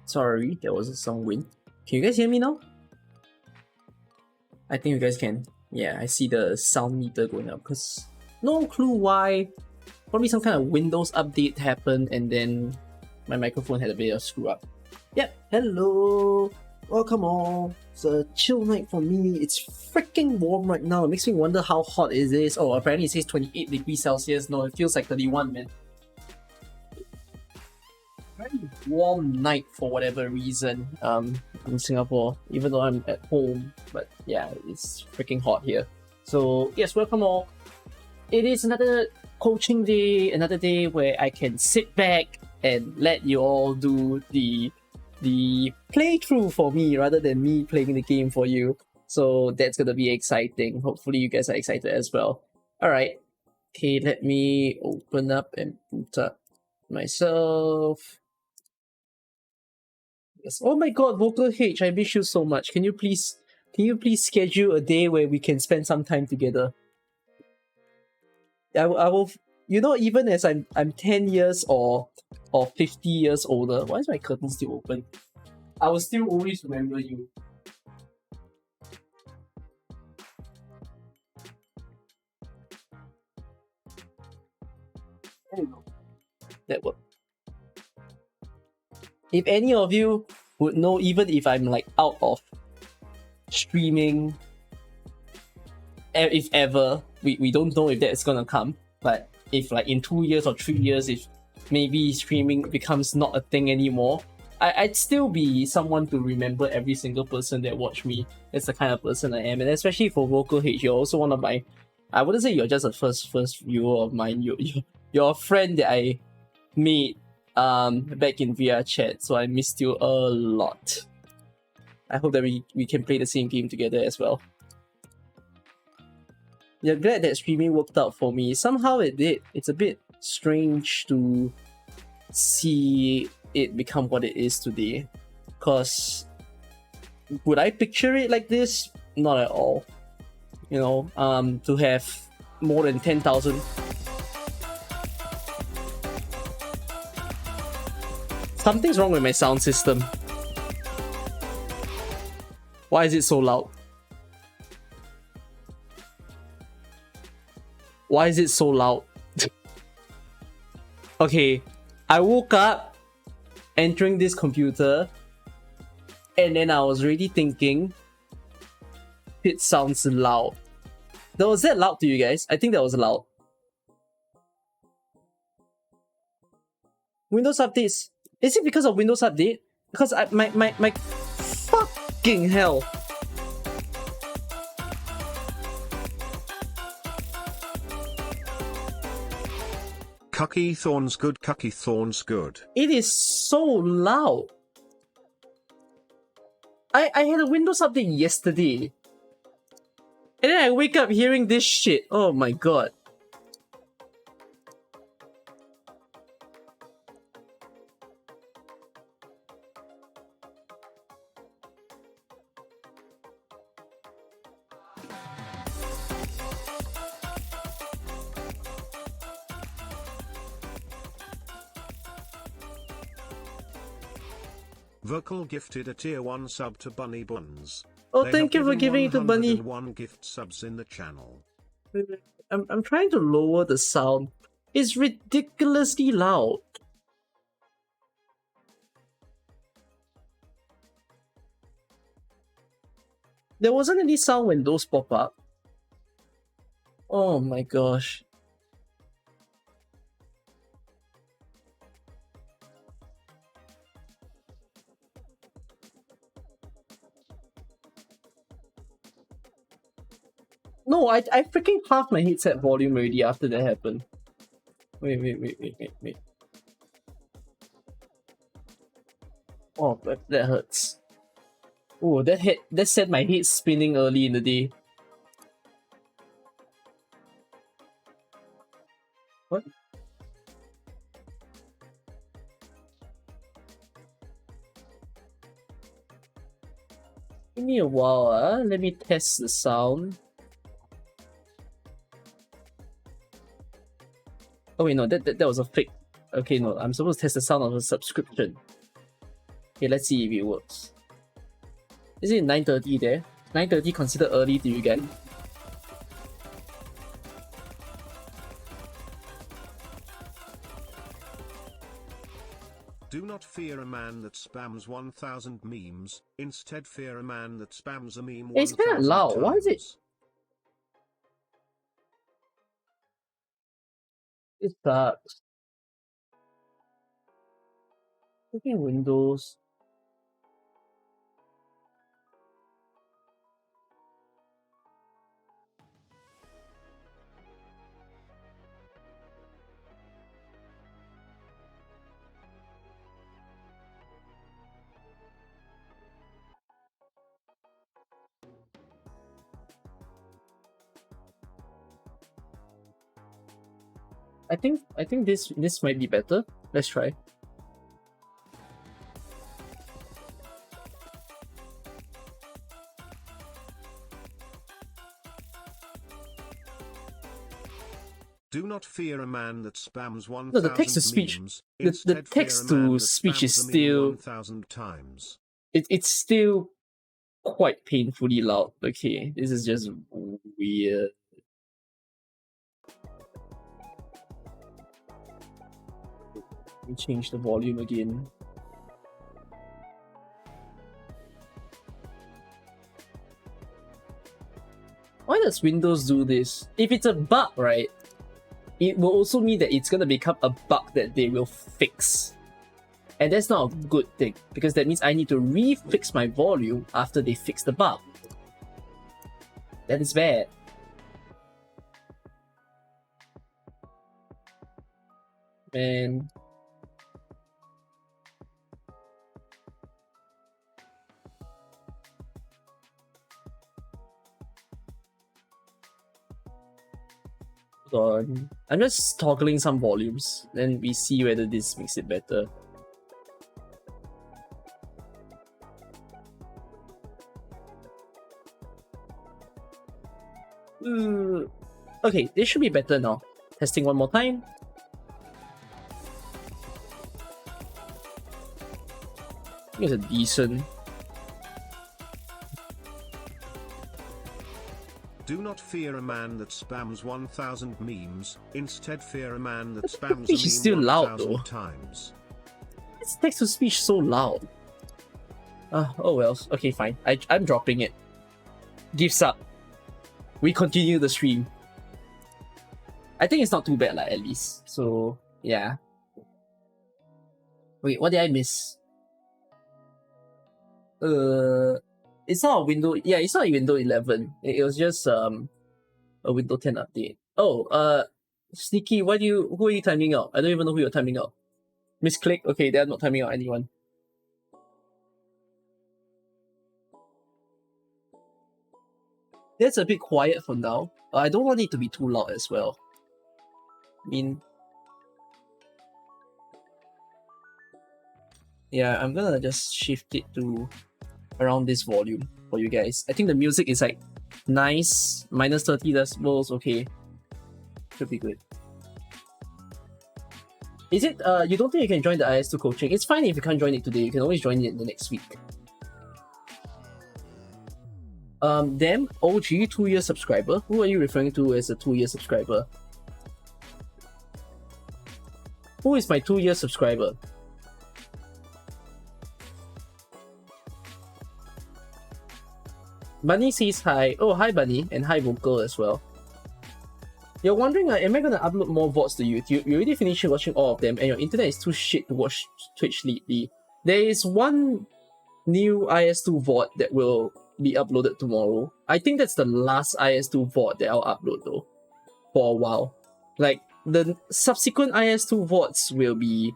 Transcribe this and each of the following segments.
Sorry, there was some wind. Can you guys hear me now? I think you guys can. Yeah, I see the sound meter going up because no clue why. Probably some kind of Windows update happened and then my microphone had a bit of screw up. Yep, hello. Welcome all. It's a chill night for me. It's freaking warm right now. It makes me wonder how hot it is. Oh, apparently it says 28 degrees Celsius. No, it feels like 31, man. Very warm night for whatever reason in Singapore, even though I'm at home. But yeah, it's freaking hot here. So yes, welcome all. It is another coaching day, another day where I can sit back and let you all do the playthrough for me rather than me playing the game for you. So that's gonna be exciting. Hopefully you guys are excited as well. Alright. Okay, let me open up and boot up myself. Yes. Oh my god, Vocal H, I miss you so much. Can you please schedule a day where we can spend some time together? I will, you know, even as I'm 10 years or 50 years older. Why is my curtain still open? I will still always remember you. There you go. That worked. If any of you would know, even if I'm like out of streaming, if ever, we don't know if that's gonna come, but if like in 2 years or 3 years, if maybe streaming becomes not a thing anymore, I'd still be someone to remember every single person that watched me. That's the kind of person I am, and especially for Vocal H, you're also one of my. I wouldn't say you're just a first viewer of mine. You're a friend that I made back in VR chat, so I missed you a lot. I hope that we can play the same game together as well. Yeah, glad that streaming worked out for me. Somehow it did. It's a bit strange to see it become what it is today. Cause would I picture it like this? Not at all. You know, to have more than 10,000. Something's wrong with my sound system. Why is it so loud? Why is it so loud? Okay, I woke up entering this computer and then I was already thinking it sounds loud. Was that loud to you guys? I think that was loud. Windows updates. Is it because of Windows update? Because my fucking hell. Cucky Thorns good, Cucky Thorns good. It is so loud. I had a Windows update yesterday. And then I wake up hearing this shit. Oh my god. Vocal gifted a tier 1 sub to Bunny Buns. Oh, thank you for giving it to Bunny. 101 gift subs in the channel. I'm trying to lower the sound. It's ridiculously loud. There wasn't any sound when those pop up. Oh my gosh. No, I freaking halved my headset volume already after that happened. Wait. Oh, that hurts. Oh, that set my head spinning early in the day. What? Give me a while, let me test the sound. Oh wait, no, that was a fake. Okay, no, I'm supposed to test the sound of a subscription. Okay, let's see if it works. Is it 9:30 there? 9:30 considered early to you guys? Do not fear a man that spams 1,000 memes, instead fear a man that spams a meme 1,000 It's kind of loud. times. Why is it? It sucks. Freaking Windows. I think this might be better. Let's try. Do not fear a man that spams 1,000 No, the text to speech. memes, The instead text fear a man to that speech is spams a meme still 1,000 times. it's still quite painfully loud. Okay, this is just weird. Let me change the volume again. Why does Windows do this? If it's a bug, right, it will also mean that it's gonna become a bug that they will fix. And that's not a good thing, because that means I need to re-fix my volume after they fix the bug. That is bad. Man. Hold on. I'm just toggling some volumes, then we see whether this makes it better. Okay, this should be better now. Testing one more time. I think it's a decent. Do not fear a man that spams 1,000 memes, instead fear a man that spams speech a is still meme loud, 1,000 though. times. It's text to speech so loud. Oh well. Okay, fine. I'm dropping it. Gifts up. We continue the stream. I think it's not too bad, at least. So yeah. Wait, what did I miss? It's not a window. Yeah, it's not a Windows 11. It was just a Windows 10 update. Oh, Sneaky, who are you timing out? I don't even know who you're timing out. Misclick? Okay, they're not timing out anyone. That's a bit quiet for now. I don't want it to be too loud as well. I mean, yeah, I'm gonna just shift it to around this volume for you guys. I think the music is like nice, minus 30 decibels, okay. Should be good. Is it, you don't think you can join the IS2 coaching? It's fine if you can't join it today, you can always join it the next week. Them, OG, 2-year subscriber. Who are you referring to as a 2-year subscriber? Who is my 2-year subscriber? Bunny says hi. Oh, hi Bunny, and hi Vocal as well. You're wondering, am I gonna upload more VODs to YouTube? You already finished watching all of them, and your internet is too shit to watch Twitch lately. There is one new IS2 VOD that will be uploaded tomorrow. I think that's the last IS2 VOD that I'll upload though, for a while. Like, the subsequent IS2 VODs will be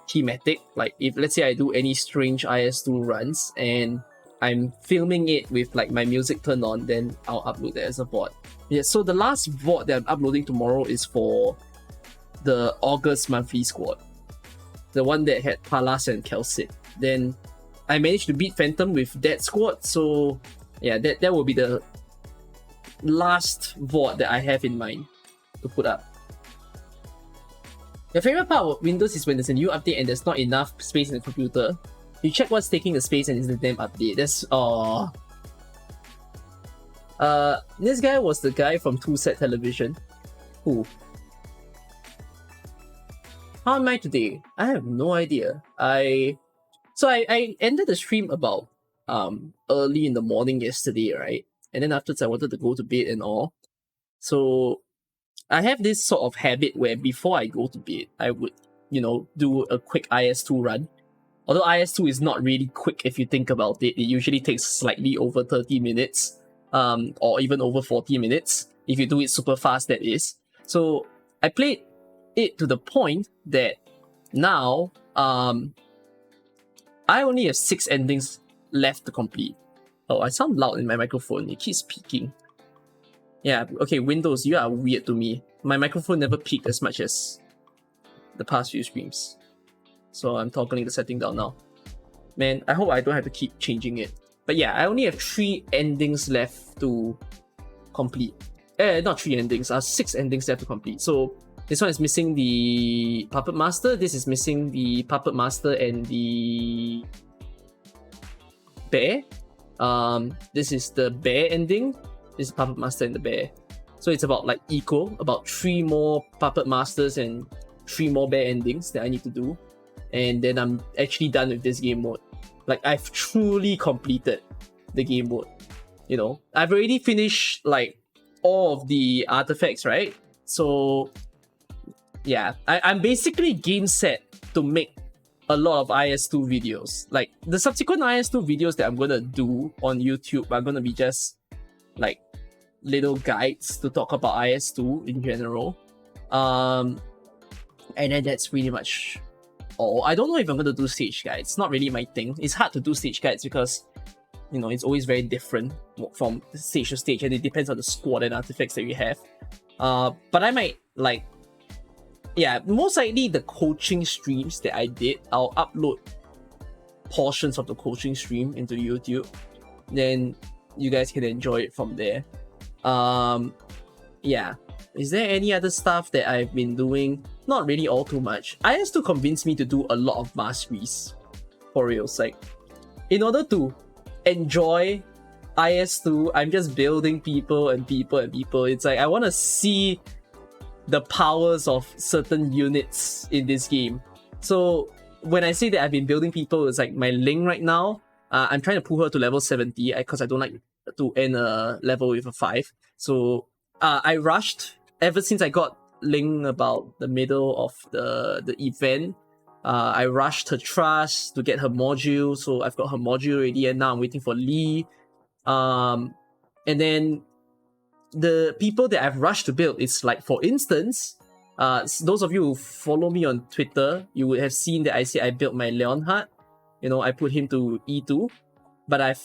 thematic. Like, if let's say I do any strange IS2 runs and I'm filming it with like my music turned on, then I'll upload that as a VOD. Yeah, so the last VOD that I'm uploading tomorrow is for the August monthly squad. The one that had Palas and Kelsit. Then I managed to beat Phantom with that squad, so yeah, that will be the last VOD that I have in mind to put up. Your favorite part of Windows is when there's a new update and there's not enough space in the computer. You check what's taking the space and it's the damn update. That's this guy was the guy from Two Set Television. Who? How am I today? I have no idea. I ended the stream about early in the morning yesterday, right? And then afterwards I wanted to go to bed and all. So I have this sort of habit where before I go to bed, I would, do a quick IS2 run. Although IS2 is not really quick if you think about it. It usually takes slightly over 30 minutes, or even over 40 minutes. If you do it super fast, that is. So I played it to the point that now I only have 6 endings left to complete. Oh, I sound loud in my microphone. It keeps peaking. Yeah, okay, Windows, you are weird to me. My microphone never peaked as much as the past few streams. So I'm toggling the setting down now. Man, I hope I don't have to keep changing it. But yeah, I only have 3 endings left to complete. Not 3 endings, 6 endings left to complete. So this one is missing the Puppet Master. This is missing the Puppet Master and the bear. This is the bear ending. This is Puppet Master and the bear. So it's about like equal, about 3 more Puppet Masters and 3 more bear endings that I need to do. And then I'm actually done with this game mode. Like, I've truly completed the game mode. I've already finished like all of the artifacts, right? So yeah, I'm basically game set to make a lot of IS2 videos. Like, the subsequent IS2 videos that I'm gonna do on YouTube are gonna be just like little guides to talk about IS2 in general. And then that's pretty much all. I don't know if I'm gonna do stage guides. It's not really my thing. It's hard to do stage guides because it's always very different from stage to stage, and it depends on the squad and artifacts that you have. But I might most likely the coaching streams that I did, I'll upload portions of the coaching stream into YouTube. Then you guys can enjoy it from there. Is there any other stuff that I've been doing? Not really all too much. IS2 convinced me to do a lot of masteries. For reals. Like, in order to enjoy IS2, I'm just building people and people and people. It's like, I want to see the powers of certain units in this game. So when I say that I've been building people, it's like my Ling right now, I'm trying to pull her to level 70 because I don't like to end a level with a 5. So I rushed ever since I got Ling about the middle of the event. I rushed her trust to get her module, so I've got her module already, and now I'm waiting for Lee. And then the people that I've rushed to build is like, for instance, those of you who follow me on Twitter, you would have seen that I say I built my Leonhardt. I put him to E2, but I've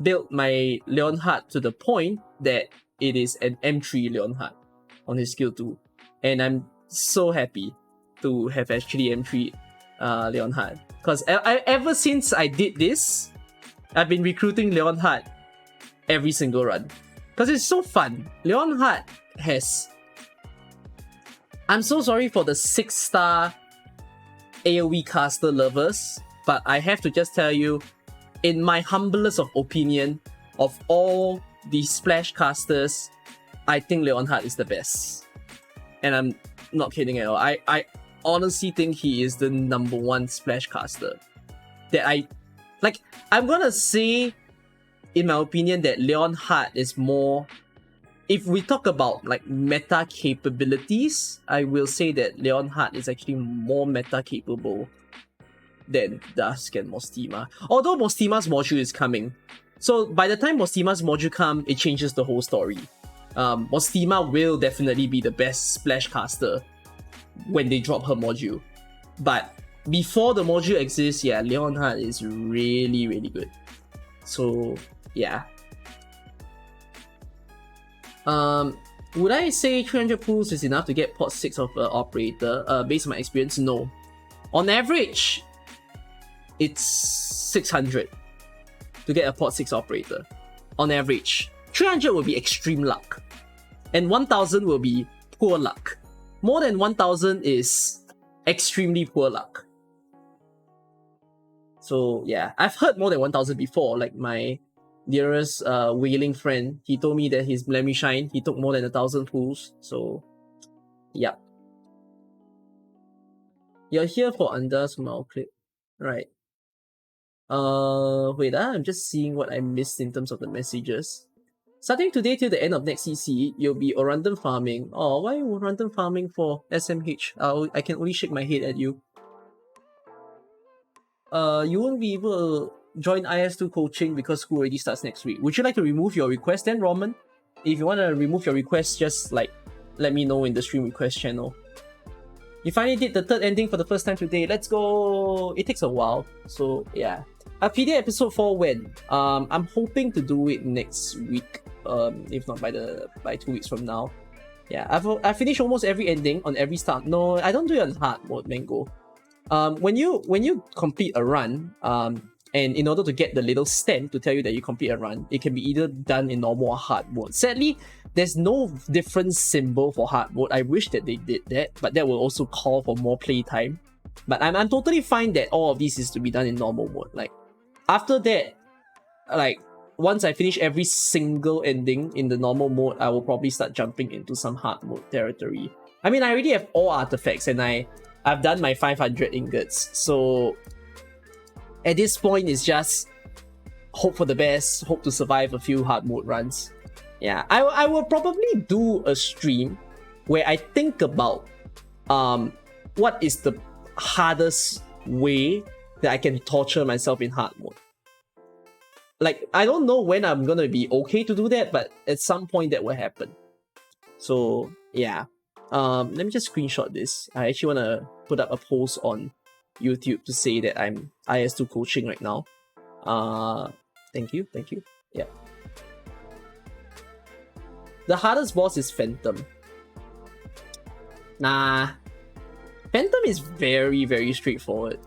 built my Leonhardt to the point that it is an M3 Leonhardt on his skill 2. And I'm so happy to have actually M3 Leonhardt. Because ever since I did this, I've been recruiting Leonhardt every single run. Because it's so fun. Leonhardt has... I'm so sorry for the 6-star AoE caster lovers, but I have to just tell you, in my humblest of opinion, of all the splash casters, I think Leonhardt is the best. And I'm not kidding at all. I honestly think he is the number 1 splash caster. That I'm gonna say, in my opinion, that Leonhardt is more... If we talk about like meta capabilities, I will say that Leonhardt is actually more meta capable than Dusk and Mostima. Although Mostima's module is coming. So by the time Mostima's module comes, it changes the whole story. Mostima will definitely be the best splash caster when they drop her module. But before the module exists, yeah, Leonhardt is really, really good. So, yeah. Would I say 300 pools is enough to get pot 6 of an operator? Based on my experience, no. On average, it's 600 to get a pot 6 operator. On average. 300 will be extreme luck. And 1000 will be poor luck. More than 1000 is extremely poor luck. So yeah, I've heard more than 1000 before. Like my dearest whaling friend, he told me that his Lemmy Shine, he took more than 1000 pulls. So yeah. You're here for Anda's mouth clip. Right. Wait, I'm just seeing what I missed in terms of the messages. Starting today till the end of next CC, you'll be random farming. Oh, why random farming for SMH? I can only shake my head at you. You won't be able to join IS2 coaching because school already starts next week. Would you like to remove your request then, Roman? If you want to remove your request, just like let me know in the stream request channel. You finally did the third ending for the first time today. Let's go! It takes a while, so yeah. PD episode 4 when? I'm hoping to do it next week. If not by 2 weeks from now. Yeah, I've finished almost every ending on every start. No, I don't do it on hard mode, Mango. When you complete a run, and in order to get the little stem to tell you that you complete a run, it can be either done in normal or hard mode. Sadly, there's no different symbol for hard mode. I wish that they did that, but that will also call for more playtime. But I'm totally fine that all of this is to be done in normal mode. Like, after that, like, once I finish every single ending in the normal mode, I will probably start jumping into some hard mode territory. I mean, I already have all artifacts and I've done my 500 ingots. So at this point, it's just hope for the best, hope to survive a few hard mode runs. Yeah, I will probably do a stream where I think about what is the hardest way that I can torture myself in hard mode. Like, I don't know when I'm gonna be okay to do that, but at some point that will happen. So yeah. Let me just screenshot this. I actually wanna put up a post on YouTube to say that I'm IS2 coaching right now. Thank you. Yeah. The hardest boss is Phantom. Nah. Phantom is very, very straightforward.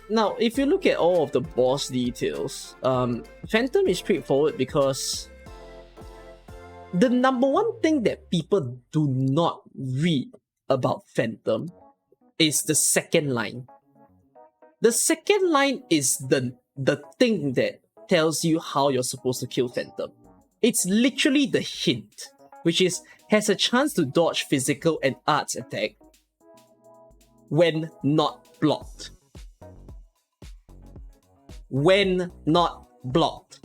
Now, if you look at all of the boss details, Phantom is straightforward because the number one thing that people do not read about Phantom is the second line. The second line is the thing that tells you how you're supposed to kill Phantom. It's literally the hint, which is has a chance to dodge physical and arts attack when not blocked. When not blocked.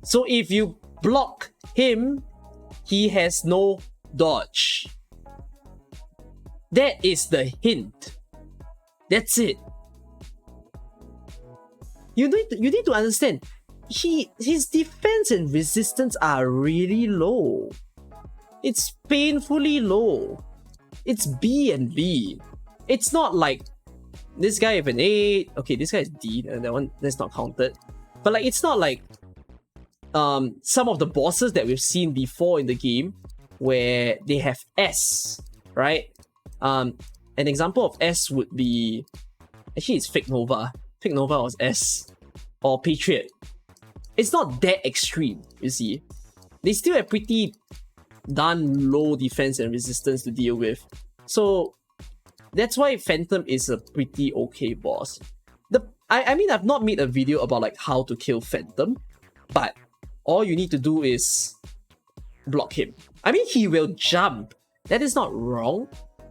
So if you block him, he has no dodge. That is the hint. That's it. You need to understand, his defense and resistance are really low. It's painfully low. It's B and B. It's not like this guy with an 8. Okay, this guy is D. That's not counted. But like, it's not like some of the bosses that we've seen before in the game where they have S, right? An example of S would be, actually it's Fake Nova. Fake Nova was S. Or Patriot. It's not that extreme, you see. They still have pretty darn low defense and resistance to deal with. So that's why Phantom is a pretty okay boss. I mean, I've not made a video about like how to kill Phantom, but all you need to do is block him. I mean, he will jump. That is not wrong,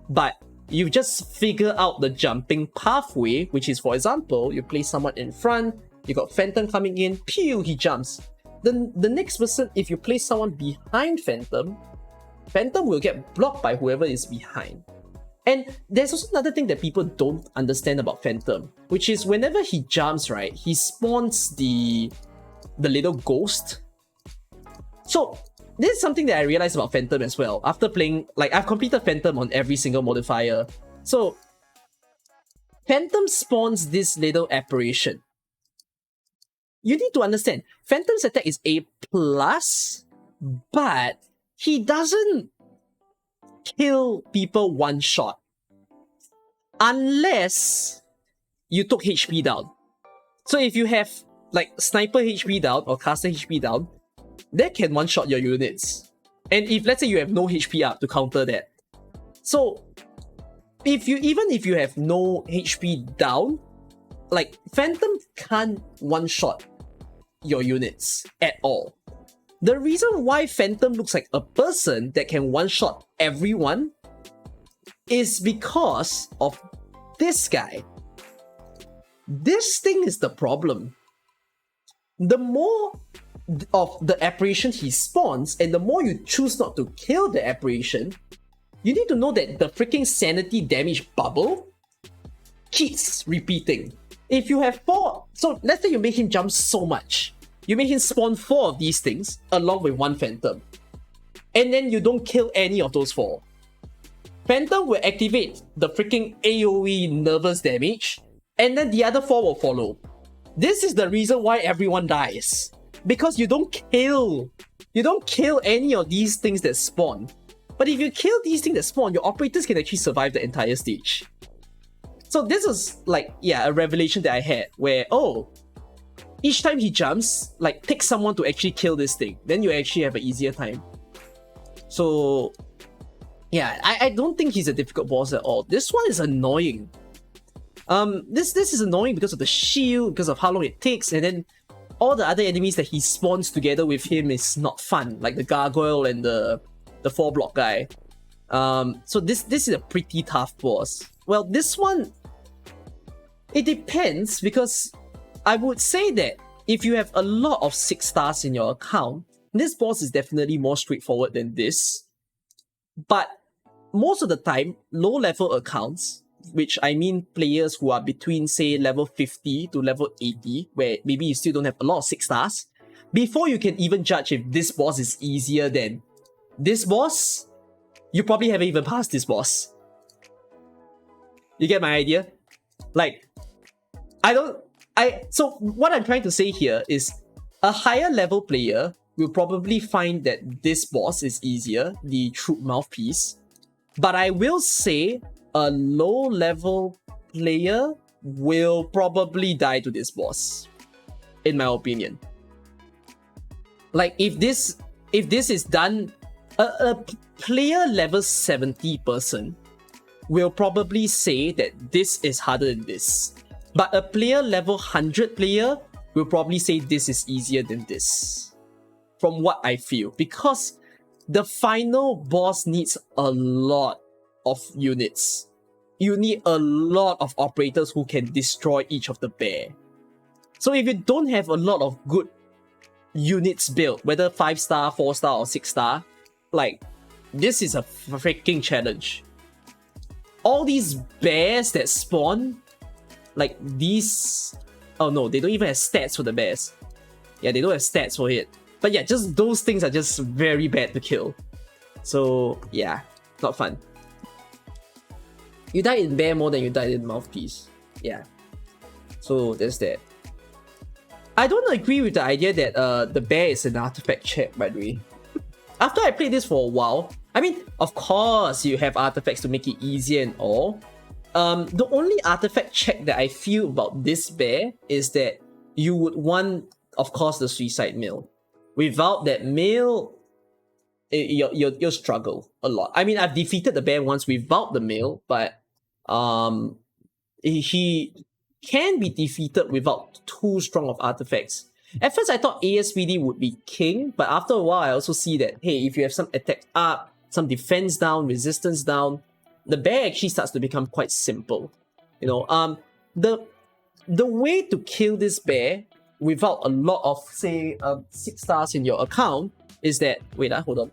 but you just figure out the jumping pathway, which is, for example, you place someone in front, you got Phantom coming in, pew, he jumps. Then the next person, if you place someone behind Phantom, Phantom will get blocked by whoever is behind. And there's also another thing that people don't understand about Phantom, which is whenever he jumps, right, he spawns the little ghost. So this is something that I realized about Phantom as well. After playing, like, I've completed Phantom on every single modifier. So Phantom spawns this little apparition. You need to understand, Phantom's attack is A+, but he doesn't kill people one shot. Unless you took HP down. So if you have like sniper HP down or caster HP down, that can one shot your units. And if let's say you have no HP up to counter that. So even if you have no HP down, like, Phantom can't one-shot your units at all. The reason why Phantom looks like a person that can one-shot everyone is because of this guy. This thing is the problem. The more of the apparition he spawns, and the more you choose not to kill the apparition, you need to know that the freaking sanity damage bubble keeps repeating. If you have 4, so let's say you make him jump so much, you make him spawn 4 of these things along with 1 Phantom, and then you don't kill any of those 4. Phantom will activate the freaking AoE nervous damage, and then the other 4 will follow. This is the reason why everyone dies. Because you don't kill any of these things that spawn. But if you kill these things that spawn, your operators can actually survive the entire stage. So this is like, yeah, a revelation that I had where, oh, each time he jumps, like, take someone to actually kill this thing. Then you actually have an easier time. So, yeah, I don't think he's a difficult boss at all. This one is annoying. This is annoying because of the shield, because of how long it takes, and then all the other enemies that he spawns together with him is not fun, like the gargoyle and the 4-block guy. So this is a pretty tough boss. Well, this one, it depends, because I would say that if you have a lot of 6 stars in your account, this boss is definitely more straightforward than this. But most of the time, low-level accounts, which I mean players who are between, say, level 50 to level 80, where maybe you still don't have a lot of 6 stars, before you can even judge if this boss is easier than this boss, you probably haven't even passed this boss. You get my idea? Like, so what I'm trying to say here is a higher level player will probably find that this boss is easier, the Troop Mouthpiece. But I will say a low level player will probably die to this boss, in my opinion. Like, if this is done, a player level 70 person will probably say that this is harder than this. But a player level 100 player will probably say this is easier than this. From what I feel. Because the final boss needs a lot of units. You need a lot of operators who can destroy each of the bear. So if you don't have a lot of good units built, whether 5-star, 4-star, or 6-star, like, this is a freaking challenge. All these bears that spawn, like these... Oh no, they don't even have stats for the bears. Yeah, they don't have stats for it. But yeah, just those things are just very bad to kill. So yeah, not fun. You died in bear more than you died in mouthpiece. Yeah. So there's that. I don't agree with the idea that the bear is an artifact check, by the way. After I played this for a while, I mean, of course you have artifacts to make it easier and all. The only artifact check that I feel about this bear is that you would want, of course, the suicide mill. Without that mill, you'll struggle a lot. I mean, I've defeated the bear once without the mill, but he can be defeated without too strong of artifacts. At first, I thought ASVD would be king, but after a while, I also see that, hey, if you have some attack up, some defense down, resistance down, the bear actually starts to become quite simple. You know, the way to kill this bear without a lot of, say, 6 stars in your account is that... Wait, hold on.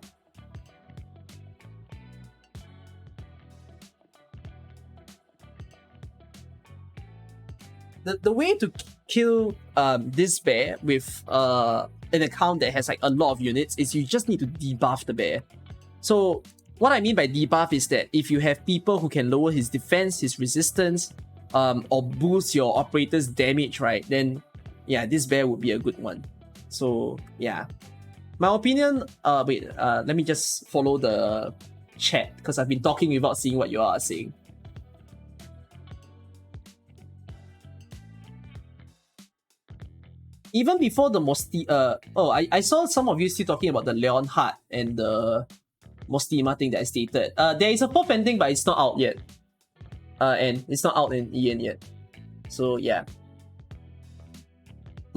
The way to kill this bear with an account that has like a lot of units is you just need to debuff the bear. So what I mean by debuff is that if you have people who can lower his defense, his resistance, or boost your operator's damage, right, then yeah, this bear would be a good one. So yeah, my opinion, let me just follow the chat because I've been talking without seeing what you are saying. Even before the I saw some of you still talking about the Leonhardt and the Mostima thing that I stated. There is a 4th ending, but it's not out yet. And it's not out in EN yet. So yeah.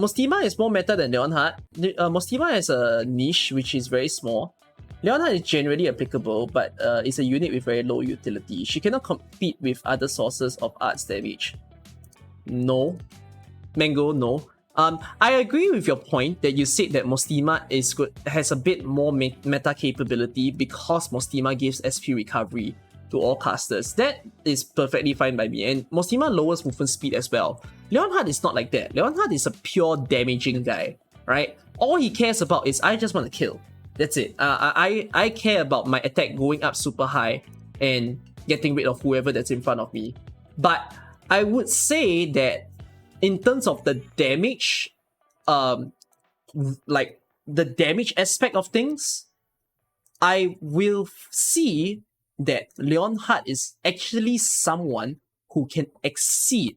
Mostima is more meta than Leonhardt. Mostima has a niche which is very small. Leonhardt is generally applicable, but it's a unit with very low utility. She cannot compete with other sources of arts damage. No. Mango, no. I agree with your point that you said that Mostima has a bit more meta capability because Mostima gives SP recovery to all casters. That is perfectly fine by me, and Mostima lowers movement speed as well. Leonhardt is not like that. Leonhardt is a pure damaging guy, right? All he cares about is I just want to kill. That's it. I care about my attack going up super high and getting rid of whoever that's in front of me. But I would say that in terms of the damage, like the damage aspect of things, I will see that Leonhardt is actually someone who can exceed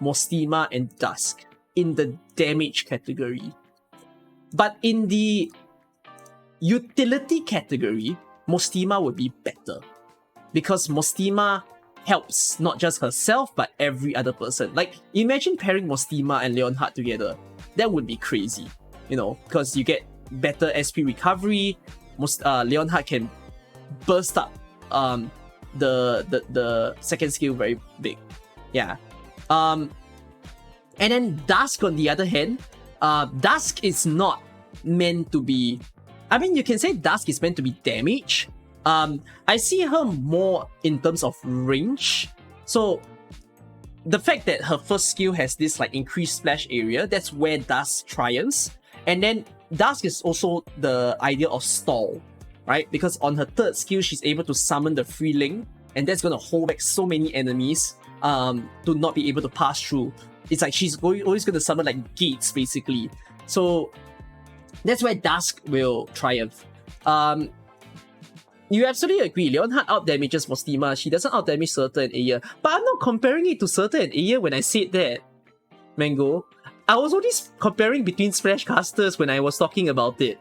Mostima and Dusk in the damage category. But in the utility category, Mostima would be better. Because Mostima helps not just herself, but every other person. Like, imagine pairing Mostima and Leonhardt together. That would be crazy, you know, because you get better SP recovery. Leonhardt can burst up the second skill very big. Yeah. And then Dusk, on the other hand, Dusk is not meant to be... I mean, you can say Dusk is meant to be damage. I see her more in terms of range. So the fact that her first skill has this like increased splash area, that's where Dusk triumphs. And then Dusk is also the idea of stall, right? Because on her third skill, she's able to summon the free link, and that's going to hold back so many enemies to not be able to pass through. It's like she's always going to summon like gates, basically. So that's where Dusk will triumph. You absolutely agree. Leonhardt outdamages Mostima. She doesn't outdamage Surta and Aya. But I'm not comparing it to Surta and Aya when I said that, Mango. I was only comparing between splash casters when I was talking about it.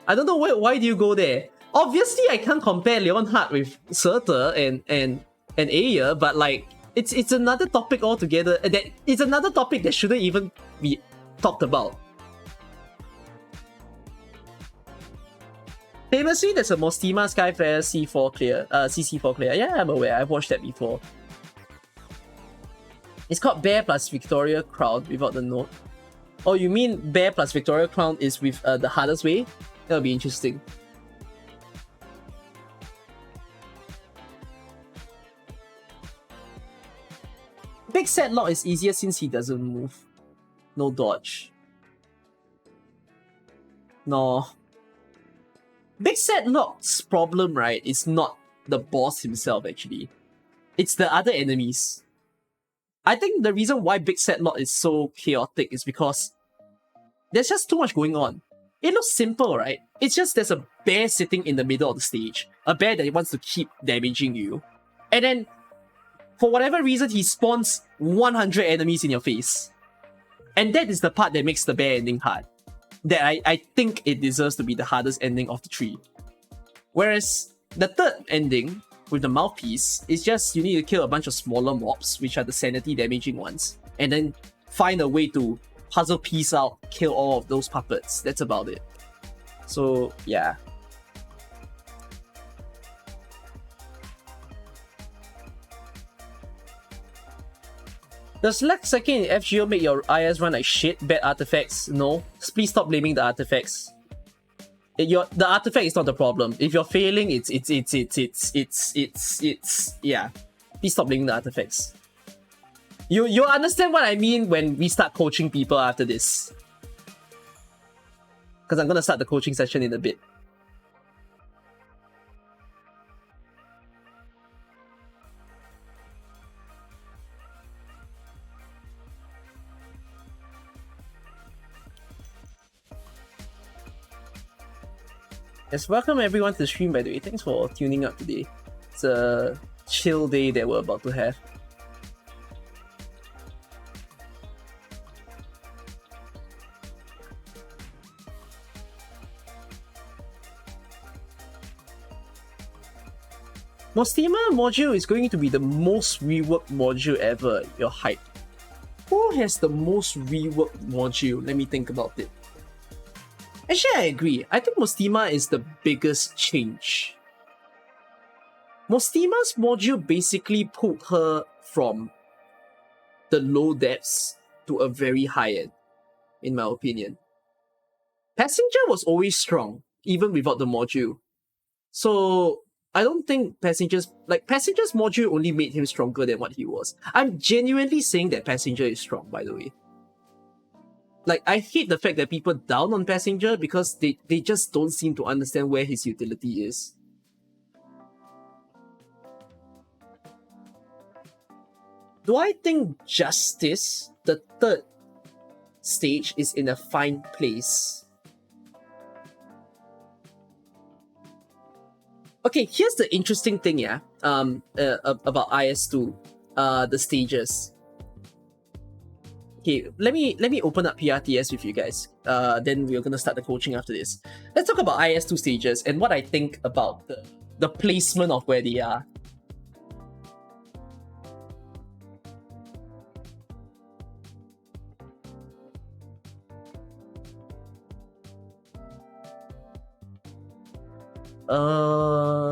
I don't know why do you go there? Obviously, I can't compare Leonhardt with Surta and Aya, but like it's another topic altogether. It's another topic that shouldn't even be talked about. Famously, there's a Mostima Skyflare C4 clear, CC4 clear. Yeah, I'm aware. I've watched that before. It's called Bear plus Victoria Crown without the note. Oh, you mean Bear plus Victoria Crown is with the hardest way? That'll be interesting. Big Set Lock is easier since he doesn't move. No dodge. No. Big Set Lock's problem, right, is not the boss himself, actually. It's the other enemies. I think the reason why Big Set Lock is so chaotic is because there's just too much going on. It looks simple, right? It's just there's a bear sitting in the middle of the stage. A bear that wants to keep damaging you. And then, for whatever reason, he spawns 100 enemies in your face. And that is the part that makes the bear ending hard. That I think it deserves to be the hardest ending of the three. Whereas the third ending, with the mouthpiece, is just you need to kill a bunch of smaller mobs, which are the sanity damaging ones, and then find a way to puzzle piece out, kill all of those puppets. That's about it. So, yeah. Does lag second in FGO make your IS run like shit? Bad artifacts? No. Please stop blaming the artifacts. The artifact is not the problem. If you're failing, yeah. Please stop blaming the artifacts. You understand what I mean when we start coaching people after this. Because I'm gonna start the coaching session in a bit. Yes, welcome everyone to the stream, by the way. Thanks for tuning up today. It's a chill day that we're about to have. Mostima module is going to be the most reworked module ever. You're hyped. Who has the most reworked module? Let me think about it. Actually, I agree. I think Mostima is the biggest change. Mostima's module basically pulled her from the low depths to a very high end, in my opinion. Passenger was always strong, even without the module. So I don't think Passenger's module only made him stronger than what he was. I'm genuinely saying that Passenger is strong, by the way. Like, I hate the fact that people down on Passenger because they just don't seem to understand where his utility is. Do I think Justice, the third stage, is in a fine place? Okay, here's the interesting thing, yeah, about IS2, the stages. Okay, let me open up PRTS with you guys. Then we're gonna start the coaching after this. Let's talk about IS2 stages and what I think about the placement of where they are.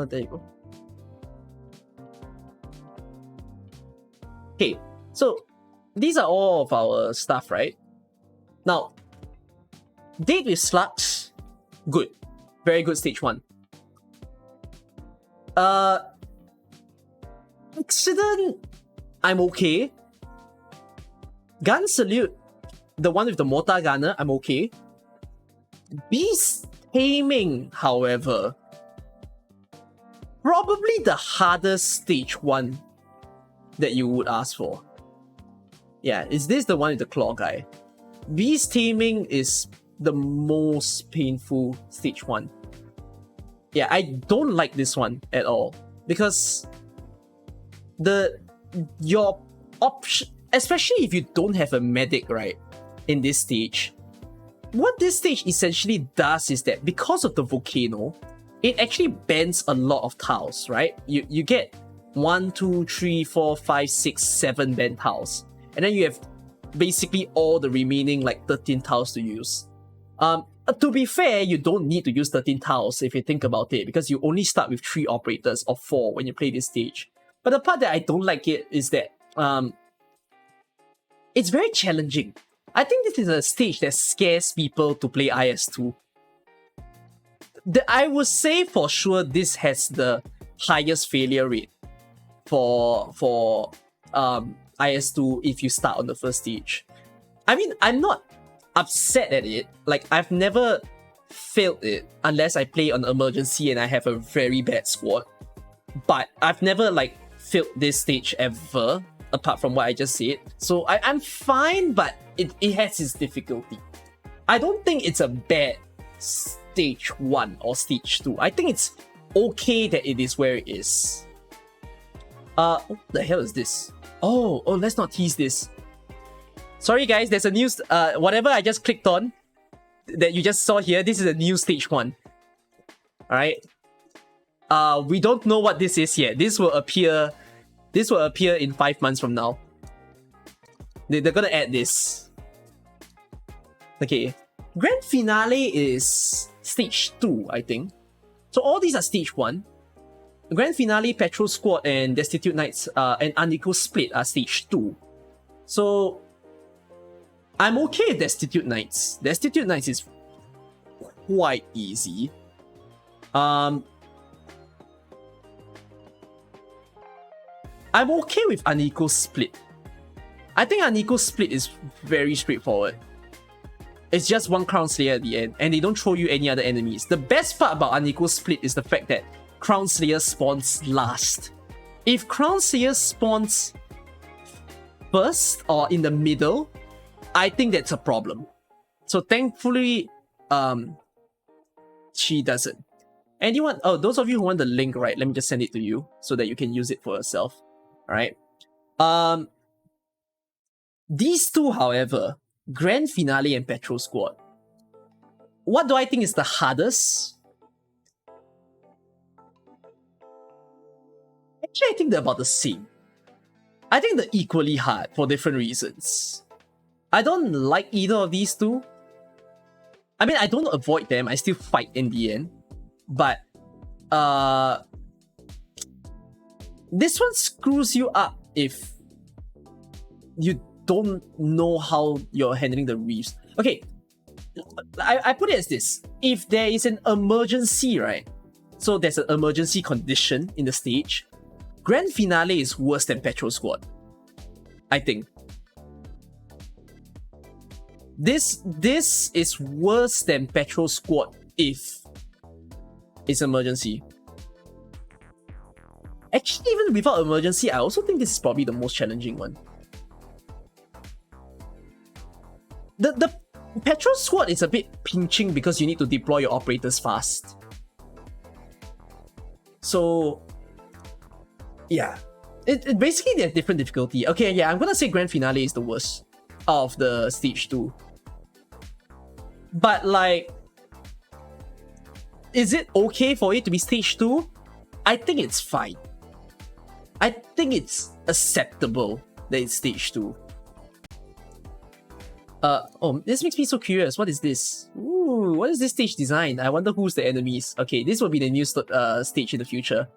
There you go. Okay, so these are all of our stuff, right? Now, Date with Slugs, good. Very good stage 1. Accident, I'm okay. Gun Salute, the one with the mortar gunner, I'm okay. Beast Taming, however, probably the hardest stage 1 that you would ask for. Yeah, is this the one with the claw guy? Beast Taming is the most painful stage 1. Yeah, I don't like this one at all because your option, especially if you don't have a medic, right, in this stage, what this stage essentially does is that because of the volcano, it actually bends a lot of tiles, right? You get 1, 2, 3, 4, 5, 6, 7 bent tiles. And then you have basically all the remaining like 13 tiles to use. To be fair, you don't need to use 13 tiles if you think about it, because you only start with 3 operators or 4 when you play this stage. But the part that I don't like it is that it's very challenging. I think this is a stage that scares people to play IS2. I would say for sure this has the highest failure rate for IS2 if you start on the first stage. I mean, I'm not upset at it. Like, I've never failed it unless I play on emergency and I have a very bad squad. But I've never like failed this stage ever, apart from what I just said. So I'm fine, but it has its difficulty. I don't think it's a bad stage 1 or stage 2. I think it's okay that it is where it is. What the hell is this? Oh, let's not tease this. Sorry guys, there's a new, whatever I just clicked on, that you just saw here, this is a new stage 1. Alright? We don't know what this is yet. This will appear in 5 months from now. They're gonna add this. Okay. Grand Finale is stage 2, I think. So all these are stage 1. Grand Finale, Patrol Squad, and Destitute Knights and Unequal Split are stage 2. So I'm okay with Destitute Knights. Destitute Knights is quite easy. I'm okay with Unequal Split. I think Unequal Split is very straightforward. It's just one Crown Slayer at the end, and they don't throw you any other enemies. The best part about Unequal Split is the fact that Crown Slayer spawns last. If Crown Slayer spawns first or in the middle, I think that's a problem. So thankfully, she doesn't. Anyone? Oh, those of you who want the link, right? Let me just send it to you so that you can use it for yourself. All right. These two, however, Grand Finale and Patrol Squad. What do I think is the hardest? Actually, I think they're about the same. I think they're equally hard for different reasons. I don't like either of these two. I mean, I don't avoid them. I still fight in the end. But this one screws you up if you don't know how you're handling the reefs. Okay, I put it as this. If there is an emergency, right? So there's an emergency condition in the stage, Grand Finale is worse than Petrol Squad, I think. This is worse than Petrol Squad if it's emergency. Actually, even without emergency, I also think this is probably the most challenging one. The Petrol Squad is a bit pinching because you need to deploy your operators fast. So, yeah. It basically, there's different difficulty. Okay, yeah, I'm gonna say Grand Finale is the worst out of the stage 2. But like, is it okay for it to be stage 2? I think it's fine. I think it's acceptable that it's stage 2. Oh, this makes me so curious. What is this? Ooh, what is this stage design? I wonder who's the enemies. Okay, this will be the new stage in the future.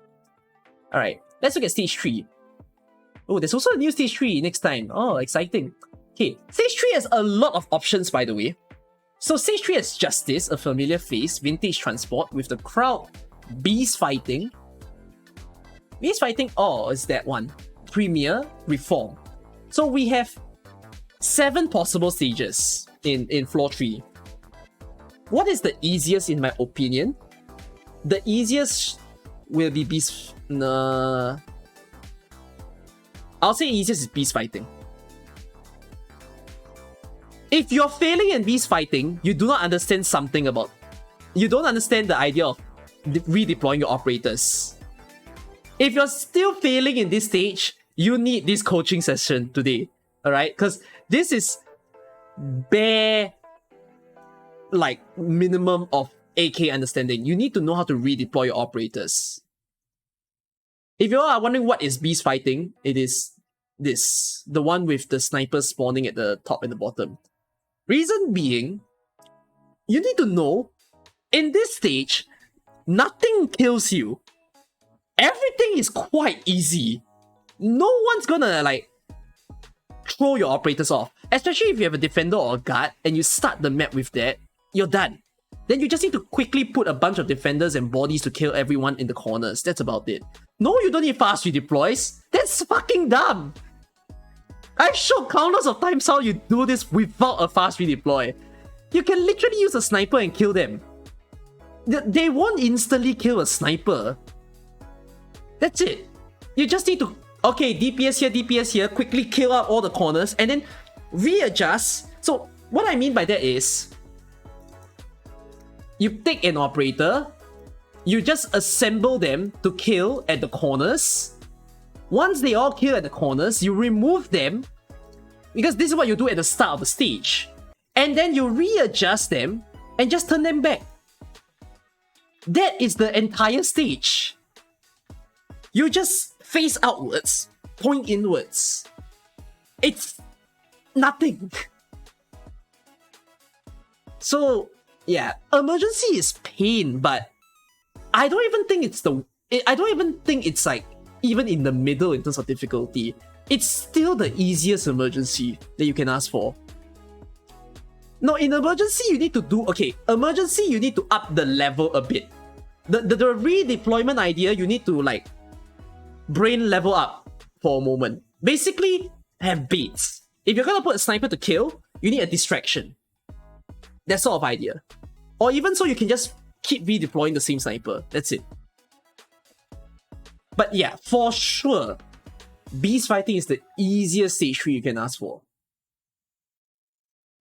Alright, let's look at stage 3. Oh, there's also a new stage 3 next time. Oh, exciting. Okay, stage 3 has a lot of options, by the way. So stage 3 has Justice, a familiar face, vintage transport with the crowd, beast fighting. Beast fighting, oh, is that one. Premier, reform. So we have 7 possible stages in floor 3. What is the easiest in my opinion? The easiest will be beast... I'll say easiest is beast fighting. If you're failing in beast fighting, you do not understand something about... You don't understand the idea of redeploying your operators. If you're still failing in this stage, you need this coaching session today. Alright? Because this is bare, like, minimum of AK understanding. You need to know how to redeploy your operators. If you are wondering what is beast fighting, it is this. The one with the snipers spawning at the top and the bottom. Reason being, you need to know, in this stage, nothing kills you. Everything is quite easy. No one's gonna, like, throw your operators off. Especially if you have a defender or a guard and you start the map with that, you're done. Then you just need to quickly put a bunch of defenders and bodies to kill everyone in the corners. That's about it. No, you don't need fast redeploys. That's fucking dumb. I've shown countless of times how you do this without a fast redeploy. You can literally use a sniper and kill them. They won't instantly kill a sniper. That's it. You just need to, okay, DPS here, quickly kill out all the corners and then readjust. So what I mean by that is, you take an operator, you just assemble them to kill at the corners. Once they all kill at the corners, you remove them, because this is what you do at the start of the stage. And then you readjust them and just turn them back. That is the entire stage. You just face outwards, point inwards. It's nothing. So, yeah, emergency is pain, but I don't even think it's like even in the middle in terms of difficulty. It's still the easiest emergency that you can ask for. No, in emergency you need to do, okay, emergency you need to up the level a bit. The redeployment idea, you need to like brain level up for a moment. Basically, have baits. If you're gonna put a sniper to kill, you need a distraction. That sort of idea. Or even so, you can just keep redeploying the same sniper. That's it. But yeah, for sure, beast fighting is the easiest stage 3 you can ask for.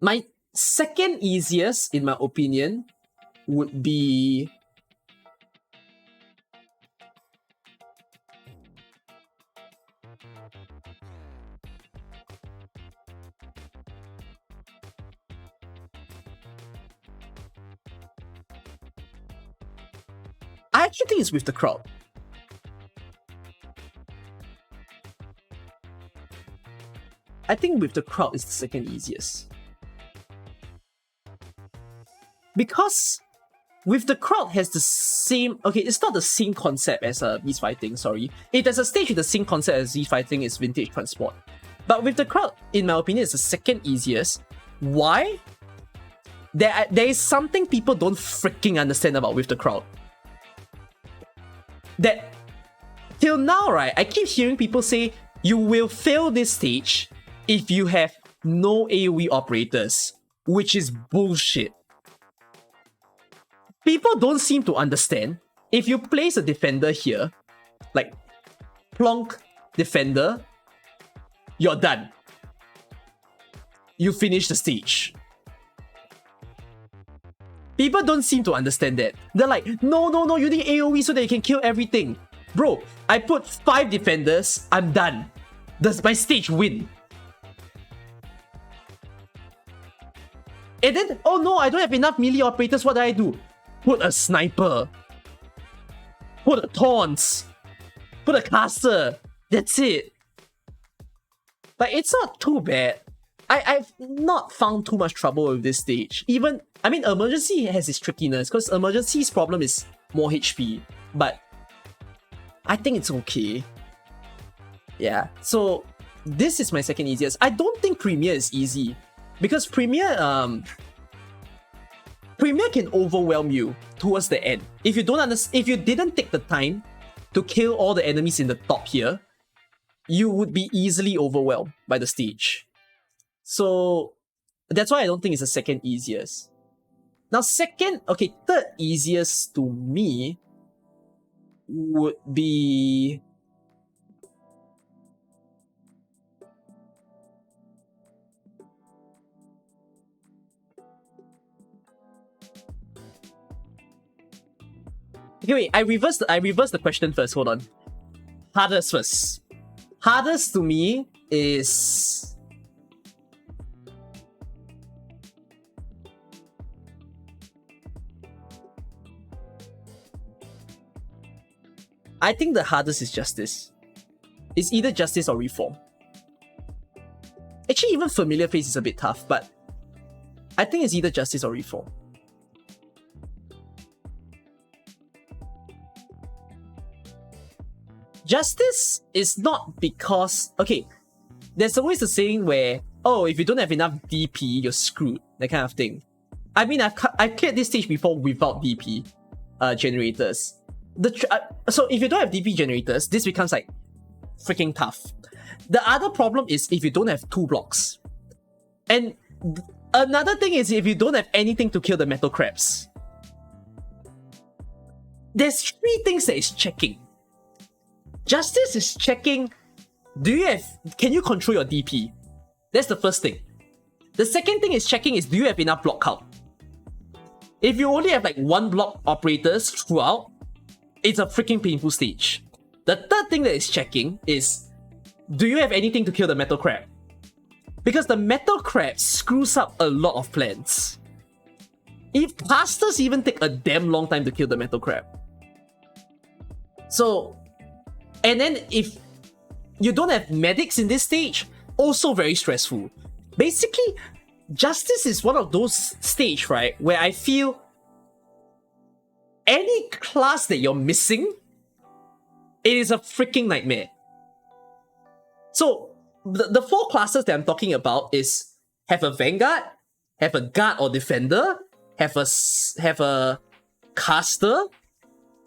My second easiest, in my opinion, would be... I actually think it's with the crowd. I think with the crowd is the second easiest. Because with the crowd has the same... Okay, it's not the same concept as beast fighting, sorry. If there's a stage with the same concept as beast fighting, it's vintage transport. But with the crowd, in my opinion, it's the second easiest. Why? There is something people don't freaking understand about with the crowd. That, till now, right, I keep hearing people say, you will fail this stage if you have no AoE operators, which is bullshit. People don't seem to understand. If you place a defender here, like plonk defender, you're done. You finish the stage. People don't seem to understand that. They're like, no, you need AoE so that you can kill everything. Bro, I put 5 defenders, I'm done. Does my stage win? And then, oh no, I don't have enough melee operators, what do I do? Put a sniper. Put a taunts. Put a caster. That's it. Like, it's not too bad. I've not found too much trouble with this stage. Even, I mean, emergency has its trickiness because emergency's problem is more HP. But I think it's okay. Yeah, so this is my second easiest. I don't think Premier is easy because Premier can overwhelm you towards the end. If you didn't take the time to kill all the enemies in the top here, you would be easily overwhelmed by the stage. So that's why I don't think it's the second easiest. Now third easiest to me would be... Okay, wait, I reversed the question first, hold on. Hardest first. Hardest to me is... I think the hardest is Justice. It's either Justice or Reform. Actually, even Familiar Face is a bit tough, but I think it's either Justice or Reform. Justice is not because... Okay, there's always a saying where, oh, if you don't have enough DP, you're screwed. That kind of thing. I mean, I've cleared this stage before without DP generators. So if you don't have DP generators, this becomes like freaking tough. The other problem is if you don't have 2 blocks. And another thing is if you don't have anything to kill the metal crabs. There's 3 things that is checking. Justice is checking, can you control your DP? That's the first thing. The second thing is checking is, do you have enough block count? If you only have like 1 block operators throughout, it's a freaking painful stage. The third thing that is checking is, do you have anything to kill the metal crab? Because the metal crab screws up a lot of plans. If casters even take a damn long time to kill the metal crab. So, and then if you don't have medics in this stage, also very stressful. Basically, Justice is one of those stages, right, where I feel any class that you're missing, it is a freaking nightmare. So, the 4 classes that I'm talking about is have a Vanguard, have a Guard or Defender, have a Caster,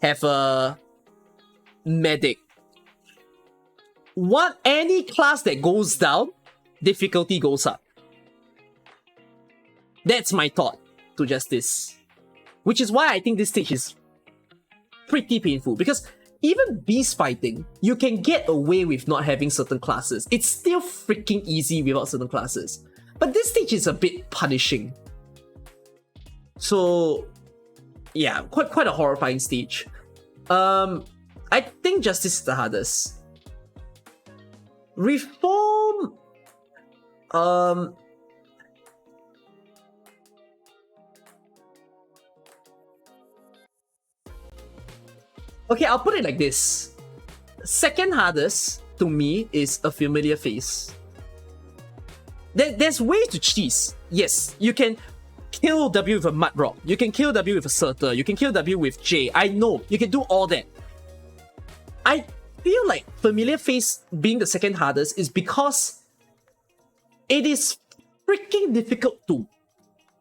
have a Medic. Any class that goes down, difficulty goes up. That's my thought to Justice. Which is why I think this stage is pretty painful. Because even beast fighting, you can get away with not having certain classes. It's still freaking easy without certain classes. But this stage is a bit punishing. So, yeah, quite a horrifying stage. I think Justice is the hardest. Reform... Okay, I'll put it like this. Second hardest, to me, is a Familiar Face. There's ways to cheese. Yes, you can kill W with a Mud Rock. You can kill W with a Solitaire. You can kill W with J. I know, you can do all that. I feel like Familiar Face being the second hardest is because it is freaking difficult to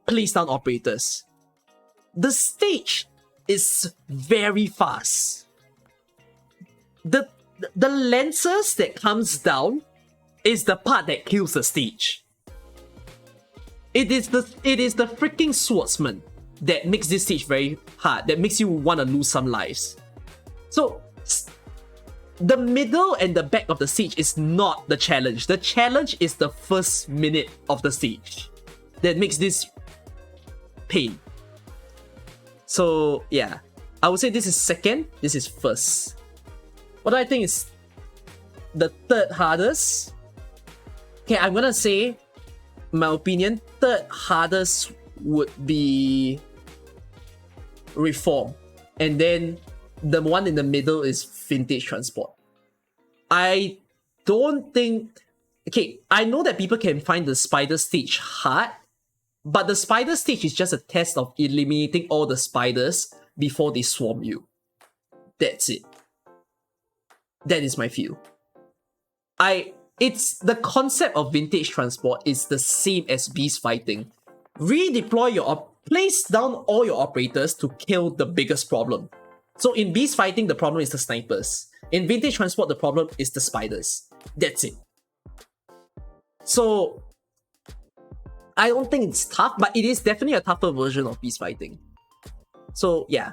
place down operators. The stage is very fast. The Lancers that comes down is the part that kills the stage. It is the freaking Swordsman that makes this stage very hard, that makes you want to lose some lives. So the middle and the back of the stage is not the challenge. The challenge is the first minute of the stage that makes this pain. So yeah, I would say this is second, this is first. What I think is the third hardest. Okay, I'm gonna say, my opinion, third hardest would be Reform. And then the one in the middle is Vintage Transport. I don't think... Okay, I know that people can find the spider stage hard, but the spider stage is just a test of eliminating all the spiders before they swarm you. That's it. That is my feel. It's the concept of Vintage Transport is the same as beast fighting. Redeploy your place down all your operators to kill the biggest problem. So in beast fighting, the problem is the snipers. In Vintage Transport, the problem is the spiders. That's it. So I don't think it's tough, but it is definitely a tougher version of beast fighting. So yeah.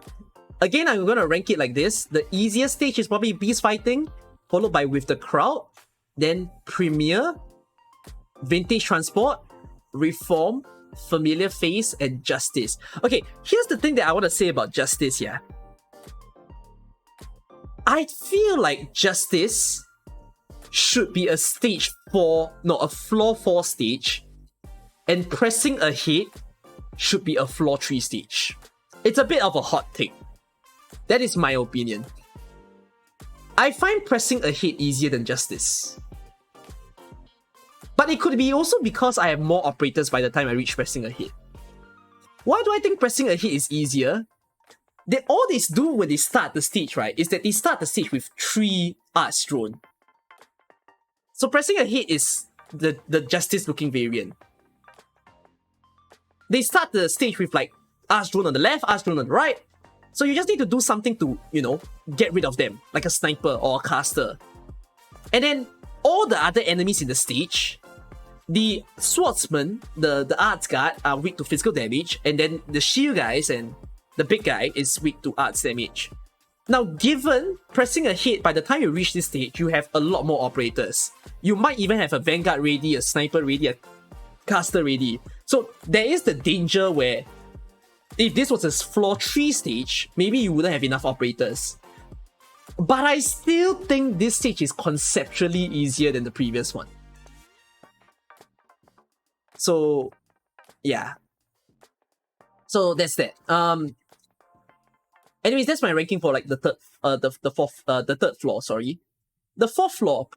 Again, I'm gonna rank it like this. The easiest stage is probably beast fighting, followed by With the Crowd, then Premier, Vintage Transport, Reform, Familiar Face, and Justice. Okay, here's the thing that I want to say about Justice here. I feel like Justice should be a stage 4, no, a floor 4 stage, and pressing ahead should be a floor 3 stage. It's a bit of a hot take. That is my opinion. I find pressing ahead easier than Justice. But it could be also because I have more operators by the time I reach pressing ahead. Why do I think pressing ahead is easier? All they do when they start the stage, right, is that they start the stage with 3 Arts Drone. So pressing ahead is the Justice looking variant. They start the stage with like Arts Drone on the left, Arts Drone on the right. So you just need to do something to, you know, get rid of them, like a sniper or a caster. And then all the other enemies in the stage, the swordsman, the arts guard are weak to physical damage, and then the shield guys and the big guy is weak to arts damage. Now, given pressing ahead, by the time you reach this stage, you have a lot more operators. You might even have a vanguard ready, a sniper ready, a caster ready. So there is the danger where if this was a floor 3 stage, maybe you wouldn't have enough operators. But I still think this stage is conceptually easier than the previous one. So, yeah. So that's that. Anyways, that's my ranking for like the third floor. Sorry, the fourth floor.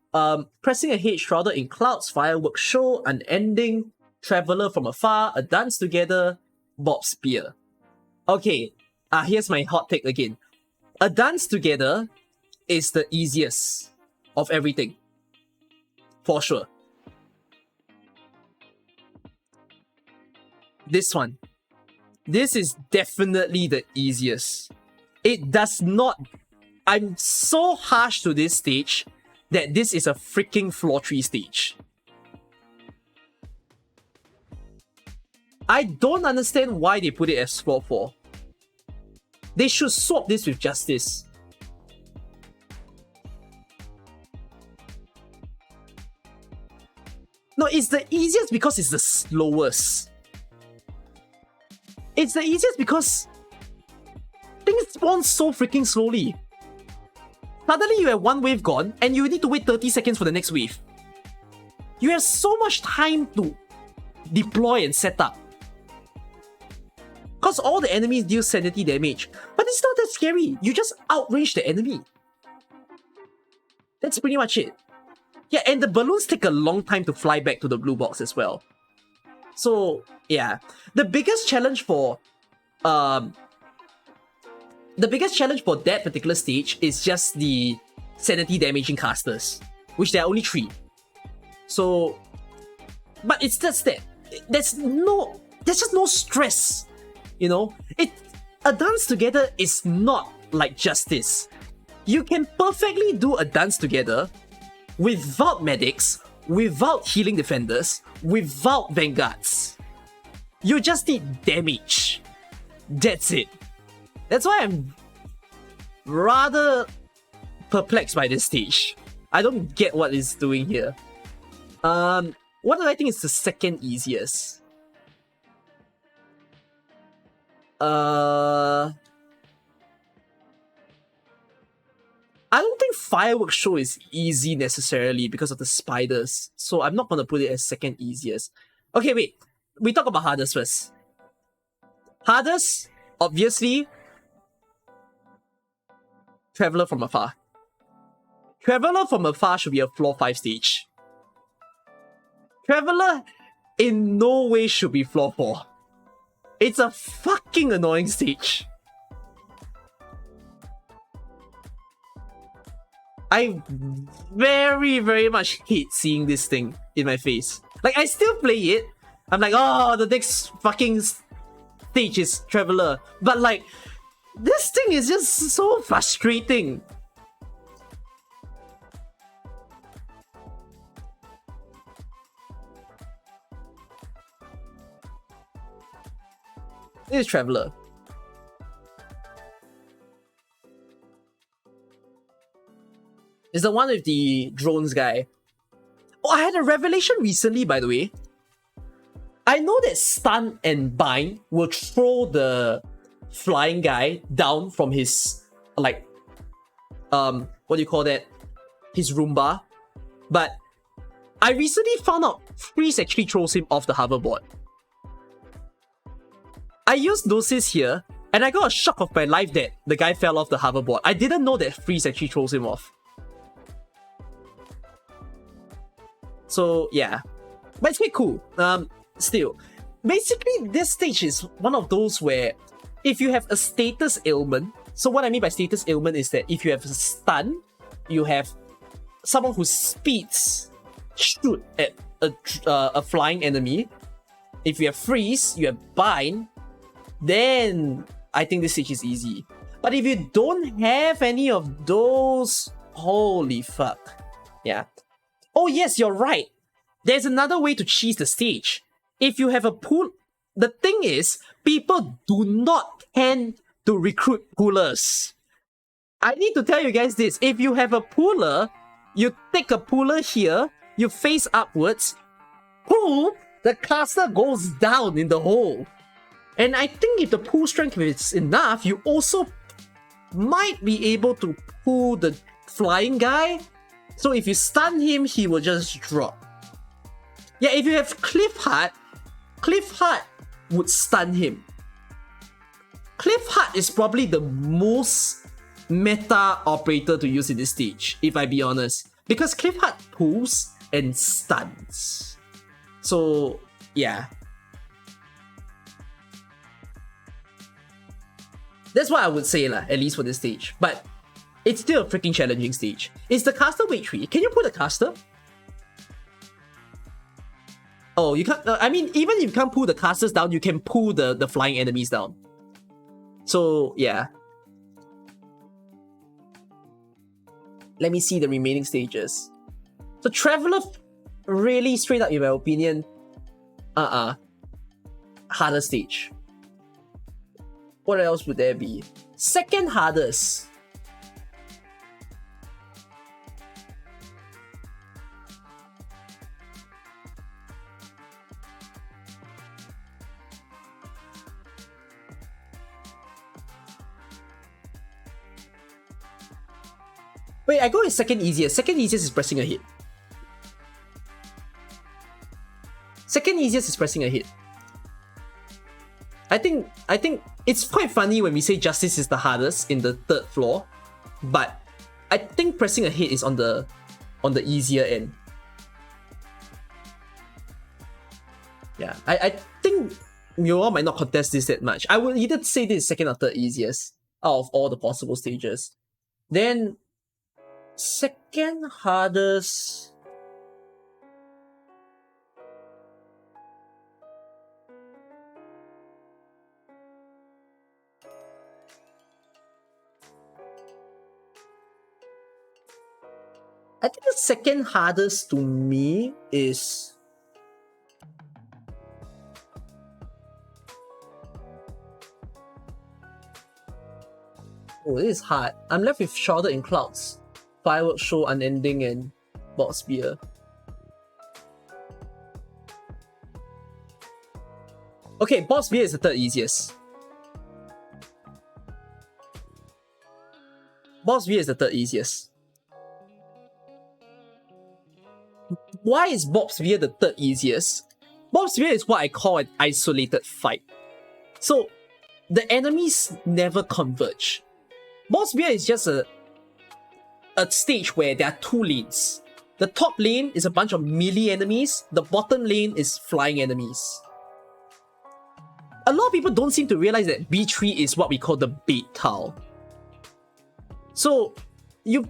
Pressing ahead, shrouded in clouds, fireworks show, unending, traveler from afar, a dance together, Bob Spear. Okay, here's my hot take again. A dance together is the easiest of everything, for sure. This one. This is definitely the easiest. It does not... I'm so harsh to this stage that this is a freaking floor 3 stage. I don't understand why they put it as floor 4. They should swap this with Justice. No, it's the easiest because it's the slowest. It's the easiest because things spawn so freaking slowly. Suddenly you have one wave gone and you need to wait 30 seconds for the next wave. You have so much time to deploy and set up. Because all the enemies deal sanity damage. But it's not that scary. You just outrange the enemy. That's pretty much it. Yeah, and the balloons take a long time to fly back to the blue box as well. So yeah, the biggest challenge for that particular stage is just the sanity damaging casters, which there are only 3. So, but it's just that there's just no stress, you know. A dance together is not like Justice. You can perfectly do a dance together without medics, without healing defenders, without vanguards. You just need damage. That's it. That's why I'm rather perplexed by this stage. I don't get what it's doing here. What do I think is the second easiest? I don't think Fireworks Show is easy necessarily because of the spiders. So I'm not gonna put it as second easiest. Okay, wait. We talk about hardest first. Hardest, obviously, Traveler from Afar. Traveler from Afar should be a floor 5 stage. Traveler in no way should be floor 4. It's a fucking annoying stage. I very, very much hate seeing this thing in my face. Like, I still play it. I'm like, oh, the next fucking stage is Traveler. But like, this thing is just so frustrating. This is Traveler. It's the one with the drones guy. Oh, I had a revelation recently, by the way. I know that Stun and Bind will throw the flying guy down from his, like, what do you call that? His Roomba. But I recently found out Freeze actually throws him off the hoverboard. I used Gnosis here, and I got a shock of my life that the guy fell off the hoverboard. I didn't know that Freeze actually throws him off. So yeah, but it's quite cool. Still, basically this stage is one of those where if you have a status ailment, so what I mean by status ailment is that if you have a stun, you have someone who speeds shoot at a flying enemy. If you have freeze, you have bind, then I think this stage is easy. But if you don't have any of those, holy fuck. Yeah. Oh yes, you're right. There's another way to cheese the stage. If you have a pool... The thing is, people do not tend to recruit poolers. I need to tell you guys this. If you have a pooler, you take a pooler here, you face upwards, pull, the caster goes down in the hole. And I think if the pull strength is enough, you also might be able to pull the flying guy. So if you stun him, he will just drop. Yeah, if you have Cliff Heart would stun him. Cliff Heart is probably the most meta operator to use in this stage, if I be honest. Because Cliff Heart pulls and stuns. So, yeah. That's what I would say, at least for this stage. But it's still a freaking challenging stage. Is the caster weight 3? Can you put a caster? Oh, you can't... I mean, even if you can't pull the casters down, you can pull the flying enemies down. So, yeah. Let me see the remaining stages. So, Traveler, really straight up, in my opinion, harder stage. What else would there be? Second hardest. Wait, I go with second easiest. Second easiest is pressing a hit. Second easiest is pressing a hit. I think it's quite funny when we say Justice is the hardest in the third floor, but I think pressing a hit is on the easier end. Yeah, I think you all might not contest this that much. I would either say this is second or third easiest out of all the possible stages. Then, second hardest... I think the second hardest to me is... Oh, this is hard. I'm left with Shrouded in Clouds, Fireworks Show, Unending, and Box Beer. Okay, Box Beer is the third easiest. Box Beer is the third easiest. Why is Bob's Beer the third easiest? Bob's Beer is what I call an isolated fight. So, the enemies never converge. Bob's Beer is just a stage where there are two lanes. The top lane is a bunch of melee enemies, the bottom lane is flying enemies. A lot of people don't seem to realize that B3 is what we call the bait tile. So, you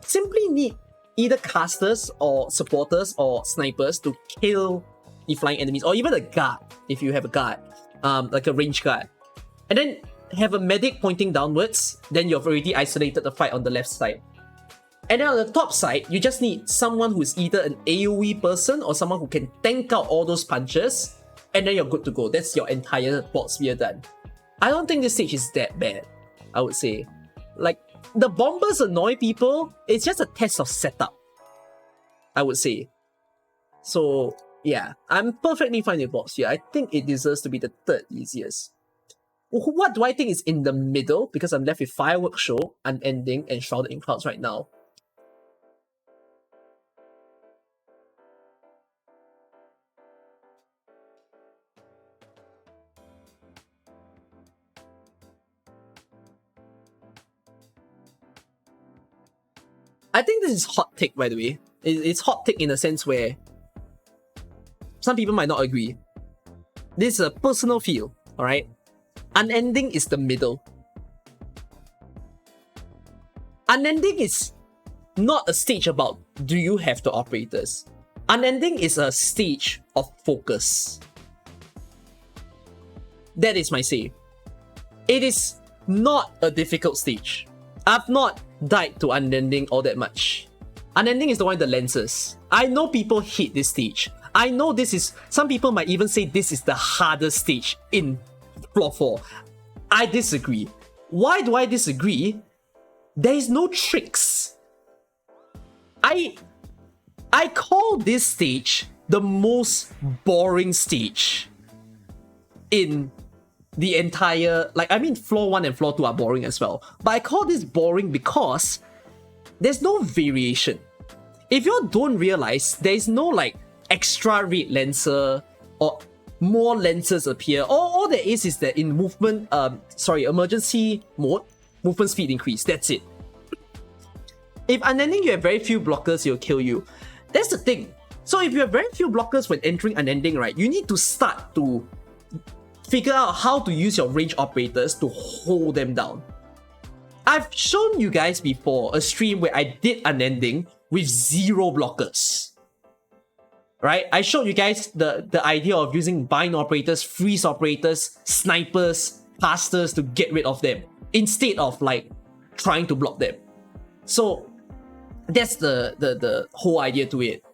simply need either casters or supporters or snipers to kill the flying enemies, or even a guard if you have a guard, like a range guard. And then have a medic pointing downwards, then you've already isolated the fight on the left side. And then on the top side, you just need someone who is either an AoE person or someone who can tank out all those punches, and then you're good to go. That's your entire board sphere done. I don't think this stage is that bad, I would say. Like, the bombers annoy people, it's just a test of setup, I would say. So, yeah, I'm perfectly fine with board sphere. I think it deserves to be the third easiest. What do I think is in the middle? Because I'm left with Fireworks Show, Unending, and Shrouded in Clouds right now. I think this is hot take, by the way. It's hot take in a sense where some people might not agree. This is a personal feel, alright? Unending is the middle. Unending is not a stage about do you have the operators. Unending is a stage of focus. That is my say. It is not a difficult stage. I've not died to Unending all that much. Unending is the one with the lenses. I know people hate this stage. I know this is... Some people might even say this is the hardest stage in Floor 4. I disagree. Why do I disagree? There is no tricks. I call this stage the most boring stage in the entire... Like, I mean, Floor 1 and Floor 2 are boring as well. But I call this boring because there's no variation. If you don't realize, there's no, like, extra red lancer or more lancers appear. All there is that in movement, emergency mode, movement speed increase. That's it. If Unending, you have very few blockers, he'll kill you. That's the thing. So if you have very few blockers when entering Unending, right, you need to start to figure out how to use your range operators to hold them down. I've shown you guys before a stream where I did Unending with 0 blockers. Right? I showed you guys the idea of using bind operators, freeze operators, snipers, casters to get rid of them instead of like trying to block them. So that's the whole idea to it.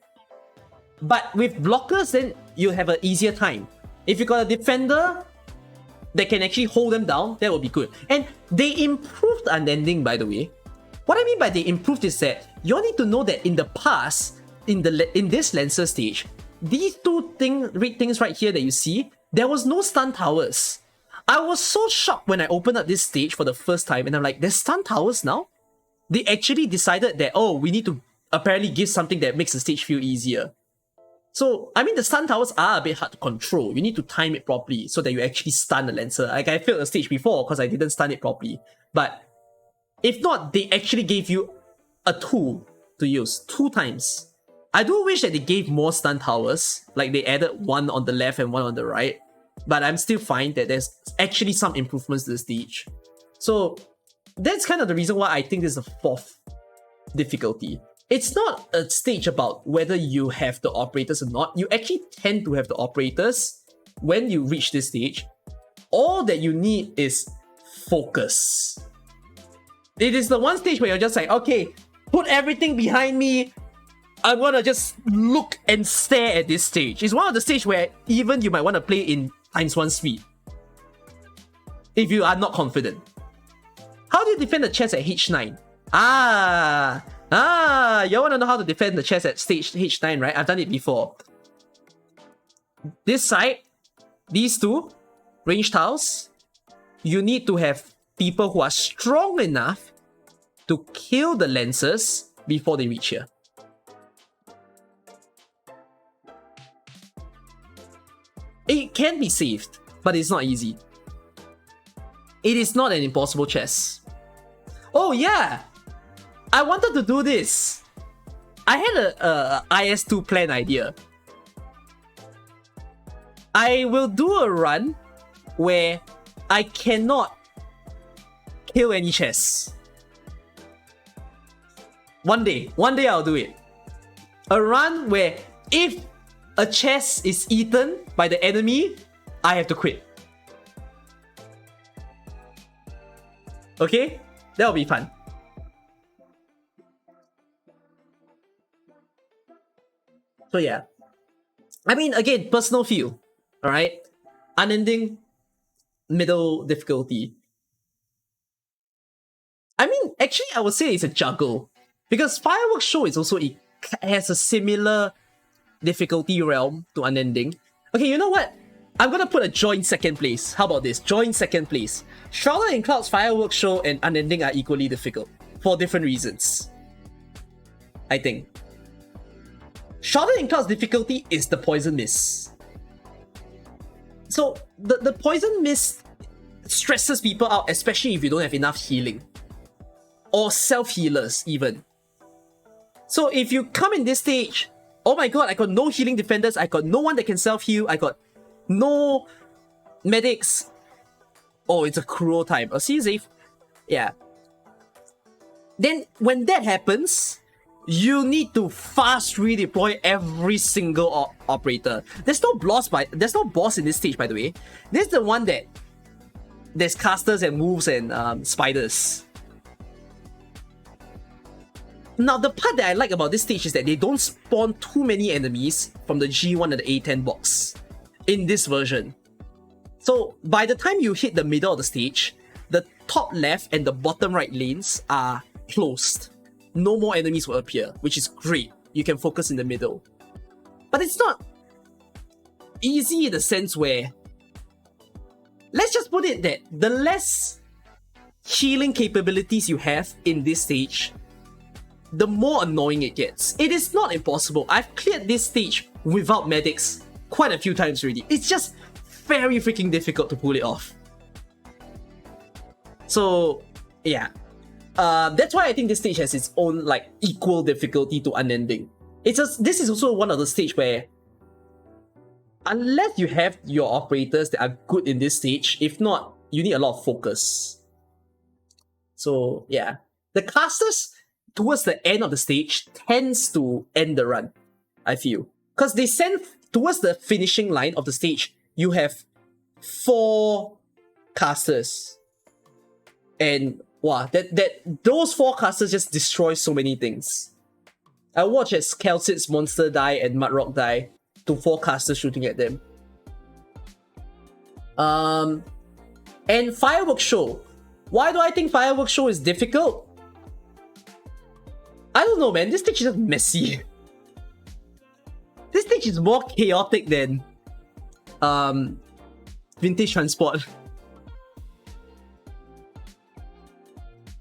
But with blockers, then you have an easier time. If you got a defender that can actually hold them down, that would be good. And they improved Unending, by the way. What I mean by they improved is that you all need to know that in the past, in this Lancer stage, these two red things right here that you see, there was no stun towers. I was so shocked when I opened up this stage for the first time, and I'm like, there's stun towers now? They actually decided that, oh, we need to apparently give something that makes the stage feel easier. So, I mean, the stun towers are a bit hard to control. You need to time it properly so that you actually stun the Lancer. Like, I failed a stage before because I didn't stun it properly. But if not, they actually gave you a tool to use 2 times. I do wish that they gave more stun towers, like they added one on the left and one on the right, but I'm still fine that there's actually some improvements to the stage. So that's kind of the reason why I think this is the 4th difficulty. It's not a stage about whether you have the operators or not. You actually tend to have the operators when you reach this stage. All that you need is focus. It is the one stage where you're just like, okay, put everything behind me. I'm gonna just look and stare at this stage. It's one of the stages where even you might want to play in ×1 speed if you are not confident. How do you defend the chest at H9? You want to know how to defend the chest at stage H9, right? I've done it before. This side, these two, range tiles, you need to have people who are strong enough to kill the lancers before they reach here. It can be saved, but it's not easy. It is not an impossible chess. Oh yeah! I wanted to do this. I had a IS2 plan idea. I will do a run where I cannot kill any chests. One day I'll do it. A run where if a chest is eaten by the enemy, I have to quit. Okay? That'll be fun. So yeah. I mean, again, personal feel. Alright? Unending middle difficulty. I mean, actually, I would say it's a juggle. Because Fireworks Show is also, it has a similar difficulty realm to Unending. Okay, you know what? I'm gonna put a joint 2nd place. How about this? Joint 2nd place. Shrouded in Clouds, Fireworks Show, and Unending are equally difficult. For different reasons. I think. Shrouded in Clouds difficulty is the Poison Mist. So, the Poison Mist stresses people out, especially if you don't have enough healing. Or self-healers, even. So, if you come in this stage, oh my god, I got no healing defenders, I got no one that can self-heal, I got no medics. Oh, it's a cruel time. Oh, see, Zayf? Yeah. Then, when that happens, you need to fast redeploy every single operator. There's no boss in this stage, by the way. This is the one that there's casters and wolves and spiders. Now, the part that I like about this stage is that they don't spawn too many enemies from the G1 and the A10 box in this version. So, by the time you hit the middle of the stage, the top left and the bottom right lanes are closed. No more enemies will appear, which is great. You can focus in the middle. But it's not easy in the sense where, let's just put it that the less healing capabilities you have in this stage, the more annoying it gets. It is not impossible. I've cleared this stage without medics quite a few times already. It's just very freaking difficult to pull it off. So, yeah. That's why I think this stage has its own, like, equal difficulty to Unending. This is also one of the stage where, unless you have your operators that are good in this stage, if not, you need a lot of focus. So, yeah. The casters, towards the end of the stage, tends to end the run, I feel. Because they send, towards the finishing line of the stage, you have 4 casters. And wow, those 4 casters just destroy so many things. I watch as Kelsit's monster die and Mudrock die to 4 casters shooting at them. And Fireworks Show. Why do I think Fireworks Show is difficult? I don't know, man. This stage is just messy. This stage is more chaotic than Vintage Transport.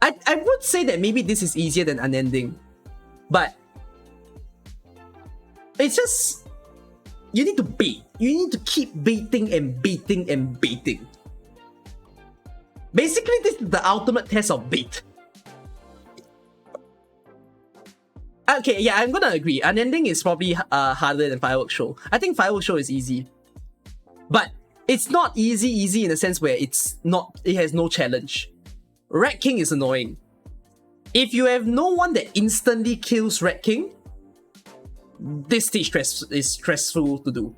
I would say that maybe this is easier than Unending, but it's just, you need to bait. You need to keep baiting and baiting and baiting. Basically, this is the ultimate test of bait. Okay, yeah, I'm gonna agree. Unending is probably harder than Fireworks Show. I think Fireworks Show is easy. But it's not easy in the sense where it has no challenge. Rat King is annoying. If you have no one that instantly kills Rat King, this stage is stressful to do.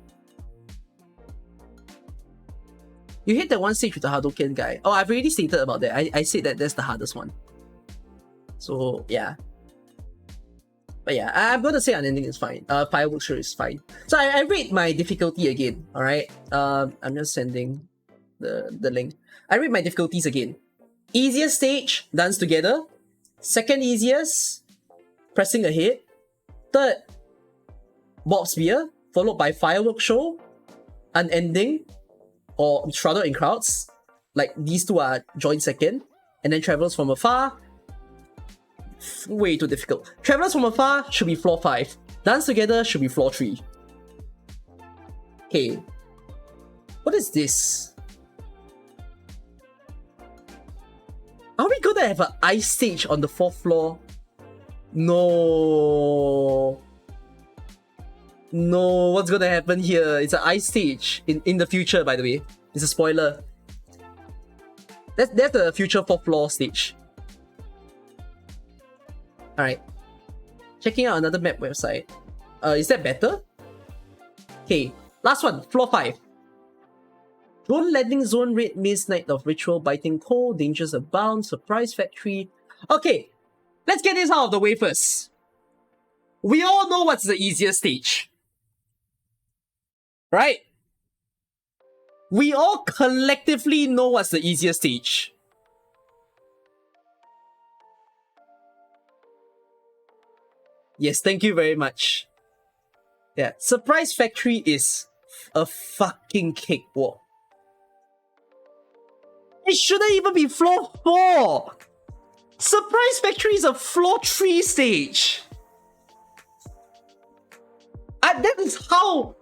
You hit that one stage with the Hadoken guy. Oh, I've already stated about that. I said that that's the hardest one. So, yeah. But yeah, I'm gonna say Unending is fine. Fireworks Show is fine. So I rate my difficulty again, alright? I'm just sending the link. I rate my difficulties again. Easiest stage, Dance Together. Second easiest, Pressing Ahead. Third, Bob Spear, followed by Fireworks Show, Unending, or Shrouded in Crowds. Like, these two are joint second. And then Travelers from Afar, way too difficult. Travelers from Afar should be floor 5. Dance Together should be floor 3. Okay. What is this? Are we gonna have an ice stage on the 4th floor? No. No, what's gonna happen here? It's an ice stage in the future, by the way. It's a spoiler. That's the future 4th floor stage. Alright. Checking out another map website. Is that better? Okay, last one, floor 5. Drone Landing Zone, Red Mist, Night of Ritual, Biting Cold, Dangers Abound, Surprise Factory. Okay, let's get this out of the way first. We all know what's the easiest stage. Right? We all collectively know what's the easiest stage. Yes, thank you very much. Yeah, Surprise Factory is a fucking cakewalk. It shouldn't even be floor 4! Surprise Factory is a floor 3 stage! That is how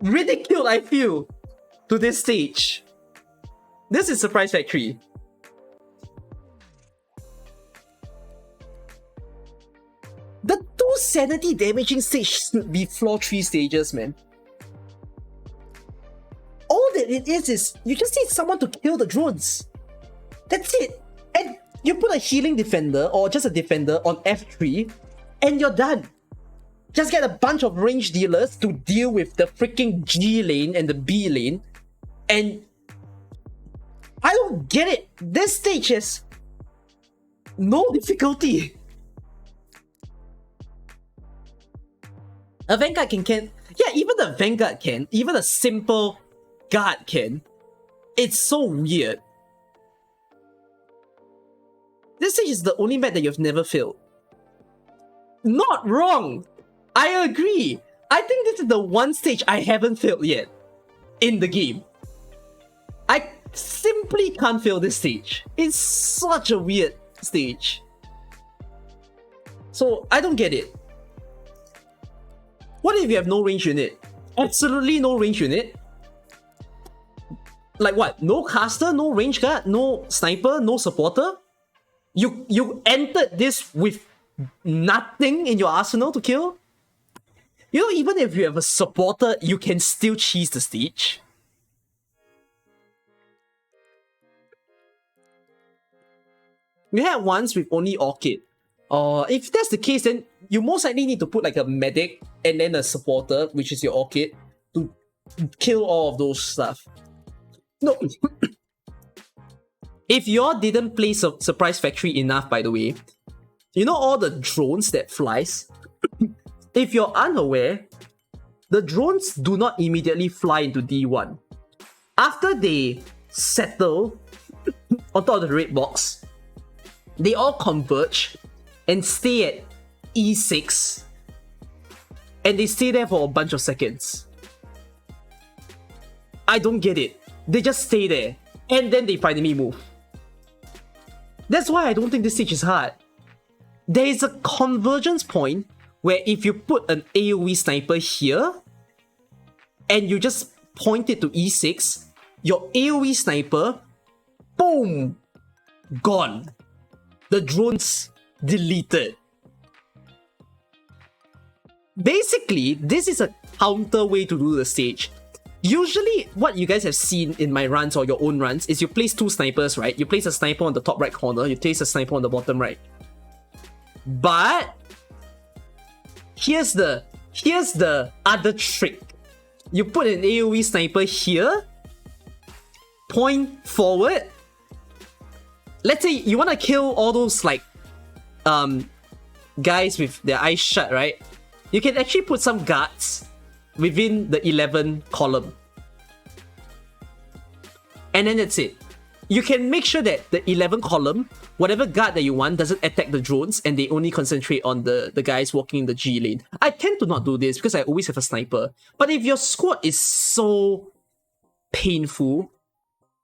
ridiculed I feel to this stage. This is Surprise Factory. The 2 sanity damaging stages should be floor 3 stages, man. All that it is you just need someone to kill the drones. That's it. And you put a healing defender or just a defender on F3 and you're done. Just get a bunch of range dealers to deal with the freaking G lane and the B lane. And I don't get it. This stage has no difficulty. A Vanguard can. Yeah, even the Vanguard can. Even a simple guard can. It's so weird. This stage is the only map that you've never failed. Not wrong! I agree! I think this is the one stage I haven't failed yet. In the game. I simply can't fail this stage. It's such a weird stage. So, I don't get it. What if you have no range unit? Absolutely no range unit? Like what? No caster, no range guard, no sniper, no supporter? You entered this with nothing in your arsenal to kill? You know, even if you have a supporter, you can still cheese the stage. We had ones with only Orchid. If that's the case, then you most likely need to put like a medic and then a supporter, which is your Orchid, to kill all of those stuff. No. If y'all didn't play Surprise Factory enough, by the way, you know all the drones that flies? If you're unaware, the drones do not immediately fly into D1. After they settle on top of the red box, they all converge and stay at E6, and they stay there for a bunch of seconds. I don't get it. They just stay there, and then they finally move. That's why I don't think this stage is hard. There is a convergence point where if you put an AoE sniper here, and you just point it to E6, your AoE sniper, boom, gone. The drone's deleted. basically, this is a counter way to do the stage. Usually, what you guys have seen in my runs or your own runs is you place 2 snipers, right? You place a sniper on the top right corner, you place a sniper on the bottom right. But here's the other trick. You put an AoE sniper here, point forward. Let's say you want to kill all those like guys with their eyes shut, right? You can actually put some guards within the 11 column. And then that's it. You can make sure that the 11 column, whatever guard that you want, doesn't attack the drones and they only concentrate on the guys walking in the G lane. I tend to not do this because I always have a sniper. But if your squad is so painful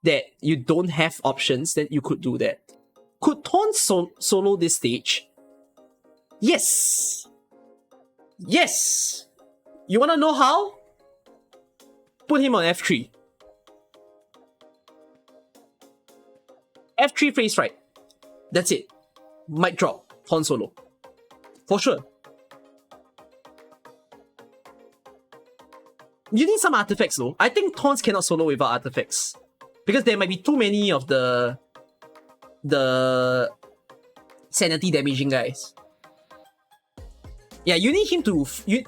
that you don't have options, then you could do that. Could Taunt solo this stage? Yes! Yes! You wanna know how? Put him on F3. F3 face right. That's it. Mic drop. Taunt solo. For sure. You need some artifacts though. I think Taunts cannot solo without artifacts. Because there might be too many of the sanity damaging guys. Yeah, you need him to...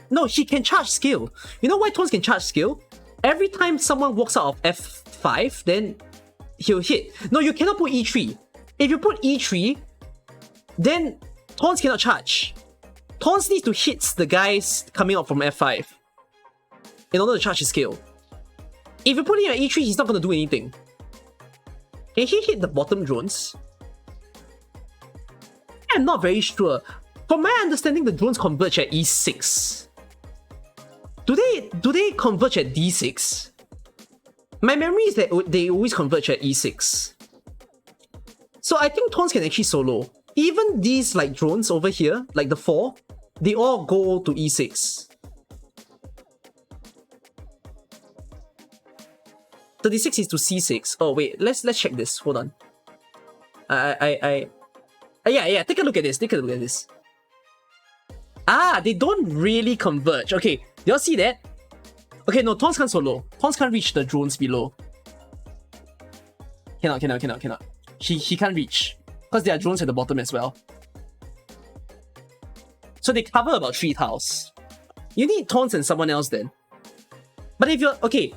No, he can charge skill. You know why Taunts can charge skill? Every time someone walks out of F5, then he'll hit. No, you cannot put E3. If you put E3, then Taunts cannot charge. Taunts needs to hit the guys coming out from F5 in order to charge his skill. If you put him at E3, he's not going to do anything. Can he hit the bottom drones? I'm not very sure. From my understanding, the drones converge at E6. Do they converge at D6? My memory is that they always converge at E6. So I think Taunts can actually solo. Even these like drones over here, like the 4, they all go to E6. 36 is to C6. Oh wait, let's check this. Hold on. Yeah, take a look at this. Ah, they don't really converge. Okay, do y'all see that? Okay, no, Taunts can't solo. Taunts can't reach the drones below. Cannot. He can't reach. Because there are drones at the bottom as well. So they cover about 3 tiles. You need Taunts and someone else then. But if you're... Okay.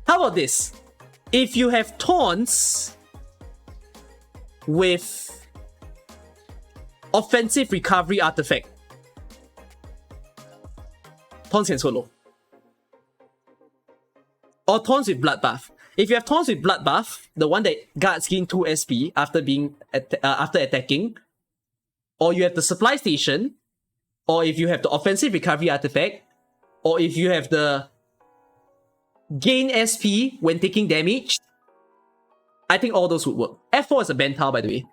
How about this? If you have Taunts with offensive recovery artifact, Taunts can solo. Or Taunts with Bloodbath. If you have Taunts with Bloodbath, the one that guards gain 2 SP after being after attacking, or you have the supply station, or if you have the offensive recovery artifact, or if you have the gain SP when taking damage, I think all those would work. F4 is a ban tile, by the way.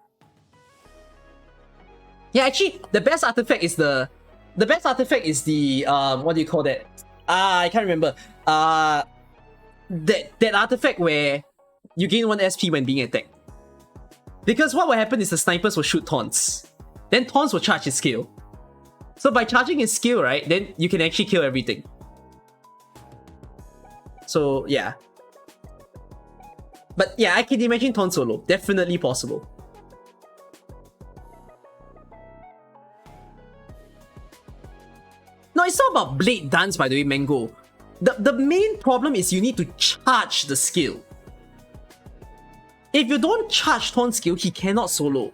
Yeah, actually, the best artifact is the what do you call that? I can't remember. That artifact where you gain 1 SP when being attacked. Because what will happen is the snipers will shoot Taunts. Then Taunts will charge his skill. So by charging his skill, right, then you can actually kill everything. So yeah. But yeah, I can imagine Taunts solo. Definitely possible. No, it's not about blade dance, by the way, Mango. The main problem is you need to charge the skill. If you don't charge Taun's skill, he cannot solo.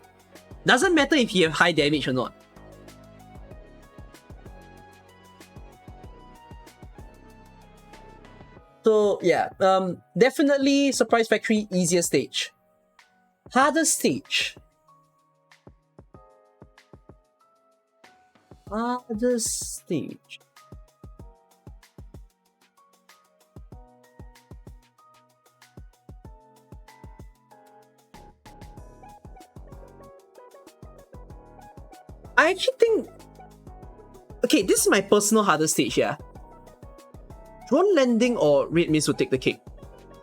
Doesn't matter if he have high damage or not. So yeah, definitely Surprise Factory easier stage. Harder stage. Harder stage. I actually think... Okay, this is my personal hardest stage, yeah. Drone landing or Red Mist will take the cake.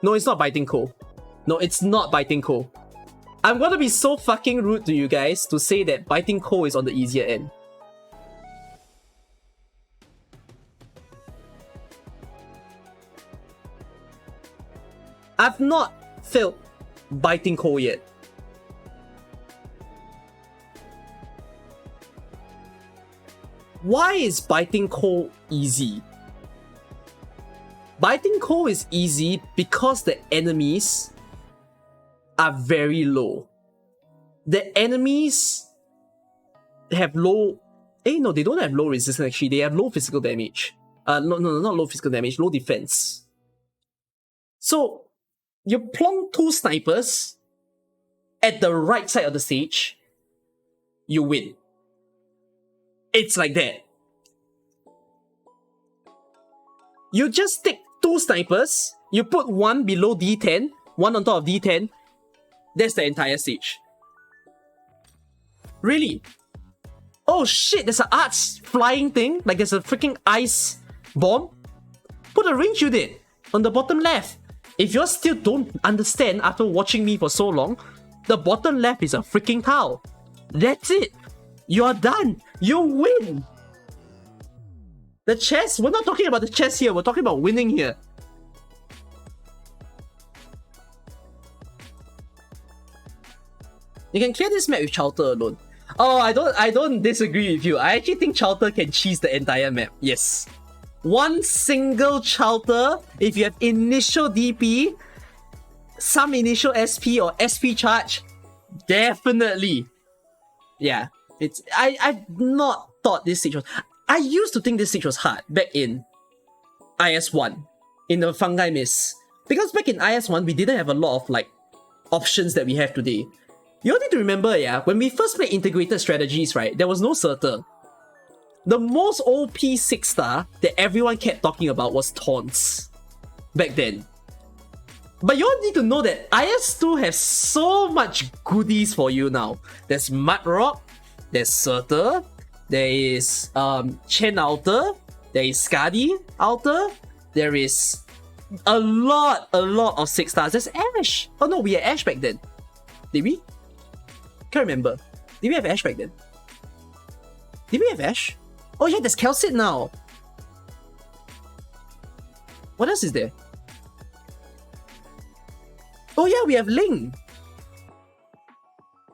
No, it's not Biting Coal. No, it's not Biting Coal. I'm gonna be so fucking rude to you guys to say that Biting Coal is on the easier end. I've not failed Biting Cold yet. Why is Biting Cold easy? Biting Cold is easy because the enemies are very low. The enemies have low... no, they don't have low resistance actually. They have low physical damage. No, not low physical damage, low defense. So, you plonk 2 snipers at the right side of the stage, you win. It's like that. You just take 2 snipers, you put one below D10, one on top of D10, that's the entire stage. Really? Oh shit, there's an arts flying thing, like there's a freaking ice bomb. Put a range unit on the bottom left. If you still don't understand after watching me for so long, the bottom left is a freaking tile. That's it. You're done. You win. The chess, we're not talking about the chess here, we're talking about winning here. You can clear this map with Chowder alone. Oh, I don't disagree with you. I actually think Chowder can cheese the entire map. Yes. One single Chowder, if you have initial DP, some initial SP or SP charge, definitely. Yeah. I've not thought this stage was... I used to think this stage was hard back in IS1, in the Fungi Mist. Because back in IS1, we didn't have a lot of like options that we have today. You all need to remember, yeah, when we first played integrated strategies, right, there was no Surtur. The most OP 6-star that everyone kept talking about was Taunts back then. But you all need to know that IS2 has so much goodies for you now. There's Mudrock, there's Surtur, there is Chen Alter, there is Skadi Alter, there is a lot of 6-stars. There's Ash. Oh no, we had Ash back then. Did we? Can't remember. Did we have Ash back then? Did we have Ash? Oh yeah, there's Kelsit now. What else is there? Oh yeah, we have Ling.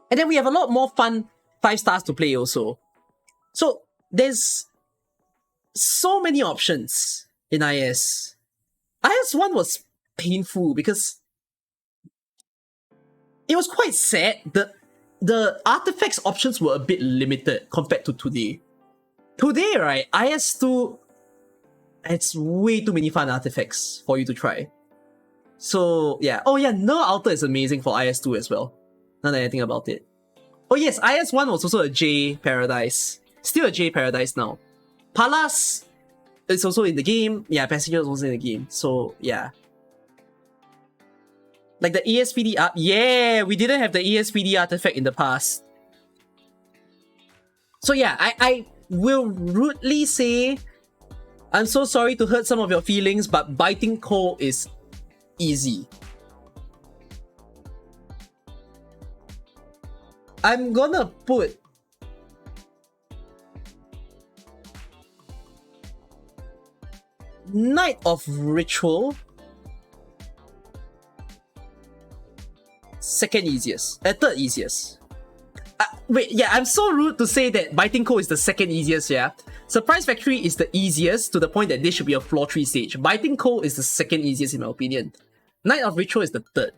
And then we have a lot more fun 5-stars to play also. So there's so many options in IS. IS1 was painful because it was quite sad. The artifacts options were a bit limited compared to today. Today, right, IS2, it's way too many fun artifacts for you to try. So, yeah. Oh yeah, Ner Alter is amazing for IS2 as well. Now that I think about it. Oh yes, IS1 was also a J Paradise. Still a J Paradise now. Palas is also in the game. Yeah, Passenger is also in the game. So, yeah. Like the ESPD up. Yeah, we didn't have the ESPD artifact in the past. So yeah, I will rudely say, I'm so sorry to hurt some of your feelings, but Biting Cold is easy. I'm gonna put Night of Ritual second easiest, third easiest. Wait, yeah, I'm so rude to say that Biting Cold is the second easiest, yeah. Surprise Factory is the easiest to the point that this should be a floor 3 stage. Biting Cold is the second easiest in my opinion. Night of Ritual is the third.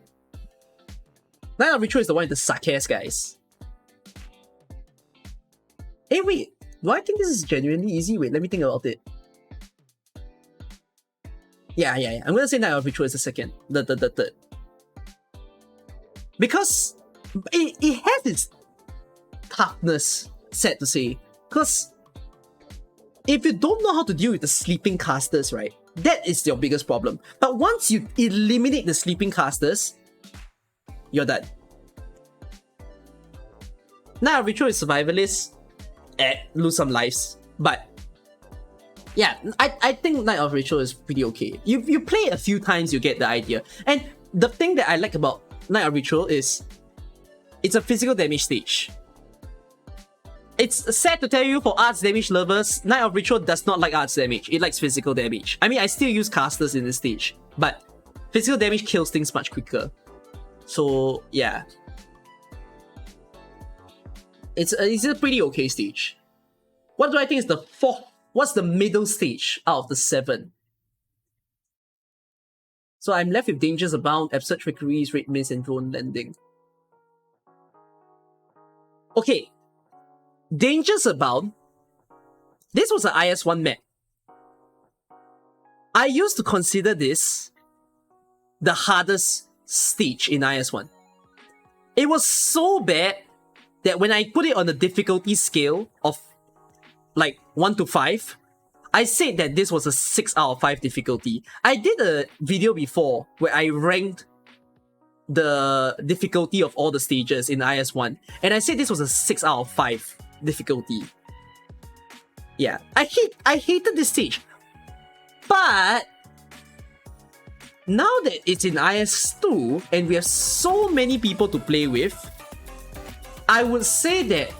Night of Ritual is the one with the sarcasm, guys. Hey, wait, do I think this is genuinely easy? Wait, let me think about it. Yeah. I'm gonna say Night of Ritual is the second, the third. Because it has its toughness, sad to say. Because if you don't know how to deal with the sleeping casters, right, that is your biggest problem. But once you eliminate the sleeping casters, you're done. Night of Ritual is survivalist, lose some lives. But yeah, I think Night of Ritual is pretty okay. You play a few times, you get the idea. And the thing that I like about Night of Ritual is it's a physical damage stage. It's sad to tell you, for arts damage lovers, Night of Ritual does not like arts damage. It likes physical damage. I mean, I still use casters in this stage, but Physical damage kills things much quicker. So yeah. It's a pretty okay stage. What do I think is the fourth? What's the middle stage out of the 7? So I'm left with Dangers Abound, Absurd Trickeries, Red Mist, and Drone Landing. Okay. Dangers Abound. This was an IS-1 map. I used to consider this the hardest stage in IS-1. It was so bad that when I put it on the difficulty scale of like 1 to 5, I said that this was a 6 out of 5 difficulty. I did a video before where I ranked the difficulty of all the stages in IS-1, and I said this was a 6 out of 5 difficulty. Yeah, I hated this stage. But now that it's in IS-2 and we have so many people to play with, I would say that,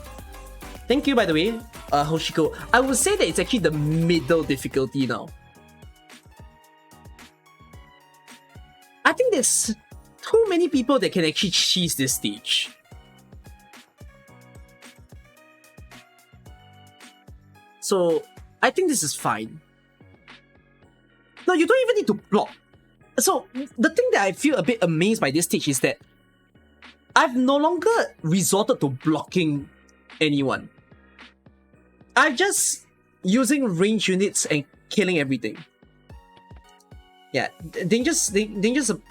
thank you by the way, Hoshiko, I would say that it's actually the middle difficulty now. I think there's too many people that can actually cheese this stage. So, I think this is fine. No, you don't even need to block. So, the thing that I feel a bit amazed by this stage is that I've no longer resorted to blocking anyone. I'm just using range units and killing everything. Yeah, Dangers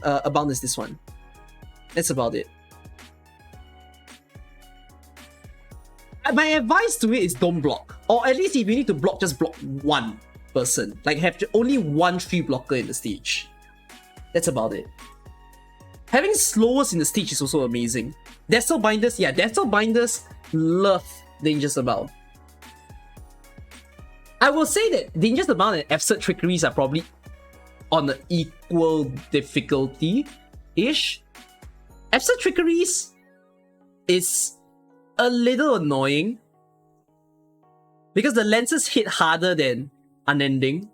Abound is this one. That's about it. My advice to it is don't block. Or at least if you need to block, just block one person. Like have only one tree blocker in the stage. That's about it. Having slowers in the stage is also amazing. Destal Binders, yeah, Destal Binders love Dangers Abound. I will say that Dangers Abound and Absurd Trickeries are probably on an equal difficulty-ish. Absurd Trickeries is a little annoying because the lenses hit harder than Unending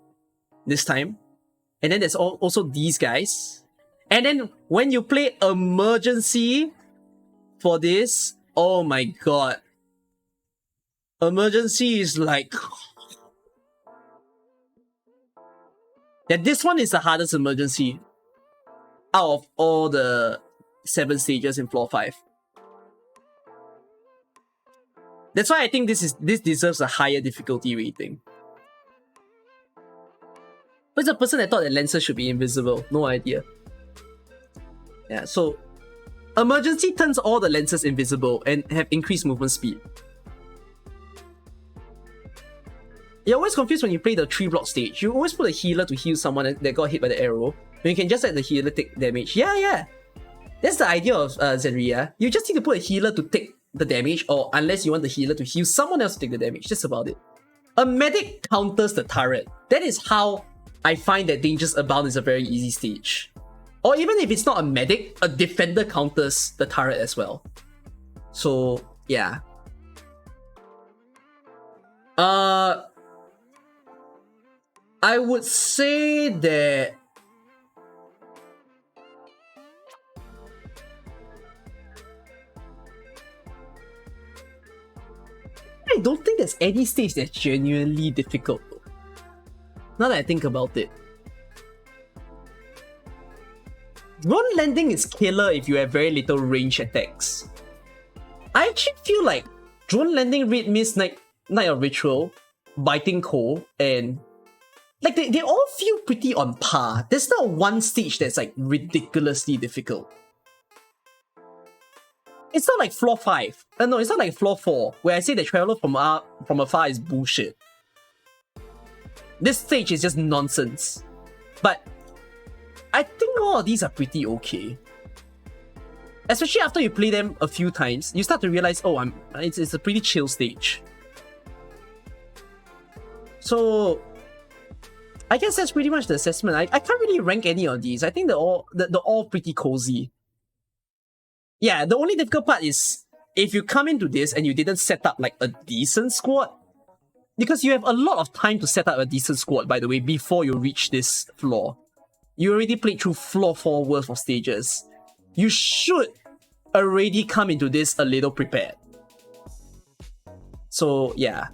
this time. And then there's also these guys. And then when you play Emergency for this, oh my god. Emergency is like... Yeah, this one is the hardest Emergency out of all the 7 stages in Floor 5. That's why I think this deserves a higher difficulty rating. Who's the person that thought that lenses should be invisible? No idea. Yeah, so Emergency turns all the lenses invisible and have increased movement speed. You're always confused when you play the 3-block stage. You always put a healer to heal someone that got hit by the arrow, when you can just let the healer take damage. Yeah. That's the idea of Zenria. You just need to put a healer to take the damage, or unless you want the healer to heal someone else to take the damage. That's about it. A medic counters the turret. That is how I find that Dangers Abound is a very easy stage. Or even if it's not a medic, a defender counters the turret as well. So, yeah. I would say that I don't think there's any stage that's genuinely difficult though. Now that I think about it. Drone Landing is killer if you have very little range attacks. I actually feel like Drone Landing, Red Mist, Night of Ritual, Biting Coal, and like they all feel pretty on par. There's not one stage that's like ridiculously difficult. It's not like Floor 5. No, it's not like Floor 4, where I say that Traveler from Afar is bullshit. This stage is just nonsense. But I think all of these are pretty okay. Especially after you play them a few times, you start to realize, oh, it's a pretty chill stage. So I guess that's pretty much the assessment. I can't really rank any of these. I think they're all pretty cozy. Yeah, the only difficult part is if you come into this and you didn't set up like a decent squad, because you have a lot of time to set up a decent squad, by the way, before you reach this floor. You already played through floor 4 worth of stages. You should already come into this a little prepared. So, yeah.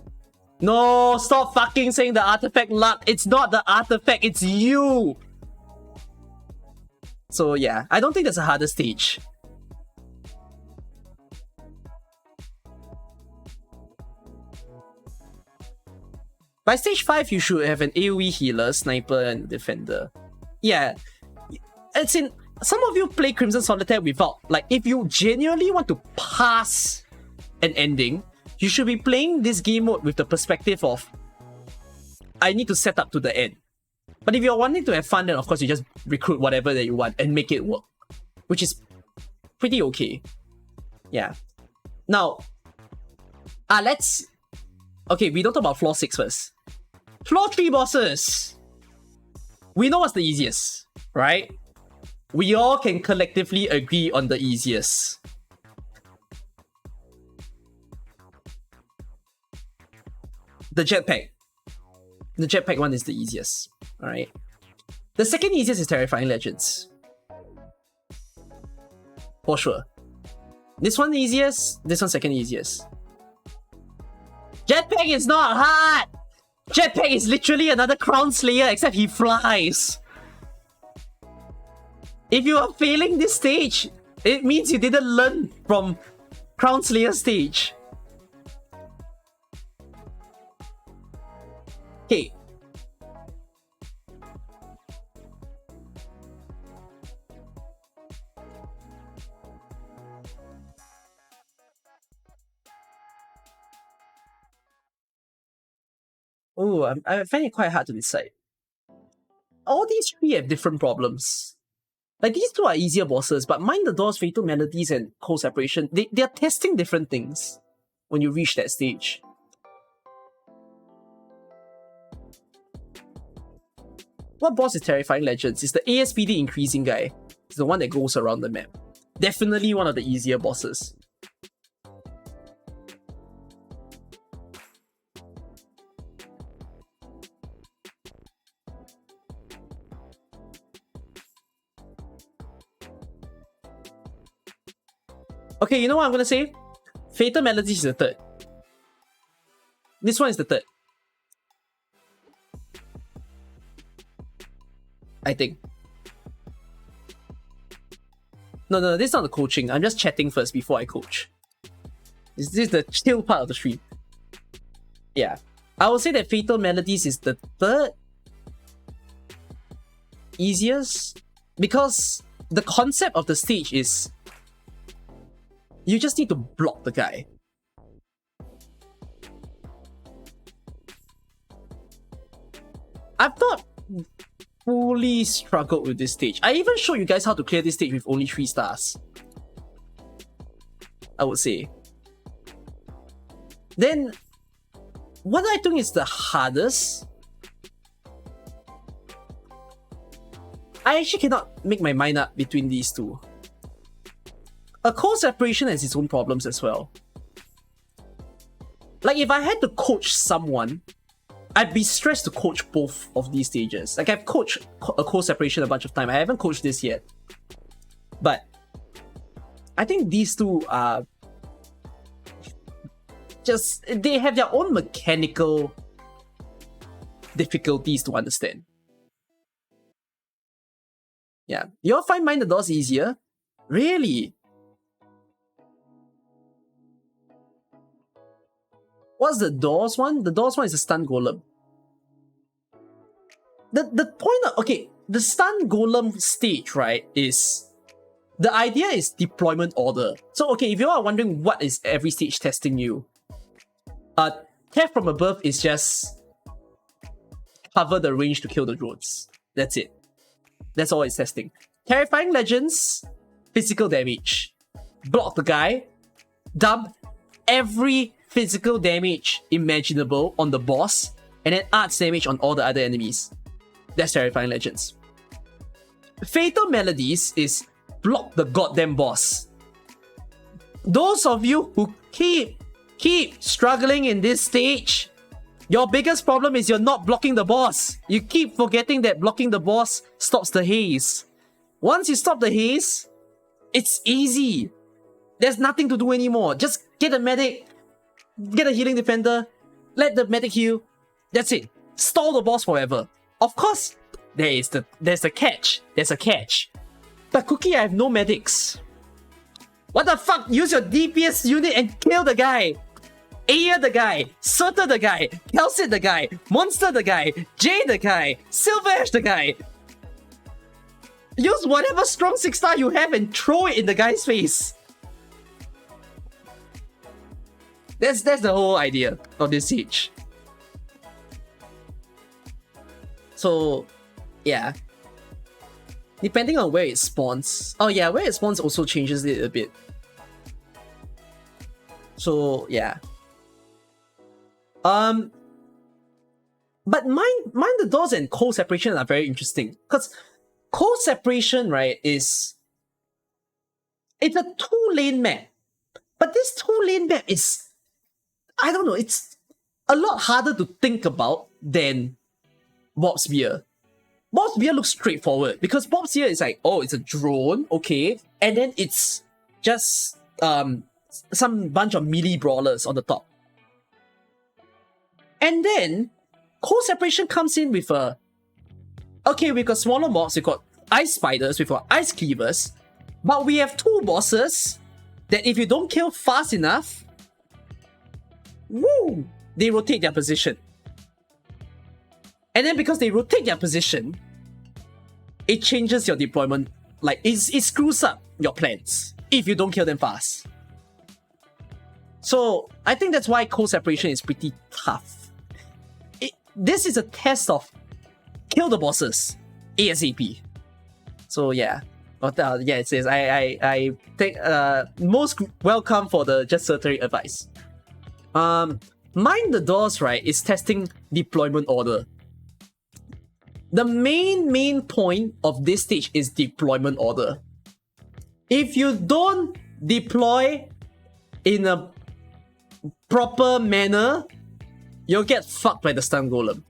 No, stop fucking saying the artifact luck. It's not the artifact, it's you. So, yeah. I don't think there's a harder stage. By stage 5, you should have an AoE healer, sniper, and defender. Yeah. It's in... Some of you play Crimson Solitaire without... Like, if you genuinely want to pass an ending, you should be playing this game mode with the perspective of, I need to set up to the end. But if you're wanting to have fun, then of course you just recruit whatever that you want and make it work. Which is pretty okay. Yeah. Now... let's... Okay, we don't talk about floor 6 first. Floor 3 bosses! We know what's the easiest, right? We all can collectively agree on the easiest. The jetpack. The jetpack one is the easiest, alright? The second easiest is Terrifying Legends. For sure. This one easiest, this one second easiest. Jetpack is not hard! Jetpack is literally another Crown Slayer except he flies. If you are failing this stage, it means you didn't learn from Crown Slayer stage. Okay. Oh, I find it quite hard to decide. All these three have different problems. Like, these two are easier bosses, but Mind the Doors, Fatal Melodies, and Cold Separation, they are testing different things when you reach that stage. What boss is Terrifying Legends? It's the ASPD increasing guy. It's the one that goes around the map. Definitely one of the easier bosses. Okay, you know what I'm gonna say? Fatal Melodies is the third. This one is the third. I think. No, this is not the coaching. I'm just chatting first before I coach. This is the chill part of the stream. Yeah. I would say that Fatal Melodies is the third easiest because the concept of the stage is you just need to block the guy. I've not fully struggled with this stage. I even showed you guys how to clear this stage with only 3 stars. I would say. Then, what I think is the hardest? I actually cannot make my mind up between these two. A Cold Separation has its own problems as well. Like, if I had to coach someone, I'd be stressed to coach both of these stages. Like, I've coached a Cold Separation a bunch of times. I haven't coached this yet. But I think these two are just... They have their own mechanical difficulties to understand. Yeah. You all find Mind the Doors easier? Really? What's the Doors one? The Doors one is a stun golem. The point of... Okay, the stun golem stage, right, is... The idea is deployment order. So, okay, if you are wondering what is every stage testing you, Theft from Above is just cover the range to kill the drones. That's it. That's all it's testing. Terrifying Legends, physical damage. Block the guy, dump every physical damage imaginable on the boss, and then arts damage on all the other enemies. That's Terrifying Legends. Fatal Melodies is block the goddamn boss. Those of you who keep struggling in this stage, Your biggest problem is you're not blocking the boss. You keep forgetting that blocking the boss stops the haze. Once you stop the haze, it's easy. There's nothing to do anymore. Just get a medic, get a healing defender, let the medic heal. That's it. Stall the boss forever. Of course, there's a catch. There's a catch. But Cookie, I have no medics. What the fuck? Use your DPS unit and kill the guy. Aya the guy, Surtur the guy, Kelsit the guy, Monster the guy, Jay the guy, Silver Ash the guy. Use whatever strong 6-star you have and throw it in the guy's face. That's the whole idea of this siege. So, yeah. Depending on where it spawns. Oh yeah, where it spawns also changes it a bit. So, yeah. But mind the doors and cold separation are very interesting. Because cold separation, right, it's a 2-lane map. But this 2-lane map is, I don't know, it's a lot harder to think about than Bob's Beer. Bob's Beer looks straightforward because Bob's Beer is like, oh, it's a drone, okay, and then it's just some bunch of melee brawlers on the top. And then cold separation comes in with we've got smaller mobs, we've got ice spiders, we've got ice cleavers, but we have 2 bosses that if you don't kill fast enough, woo, they rotate their position. And then because they rotate their position, it changes your deployment. Like, it screws up your plans if you don't kill them fast. So, I think that's why cold separation is pretty tough. This is a test of kill the bosses ASAP. So, yeah. Yeah, it says, I take most welcome for the just Solitaire advice. Mind the Doors, right, is testing deployment order. The main point of this stage is deployment order. If you don't deploy in a proper manner, you'll get fucked by the stun golem.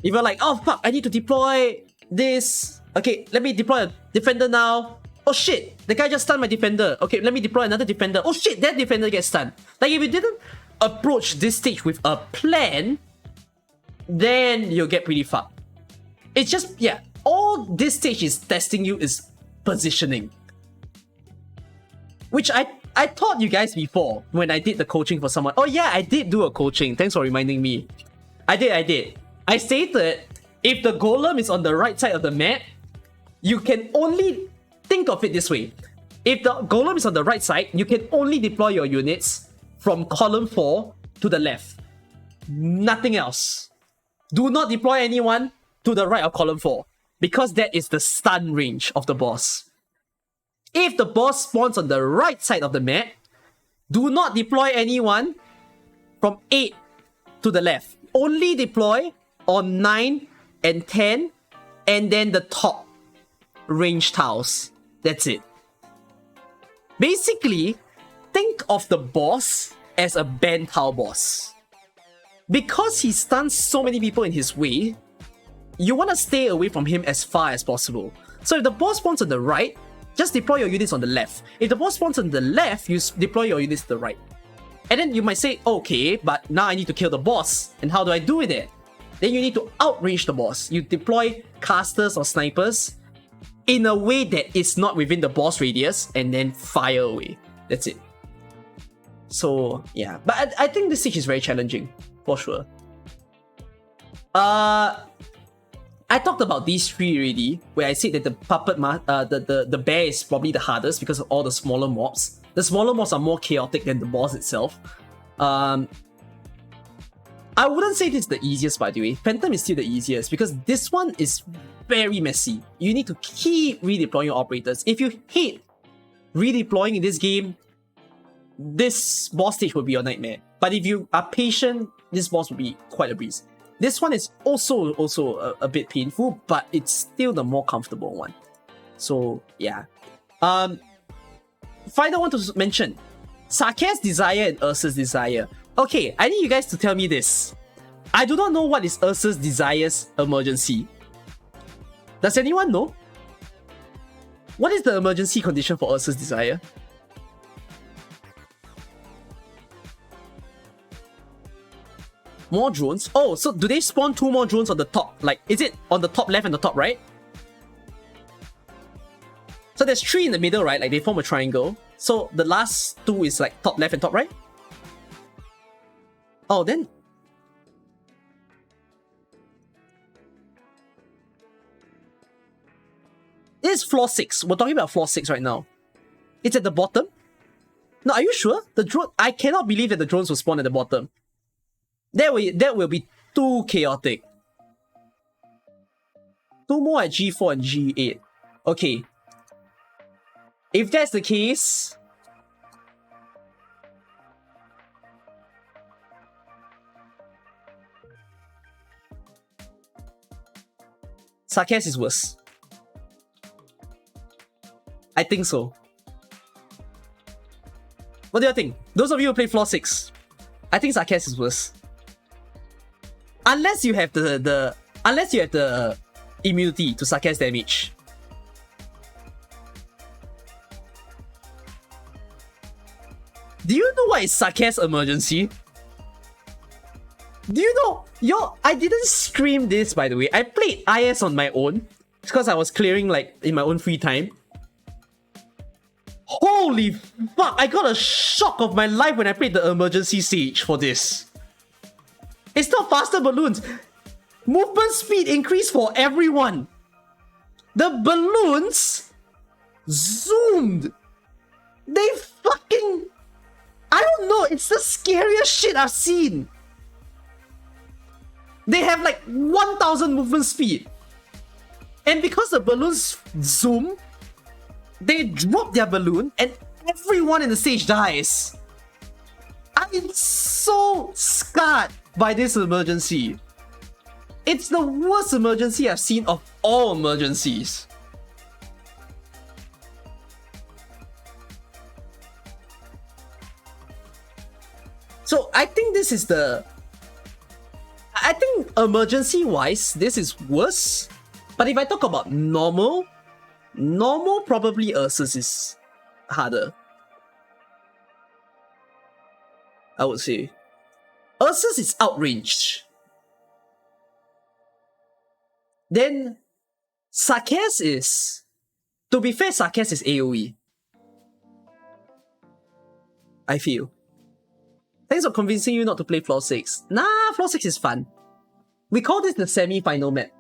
If you're like, oh fuck, I need to deploy this. Okay, let me deploy a defender now. Oh shit, the guy just stunned my defender. Okay, let me deploy another defender. Oh shit, that defender gets stunned. Like, if you didn't approach this stage with a plan, then you'll get pretty fucked. It's just, yeah, all this stage is testing you is positioning. Which I taught you guys before when I did the coaching for someone. Oh yeah, I did do a coaching. Thanks for reminding me. I did. I stated, if the golem is on the right side of the map, you can only think of it this way. If the golem is on the right side, you can only deploy your units from column 4 to the left. Nothing else. Do not deploy anyone to the right of column 4, because that is the stun range of the boss. If the boss spawns on the right side of the map, do not deploy anyone from 8 to the left. Only deploy on 9 and 10, and then the top range tiles. That's it. Basically, think of the boss as a band tile boss. Because he stuns so many people in his way, you want to stay away from him as far as possible. So if the boss spawns on the right, just deploy your units on the left. If the boss spawns on the left, you deploy your units to the right. And then you might say, okay, but now I need to kill the boss. And how do I do it? Then you need to outrange the boss. You deploy casters or snipers in a way that is not within the boss radius, and then fire away. That's it. So, yeah. But I think this stage is very challenging, for sure. I talked about these 3 already, where I said that the puppet, the bear is probably the hardest because of all the smaller mobs. The smaller mobs are more chaotic than the boss itself. I wouldn't say this is the easiest, by the way. Phantom is still the easiest because this one is very messy. You need to keep redeploying your operators. If you hate redeploying in this game, this boss stage will be your nightmare. But if you are patient, this boss will be quite a breeze. This one is also a bit painful, but it's still the more comfortable one. So, yeah. Final one to mention. Sarkhan's Desire and Ursa's Desire. Okay, I need you guys to tell me this. I do not know what is Ursa's Desire's emergency. Does anyone know? What is the emergency condition for Ursa's Desire? More drones? Oh, so do they spawn 2 more drones on the top? Like, is it on the top left and the top right? So there's 3 in the middle, right? Like, they form a triangle. So the last 2 is like top left and top right? Oh, then... This is floor 6. We're talking about floor 6 right now. It's at the bottom? No, are you sure? The drone... I cannot believe that the drones will spawn at the bottom. That will be too chaotic. 2 more at G4 and G8. Okay. If that's the case... Sarkaz is worse. I think so. What do you think? Those of you who play floor 6, I think Sarkaz is worse. Unless you have the immunity to Sarkaz damage. Do you know what is Sarkaz emergency? Do you know? I didn't stream this, by the way. I played IS on my own because I was clearing like in my own free time. Holy fuck! I got a shock of my life when I played the emergency stage for this. It's not faster balloons. Movement speed increase for everyone. The balloons zoomed. They fucking... I don't know. It's the scariest shit I've seen. They have like 1000 movement speed. And because the balloons zoom, they drop their balloon and everyone in the stage dies. I'm so scarred by this emergency. It's the worst emergency I've seen of all emergencies. So I think this is the... I think emergency-wise, this is worse. But if I talk about normal probably Ursus is harder. I would say. Ursus is outranged. Then Sarkaz is... To be fair, Sarkaz is AoE. I feel. Thanks for convincing you not to play floor 6. Nah, floor 6 is fun. We call this the semi-final map.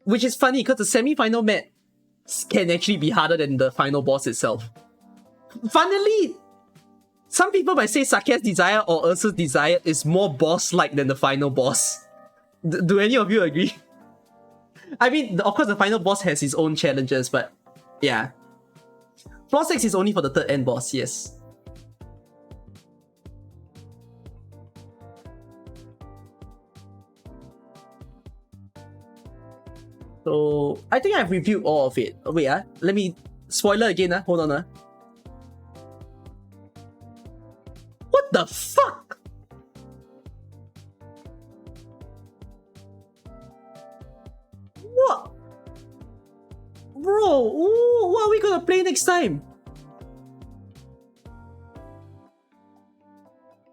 Which is funny because the semi-final map can actually be harder than the final boss itself. Funnily, some people might say Sarkaz Desire or Ursa's Desire is more boss-like than the final boss. Do any of you agree? I mean, of course the final boss has his own challenges, but yeah. Floor 6 is only for the third end boss, yes. So, I think I've reviewed all of it. Oh, wait, let me... Spoiler again, hold on. What the fuck? What? Bro, what are we gonna play next time?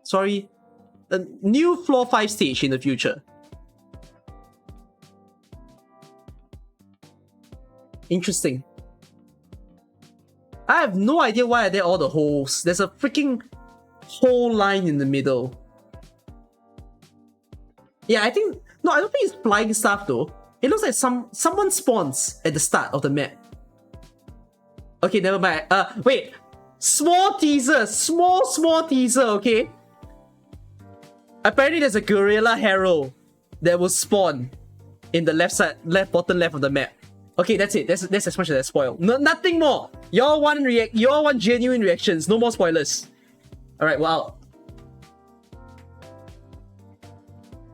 Sorry. A new floor 5 stage in the future. Interesting. I have no idea why are there all the holes. There's a freaking hole line in the middle. Yeah, I think... No, I don't think it's flying stuff though. It looks like someone spawns at the start of the map. Okay, never mind. Wait. Small teaser. Small teaser, okay? Apparently there's a gorilla herald that will spawn in the bottom left of the map. Okay, that's it. That's as much as I spoiled. No, nothing more. Y'all want genuine reactions. No more spoilers. Alright, wow.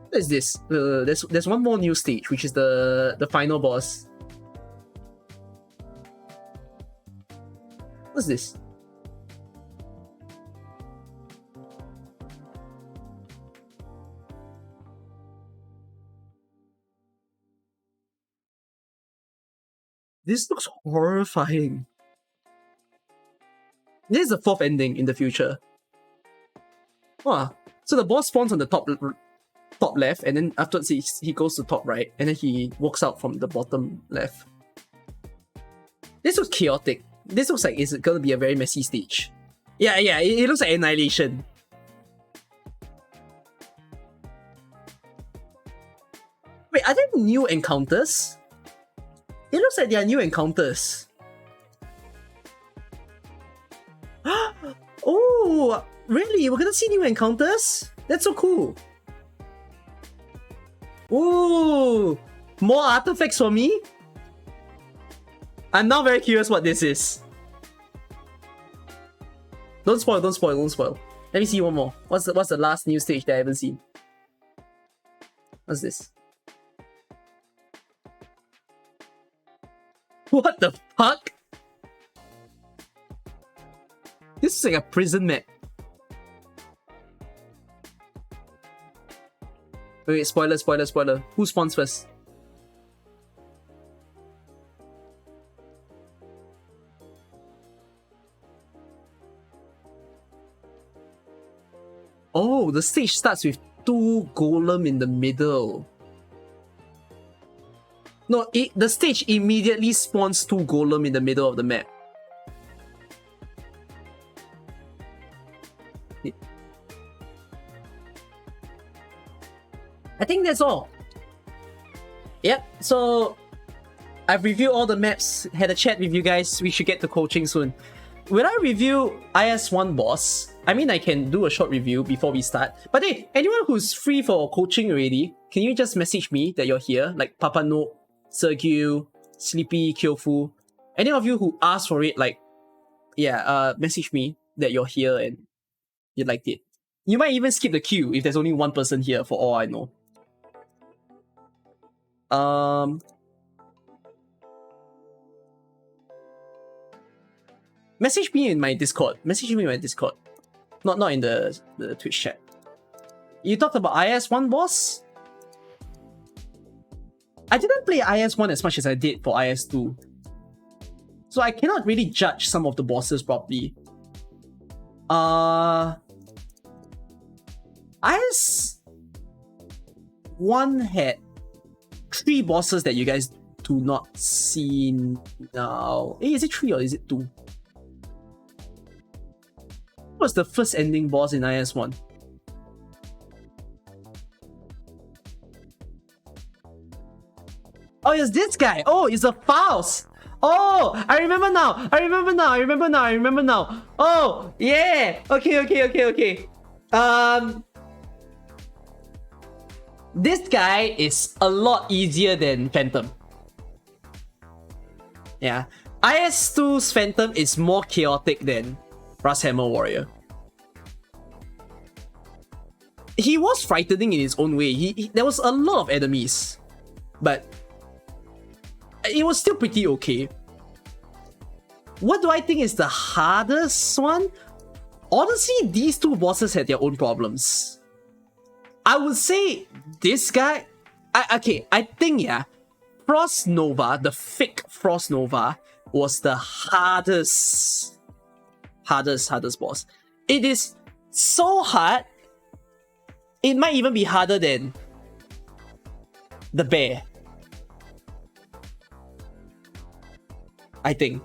What is this? There's one more new stage, which is the final boss. What's this? This looks horrifying. This is the 4th ending in the future. Wow. So the boss spawns on the top left, and then afterwards he goes to top right, and then he walks out from the bottom left. This looks chaotic. This looks like it's gonna be a very messy stage. Yeah, it looks like Annihilation. Wait, are there new encounters? It looks like there are new encounters. Oh, really? We're gonna see new encounters? That's so cool. Ooh, more artifacts for me? I'm now very curious what this is. Don't spoil, don't spoil, don't spoil. Let me see one more. What's the last new stage that I haven't seen? What's this? What the fuck? This is like a prison map. Wait, spoiler. Who spawns first? Oh, the stage starts with 2 golem in the middle. No, the stage immediately spawns 2 golem in the middle of the map. I think that's all. Yep, so I've reviewed all the maps, had a chat with you guys. We should get to coaching soon. Will I review IS1 boss? I mean, I can do a short review before we start. But hey, anyone who's free for coaching already, can you just message me that you're here? Like Papa No, Sergio, Sleepy, Kyofu. Any of you who asked for it, like, yeah, message me that you're here and you liked it. You might even skip the queue if there's only one person here, for all I know. Message me in my Discord. Not in the Twitch chat. You talked about IS1 boss? I didn't play IS1 as much as I did for IS2. So I cannot really judge some of the bosses properly. IS1 had 3 bosses that you guys do not see now. Is it 3 or is it 2? What was the first ending boss in IS1? Oh, it's this guy. Oh, it's a Faust. Oh, I remember now. Oh, yeah. Okay. This guy is a lot easier than Phantom. Yeah. IS2's Phantom is more chaotic than Brasshammer Warrior. He was frightening in his own way. There was a lot of enemies, but it was still pretty okay. What do I think is the hardest one? Honestly, these 2 bosses had their own problems. I would say this guy... I think, yeah, Frost Nova, the fake Frost Nova, was the hardest boss. It is so hard, it might even be harder than the bear. I think.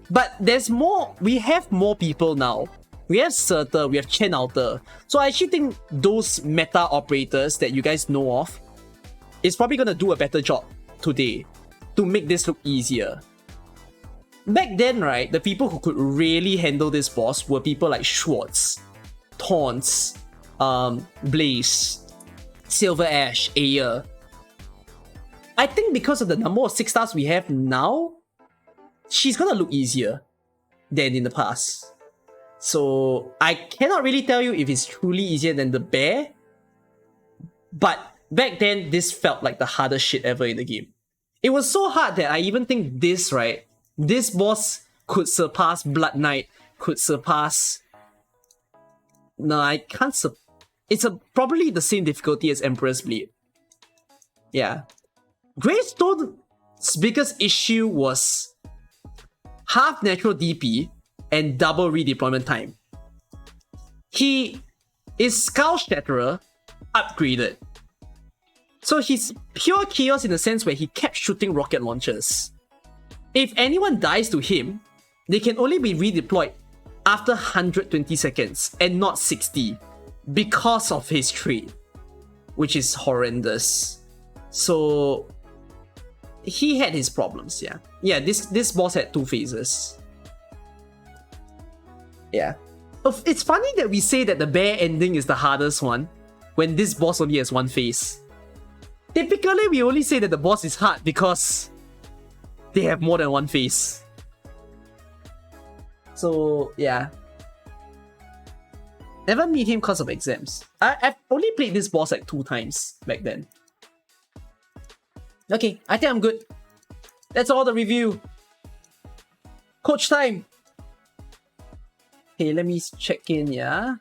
But there's more, we have more people now. We have Surtur, we have Chen Alter. So I actually think those meta operators that you guys know of is probably gonna do a better job today to make this look easier. Back then, right, the people who could really handle this boss were people like Schwartz, Taunts, Blaze, Silver Ash, Ayer. I think because of the number of 6 stars we have now, she's gonna look easier than in the past. So I cannot really tell you if it's truly easier than the bear, but back then this felt like the hardest shit ever in the game. It was so hard that I even think this, right, this boss could surpass Blood Knight, could surpass... No, I can't it's probably the same difficulty as Emperor's Blade. Yeah. Greystone's biggest issue was half natural DP and double redeployment time. He is Skull Shatterer upgraded. So he's pure chaos in the sense where he kept shooting rocket launchers. If anyone dies to him, they can only be redeployed after 120 seconds and not 60 because of his trait, which is horrendous. So he had his problems, yeah. Yeah, this boss had 2 phases. Yeah. It's funny that we say that the bear ending is the hardest one when this boss only has 1 phase. Typically, we only say that the boss is hard because they have more than 1 phase. So, yeah. Never meet him because of exams. I've only played this boss like 2 times back then. Okay, I think I'm good. That's all the review. Coach time! Okay, let me check in, yeah?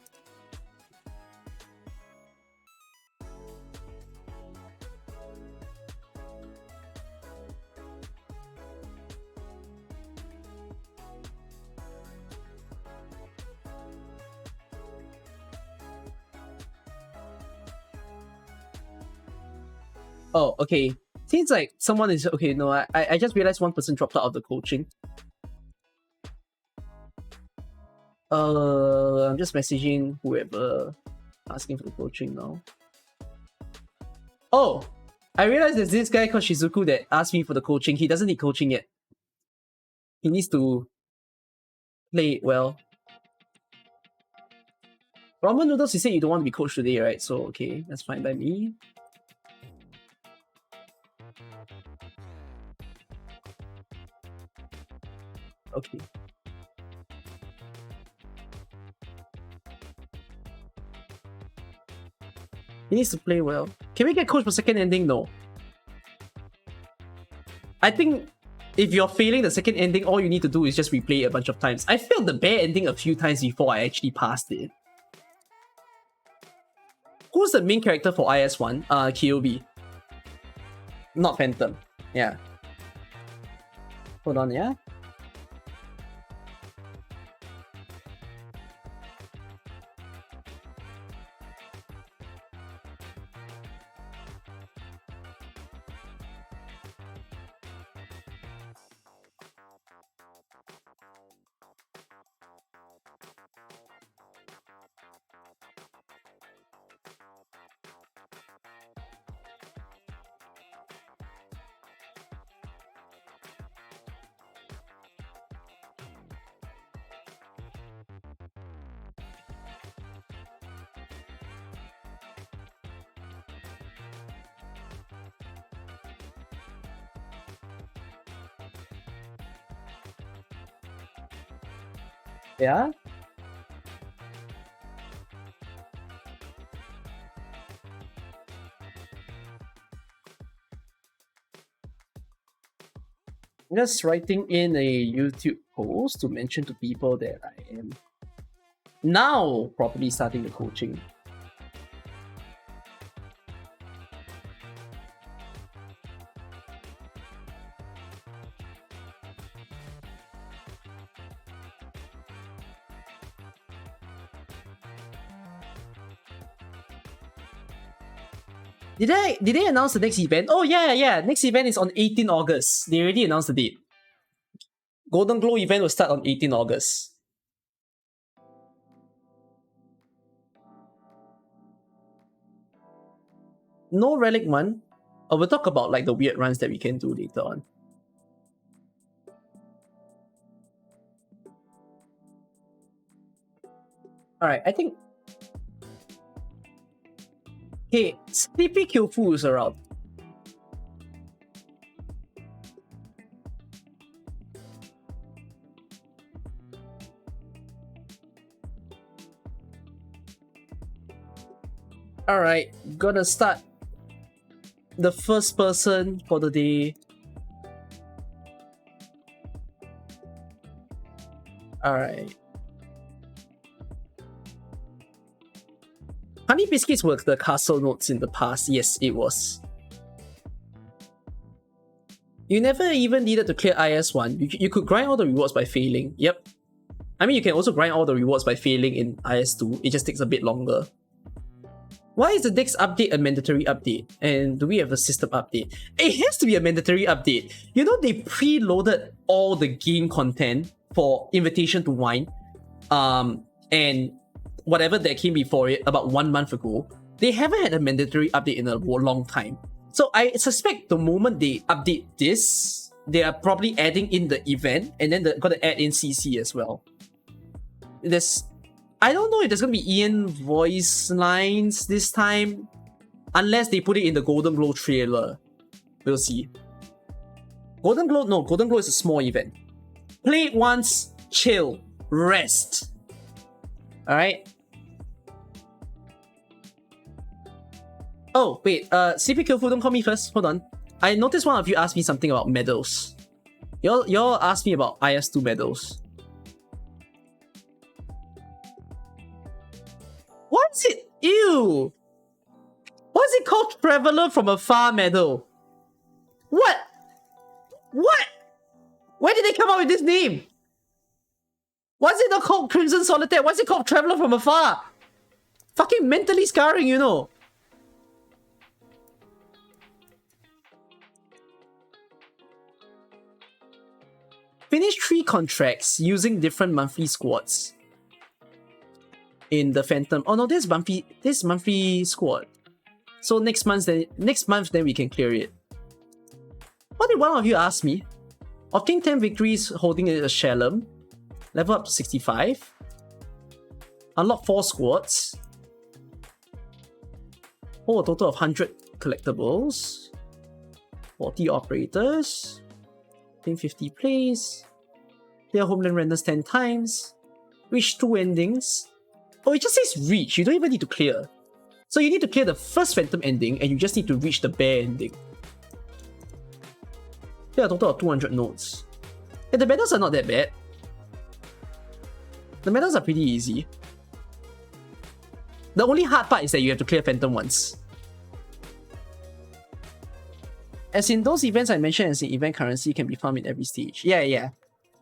Oh, okay. Seems like someone is... Okay, no, I just realized one person dropped out of the coaching. I'm just messaging whoever asking for the coaching now. Oh! I realized there's this guy called Shizuku that asked me for the coaching. He doesn't need coaching yet. He needs to play it well. Ramen Noodles, you said you don't want to be coached today, right? So, okay, that's fine by me. Okay. He needs to play well. Can we get coached for second ending? No. I think if you're failing the second ending, all you need to do is just replay it a bunch of times. I failed the bear ending a few times before I actually passed it. Who's the main character for IS1? Kyobi. Not Phantom. Yeah. Hold on, yeah? Yeah? I'm just writing in a YouTube post to mention to people that I am now properly starting the coaching. Did they announce the next event? Oh yeah. Next event is on 18 August. They already announced the date. Golden Glow event will start on 18 August. No Relic one. We'll talk about like the weird runs that we can do later on. Alright, I think... Okay, Sleepy Kyofu is around. Alright, gonna start the first person for the day. Alright. Honey Biscuits were the castle notes in the past. Yes, it was. You never even needed to clear IS1. You could grind all the rewards by failing. Yep. I mean, you can also grind all the rewards by failing in IS2. It just takes a bit longer. Why is the next update a mandatory update? And do we have a system update? It has to be a mandatory update. You know, they preloaded all the game content for Invitation to Wine, and whatever that came before it about 1 month ago. They haven't had a mandatory update in a long time. So I suspect the moment they update this, they are probably adding in the event, and then they're gonna add in CC as well. I don't know if there's gonna be Ian voice lines this time, unless they put it in the Golden Glow trailer. We'll see. Golden Glow is a small event. Play it once, chill, rest. Alright? Oh, wait, CP Killfu, don't call me first. Hold on. I noticed one of you asked me something about medals. Y'all asked me about IS2 medals. What is it? Ew! What is it called? Traveler from Afar medal? What? What? Where did they come up with this name? Why is it not called Crimson Solitaire? Why is it called Traveler from Afar? Fucking mentally scarring, you know. Finish 3 contracts using different monthly squads in the Phantom. Oh no, this monthly squad. So next month then we can clear it. What did one of you ask me? Obtain 10 victories holding a Shalom. Level up to 65. Unlock 4 squads. Hold a total of 100 collectibles. 40 operators. Obtain 50 plays. Clear homeland renders 10 times. Reach 2 endings. Oh, it just says reach. You don't even need to clear. So you need to clear the first Phantom ending and you just need to reach the bear ending. Clear a total of 200 nodes. And the medals are not that bad. The medals are pretty easy. The only hard part is that you have to clear Phantom once. As in, those events I mentioned as in event currency can be farmed in every stage. Yeah.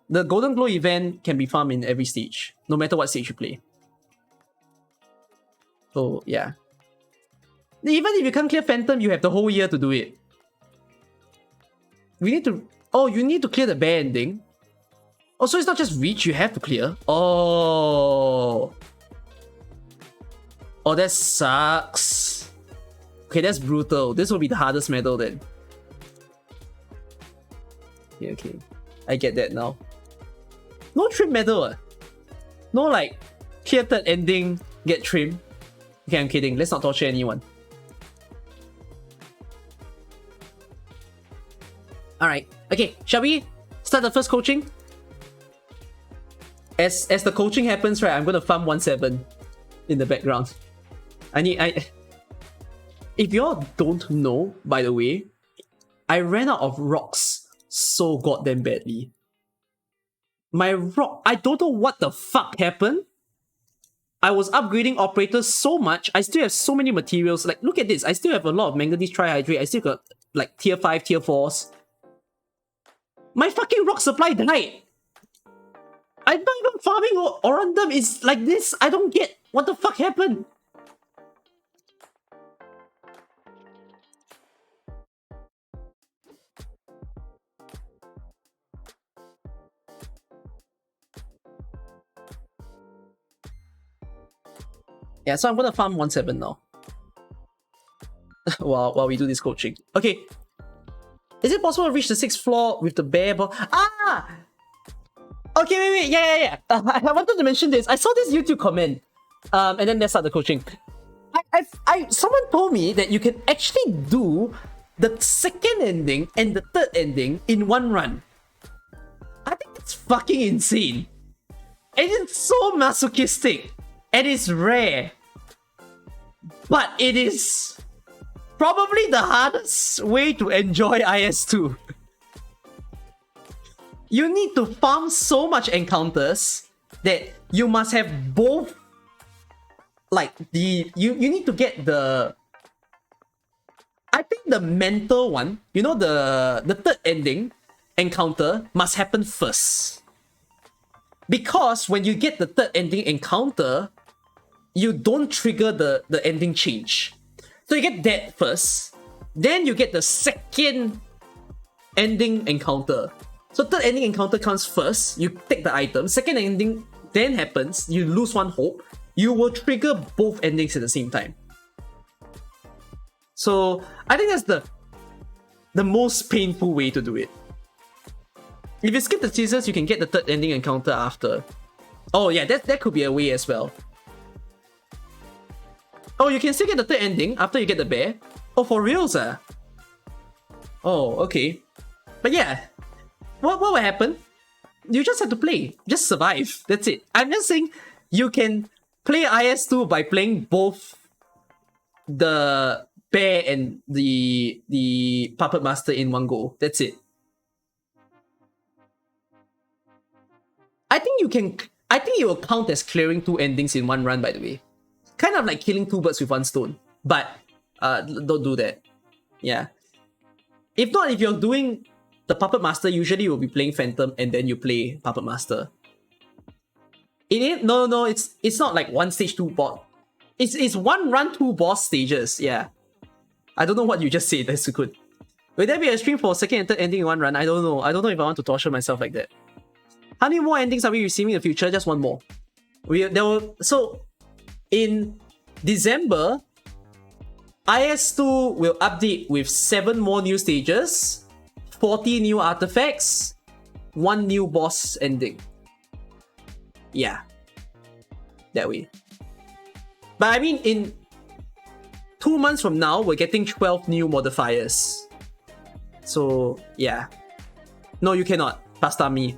The Golden Glow event can be farmed in every stage, no matter what stage you play. So, yeah. Even if you can't clear Phantom, you have the whole year to do it. We need to... Oh, you need to clear the bear ending. Oh, so it's not just reach, you have to clear. Oh. Oh, that sucks. Okay, that's brutal. This will be the hardest medal then. Okay. I get that now. No trim medal. No like, clear third ending, get trim. Okay, I'm kidding. Let's not torture anyone. Alright. Okay, shall we start the first coaching? As the coaching happens, right, I'm gonna farm 1-7 in the background. If y'all don't know, by the way, I ran out of rocks so goddamn badly. My rock, I don't know what the fuck happened. I was upgrading operators so much, I still have so many materials. Like, look at this, I still have a lot of manganese trihydrate, I still got like tier 5, tier 4s. My fucking rock supply died! I'm not even farming Orundum is like this. I don't get what the fuck happened. Yeah, so I'm gonna farm 1-7 now. while we do this coaching. Okay. Is it possible to reach the 6th floor with the bear ball? Ah! Okay, wait, yeah. I wanted to mention this. I saw this YouTube comment, and then let's start the coaching. Someone told me that you can actually do the 2nd ending and the 3rd ending in one run. I think it's fucking insane. And it's so masochistic, and it's rare. But it is probably the hardest way to enjoy IS2. You need to farm so much encounters that you must have both, like, you need to get the... I think the mental one, you know, the third ending encounter must happen first. Because when you get the third ending encounter, you don't trigger the ending change. So you get that first, then you get the second ending encounter. So third ending encounter comes first, you take the item, second ending then happens, you lose one hope, you will trigger both endings at the same time. So I think that's the most painful way to do it. If you skip the scissors, you can get the third ending encounter after. Oh yeah, that could be a way as well. Oh, you can still get the third ending after you get the bear? Oh, for reals, ah? Oh, okay. But yeah, what will happen? You just have to play. Just survive. That's it. I'm just saying you can play IS2 by playing both the bear and the puppet master in one go. That's it. I think it will count as clearing 2 endings in one run, by the way. Kind of like killing 2 birds with 1 stone. But don't do that. Yeah. If not, if you're doing the puppet master, usually you'll be playing Phantom and then you play puppet master. It ain't no, it's not like 1 stage 2 boss. It's 1 run 2 boss stages. Yeah. I don't know what you just said. That's so good. Will there be a stream for second and third ending in 1 run? I don't know. I don't know if I want to torture myself like that. How many more endings are we receiving in the future? Just 1 more. So in December, IS2 will update with 7 more new stages, 40 new artifacts, 1 new boss ending. Yeah. That way. But I mean, in 2 months from now, we're getting 12 new modifiers. So, yeah. No, you cannot. Pasta me.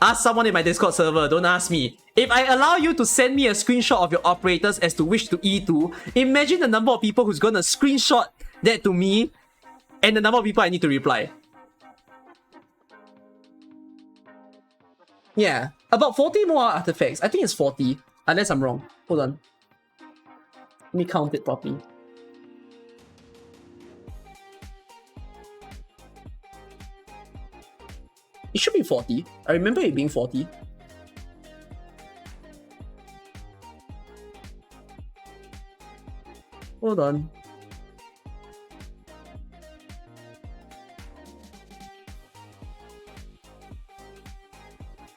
Ask someone in my Discord server, don't ask me. If I allow you to send me a screenshot of your operators as to which to E2, imagine the number of people who's gonna screenshot that to me and the number of people I need to reply. Yeah, about 40 more artifacts. I think it's 40, unless I'm wrong. Hold on. Let me count it properly. It should be 40. I remember it being 40. Hold on.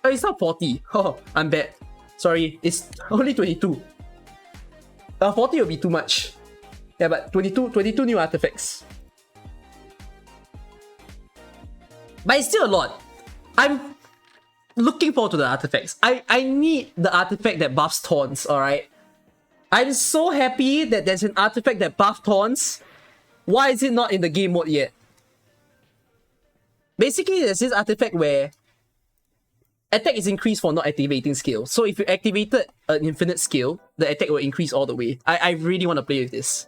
Oh, it's not 40. Oh, I'm bad. Sorry, it's only 22. 40 will be too much. Yeah, but 22 new artifacts. But it's still a lot. I'm looking forward to the artifacts. I need the artifact that buffs taunts, alright? I'm so happy that there's an artifact that buffs taunts. Why is it not in the game mode yet? Basically, there's this artifact where attack is increased for not activating skill. So if you activated an infinite skill, the attack will increase all the way. I really want to play with this.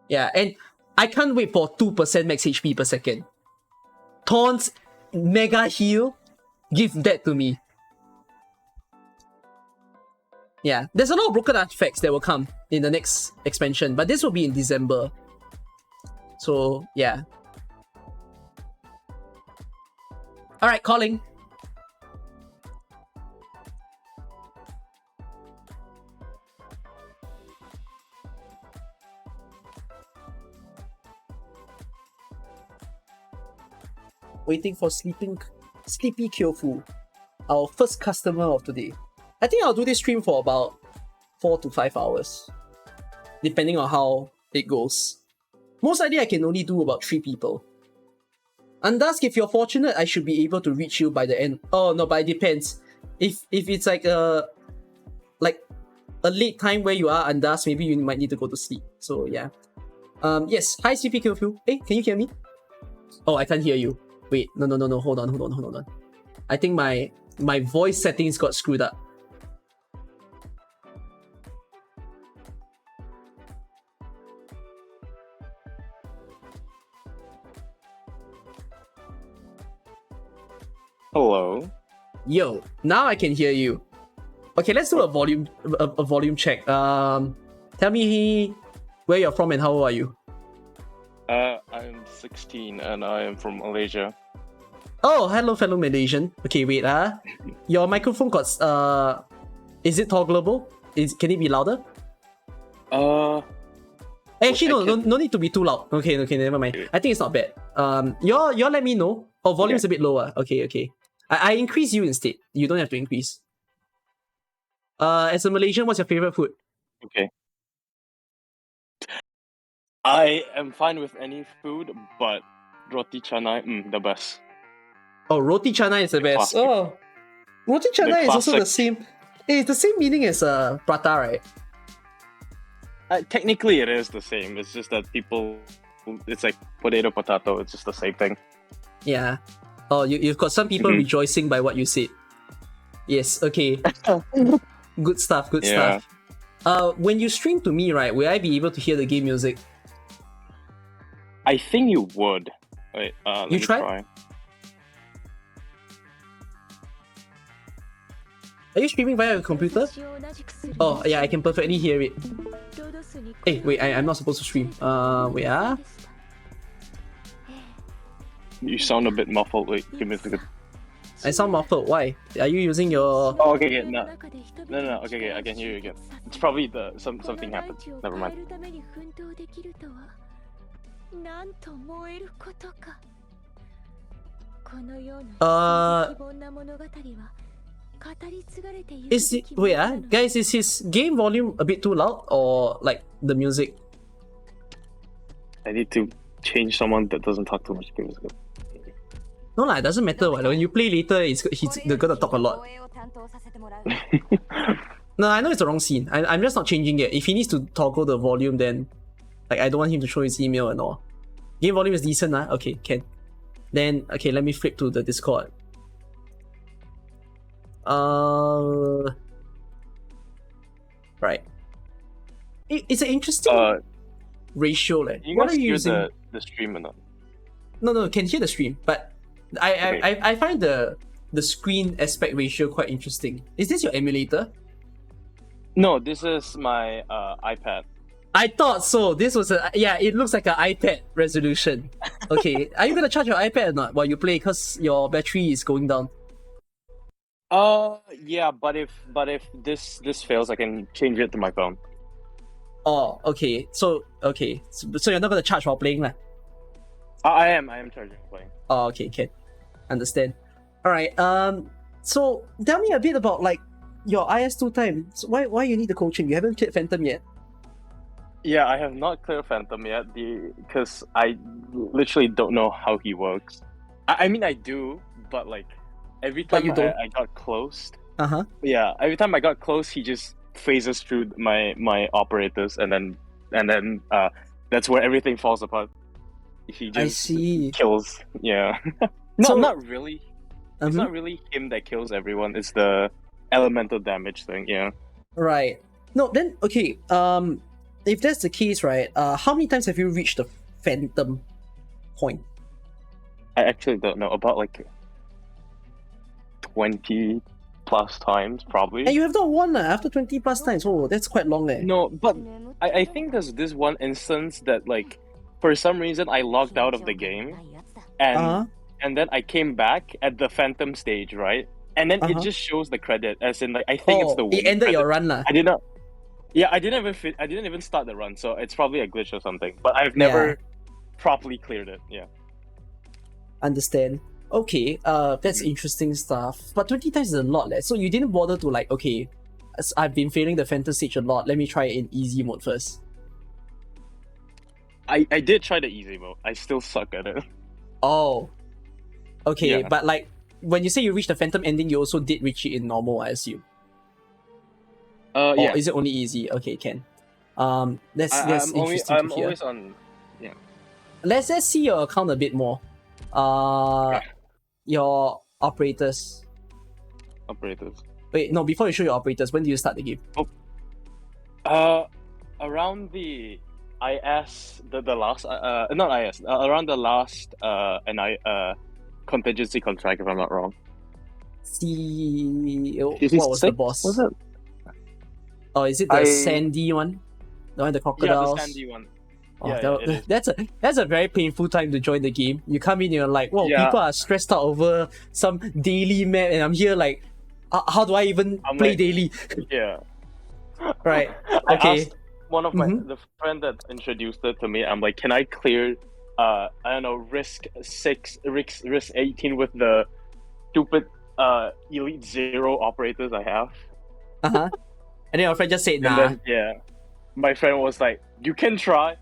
Yeah, and I can't wait for 2% max HP per second. Taunts, mega heal, give that to me. Yeah, there's a lot of broken artifacts that will come in the next expansion, but this will be in December. So, yeah. Alright, calling. Waiting for Sleepy Kyofu, our first customer of today. I think I'll do this stream for about 4 to 5 hours, depending on how it goes. Most likely I can only do about 3 people. Undusk, if you're fortunate, I should be able to reach you by the end. Oh no, but it depends. If it's like a late time where you are, Undusk, maybe you might need to go to sleep. So yeah. Yes. Hi, Sleepy Kyofu. Hey, can you hear me? Oh, I can't hear you. Wait, no. Hold on. I think my voice settings got screwed up. Hello. Yo, now I can hear you. Okay, let's do a volume check. Tell me where you're from and how old are you? I'm 16 and I am from Malaysia. Oh, hello, fellow Malaysian. Okay, wait, your microphone got is it toggleable? Can it be louder? Actually, no need to be too loud. Okay, never mind. I think it's not bad. You let me know. Oh, volume's a bit lower. Okay. I increase you instead. You don't have to increase. As a Malaysian, what's your favorite food? Okay. I am fine with any food, but roti canai, the best. Oh, roti canai is the best. Classic. Oh, roti canai is also the same. It's the same meaning as prata, right? Technically, it is the same. It's just that it's like potato. It's just the same thing. Yeah. Oh, you've got some people rejoicing by what you said. Yes. Okay. Good stuff. Stuff. When you stream to me, right, will I be able to hear the game music? I think you would. Wait, let me try. Are you streaming via a computer? Oh, yeah, I can perfectly hear it. Hey, wait, I'm not supposed to stream. Wait, You sound a bit muffled. Wait, give me a second. I sound muffled. Why? Are you using your... Oh, okay, no. Okay, I can hear you again. It's probably something happened. Never mind. Guys, is his game volume a bit too loud or like the music? I need to change someone that doesn't talk too much. No, it doesn't matter. When you play later, they're gonna talk a lot. No, I know it's the wrong scene. I'm just not changing it. If he needs to toggle the volume, then like I don't want him to show his email and all. Game volume is decent, Okay, can. Then okay, let me flip to the Discord. Right. It's an interesting ratio, like. What are you using? The stream or not? No, can hear the stream, but I find the screen aspect ratio quite interesting. Is this your emulator? No, this is my iPad. I thought so. This was it looks like an iPad resolution. Okay, are you gonna charge your iPad or not while you play? Because your battery is going down. Yeah, but if this fails, I can change it to my phone. Oh, okay. So you're not gonna charge while playing, lah? I am charging playing. Oh, okay, can understand. All right. So tell me a bit about like your IS2 time. So why you need the coaching? You haven't cleared Phantom yet. Yeah, I have not cleared Phantom yet because I literally don't know how he works. I mean, I do, but like every time I got close. Yeah, every time I got close, he just phases through my operators, and then that's where everything falls apart. He just kills. Yeah. Not really. It's not really him that kills everyone. It's the elemental damage thing. Yeah. Right. No. Then okay. If that's the case, right? How many times have you reached the Phantom point? I actually don't know. About like 20 plus times, probably. And you have not won after 20 plus times. Oh, that's quite long, eh? No, but I think there's this one instance that like for some reason I logged out of the game, and then I came back at the Phantom stage, right? And then it just shows the credit, as in like I think it's the it ended credit. Your run, lah. I did not. Yeah, I didn't even start the run, so it's probably a glitch or something. But I've never properly cleared it. Yeah. Understand. Okay, that's interesting stuff. But 20 times is a lot, leh. So you didn't bother to like, okay, I've been failing the Phantom stage a lot. Let me try it in easy mode first. I did try the easy mode. I still suck at it. Oh. Okay, but like when you say you reached the Phantom ending, you also did reach it in normal, I assume. Or is it only easy? Okay, can. That's interesting to hear. Always on. Yeah. Let's see your account a bit more. Your operators. Wait, no. Before you show your operators, when do you start the game? Around the IS, the last not IS, around the last contingency contract, if I'm not wrong. What was the boss? Was it? Oh, is it the Sandy one? The one with the crocodiles? Yeah, the Sandy one. Oh, Yeah, it is. that's a very painful time to join the game. You come in, you're like, whoa, Yeah. people are stressed out over some daily map, and I'm here like, how do I even I'm play like- daily? Yeah. Right. I Okay. asked one of my Mhm. the friend that introduced it to me. I'm like, can I clear I don't know, risk 18 with the stupid Elite Zero operators I have? Uh-huh. And then your friend just said, And nah. then yeah, my friend was like, you can try,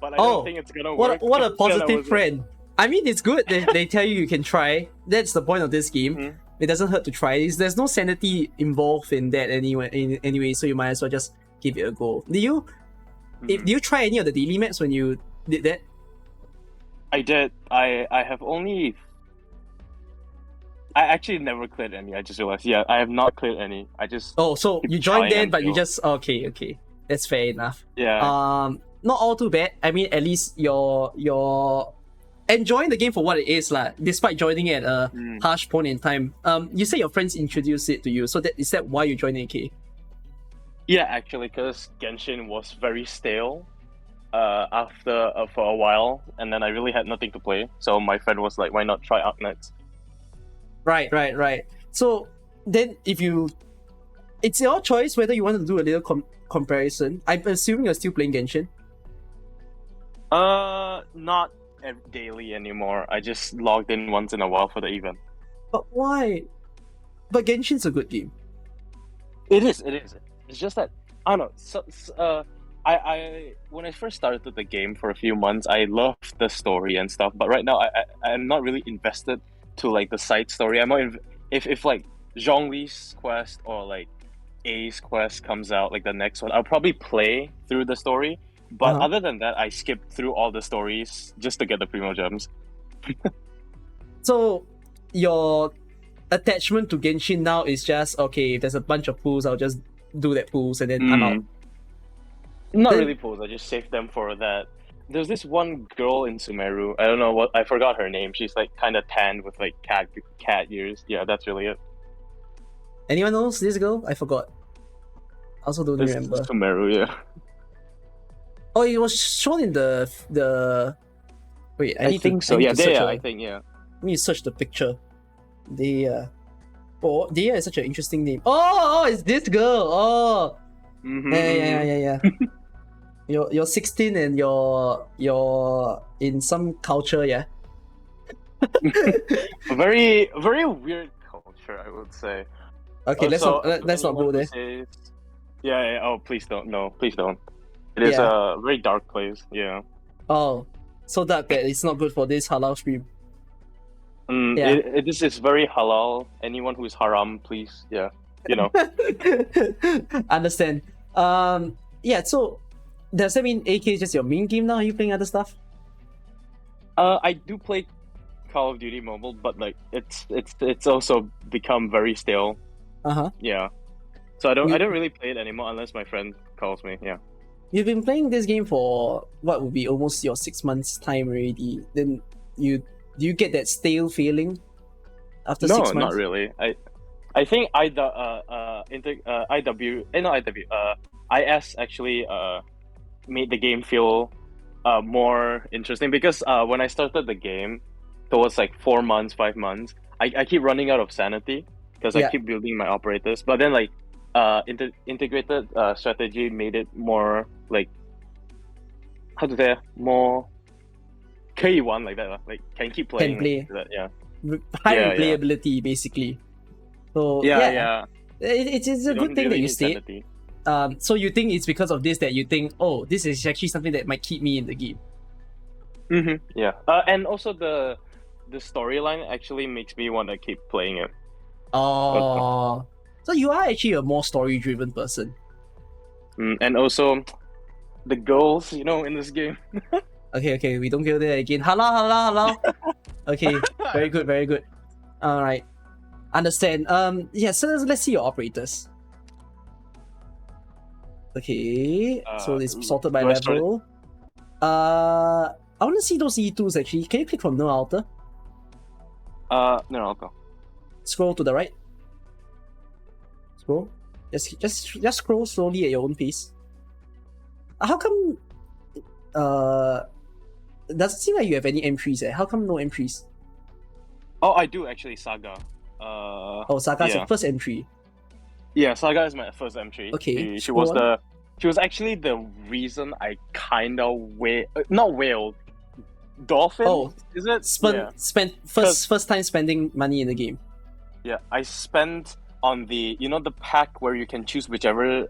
but I Oh, don't think it's gonna work. What a Then I positive was like, friend. I mean, it's good. They tell you can try. That's the point of this game. Mhm. It doesn't hurt to try. There's no sanity involved in that anyway, so you might as well just give it a go. Do you Mhm. do you try any of the daily maps when you did that? I did. I have only. I actually never cleared any. I just realized. Yeah, I have not cleared any. I just. Oh, so keep you joined trying then, but you until- just okay. That's fair enough. Yeah. Not all too bad. I mean, at least you're enjoying the game for what it is, lah. Despite joining at a Mm. harsh point in time. You say your friends introduced it to you, so is that why you joined AK? Yeah, actually, because Genshin was very stale. After for a while, and then I really had nothing to play. So my friend was like, "Why not try Arknights?" Right. So then, it's your choice whether you want to do a little comparison. I'm assuming you're still playing Genshin. Not daily anymore. I just logged in once in a while for the event. But why? But Genshin's a good game. It is. It's just that I don't know. I when I first started the game for a few months, I loved the story and stuff. But right now, I'm not really invested to like the side story. I'm not if like Zhongli's quest or like A's quest comes out, like the next one, I'll probably play through the story. But Uh-huh. other than that, I skipped through all the stories just to get the primo gems. So your attachment to Genshin now is just okay. If there's a bunch of pools, I'll just do that pools and then I'm out. Not Then- really pools. I just saved them for that. There's this one girl in Sumeru. I don't know what. I forgot her name. She's like kind of tanned with like cat ears. Yeah, that's really it. Anyone knows this girl? I forgot. I also don't This is remember. Sumeru. Yeah. Oh, it was shown in the. Wait, I I need think to. so. I need Yeah, to search Dea. her. I think yeah. Let me search the picture. Dea. Oh, Dea is such an interesting name. Oh, it's this girl. Oh, Mm-hmm, yeah. You're 16 and you're in some culture, yeah. Very weird culture, I would say. Okay, let's Also, not go anyone who there. says- Yeah. Oh, please don't. No, please don't. It is Yeah. a very dark place. Yeah. Oh, so dark that it's not good for this halal stream. Yeah. This is very halal. Anyone who is haram, please. Yeah. You know. Understand. Yeah. So does that mean AK is just your main game now? Are you playing other stuff? I do play Call of Duty Mobile, but like it's also become very stale. Uh-huh. Yeah. So I don't You- really play it anymore unless my friend calls me. Yeah. You've been playing this game for what would be almost your 6 months time already. Then do you get that stale feeling after No, 6 months? not really. I think IS actually made the game feel more interesting because when I started the game towards like 4 months, 5 months, I keep running out of sanity because Yeah. I keep building my operators. But then like integrated strategy made it more like how to say more 可以玩 like that like can keep playing play. that, yeah. High Yeah, yeah. replayability basically. So Yeah. It's a You good don't thing that really you need stayed. sanity. So you think it's because of this that you think, oh, this is actually something that might keep me in the game. Yeah, and also the storyline actually makes me want to keep playing it. Oh, so you are actually a more story-driven person. And also the goals, in this game. Okay, we don't go there again. Hello. Okay, very good. All right, understand. Yeah. So let's see your operators. Okay, so it's sorted by do I start it? level. I want to see those E2s actually. Can you click from no outer? No, I'll go. Scroll to the right. Scroll. Just scroll slowly at your own pace. How come doesn't seem like you have any entries. How come no entries? Oh, I do actually, Saga. Saga's yeah. your first entry. Yeah, Saga is my first entry. Okay, She was actually the reason I kind of not whaled. Dolphin? Oh, is it? Spent first time spending money in the game. Yeah, I spent on the the pack where you can choose whichever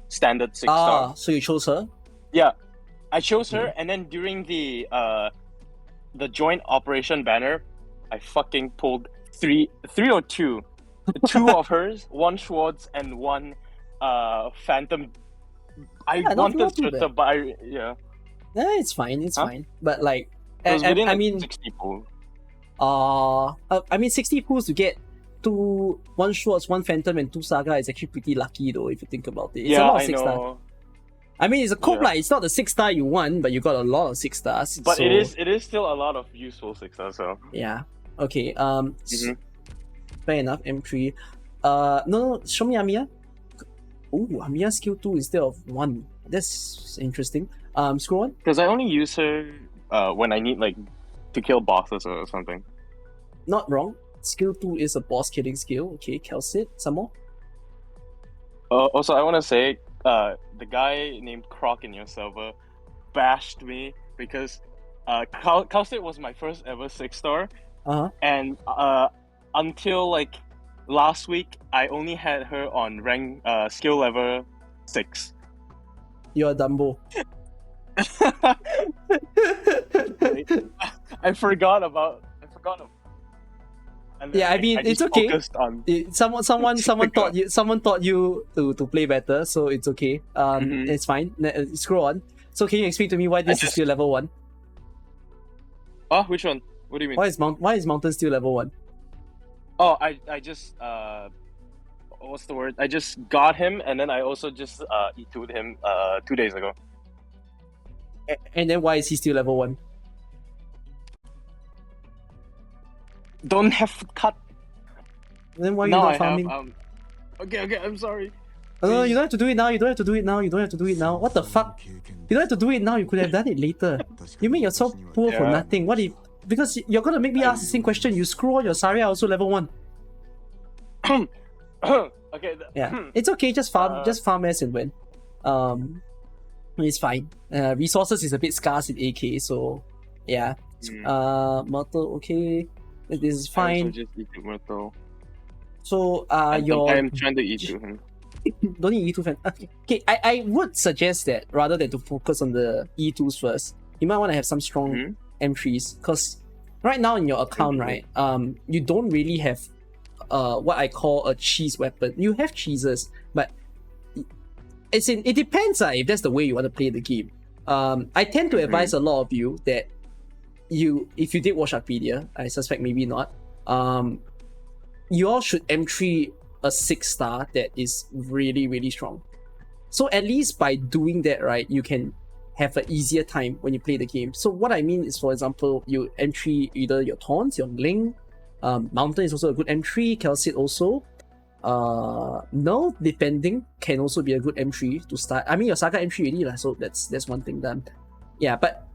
standard 6-star. So you chose her? Yeah, I chose her, and then during the joint operation banner, I fucking pulled three or two of hers, one Schwartz and one Phantom. I wanted to buy it's fine. It's fine. But like, I mean, 60 pools. I mean, 60 pools to get one Schwartz, one Phantom, and two Saga is actually pretty lucky though, if you think about it. It's a lot of 6-star. I mean, it's a cope, like, it's not the 6-star you want, but you got a lot of 6 stars. But it is still a lot of useful 6 stars, so. Yeah. Okay. Fair enough, M3. No, show me Amiya. Oh, Amiya skill 2 instead of 1. That's interesting. Scroll on. Because I only use her when I need, like, to kill bosses or something. Not wrong. Skill 2 is a boss killing skill. Okay, Kelsit, some more? Also, I want to say, the guy named Croc in your server bashed me because Kelsit was my first ever 6-star. And until, like, last week, I only had her on rank skill level 6. You're a Dumbo. I forgot about. Yeah, I mean, it's okay. Someone taught you to play better, so it's okay. It's fine. Scroll on. So can you explain to me why this is still level 1? Which one? What do you mean? Why is Mountain still level 1? Oh, I just what's the word? I just got him, and then I also just E2'd him 2 days ago. And then why is he still level 1? Don't have cut. Then why are you not farming? Okay, I'm sorry. No, you don't have to do it now. You don't have to do it now. What the fuck? You don't have to do it now. You could have done it later. You make yourself poor for nothing. What if? Because you're gonna make me ask the same question. You screw all your Saria also level 1. Okay. It's okay. Just farm as and when. It's fine. Resources is a bit scarce in AK, so yeah. Myrtle, okay. This is fine. Just eat Myrtle. So I'm trying to eat to him. Don't need E2 fan. Okay, I would suggest that rather than to focus on the E2s first, you might want to have some strong entries, because right now in your account, right, you don't really have what I call a cheese weapon. You have cheeses, but it depends if that's the way you want to play the game. I tend to advise a lot of you that if you did watch Arcadia, I suspect maybe not, you all should M3 a 6-star that is really, really strong. So at least by doing that, right, you can have an easier time when you play the game. So what I mean is, for example, you entry either your Taunts, your Ling, Mountain is also a good entry, Kelsit also. No, depending can also be a good entry to start. I mean, your Saga entry already, so that's one thing done. Yeah, but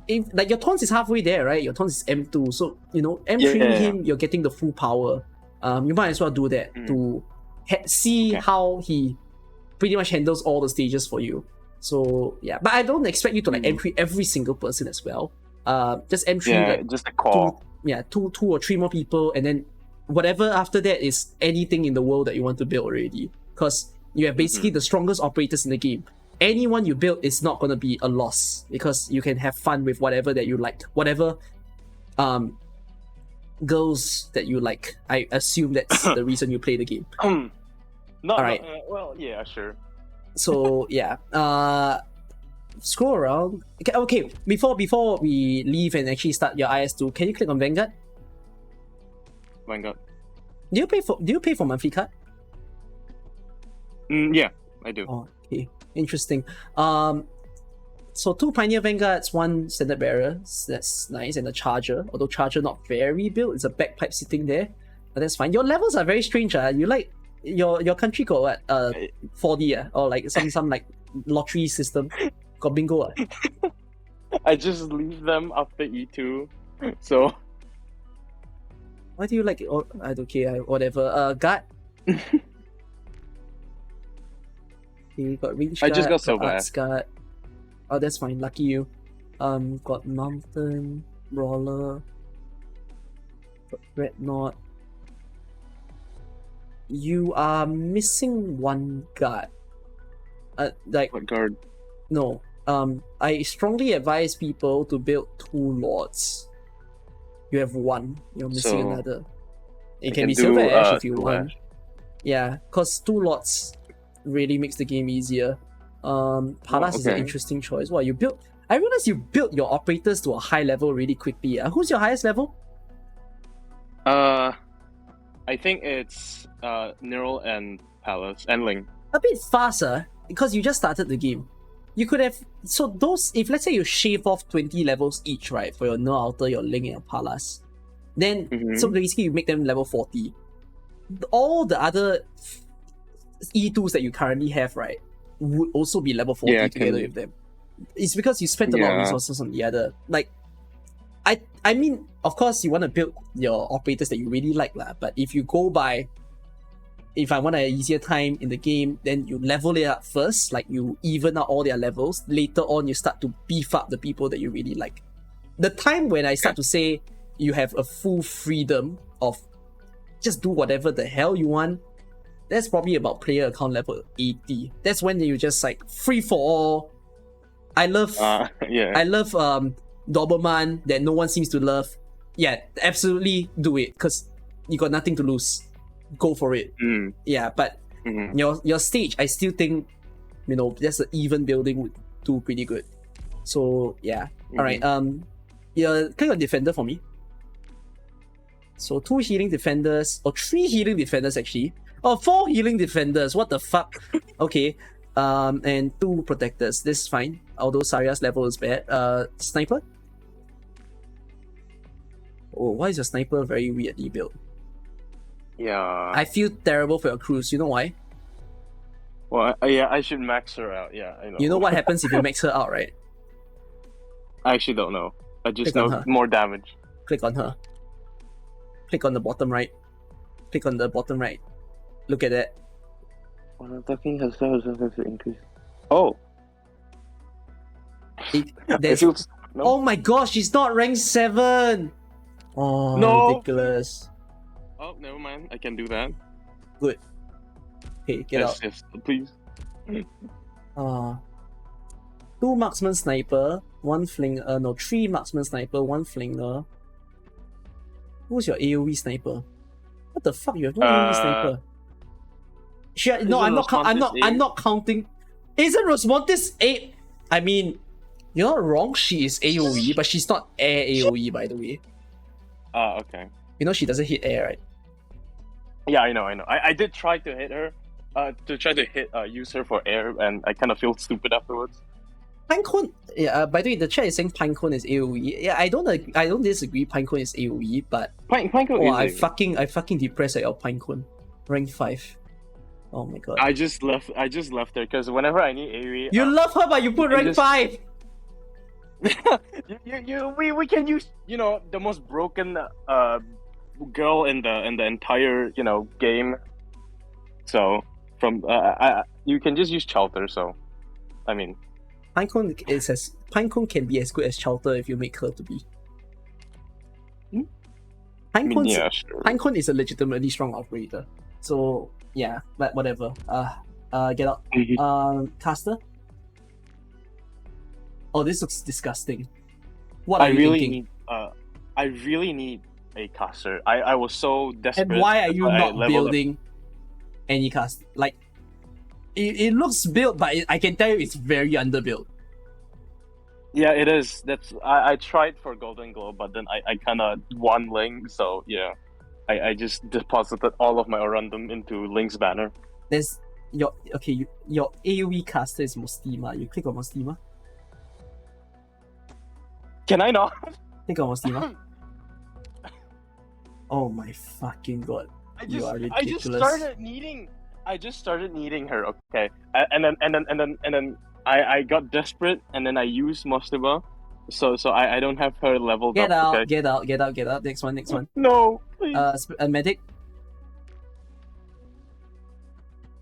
if like your Taunts is halfway there, right? Your Taunts is M2, so M3 him, you're getting the full power. You might as well do that to see how he pretty much handles all the stages for you. So yeah, but I don't expect you to like entry every single person as well. Just entry like just a call. Two or three more people, and then whatever after that is anything in the world that you want to build already. Because you have basically the strongest operators in the game. Anyone you build is not gonna be a loss because you can have fun with whatever that you like, whatever girls that you like. I assume that's the reason you play the game. Alright. Well, yeah, sure. So yeah, scroll around. Okay. Before we leave and actually start your IS2, can you click on Vanguard? Vanguard. Do you pay for monthly card? Yeah, I do. Oh, okay, interesting. So 2 Pioneer Vanguards, 1 Standard Bearer. That's nice, and a Charger. Although Charger not very built, it's a bagpipe sitting there, but that's fine. Your levels are very strange. You like your country got what? 4D or like some like lottery system. Got bingo. I just leave them after E2. So Why do you like it? Oh, I don't care. Whatever. Guard. You got range I guard. just got so arts bad. guard. Oh, that's fine. Lucky you. Got mountain brawler. Got red knot. You are missing one guard. Like What guard? no. I strongly advise people to build 2 lords. You have one. You're missing So, another. It I can be do, silver ash if you silver want. ash. Yeah, cause 2 lords really makes the game easier. Palas is an okay. interesting choice. What you built? I realized you built your operators to a high level really quickly. Who's your highest level? I think it's Neural and Palace and Ling. A bit faster because you just started the game. You could have if let's say you shave off 20 levels each, right, for your Nerd Altar, your Ling, and your Palas, then so basically you make them level 40. All the other E2s that you currently have, right, would also be level 40 together with them. It's because you spent a lot of resources on the other. Like, I mean, of course you want to build your operators that you really like, but if you go by, if I want an easier time in the game, then you level it up first, like you even out all their levels. Later on, you start to beef up the people that you really like. The time when I start to say you have a full freedom of just do whatever the hell you want, that's probably about player account level 80. That's when you just like free for all. I love Doberman that no one seems to love. Yeah, absolutely do it because you got nothing to lose. Go for it. Yeah, but your stage, I still think, just an even building would do pretty good. So yeah. Alright, click on defender for me. So 2 healing defenders, or 3 healing defenders actually. Oh, 4 healing defenders, what the fuck? Okay. And 2 protectors. This is fine. Although Sarya's level is bad. Sniper? Oh, why is your sniper very weirdly built? Yeah. I feel terrible for your crews. You know why? Well, yeah, I should max her out. Yeah, I know. You know what happens if you max her out, right? I actually don't know. I just Click on know her. more damage. Click on her. Click on the bottom right. Click on the bottom right. Look at that. When attacking has to increase. Oh. Oh my gosh, she's not ranked 7! Oh, no. Ridiculous. Oh, never mind. I can do that. Good. Okay, get out. Yes, please. 2 marksman sniper, 1 flinger. No, 3 marksman sniper, 1 flinger. Who's your AoE sniper? What the fuck? You have no AoE sniper. No, I'm not counting. Isn't Rosmontis A? I mean, you're not wrong. She is AoE, but she's not air AoE, by the way. Okay. You know she doesn't hit air, right? Yeah, I know. I did try to hit her, use her for air, and I kind of feel stupid afterwards. Pinecone, yeah. By the way, the chat is saying Pinecone is AoE. Yeah, I don't disagree. Pinecone is AoE, but Pinecone is AoE. I fucking depressed at your Pinecone, rank 5. Oh my god. I just left her because whenever I need AoE, you love her, but you put rank 5. we can use the most broken girl in the entire game. So from you can just use Chalter. So I mean, Pinecone can be as good as Chalter if you make her to be. Pinecone is a legitimately strong operator. So yeah, but whatever. Get out. Caster. Oh, this looks disgusting. What are you thinking? I really need a caster. I was so desperate. And why are you not building any cast? Like, it looks built, but I can tell you it's very underbuilt. Yeah, it is. I tried for Golden Globe, but then I kind of won Ling, so yeah. I just deposited all of my Orundum into Ling's banner. There's your AoE caster is Mostima. You click on Mostima. Can I not? Click on Mostima. Oh my fucking god! You are ridiculous. I just started needing her. Okay, and then I got desperate, and then I used Mostima, So I don't have her leveled Get up. out, Okay. get out, get out, get out. Next one, next one. No, please. A medic.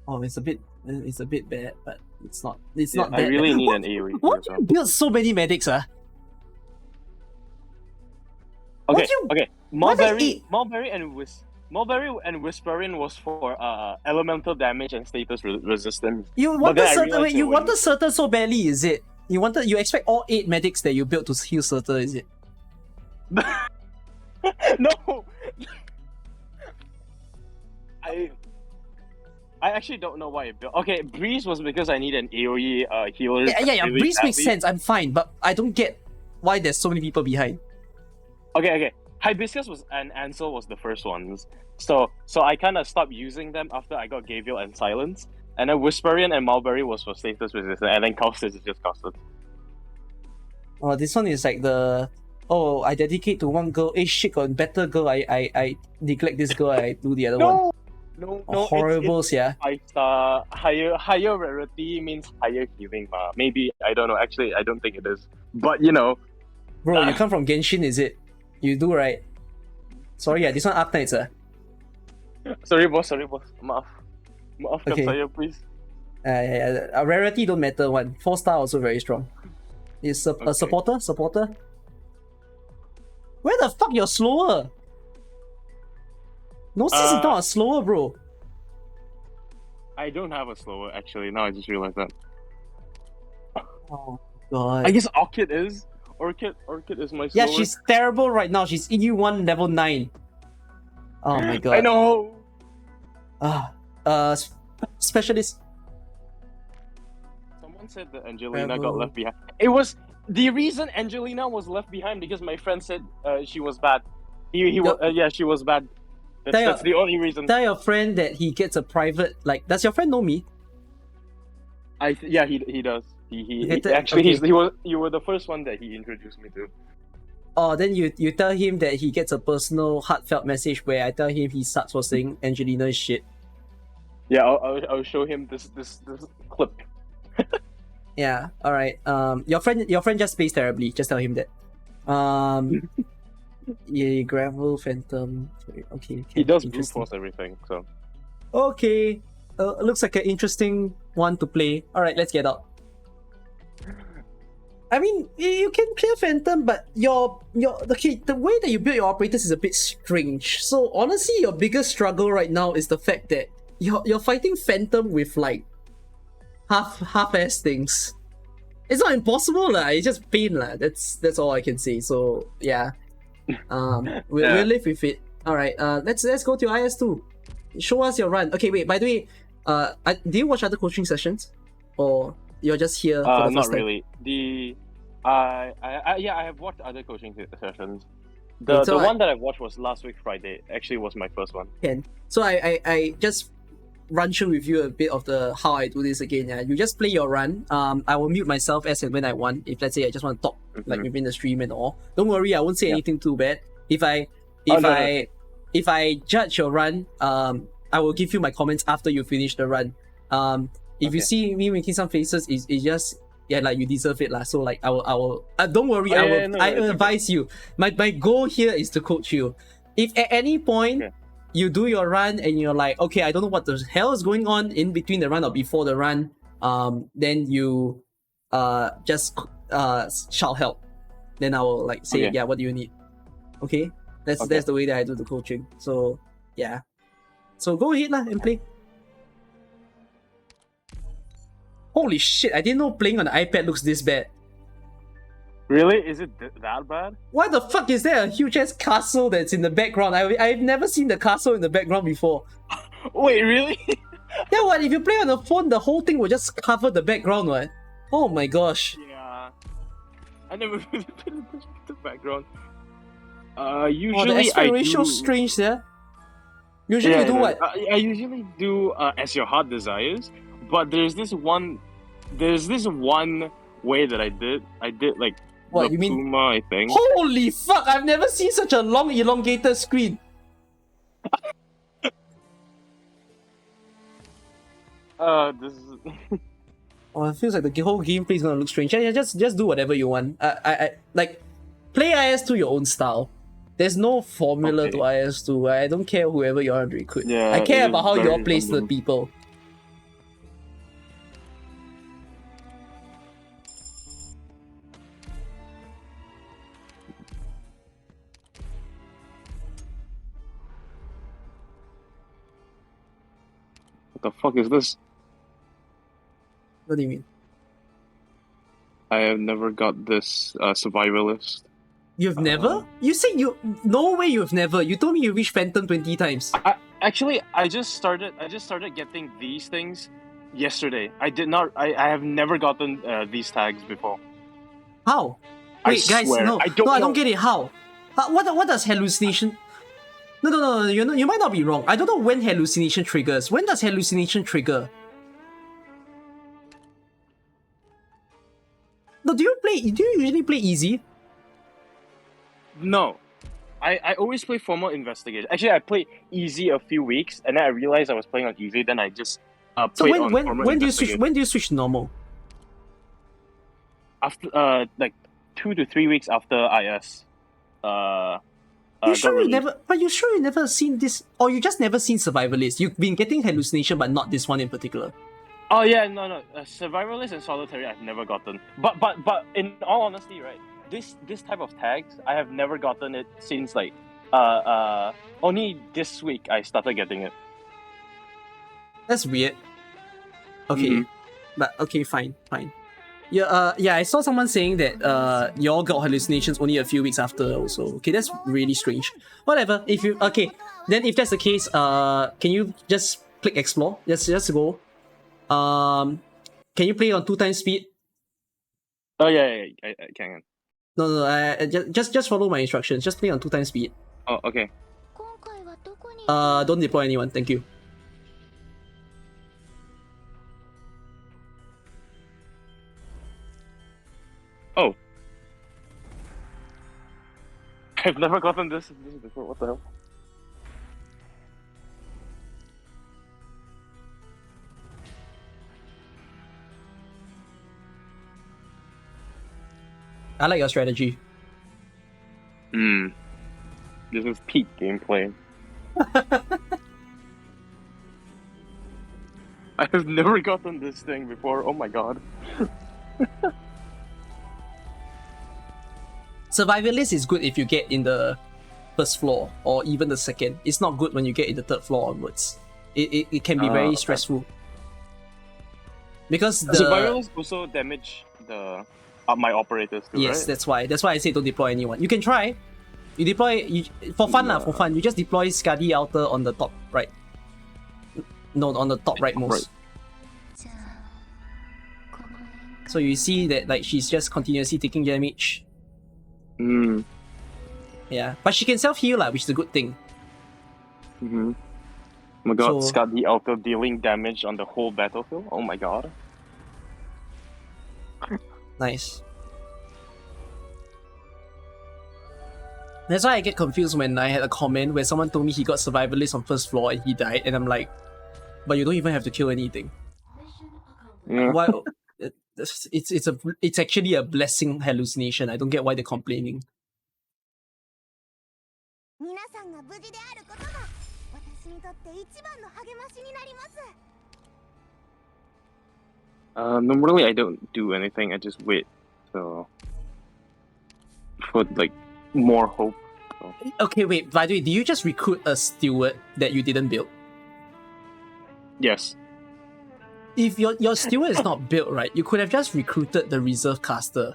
Oh, it's a bit bad, but it's not. It's not I bad. really need What- an AoE. Why here, do so. you build so many medics, Okay, you- okay. why they eat- Mulberry and Whispering was for elemental damage and status resistance. You But wanted then I Surtur, realized you it wanted wouldn't. Surtur so badly, is it? You expect all 8 medics that you built to heal Surtur, is it? No. I actually don't know why I built. Okay, Breeze was because I need an AoE healer. Yeah. really Breeze makes badly. sense. I'm fine, but I don't get why there's so many people behind. Okay. Hibiscus and Ansel was the first ones. So I kind of stopped using them after I got Gavial and Silence. And then Whisperian and Mulberry was for status resistance, and then Caustic is just Caustic. Oh, this one is like the I dedicate to one girl. Hey shit, got a better girl. I neglect this girl. I do the other one. No, Horrible, yeah. It's 5-star. Higher rarity means higher healing. Maybe, I don't know. Actually, I don't think it is. But you know, Bro, you come from Genshin, is it? You do, right? Sorry, this one Arknights, sorry boss. Maaf Okay. saya, please. Rarity don't matter. 4-star also very strong. Is a supporter? Where the fuck you're slower? No, sis is not a slower, bro. I don't have a slower, actually. Now I just realized that. Oh god. I guess Orchid is. Orchid is my slower. Yeah, she's terrible right now. She's EU1 level 9. Oh my god. I know. Specialist. Someone said that Angelina Rebel. got left behind. It was the reason Angelina was left behind because my friend said she was bad. She was bad. That's the only reason. Tell your friend that he gets a private. Like, does your friend know me? He does. You were the first one that he introduced me to. Oh, then you tell him that he gets a personal heartfelt message where I tell him he sucks for saying Angelina is shit. Yeah, I'll show him this clip. Yeah, all right. Your friend just plays terribly. Just tell him that. Yeah, gravel phantom. Okay. He does brute interesting. force everything. So Okay. Looks like an interesting one to play. All right, let's get out. I mean, you can clear Phantom, but the way that you build your operators is a bit strange. So honestly, your biggest struggle right now is the fact that you're fighting Phantom with like half-ass things. It's not impossible lah. It's just pain lah. That's all I can say. So yeah, we'll live with it. All right. Let's go to IS2. Show us your run. Okay, wait. By the way, do you watch other coaching sessions, or you're just here for the not first time? really. I have watched other coaching sessions. The one that I watched was last week Friday. Actually, was my first one. So I just run through with you a bit of the how I do this again. Yeah, you just play your run. I will mute myself as and when I want. If let's say I just want to talk like within the stream and all, don't worry. I won't say anything too bad. If I judge your run, I will give you my comments after you finish the run. If you see me making some faces, it's just like you deserve it lah. So like I will don't worry. I will advise you. My goal here is to coach you. If at any point you do your run and you're like, okay, I don't know what the hell is going on in between the run or before the run, then you just shout help. Then I will like say, what do you need? Okay, that's the way that I do the coaching. So yeah, so go ahead lah and play. Holy shit, I didn't know playing on the iPad looks this bad. Really? Is it that bad? Why the fuck is there a huge ass castle that's in the background? I've never seen the castle in the background before. Wait, really? Yeah, what? If you play on the phone, the whole thing will just cover the background, what? Oh my gosh. Yeah. I never really put the background. Usually the aspect I ratio do... strange, yeah? Usually you do what? I usually do as your heart desires, but there's this one way that I did like what the you mean? Puma, I think. Holy fuck! I've never seen such a long elongated screen. This is Oh, it feels like the whole gameplay is gonna look strange. Yeah, just do whatever you want. I like play IS2 your own style. There's no formula to IS2. I don't care whoever you are to recruit. Yeah, I care about how you all very place the random. people. What the fuck is this? What do you mean? I have never got this survivalist. You've never? You said you... No way you've never. You told me you reached Phantom 20 times. I just started getting these things yesterday. I have never gotten these tags before. How? Wait, guys, swear, no. I don't get it. How? What does hallucination... No. You might not be wrong. I don't know when hallucination triggers. When does hallucination trigger? No, do you usually play easy? No. I always play formal investigation. Actually, I played easy a few weeks, and then I realized I was playing on easy. Then I just played on formal when do you switch? When do you switch to normal? After like 2 to 3 weeks after IS. You sure you never seen this, or you just never seen Survivalist? You've been getting hallucination, but not this one in particular. Oh yeah, no. Survivalist and Solitaire I've never gotten. But in all honesty, right? This type of tags I have never gotten it since like only this week I started getting it. That's weird. Okay, but okay, fine. Yeah, I saw someone saying that y'all got hallucinations only a few weeks after also. Okay, that's really strange. Whatever. Then if that's the case, can you just click explore? Just go. Can you play on 2x speed? Oh yeah, I can. No, just follow my instructions. Just play on 2x speed. Oh, okay. Don't deploy anyone. Thank you. Oh. I've never gotten this before. What the hell? I like your strategy. This is peak gameplay. I have never gotten this thing before. Oh my god. Survivalist is good if you get in the first floor or even the second. It's not good when you get in the third floor onwards. It can be very stressful. Because the Survivalist also damage the my operators too, yes, right? that's why I say don't deploy anyone. You can try. You deploy for fun. You just deploy Skadi Outer on the top right. No, on the top right most. Right. So you see that like she's just continuously taking damage. Yeah, but she can self-heal which is a good thing. Oh my god, Skadi Outer dealing damage on the whole battlefield? Oh my god. Nice. That's why I get confused when I had a comment where someone told me he got survivalist on first floor and he died, and I'm like, but you don't even have to kill anything. Yeah. Why? It's actually a blessing hallucination. I don't get why they're complaining. Normally I don't do anything. I just wait. So for like more hope. So. Okay, wait. By the way, do you just recruit a steward that you didn't build? Yes. If your steward is not built right, you could have just recruited the reserve caster.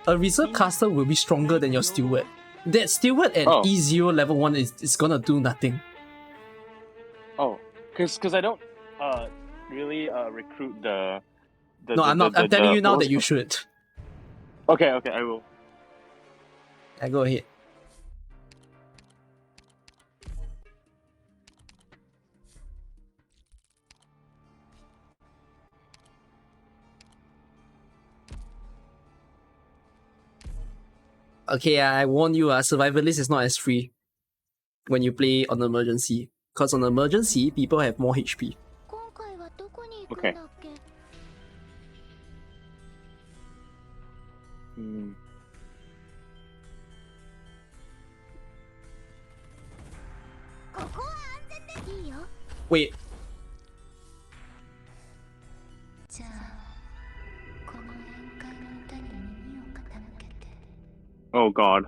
A reserve caster will be stronger than your steward. That steward at E0 level 1 is gonna do nothing. Oh, because I don't really recruit the no, I'm not. I'm telling you now that you should. Okay, I will. Yeah, go ahead. Okay, I warn you, survivalist is not as free when you play on emergency. Because on emergency, people have more HP. Okay. Wait. Oh god.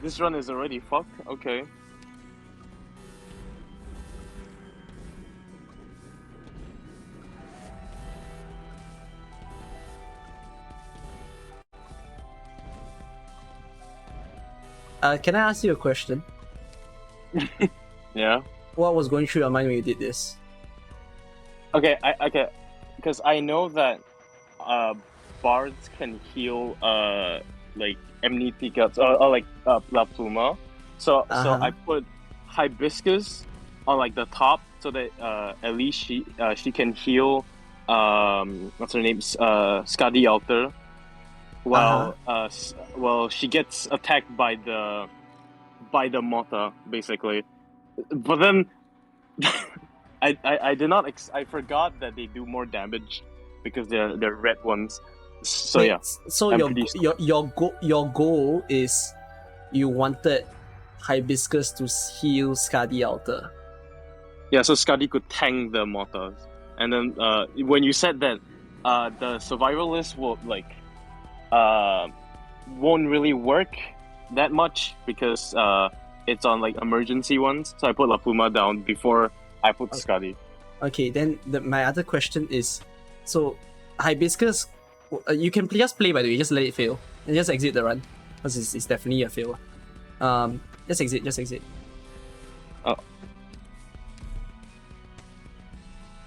This run is already fucked? Okay. Can I ask you a question? Yeah. What was going through your mind when you did this? Okay, because I know that bards can heal like amnesty guts or like La Pluma. So I put hibiscus on like the top so that at least she can heal what's her name, Skadi Alter, while she gets attacked by the Mota basically. But then I did not I forgot that they do more damage because they're red ones. So Wait, yeah. So your goal is you wanted hibiscus to heal Skadi Alter. Yeah, so Skadi could tank the mortars. And then when you said that the survivalist will won't really work that much because it's on like emergency ones. So I put La Pluma down before I put Skadi. Okay, then my other question is, so hibiscus, you can just play by the way, just let it fail and just exit the run because it's definitely a fail. Just exit. Oh.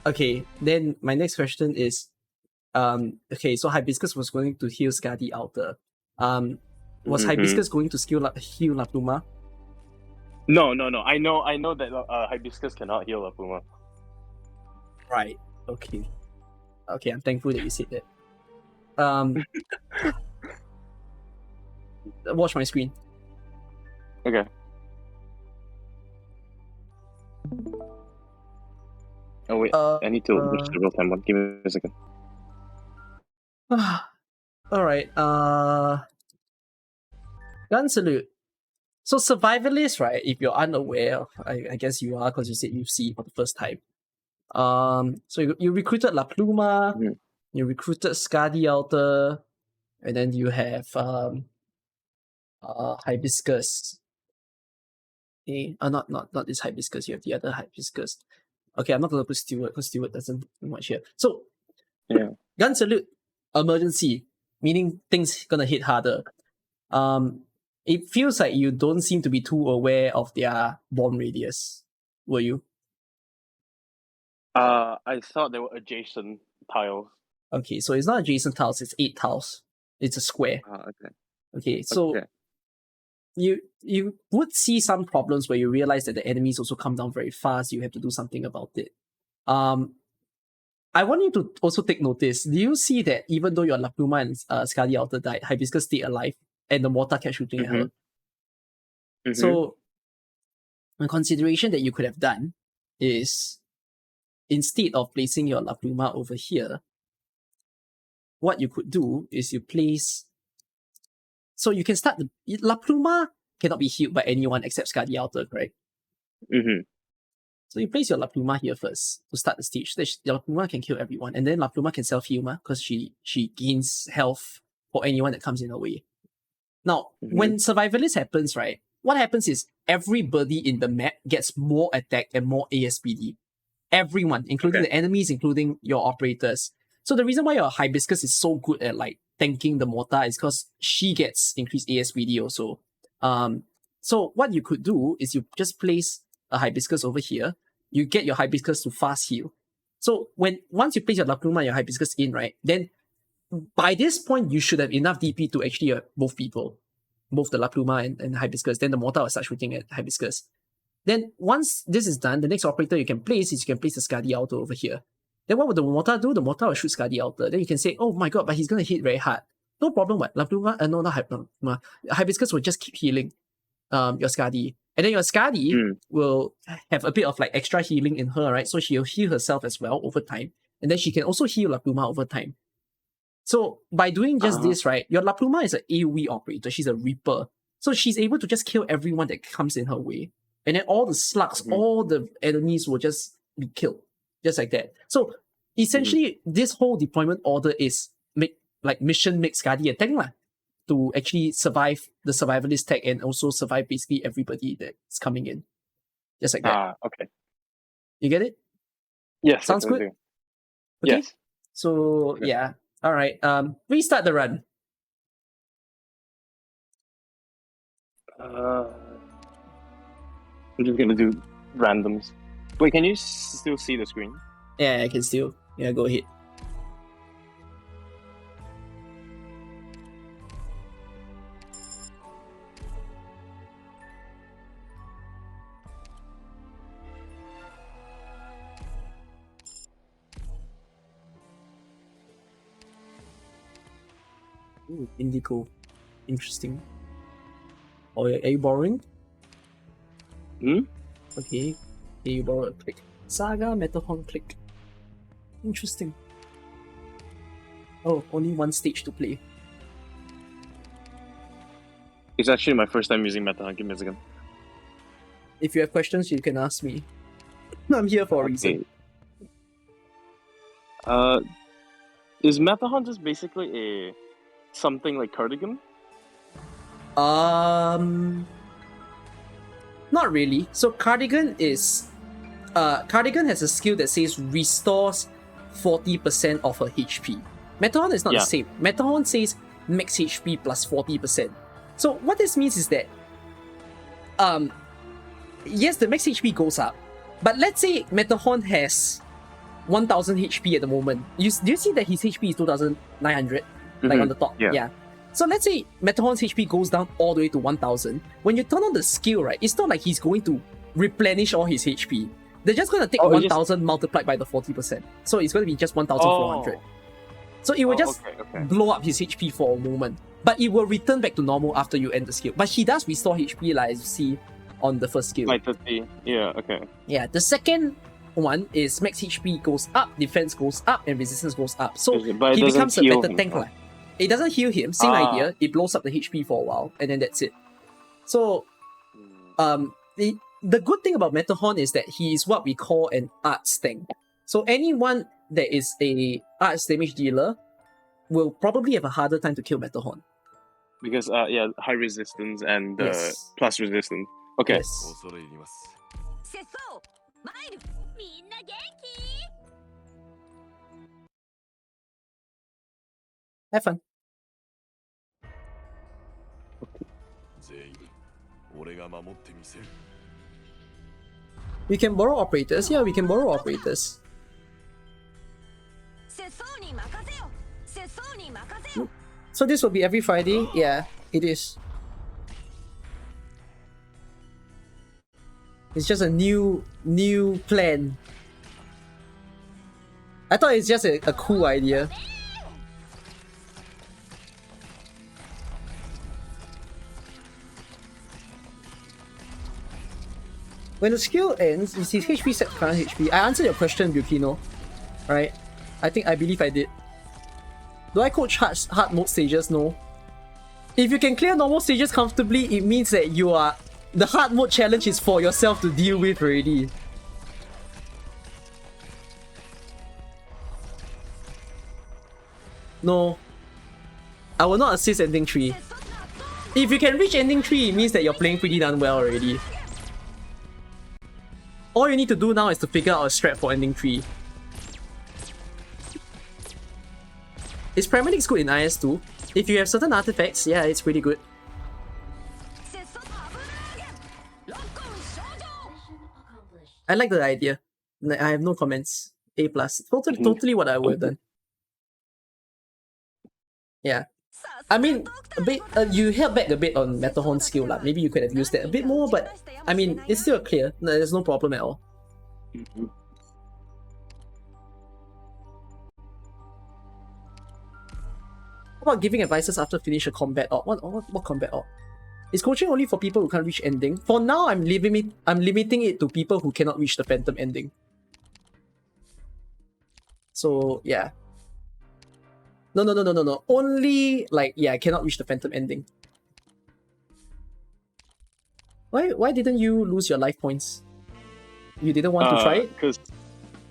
Okay, then my next question is, okay, so hibiscus was going to heal Skadi Alter. Was hibiscus going to heal La Pluma? No. I know that hibiscus cannot heal La Pluma. Right. Okay, I'm thankful that you said that. Watch my screen. Okay. Oh wait, I need to watch the real time one. Give me a second. Alright, gun salute. So survivalist, right? If you're unaware, I guess you are because you said you've seen for the first time. So you recruited La Pluma, you recruited Skadi Alter, and then you have hibiscus. Okay, not this hibiscus. You have the other hibiscus. Okay, I'm not gonna put Stewart because Stewart doesn't do much here. So yeah, gun salute, emergency, meaning things gonna hit harder. It feels like you don't seem to be too aware of their bomb radius. Were you? I thought they were adjacent tiles. Okay, so it's not adjacent tiles, it's 8 tiles. It's a square. Okay. Okay, so you would see some problems where you realize that the enemies also come down very fast. You have to do something about it. I want you to also take notice. Do you see that even though your La Pluma and Skadi Alter died, Hibiscus stayed alive and the mortar kept shooting at her? So a consideration that you could have done is, instead of placing your La Pluma over here, what you could do is you place... So you can start... La Pluma cannot be healed by anyone except Skadi Alter, correct? So you place your La Pluma here first to start the stage. So your La Pluma can kill everyone, and then La Pluma can self-heal because she gains health for anyone that comes in her way. Now, when survivalist happens, right, what happens is everybody in the map gets more attack and more ASPD. Everyone, including the enemies, including your operators. So the reason why your hibiscus is so good at like tanking the mortar is because she gets increased ASPD also. So what you could do is you just place a hibiscus over here. You get your hibiscus to fast heal. So once you place your La Pluma and your hibiscus in, right, then by this point you should have enough DP to actually both people, both the La Pluma and hibiscus. Then the mortar will start shooting at hibiscus. Then once this is done, the next operator you can place is you can place the Skadi Alter over here. Then what would the mortar do? The mortar will shoot Skadi Alter. Then you can say, oh my god, but he's going to hit very hard. No problem, what? La Pluma, no, not Pluma. Hibiscus will just keep healing your Skadi. And then your Skadi will have a bit of like extra healing in her, right? So she'll heal herself as well over time. And then she can also heal La Pluma over time. So by doing just this, right, your La Pluma is an AoE operator. She's a Reaper. So she's able to just kill everyone that comes in her way. And then all the slugs, all the enemies will just be killed. Just like that. So essentially, this whole deployment order is mission make Skadi a tank lah, to actually survive the survivalist tech and also survive basically everybody that's coming in. Just like that. Okay. You get it? Yes. Sounds good? Okay. Yes. So, yeah. All right. Restart the run. I'm just gonna do randoms. Wait, can you still see the screen? Yeah, I can still. Yeah, go ahead. Ooh, Indigo. Interesting. Oh, are you borrowing? Okay. You borrow a click. Saga Metahorn click. Interesting. Oh, only one stage to play. It's actually my first time using Metahorn. Give me a second. If you have questions, you can ask me. I'm here for a reason. Is Metahorn just basically a something like Cardigan? Not really. So Cardigan is Cardigan has a skill that says restores 40% of her HP. Metahorn is not the same. Metahorn says max HP plus 40%. So what this means is that yes, the max HP goes up, but let's say Metahorn has 1000 HP at the moment. Do you see that his HP is 2900? Like on the top? Yeah. So let's say Metahorn's HP goes down all the way to 1000. When you turn on the skill, right, it's not like he's going to replenish all his HP. They're just going to take 1000 multiplied by the 40%. So it's going to be just 1400. So it will just blow up his HP for a moment. But it will return back to normal after you end the skill. But he does restore HP, like as you see on the first skill. Like 50. Yeah, okay. Yeah, the second one is max HP goes up, defense goes up, and resistance goes up. So he becomes a better tank. It doesn't heal him, same idea. It blows up the HP for a while, and then that's it. So, the good thing about Metahorn is that he is what we call an arts tank. So anyone that is a arts damage dealer will probably have a harder time to kill Metahorn. Because, high resistance and plus resistance. Okay. Yes. Have fun. We can borrow operators. Yeah, we can borrow operators. So this will be every Friday? Yeah, it is. It's just a new plan. I thought it's just a cool idea. When the skill ends, is his HP set to current HP? I answered your question, Bukino. Right? I believe I did. Do I coach hard mode stages? No. If you can clear normal stages comfortably, it means that you are... The hard mode challenge is for yourself to deal with already. No. I will not assist ending 3. If you can reach ending 3, it means that you're playing pretty darn well already. All you need to do now is to figure out a strat for ending 3. Is Paramedics good in IS2? If you have certain artifacts, yeah, it's pretty good. I like the idea. I have no comments. A+. Totally what I would have done. Yeah. I mean, a bit, you held back a bit on Metahorn skill lah. Maybe you could have used that a bit more, but I mean, it's still clear. There's no problem at all. How about giving advices after finish a combat orc? What combat orc? Is coaching only for people who can't reach ending? For now, I'm limiting it to people who cannot reach the Phantom ending. So yeah. No. Only like, yeah, I cannot reach the Phantom ending. Why didn't you lose your life points? You didn't want to try it? Because,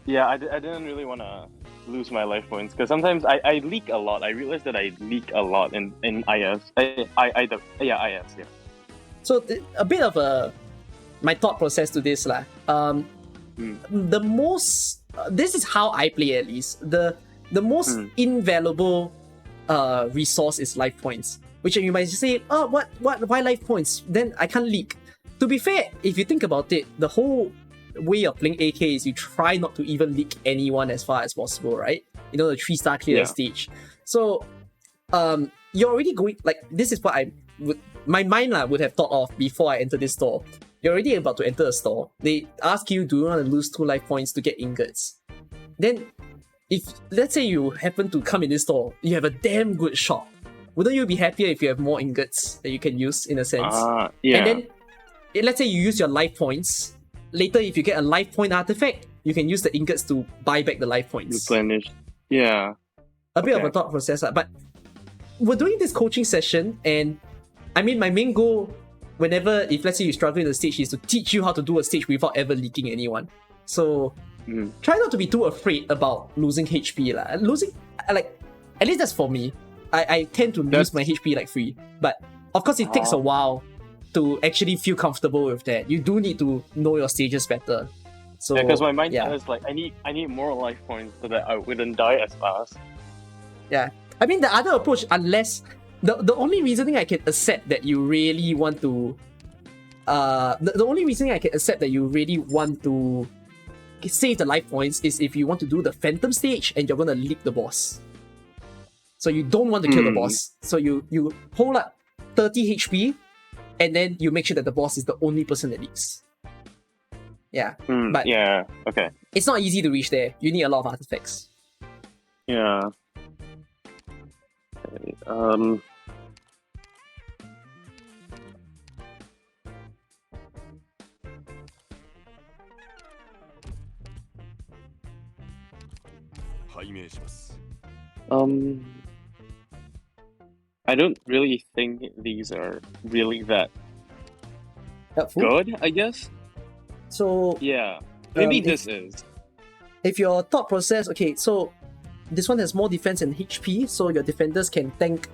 I didn't really want to lose my life points because sometimes I leak a lot. I realized that I leak a lot in IS. IS. So a bit of my thought process to this lah. The most this is how I play at least. The most invaluable resource is life points. Which you might say, oh, why life points? Then I can't leak. To be fair, if you think about it, the whole way of playing AK is you try not to even leak anyone as far as possible, right? You know, the 3-star clear stage. So you're already going, like, this is what my mind would have thought of before I enter this store. You're already about to enter a store. They ask you, do you want to lose 2 life points to get ingots? Then, if let's say you happen to come in this store, you have a damn good shop. Wouldn't you be happier if you have more ingots that you can use in a sense? And then, let's say you use your life points. Later, if you get a life point artifact, you can use the ingots to buy back the life points. Replenish. Yeah. A bit of a thought process, but we're doing this coaching session, and I mean, my main goal, if let's say you're struggling with the stage, is to teach you how to do a stage without ever leaking anyone. So try not to be too afraid about losing HP. Losing, like, at least that's for me. I tend to lose my HP like free. But of course, it takes a while to actually feel comfortable with that. You do need to know your stages better. So because my mind is like, I need more life points so that I wouldn't die as fast. Yeah. I mean, the other approach, unless the only reasoning I can accept that you really want to the only reasoning I can accept that you really want to save the life points is if you want to do the Phantom stage and you're gonna leak the boss. So you don't want to kill the boss. So you hold up 30 HP and then you make sure that the boss is the only person that leaks. Yeah. But okay. It's not easy to reach there. You need a lot of artifacts. Yeah. Okay, I don't really think these are really that good, I guess. So yeah, maybe this is. If your thought process, okay, so this one has more defense and HP, so your defenders can tank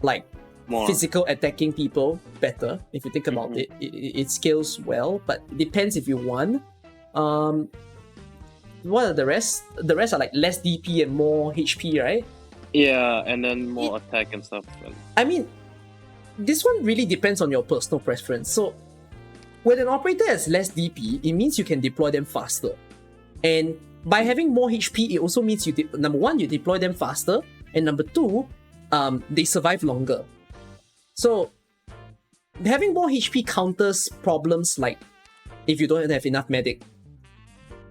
like more physical attacking people better. If you think about it, it scales well, but it depends if you want. What are the rest? The rest are like less DP and more HP, right? Yeah, and then more attack and stuff. I mean, this one really depends on your personal preference. So, when an operator has less DP, it means you can deploy them faster. And by having more HP, it also means number one, you deploy them faster, and number two, they survive longer. So, having more HP counters problems like if you don't have enough medic.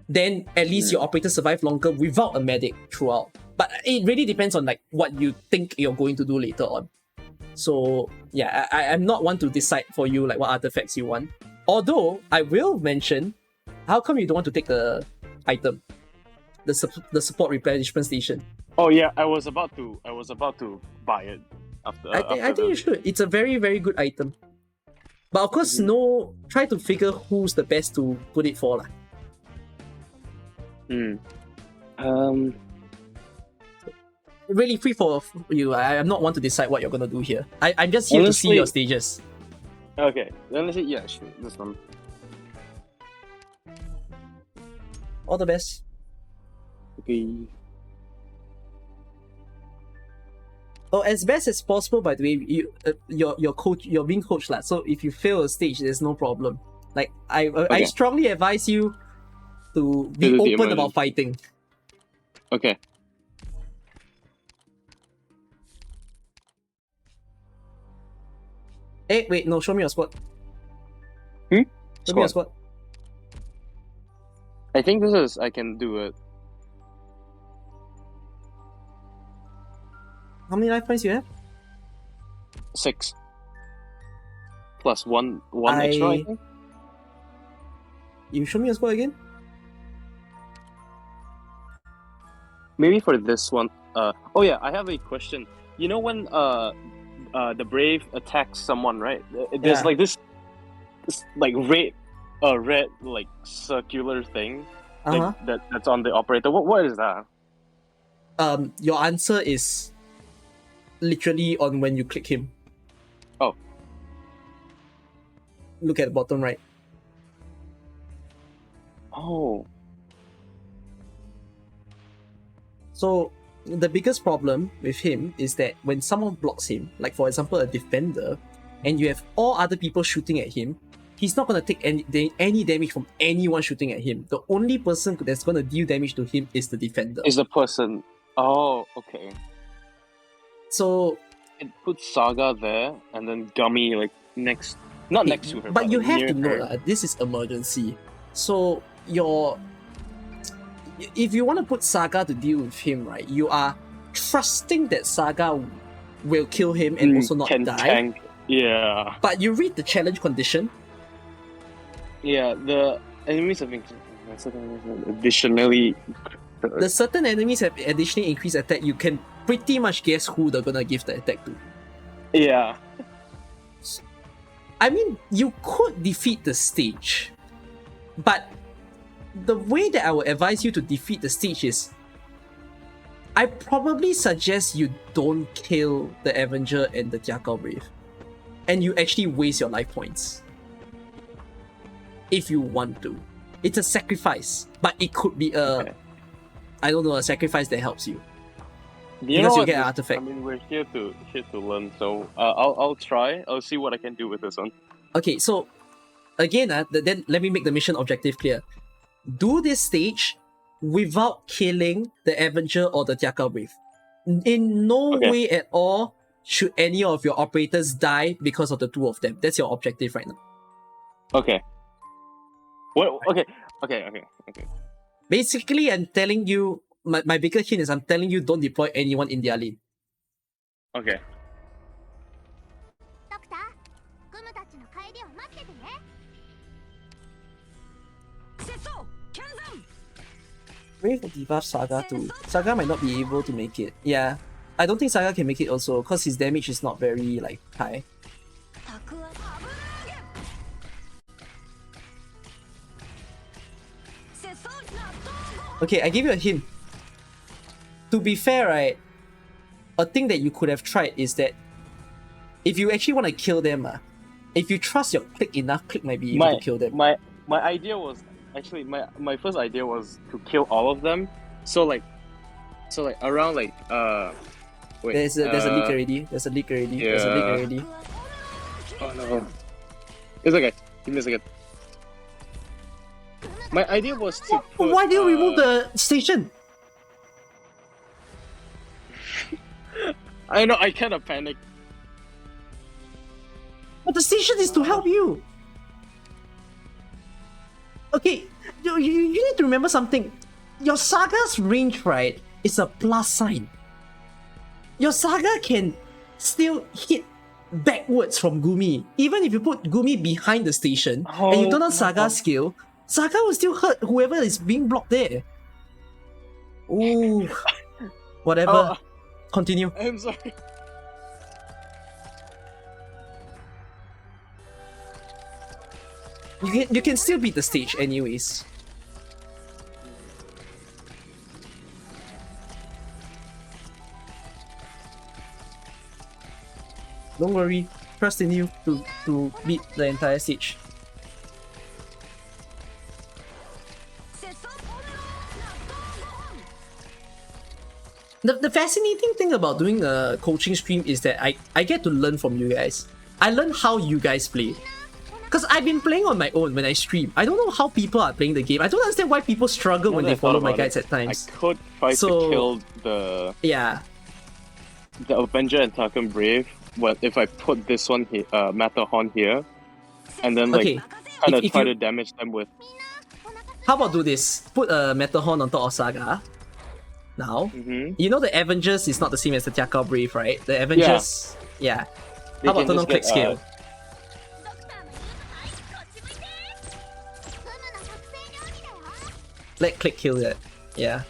Then at least your operators survive longer without a medic throughout. But it really depends on like what you think you're going to do later on. So yeah, I'm not one to decide for you like what artifacts you want. Although I will mention, how come you don't want to take the item, the support replenishment station? Oh yeah, I was about to buy it after. I think you should. It's a very, very good item. But of course, try to figure who's the best to put it for lah. Really free for you. I'm not one to decide what you're gonna do here. I'm just here to see your stages. Okay, honestly, yeah, sure. This one. All the best. Okay. Oh, as best as possible. By the way, you're being coached lah. So if you fail a stage, there's no problem. Like I strongly advise you to be open about fighting. Okay. Hey, wait, no, show me your squad. Show me your squad. I think I can do it. How many life points you have? 6. Plus one extra, I think. You show me your squad again? Maybe for this one. Oh yeah, I have a question. You know when the Brave attacks someone, right? There's like this like red like circular thing like, that's on the operator. What is that? Your answer is literally on when you click him. Oh. Look at the bottom right. Oh. So the biggest problem with him is that when someone blocks him, like for example a defender, and you have all other people shooting at him, he's not going to take any damage from anyone shooting at him. The only person that's going to deal damage to him is the defender. Is the person. Oh, okay. So it puts Saga there and then Gummy like next to her. But you have to her. know this is emergency. So if you want to put Saga to deal with him, right, you are trusting that Saga will kill him and also not die. Tank. Yeah. But you read the challenge condition. Yeah, the enemies have additionally. The certain enemies have additionally increased attack. You can pretty much guess who they're gonna give the attack to. Yeah. I mean, you could defeat the stage, but the way that I would advise you to defeat the stage is, I probably suggest you don't kill the Avenger and the Tiakao Brave, and you actually waste your life points. If you want to. It's a sacrifice, but it could be a sacrifice that helps you. Because you get an artifact. I mean, we're here to learn, so I'll try. I'll see what I can do with this one. Okay, so again, then let me make the mission objective clear. Do this stage without killing the Avenger or the Tiakao Brave. In no way at all should any of your operators die because of the two of them. That's your objective right now. Okay. What? Okay. Basically, I'm telling you, my bigger hint is I'm telling you don't deploy anyone in their lane. Okay. Wait for debuff Saga too. Saga might not be able to make it. Yeah. I don't think Saga can make it also, because his damage is not very high. Okay, I give you a hint. To be fair, right, a thing that you could have tried is that if you actually want to kill them, if you trust your click enough, click might be able to kill them. My idea was actually my first idea was to kill all of them. So around wait. There's a leak already. There's a leak already. Yeah. There's a leak already. Oh no. It's okay. Give me a second. My idea was to put, why did you remove the station? I know, I kind of panicked. But the station is to help you. Okay, you need to remember something. Your Saga's range, right, is a plus sign. Your Saga can still hit backwards from Gumi. Even if you put Gumi behind the station and you turn on Saga's skill, Saga will still hurt whoever is being blocked there. Ooh. Whatever. Continue. I'm sorry. You can still beat the stage anyways. Don't worry. Trust in you to beat the entire stage. The fascinating thing about doing a coaching stream is that I get to learn from you guys. I learn how you guys play. Because I've been playing on my own when I stream. I don't know how people are playing the game. I don't understand why people struggle when they follow my guides at times. I could try to kill the Avenger and Taken Brave. Well, if I put this one here, Matterhorn here, and then kind of try to damage them with. How about do this? Put a Matterhorn on top of Saga. Now, you know the Avengers is not the same as the Tiakao Brave, right? The Avengers, How about turn on click scale? Let click kill that. Yeah.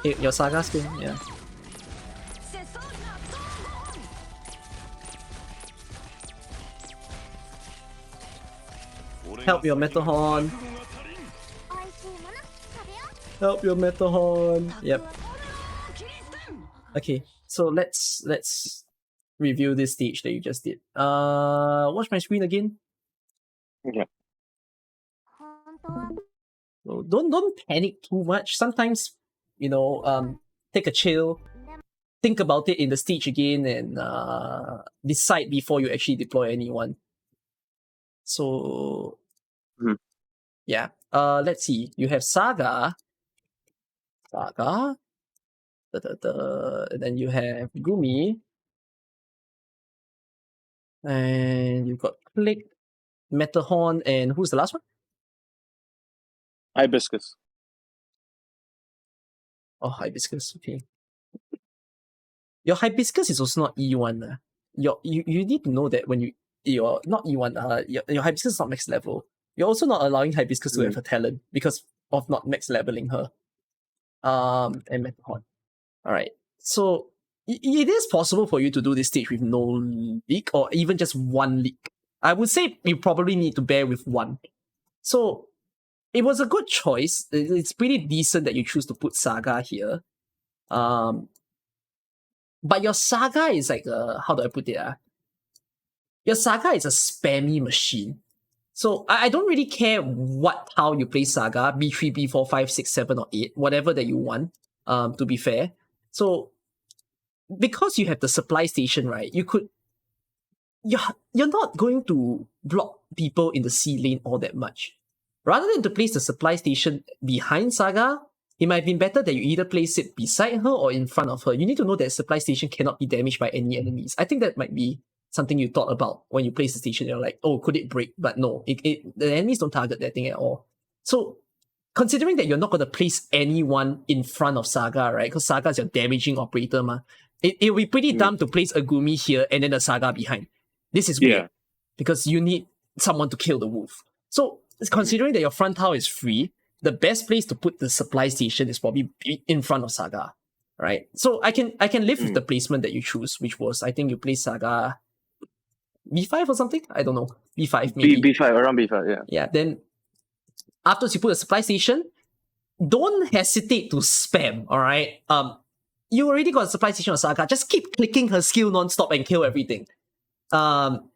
Your Saga skill, yeah. Help your Metal Horn. Help your Metal Horn. Yep. Okay, so let's review this stage that you just did. Watch my screen again. Yeah. So don't panic too much. Sometimes, take a chill, think about it in the stage again, and decide before you actually deploy anyone. So, yeah. Let's see. You have Saga. And then you have Gumi. And you've got Click, Metahorn, and who's the last one? Hibiscus. Oh, Hibiscus. Okay. Your Hibiscus is also not E1. You need to know that when you're not E1, your Hibiscus is not max level. You're also not allowing Hibiscus to have a talent because of not max leveling her. And Metahorn. Alright. So it is possible for you to do this stage with no leak or even just one leak. I would say you probably need to bear with one. So it was a good choice. It's pretty decent that you choose to put Saga here. But your Saga is like how do I put it? Your Saga is a spammy machine. So I don't really care how you play Saga, B3, B4, 5, 6, 7, or 8, whatever that you want, to be fair. So because you have the supply station, right, you're not going to block people in the C lane all that much. Rather than to place the supply station behind Saga, it might have been better that you either place it beside her or in front of her. You need to know that supply station cannot be damaged by any enemies. I think that might be something you thought about when you place the station. You're like, oh, could it break? But no, the enemies don't target that thing at all. So considering that you're not going to place anyone in front of Saga, right? Because Saga is your damaging operator, it will be pretty dumb to place a Gumi here and then a Saga behind. This is weird because you need someone to kill the wolf. So considering that your front tower is free, the best place to put the supply station is probably in front of Saga, right? So I can live with the placement that you choose, which was, I think you place Saga B5 or something? I don't know. B5 maybe. B5, around B5, yeah. Yeah, then after you put a supply station, don't hesitate to spam, alright? You already got a supply station on Saga, just keep clicking her skill non-stop and kill everything.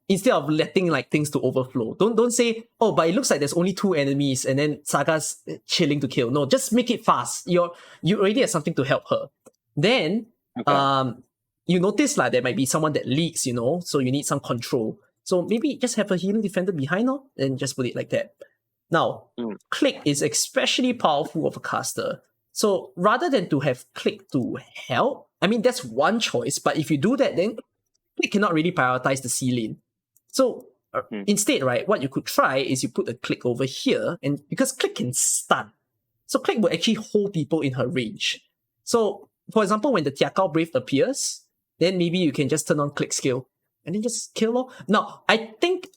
Instead of letting like things to overflow. Don't say, oh, but it looks like there's only 2 enemies and then Saga's chilling to kill. No, just make it fast. You already have something to help her. Then you notice like there might be someone that leaks, so you need some control. So maybe just have a healing defender behind her and just put it like that. Now, Click is especially powerful of a caster. So rather than to have Click to help, I mean, that's one choice, but if you do that, then Click cannot really prioritize the C lane. So instead, right, what you could try is you put a Click over here, and because Click can stun, so Click will actually hold people in her range. So, for example, when the Tiakao Brave appears, then maybe you can just turn on Click skill and then just kill her. Now, I think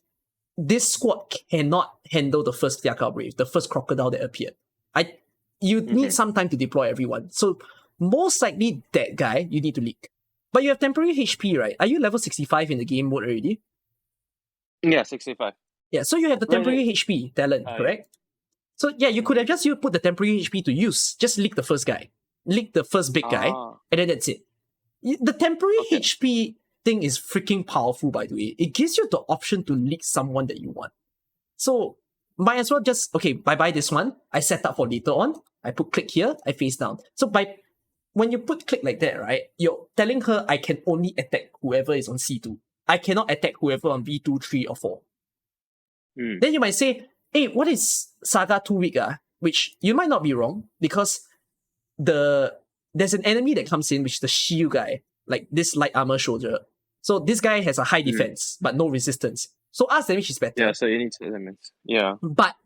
this squad cannot handle the first Tiakao Brave, the first crocodile that appeared. You need some time to deploy everyone. So most likely that guy you need to leak. But you have temporary HP, right? Are you level 65 in the game mode already? Yeah, 65. Yeah, so you have the temporary HP talent, correct? So yeah, you could have just put the temporary HP to use. Just leak the first guy. Leak the first big guy, and then that's it. The temporary HP thing is freaking powerful, by the way. It gives you the option to leak someone that you want. So might as well just, okay, bye-bye this one. I set up for later on. I put Click here, I face down. So when you put Click like that, right, you're telling her I can only attack whoever is on C2. I cannot attack whoever on B2, 3, or 4. Then you might say, hey, what is Saga 2 weak? Which you might not be wrong, because there's an enemy that comes in, which is the shield guy, like this light armor soldier. So this guy has a high defense, but no resistance. So Ars damage is better. Yeah, so you need elements. Yeah. But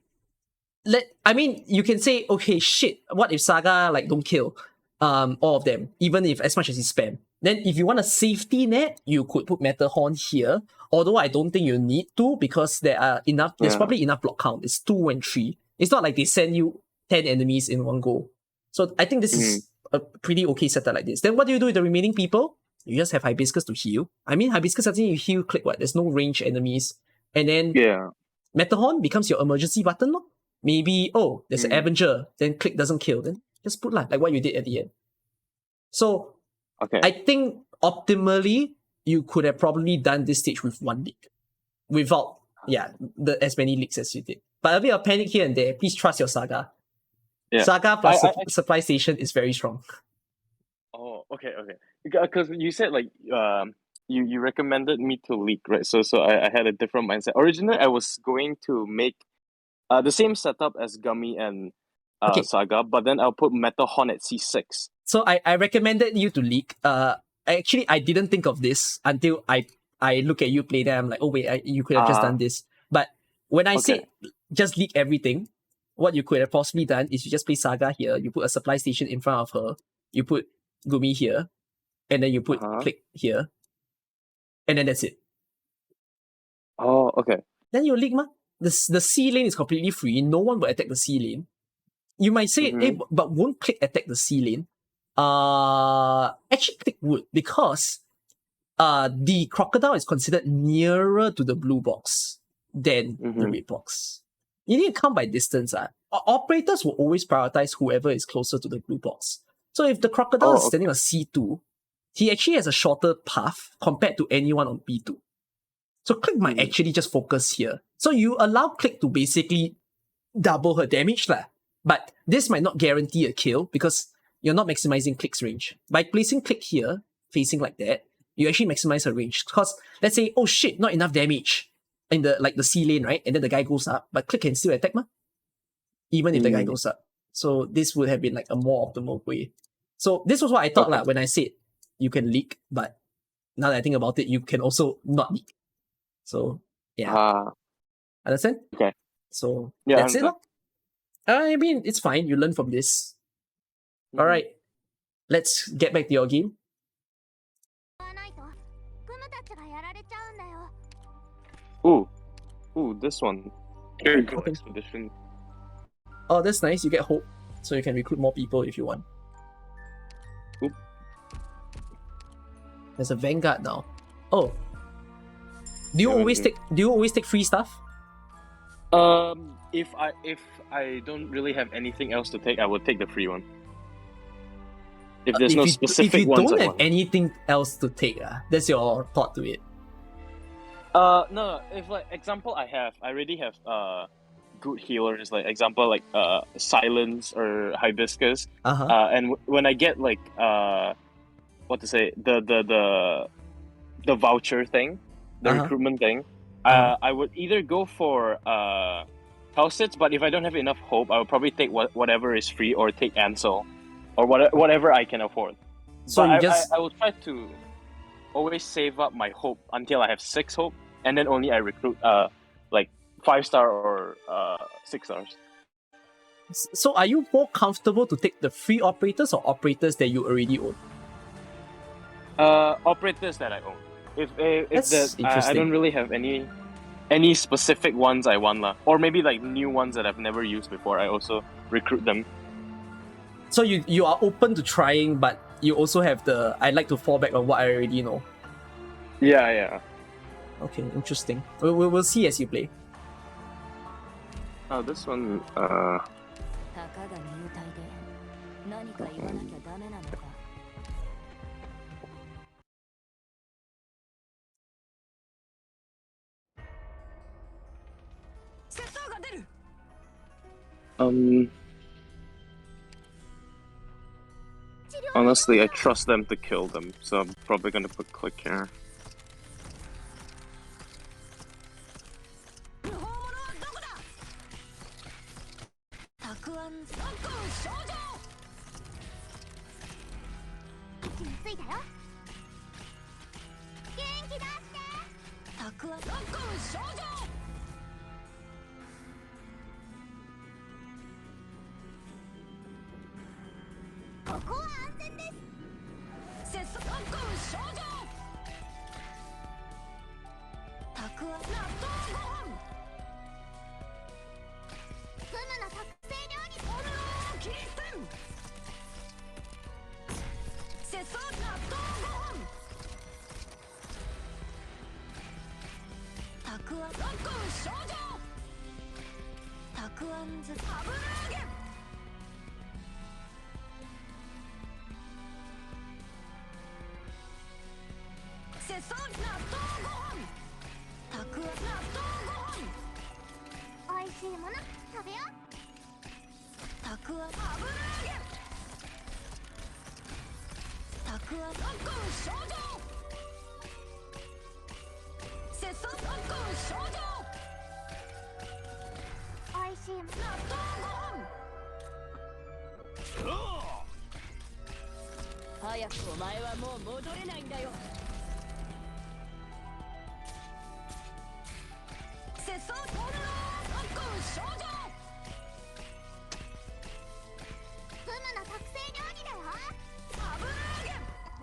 you can say, okay, shit, what if Saga don't kill all of them, even if as much as he spam? Then if you want a safety net, you could put Metal Horn here. Although I don't think you need to, because there's probably enough block count. It's 2 and 3. It's not like they send you 10 enemies in one go. So I think this is a pretty okay setup like this. Then what do you do with the remaining people? You just have Hibiscus to heal. I mean, Hibiscus doesn't heal Click what? There's no range enemies. And then Matterhorn becomes your emergency button, no? Maybe, oh, there's an Avenger, then click doesn't kill, then just put like what you did at the end. So I think optimally, you could have probably done this stage with one leak. Without, as many leaks as you did. But a bit of panic here and there. Please trust your Saga. Yeah. Saga plus supply station is very strong. Oh, okay. Because you said like you recommended me to leak, right? So I had a different mindset. Originally, I was going to make the same setup as Gummy and Saga, but then I'll put Matterhorn at C6. So I recommended you to leak. Actually, I didn't think of this until I look at you play there. I'm like, oh wait, you could have just done this. But when I said just leak everything, what you could have possibly done is you just play Saga here. You put a supply station in front of her. You put Gumi here, and then you put Click here, and then that's it. Oh, okay. Then you leak, ma. The C lane is completely free. No one will attack the C lane. You might say, hey, but won't Click attack the C lane? Actually, Click would, because the crocodile is considered nearer to the blue box than the red box. You need to count by distance. Operators will always prioritize whoever is closer to the blue box. So if the crocodile is standing on C2, he actually has a shorter path compared to anyone on B2. So Click might actually just focus here. So you allow Click to basically double her damage lah. But this might not guarantee a kill because you're not maximizing Click's range. By placing Click here, facing like that, you actually maximize her range. Because let's say, oh shit, not enough damage in the C lane, right? And then the guy goes up, but Click can still attack, ma? Even if the guy goes up. So this would have been like a more optimal way. So this was what I thought lah when I said you can leak, but now that I think about it, you can also not leak. So yeah. Understand? Okay. So that's it lah. I mean, it's fine. You learn from this. All right. Let's get back to your game. Ooh, this one. Very good expedition. Oh, that's nice. You get hope, so you can recruit more people if you want. Oop. There's a Vanguard now. Oh. Do you always take free stuff? If I don't really have anything else to take, I would take the free one. If there's no specific ones. If you don't have anything else to take, that's your thought to it. No. If like example, I already have good healers. Like example, like Silence or Hibiscus. And when I get like what to say, the voucher thing, the recruitment thing, I would either go for house sits, but if I don't have enough hope, I would probably take whatever is free or take Ansel or whatever I can afford. So I will try to always save up my hope until I have 6 hope, and then only I recruit like 5-star or 6 stars. So are you more comfortable to take the free operators or operators that you already own? Operators that I own. If I don't really have any specific ones I want lah, or maybe like new ones that I've never used before, I also recruit them. So you are open to trying, but you also have I like to fall back on what I already know. Yeah. Okay, interesting. We'll see as you play. Oh, this one. Honestly, I trust them to kill them, so I'm probably gonna put Click here.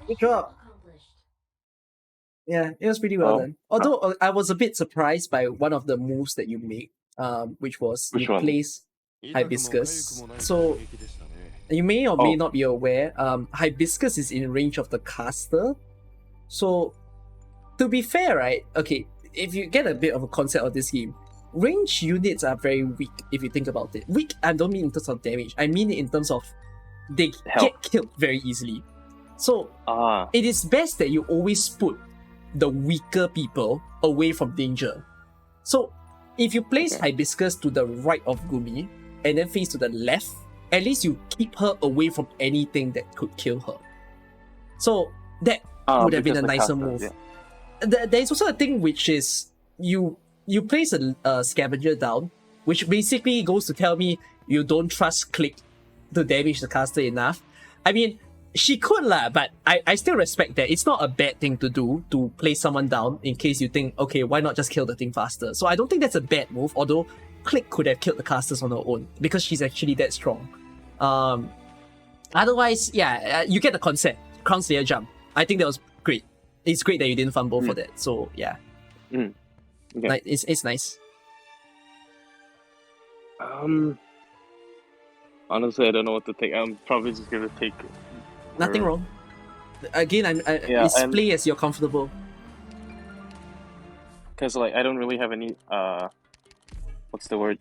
Good job. Yeah, it was pretty well done. Although I was a bit surprised by one of the moves that you made, which was you place Hibiscus. So you may or may not be aware, Hibiscus is in range of the caster. So to be fair, right? Okay, if you get a bit of a concept of this game, range units are very weak if you think about it. Weak, I don't mean in terms of damage. I mean it in terms of they get killed very easily. So it is best that you always put the weaker people away from danger. So if you place Hibiscus to the right of Gumi and then face to the left, at least you keep her away from anything that could kill her. So that would have been a nicer move. Yeah. There is also a thing which is you place a scavenger down, which basically goes to tell me you don't trust Click to damage the caster enough. I mean, she could lah, but I still respect that. It's not a bad thing to do, to place someone down in case you think, okay, why not just kill the thing faster? So I don't think that's a bad move, although Click could have killed the casters on her own, because she's actually that strong. Otherwise, yeah, you get the concept. Crown Slayer jump. I think that was great. It's great that you didn't fumble for that, so yeah. Okay. Like, it's nice. Honestly, I don't know what to take. I'm probably just gonna take... Nothing wrong. Again, it's play as you're comfortable. Because like I don't really have any what's the word?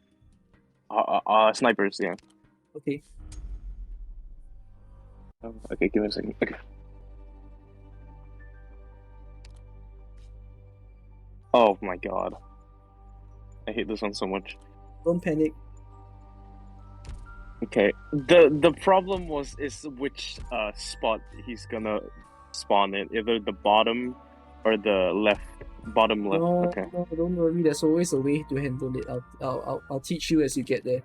Snipers, yeah. Okay. Okay, give me a second. Okay. Oh my god. I hate this one so much. Don't panic. Okay. The problem is which spot he's gonna spawn in. Either the bottom or the left. Bottom left. No, okay. No, don't worry. There's always a way to handle it. I'll teach you as you get there.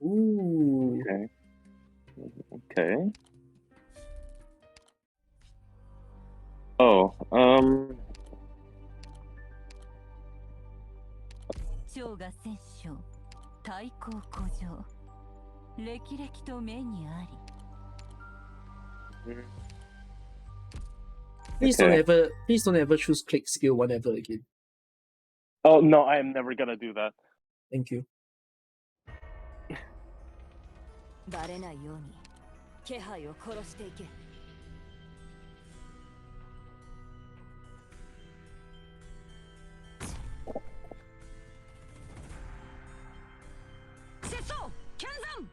Ooh. Okay. Okay. Oh, 将が摂政、太閤古城、歴々と目にあり。Please don't ever choose click skill one ever again. Oh no, I am never gonna do that. Thank you. バレないように気配を殺していけ。接走、剣山。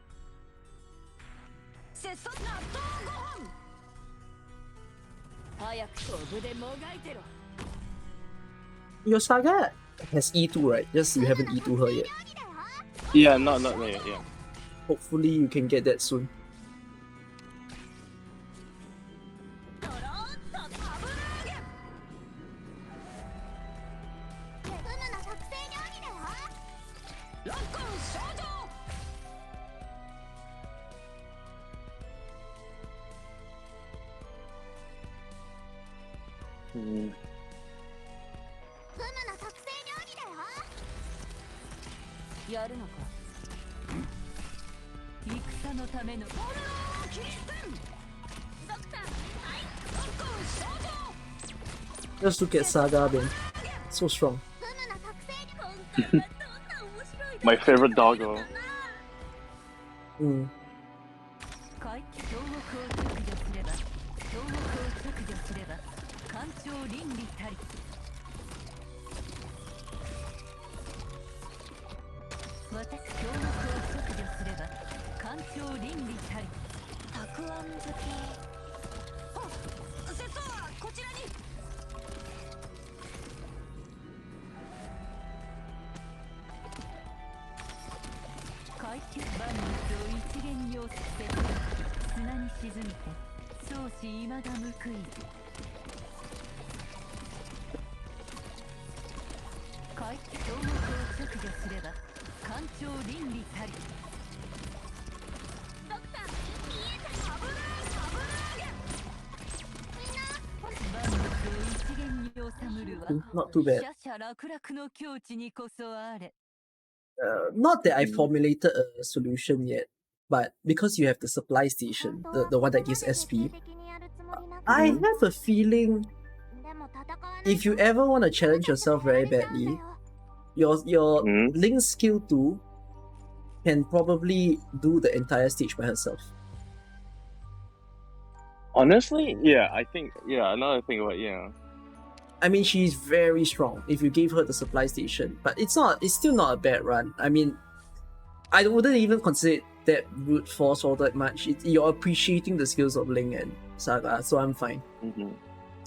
接走、納豆ご飯。早く飛ぶでもがいてろ。 Your saga has E2, right? Just you haven't E2 her yet. Yeah, not yet. Yeah. Hopefully you can get that soon. Hmm. やるのか。戦のための。Just look at Saga then. So strong. My favorite doggo. Mm. 干潮倫理たり私強力を削除すれば干潮倫理たりたくあん漬け節操はこちらに海中万物を一元に寄せ砂に沈めて相思未だ報いる海中強力を削除すれば干潮倫理たりドクター見えた危ないみんな万物を一元に収むるは Not too bad. 奢々楽々の境地にこそあれ Not that I formulated a solution yet, but because you have the supply station, the one that gives SP, I have a feeling if you ever want to challenge yourself very badly, your Link skill 2 can probably do the entire stage by herself. Honestly, yeah, I think another thing about I mean, she's very strong if you gave her the supply station, but it's still not a bad run. I mean, I wouldn't even consider it that brute force all that much. You're appreciating the skills of Ling and Saga, so I'm fine.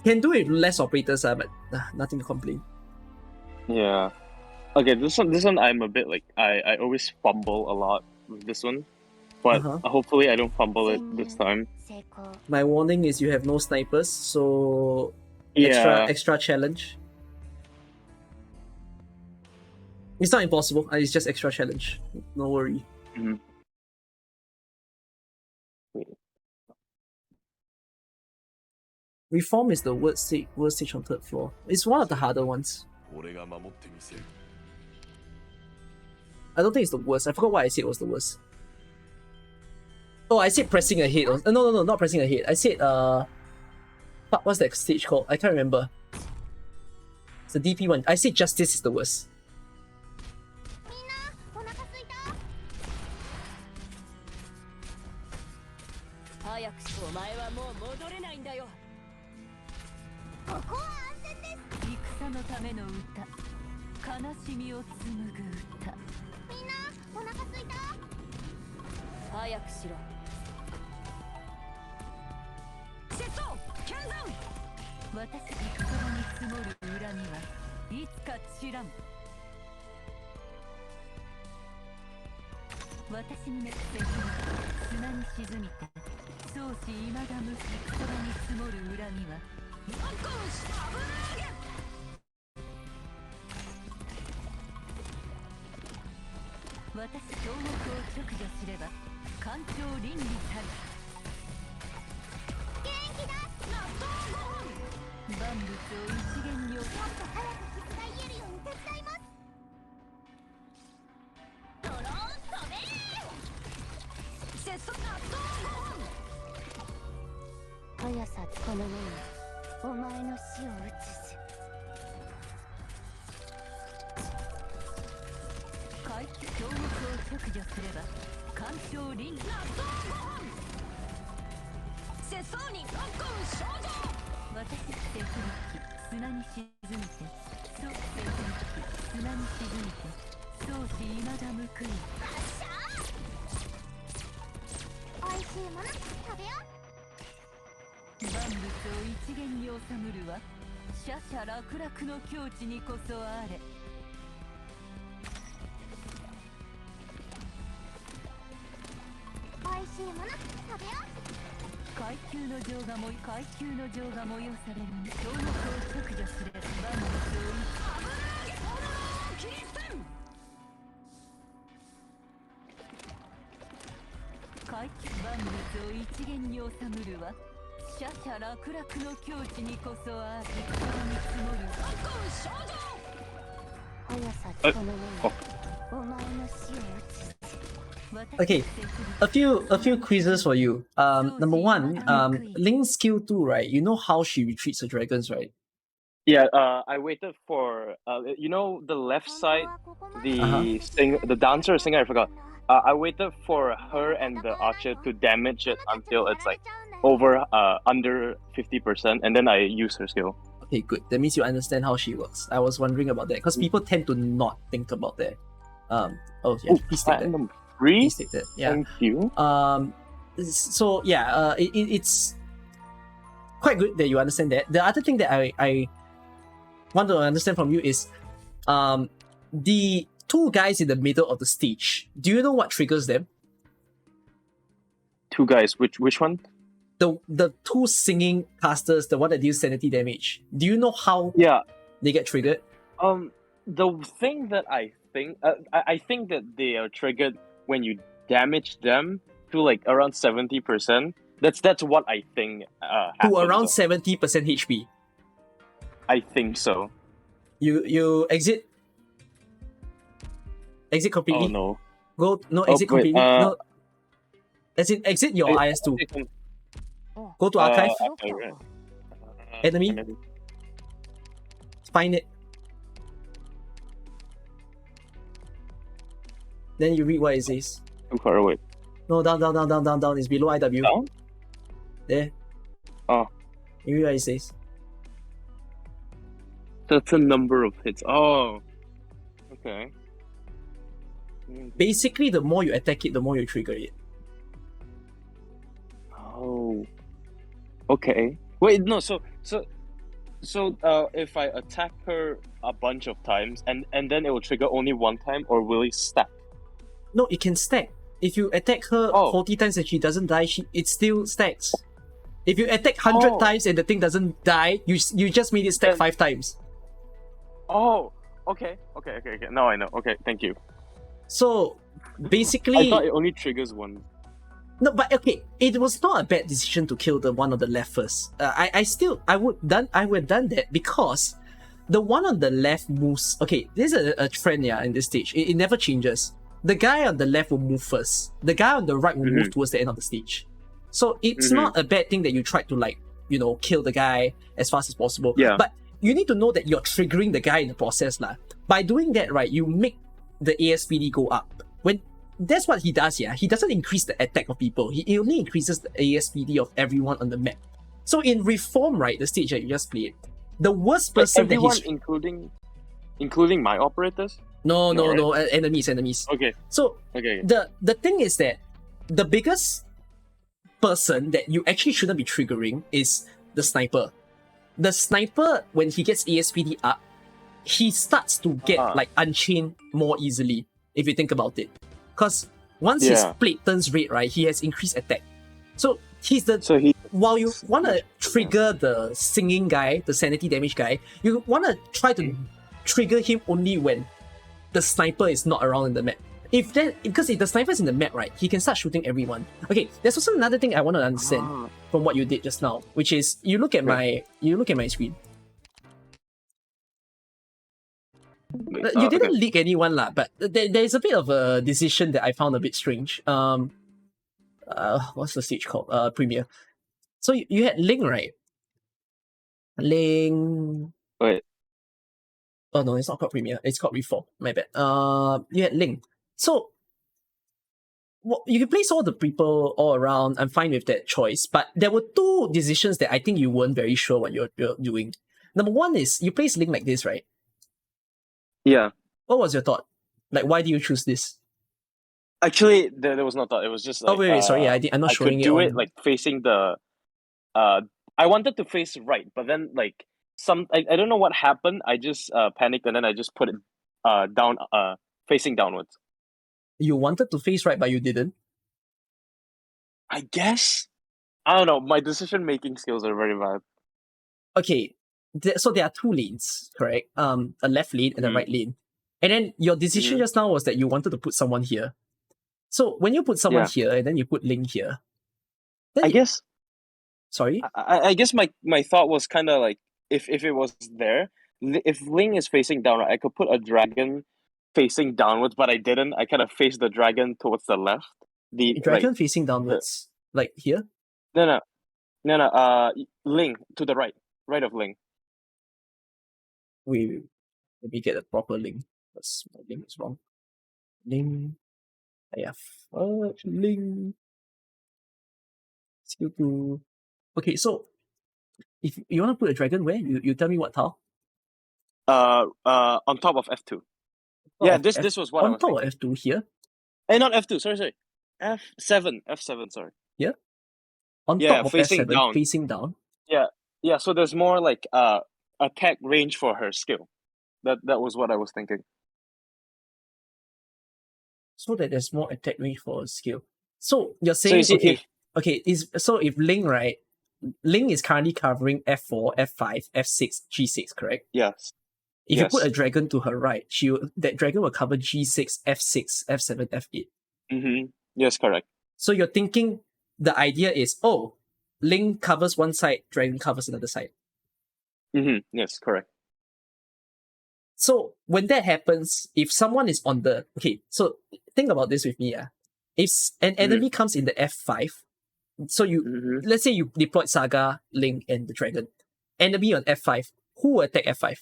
Can do it with less operators, but nothing to complain. Yeah. Okay, this one I'm a bit like I always fumble a lot with this one, but hopefully I don't fumble it this time. My warning is you have no snipers, so extra challenge. It's not impossible. It's just extra challenge. No worry. Reform is the worst stage on third floor. It's one of the harder ones. I don't think it's the worst. I forgot what I said was the worst. Oh, I said pressing ahead. No, not pressing ahead. I said what's that stage called? I can't remember. It's the DP one. I said justice is the worst. Okay, a few quizzes for you. Number one, Link skill 2, right? You know how she retreats her dragons, right? Yeah, I waited for the left side, the dancer or singer, I forgot. I waited for her and the archer to damage it until it's like over under 50%, and then I use her skill. Okay, good. That means you understand how she works. I was wondering about that because people tend to not think about that. Oh yeah, please take that. Platinum 3? Please take that. Yeah. Thank you. So yeah, it's quite good that you understand that. The other thing that I want to understand from you is the two guys in the middle of the stage. Do you know what triggers them? Two guys. Which one? The two singing casters, the one that deals sanity damage. Do you know how Yeah. they get triggered? The thing that I think I think that they are triggered when you damage them to like around 70%. That's what I think happens. To around 70% HP. I think so. You exit completely. Oh no. Exit wait, completely. No. As in exit your IS2. Go to archive. Okay, right. Enemy. Find it. Then you read what it says. Too far away. No, down. It's below IW. Down? There. Oh. You read what it says. That's a number of hits. Oh. Okay. Basically, the more you attack it, the more you trigger it. Oh. Okay. Wait, no. So, if I attack her a bunch of times, and then it will trigger only one time, or will it stack? No, it can stack. If you attack her 40 times and she doesn't die, it still stacks. If you attack 100 times and the thing doesn't die, you just made it stack 5 times. Oh, okay. Now I know. Okay, thank you. So, basically... I thought it only triggers one. No, but okay, it was not a bad decision to kill the one on the left first. I would have done that because the one on the left moves. Okay, this is a trend in this stage. It never changes. The guy on the left will move first. The guy on the right will move towards the end of the stage. So it's not a bad thing that you try to kill the guy as fast as possible. Yeah. But you need to know that you're triggering the guy in the process lah. By doing that, right, you make the ASPD go up. That's what he does, yeah. He doesn't increase the attack of people. He only increases the ASPD of everyone on the map. So in Reform, right, the stage that you just played, the worst person everyone, that he's... including my operators? No, right? Enemies. Okay. So the thing is that the biggest person that you actually shouldn't be triggering is the sniper. The sniper, when he gets ASPD up, he starts to get unchained more easily, if you think about it. Because once his plate turns red, right, he has increased attack. So while you want to trigger the singing guy, the sanity damage guy, you want to try to trigger him only when the sniper is not around in the map. Because if the sniper is in the map, right, he can start shooting everyone. Okay, there's also another thing I want to understand from what you did just now, which is you look at my screen. You didn't leak anyone lah, but there's a bit of a decision that I found a bit strange. What's the stage called? Premiere. So you had Ling, right? Ling. Wait. Oh no, it's not called Premiere. It's called Reform. My bad. You had Ling. So you can place all the people all around. I'm fine with that choice. But there were two decisions that I think you weren't very sure what you're doing. Number one is you place Ling like this, right? Yeah. What was your thought? Like, why do you choose this? Actually, there was no thought. It was just like... Oh, wait, sorry. I'm not showing it. I could do it like facing the... I wanted to face right, but then like I don't know what happened. I just panicked and then I just put it down, facing downwards. You wanted to face right, but you didn't? I guess. I don't know. My decision-making skills are very bad. Okay. So there are two lanes, correct? A left lane and a right lane. And then your decision just now was that you wanted to put someone here. So when you put someone here and then you put Ling here, I guess. Sorry? I guess my thought was kind of like if it was there, if Ling is facing down, I could put a dragon facing downwards, but I didn't. I kind of faced the dragon towards the left. The dragon facing downwards, like here? No. Ling to the right of Ling. Wait. Let me get a proper Ling. Because my Ling is wrong. Ling. I have Ling. Skill 2. Okay, so if you want to put a dragon where, you tell me what tile. On top of F2. Yeah, this was what I on was top thinking. of F2 here. Not F2. Sorry. F7. Sorry. Yeah. On Yeah, top of facing F7, down. facing down. Yeah. So there's more like attack range for her skill. That was what I was thinking. So that there's more attack range for a skill. So you're So saying you see, if Ling, right? Ling is currently covering F4, F5, F6, G6, correct? yes. If you Yes. put a dragon to her right, that dragon will cover G6, F6, F7, F8. Mm-hmm. Yes, correct. So you're thinking the idea is, Ling covers one side, dragon covers another side. Mm-hmm. Yes, correct. So when that happens, if someone is on the so think about this with me. If an enemy comes in the F5, so let's say you deployed Saga, Ling, and the dragon. Enemy on F5, who will attack F5?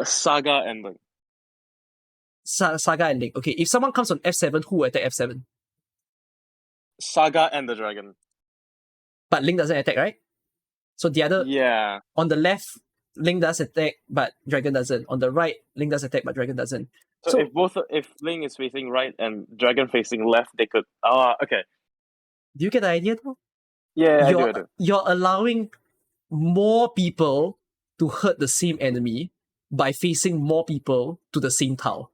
Saga and Ling. Saga and Ling. Okay, if someone comes on F7, who will attack F7? Saga and the dragon. But Ling doesn't attack, right? So the other on the left, Ling does attack, but dragon doesn't. On the right, Ling does attack, but dragon doesn't. So if Ling is facing right and dragon facing left, they could. Okay. Do you get the idea though? Yeah, I do. You're allowing more people to hurt the same enemy by facing more people to the same tile.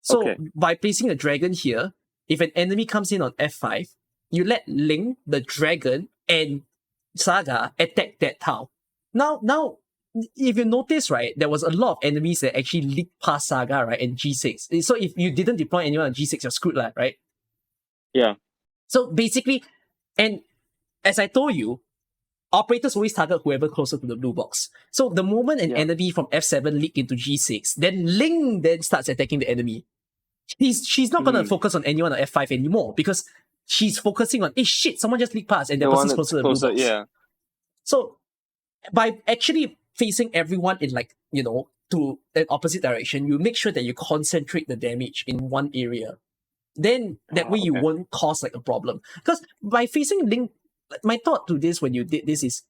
So by placing a dragon here, if an enemy comes in on F5, you let Ling, the dragon, and Saga attack that tile. Now, if you notice, right, there was a lot of enemies that actually leaked past Saga, right, and G6. So if you didn't deploy anyone on G6, you're screwed, right? Yeah. So basically, and as I told you, operators always target whoever closer to the blue box. So the moment an enemy from F7 leak into G6, then Ling then starts attacking the enemy. She's not gonna focus on anyone on F5 anymore because she's focusing on, shit, someone just leaked past and that person's closer to the blue box. Yeah. So by actually facing everyone in to an opposite direction, you make sure that you concentrate the damage in one area. Then that way you won't cause a problem. Because by facing Ling, my thought to this when you did this is,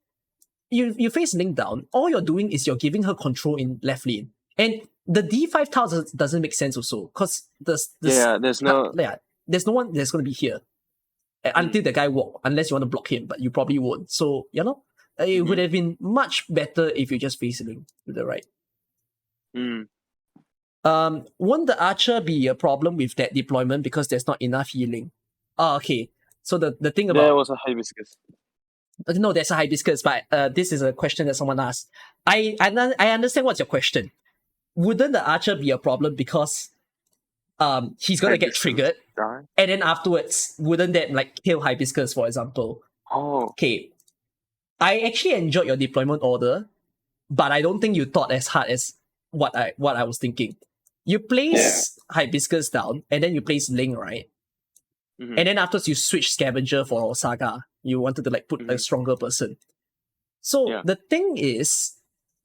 you face Ling down, all you're doing is you're giving her control in left lane. And the D5 tile doesn't make sense also, because there's no one that's going to be here until the guy walk, unless you want to block him, but you probably won't. So, it would have been much better if you just face Ling to the right. Won't the archer be a problem with that deployment because there's not enough healing? Okay. So the thing about... There was a hibiscus. No, there's a hibiscus, but this is a question that someone asked. I understand what's your question. Wouldn't the archer be a problem because he's gonna get triggered, and then afterwards, wouldn't that kill hibiscus, for example? Okay. I actually enjoyed your deployment order, but I don't think you thought as hard as what I was thinking. You place hibiscus down, and then you place Ling, right? And then afterwards you switch scavenger for Saga. You wanted to put a stronger person. So the thing is,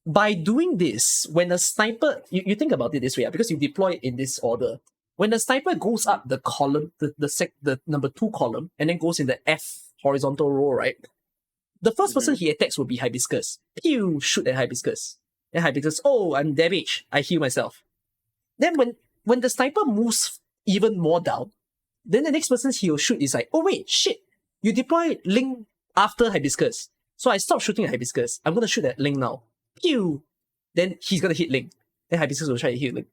by doing this, when a sniper, you think about it this way, because you deploy it in this order. When the sniper goes up the column, the number 2 column, and then goes in the F horizontal row, right? The first person he attacks will be hibiscus. Pew, shoot at hibiscus. Then hibiscus, I'm damaged. I heal myself. Then when the sniper moves even more down, then the next person he'll shoot is wait, shit. You deploy Ling after hibiscus. So I stop shooting at hibiscus. I'm gonna shoot at Ling now. Pew! Then he's gonna hit Ling. Then hibiscus will try to hit Ling.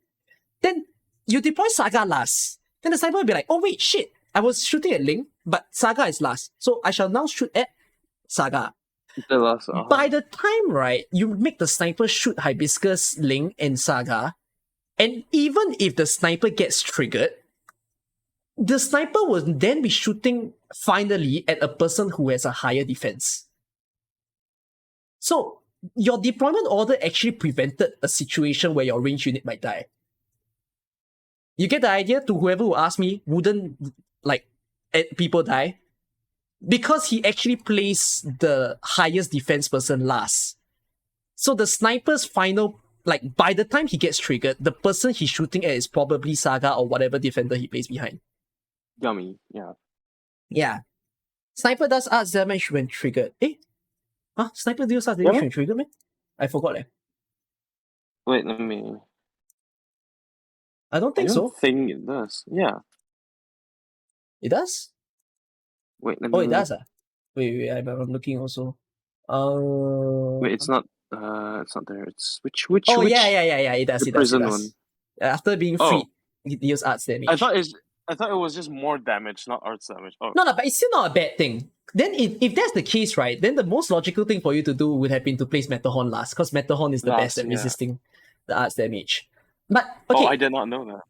Then you deploy Saga last. Then the sniper will be wait, shit. I was shooting at Ling, but Saga is last. So I shall now shoot at Saga. The last, By the time, right, you make the sniper shoot hibiscus, Ling, and Saga, and even if the sniper gets triggered, the sniper will then be shooting finally at a person who has a higher defense. So your deployment order actually prevented a situation where your range unit might die. You get the idea? To whoever who asked me, wouldn't people die? Because he actually placed the highest defense person last. So the sniper's final, by the time he gets triggered, the person he's shooting at is probably Saga or whatever defender he plays behind. Yummy, yeah. Yeah. Sniper does arts damage when triggered. Sniper deals arts damage Yeah. when triggered, man? I forgot it. Wait, let me. I don't I think don't so. think it does. Yeah. It does? Wait, let Oh, me it look. does. Wait, I'm looking also. Wait, it's not. It's not there. It's which Oh yeah. It does. the It does. It prison does. one. After being Oh, freed, it deals arts damage. I thought it was just more damage, not arts damage. Oh, No, but it's still not a bad thing. Then if that's the case, right, then the most logical thing for you to do would have been to place Metal last, because Metal is the best last, at yeah. resisting the arts damage. But Oh, okay, I did not know that.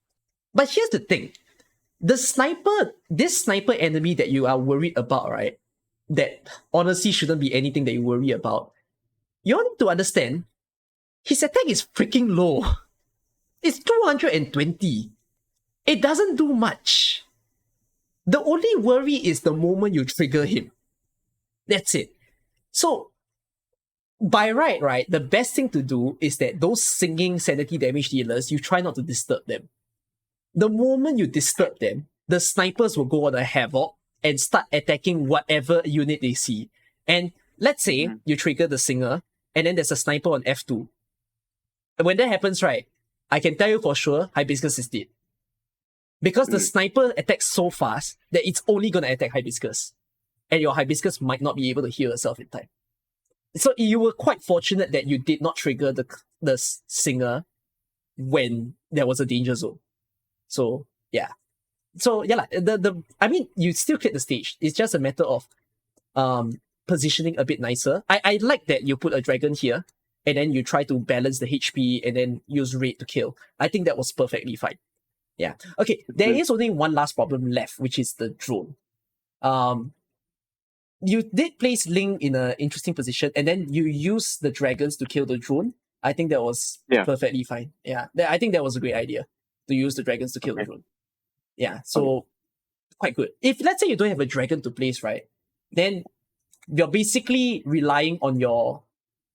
but here's the thing. This sniper enemy that you are worried about, right? That honestly shouldn't be anything that you worry about. You all need to understand, his attack is freaking low. It's 220. It doesn't do much. The only worry is the moment you trigger him. That's it. So, by right, the best thing to do is that those singing sanity damage dealers, you try not to disturb them. The moment you disturb them, the snipers will go on a havoc and start attacking whatever unit they see. And let's say you trigger the singer, and then there's a sniper on F2. When that happens, right, I can tell you for sure, Hibiscus is dead. Because the sniper attacks so fast that it's only going to attack Hibiscus. And your Hibiscus might not be able to heal herself in time. So you were quite fortunate that you did not trigger the singer when there was a danger zone. So yeah. So yeah, I mean, you still cleared the stage. It's just a matter of positioning a bit nicer. I like that you put a dragon here and then you try to balance the HP and then use raid to kill. I think that was perfectly fine. Yeah. Okay, there is only one last problem left, which is the drone. You did place Ling in an interesting position, and then you use the dragons to kill the drone. I think that was perfectly fine. Yeah, I think that was a great idea to use the dragons to kill the drone. Yeah, so quite good. If let's say you don't have a dragon to place, right, then you're basically relying on your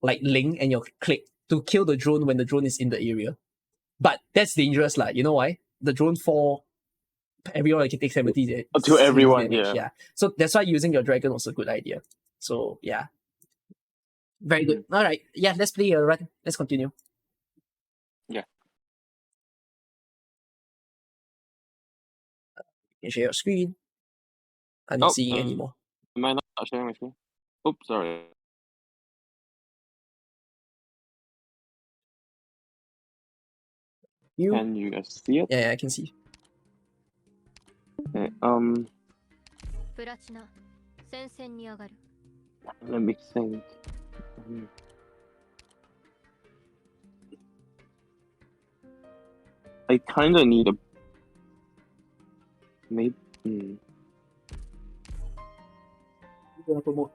like Ling and your click to kill the drone when the drone is in the area. But that's dangerous, lah. You know why? The drone fall. Everyone can take 70 to everyone, damage, yeah. So that's why using your dragon was a good idea. So yeah. Very good. Alright. Yeah, let's play a run. Let's continue. Yeah. You can share your screen. I'm not seeing anymore. Am I not sharing my screen? Oops, sorry. Can you guys see it? Yeah, I can see. Okay, let me think. I kinda need a maybe. Promote.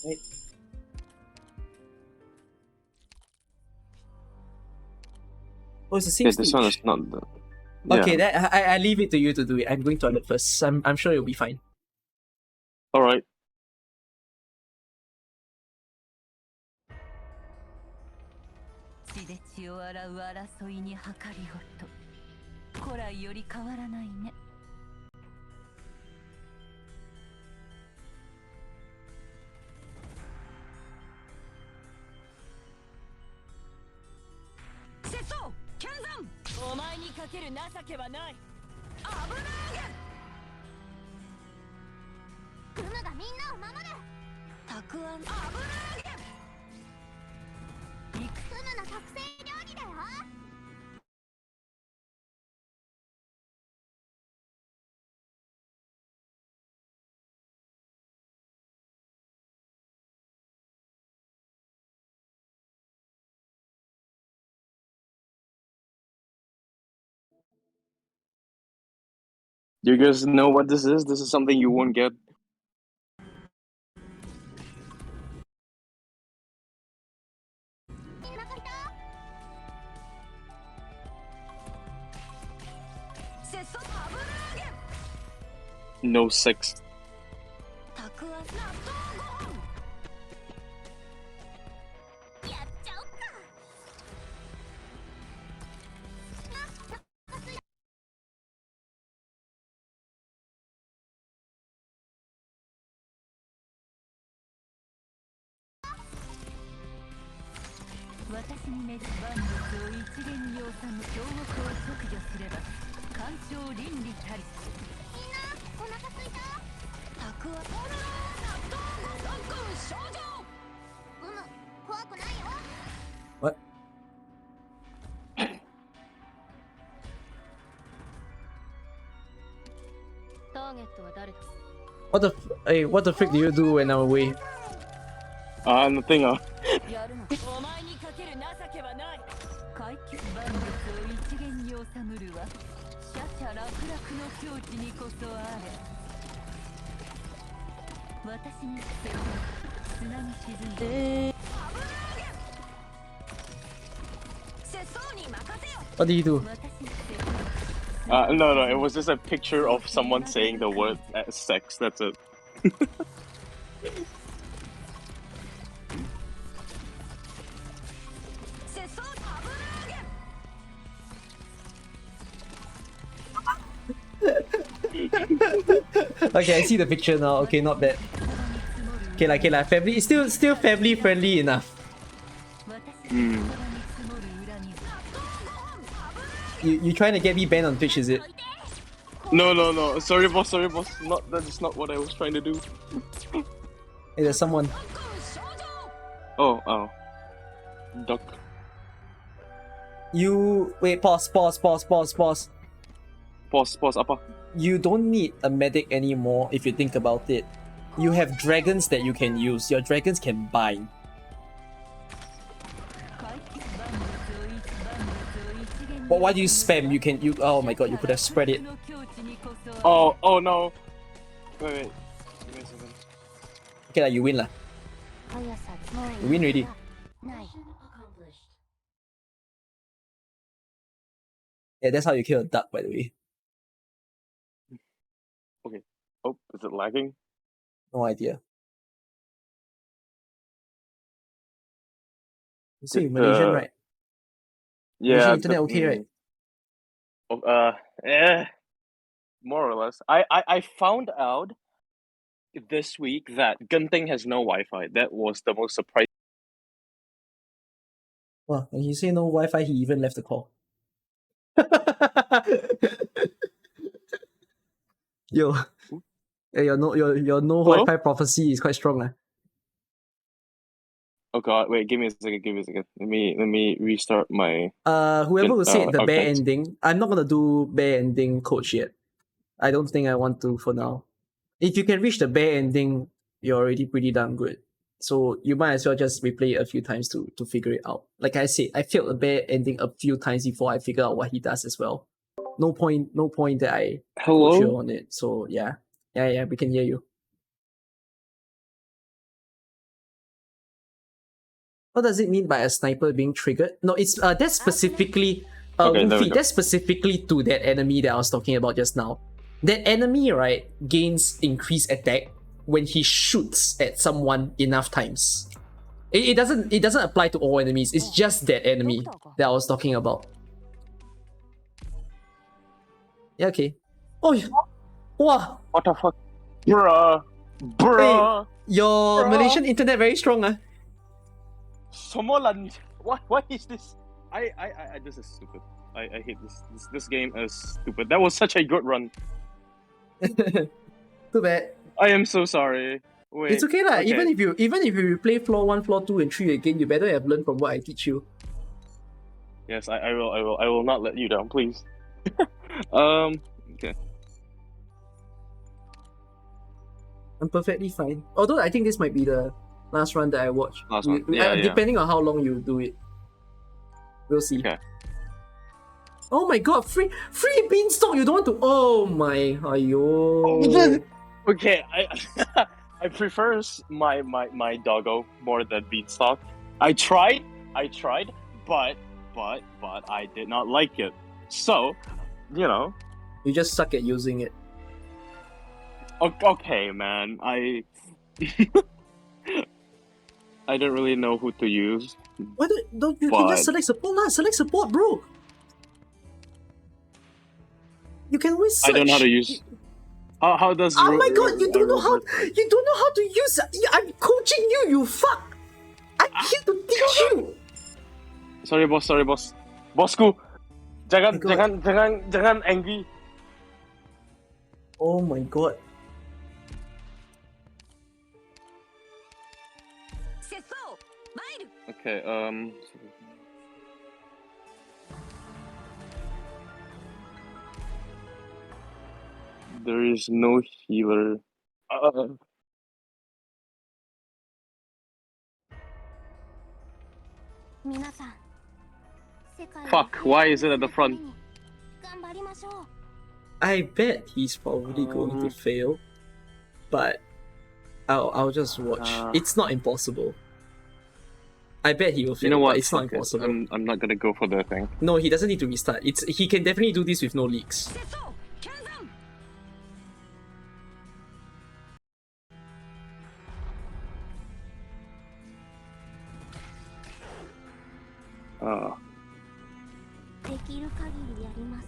Right. Oh, it's the same stage. This one is not the. Okay, that I leave it to you to do it. I'm going toilet first. I'm sure you'll be fine. All right. 血で血を洗う争いに計りごと古来より変わらないね。拙僧剣山、お前にかける情けはない。危なげ。グムがみんなを守る。たくあん。危なげ。グムの特製料理だよ。Do you guys know what this is? This is something you won't get. No 6. What? What the frick do you do when I'm away? Nothing. お前にかける情けはない。階級万物を一元に収むるは奢々楽々の境地にこそあれ。私に背負う砂に沈んで。What did you do? No, it was just a picture of someone saying the word sex, that's it. Okay, I see the picture now. Okay, not bad. Okay, like family. It's still family friendly enough. You trying to get me banned on Twitch, is it? No. Sorry, boss. That is not what I was trying to do. Hey, there's someone. Oh. Duck. You wait. Pause. Pause, apa? You don't need a medic anymore if you think about it. You have dragons that you can use. Your dragons can bind. But why do you spam? You oh my god, you could have spread it. Oh no. Wait. Give me a second. Okay, you win lah. You win already. Yeah, that's how you kill a duck, by the way. Okay. Oh, is it lagging? No idea. You say you're Malaysian, right? Yeah. Malaysian internet okay, right? More or less. I found out this week that Genting has no Wi-Fi. That was the most surprising. Well, when he say no Wi-Fi, he even left the call. Yo, your no Wi-Fi prophecy is quite strong, lah. Oh god, wait, give me a second. Let me restart my whoever will say the bear Arknights. ending, I'm not gonna do bear ending coach yet. I don't think I want to for now. If you can reach the bear ending, you're already pretty damn good. So you might as well just replay it a few times to figure it out. Like I said, I failed the bear ending a few times before I figure out what he does as well. No point that I coach you on it. So yeah, we can hear you. What does it mean by a sniper being triggered? No, it's that's specifically Luffy, that's specifically to that enemy that I was talking about just now. That enemy, right, gains increased attack when he shoots at someone enough times. It doesn't apply to all enemies. It's just that enemy that I was talking about. Yeah, okay. Oh, wow. What the fuck? Bruh. Hey, your Malaysian internet very strong, ah. Somolan. What is this? I this is stupid. I hate this. This game is stupid. That was such a good run. Too bad. I am so sorry. Wait. It's okay lah. Okay. Even if you replay floor 1, floor 2, and 3 again, you better have learned from what I teach you. Yes, I will not let you down, please. Okay. I'm perfectly fine. Although I think this might be the last run that I watch. Last one. Yeah. Depending on how long you do it. We'll see. Okay. Oh my god, free beanstalk, you don't want to. Oh my, ayo. Okay, I prefer my doggo more than beanstalk. I tried, but I did not like it. So, you know. You just suck at using it. Okay, man. I don't really know who to use. Why don't you can just select support lah? Select support, bro. You can always search. I don't know how to use. How does? Oh my god! You don't know how to use. I'm coaching you. You fuck! I'm here to teach you. Sorry boss. Bosku, jangan My God. jangan angry. Oh my god. Okay, there is no healer. Fuck, why is it at the front? I bet he's probably going to fail, but I'll just watch. It's not impossible. I bet he will fail, You know what? but it's not Fuck it. impossible. I'm not gonna go for the thing. No, he doesn't need to restart. He can definitely do this with no leaks. Uh, できる限りやります。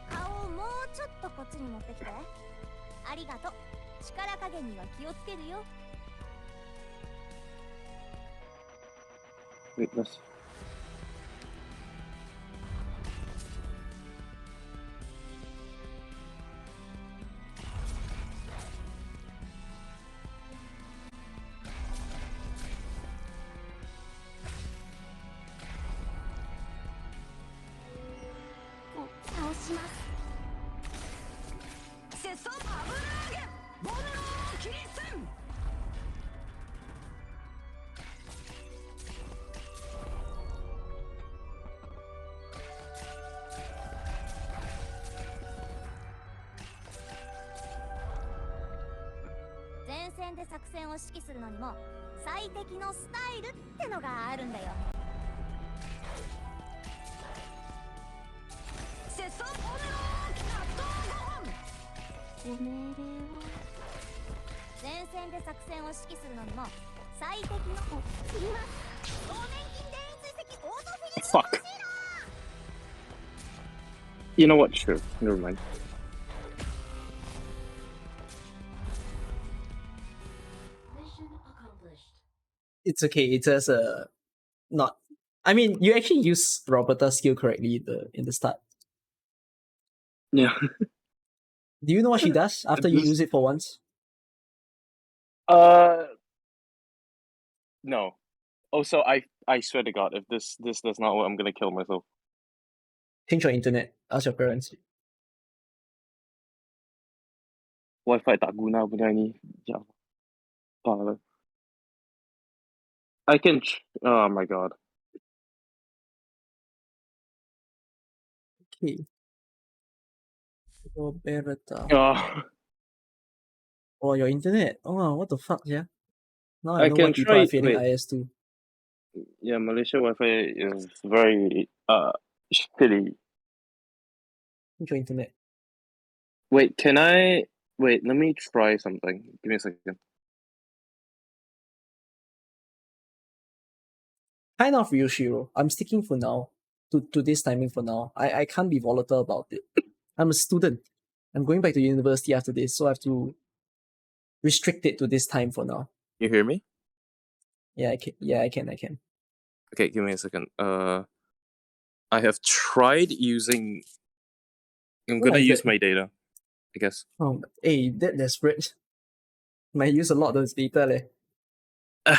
顔をもうちょっとこっちに持ってきて。ありがとう。力加減には気をつけるよ。 wait, let's.「前線で作戦を指揮するのにも最適のスタイルってのがあるんだよ。 前線で作戦を指揮するのにも最適の次は老年筋電位追跡オートフィニッシュ Fuck. You know what? Sure. Never mind. It's okay. It's just not. I mean, you actually use Roberta's skill correctly in the start. Yeah. Do you know what she does after you use it for once? No. Also, I swear to God, if this does not work, I'm gonna kill myself. Change your internet. Ask your parents. Wi-Fi tak guna punya ni. Ya. Allah. I can. Oh my God. Okay. Roberta. Oh. Oh, your internet. Oh, what the fuck, yeah? Now I I know can why people try- are failing wait. IS2. Yeah, Malaysia Wi-Fi is very shitty. Change your internet. Wait, can I? Wait, let me try something. Give me a second. Kind of Ryushiro. I'm sticking for now. To this timing for now. I can't be volatile about it. I'm a student. I'm going back to university after this, so I have to restrict it to this time for now. You hear me? Yeah, I can. Yeah, I can. Okay, give me a second. I have tried using. I'm What gonna is use that? my data, I guess. Oh, hey, that desperate. Might use a lot of those data, leh.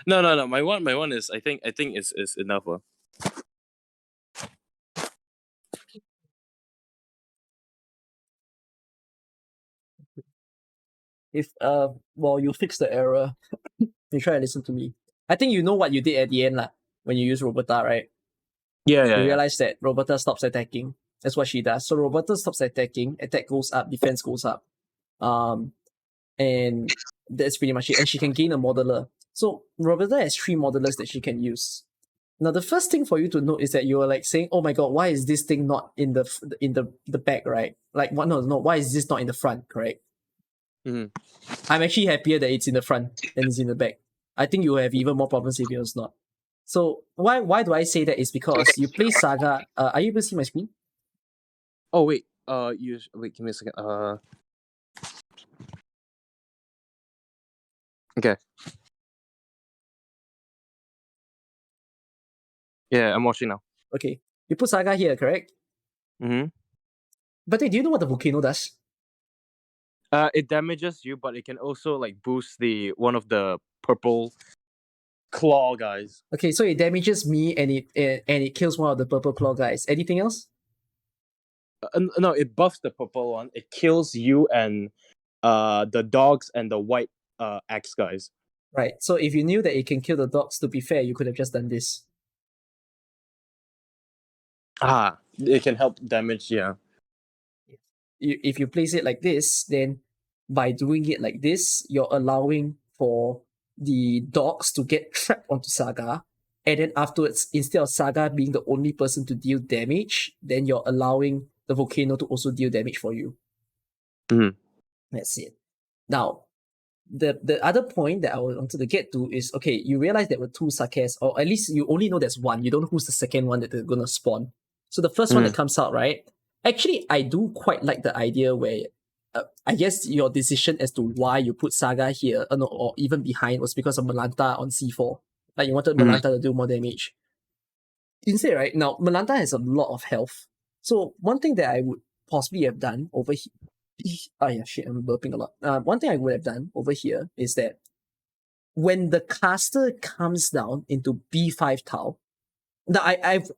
No. My one is I think is enough. If well, you fix the error. You try and listen to me. I think you know what you did at the end, lah. When you use Roberta, right? Yeah. You realize that Roberta stops attacking. That's what she does. So Roberta stops attacking, attack goes up, defense goes up. And that's pretty much it. And she can gain a modeler. So Roberta has 3 modelers that she can use. Now the first thing for you to note is that you are like saying, "Oh my god, why is this thing not in the back, right? Like what? No, why is this not in the front, correct?" Mhm. I'm actually happier that it's in the front than it's in the back. I think you have even more problems if it was not. So why do I say that? Is because you play Saga. Are you able to see my screen? Oh wait, wait, give me a second. Okay. Yeah, I'm watching now. Okay. You put Saga here, correct? Mm-hmm. But do you know what the volcano does? It damages you, but it can also like boost one of the purple claw guys. Okay, so it damages me and it kills one of the purple claw guys. Anything else? No, it buffs the purple one. It kills you and the dogs and the white axe guys. Right. So if you knew that it can kill the dogs, to be fair, you could have just done this. It can help damage. Yeah. If you place it like this, then by doing it like this, you're allowing for the dogs to get trapped onto Saga, and then afterwards, instead of Saga being the only person to deal damage, then you're allowing the volcano to also deal damage for you. Mm-hmm. That's it. Now, the other point that I wanted to get to is, okay, you realize there were two Sakes, or at least you only know there's one. You don't know who's the second one that they're going to spawn. So the first one that comes out, right? Actually, I do quite like the idea where I guess your decision as to why you put Saga here or even behind was because of Malanta on C4. Like you wanted Malanta to do more damage. Instead, right, now Malanta has a lot of health. So one thing that I would possibly have done over here, I'm burping a lot. One thing I would have done over here is that when the caster comes down into B5 tile, now I've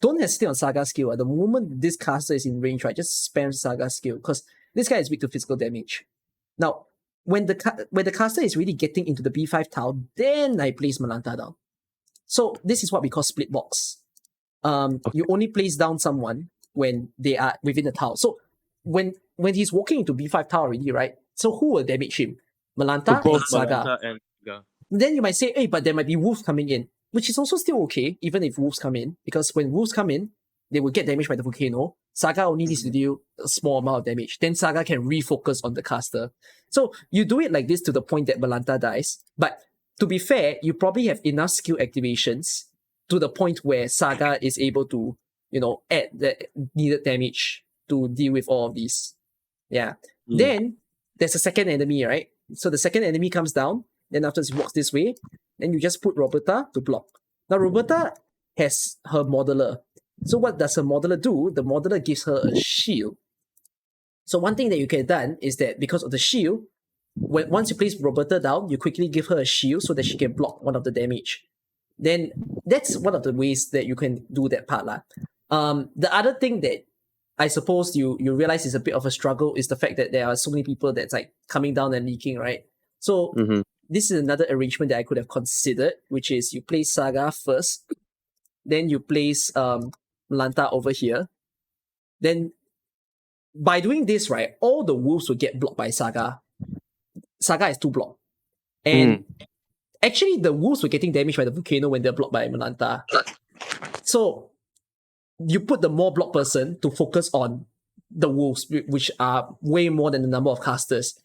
don't hesitate on Saga skill. At the moment this caster is in range, right, just spam Saga skill because this guy is weak to physical damage. Now, when the caster is really getting into the B5 tile, then I place Malanta down. So this is what we call split box. You only place down someone when they are within the tile. So when he's walking into B5 tile already, right? So who will damage him? Malanta and Saga. Then you might say, hey, but there might be wolves coming in, which is also still okay, even if wolves come in, because when wolves come in, they will get damaged by the volcano. Saga only needs to deal a small amount of damage. Then Saga can refocus on the caster. So you do it like this to the point that Malanta dies. But to be fair, you probably have enough skill activations to the point where Saga is able to, add the needed damage to deal with all of these. Yeah. Then there's a second enemy, right? So the second enemy comes down, then after he walks this way, then you just put Roberta to block. Now Roberta has her modeler. So what does her modeler do? The modeler gives her a shield. So one thing that you can have done is that because of the shield, once you place Roberta down, you quickly give her a shield so that she can block one of the damage. Then that's one of the ways that you can do that part. The other thing that I suppose you realize is a bit of a struggle is the fact that there are so many people that's like coming down and leaking, right? So this is another arrangement that I could have considered, which is you place Saga first, then you place Malanta over here. Then by doing this, right, all the wolves will get blocked by Saga. Saga is 2 block. And actually the wolves were getting damaged by the volcano when they're blocked by Malanta. So you put the more block person to focus on the wolves, which are way more than the number of casters.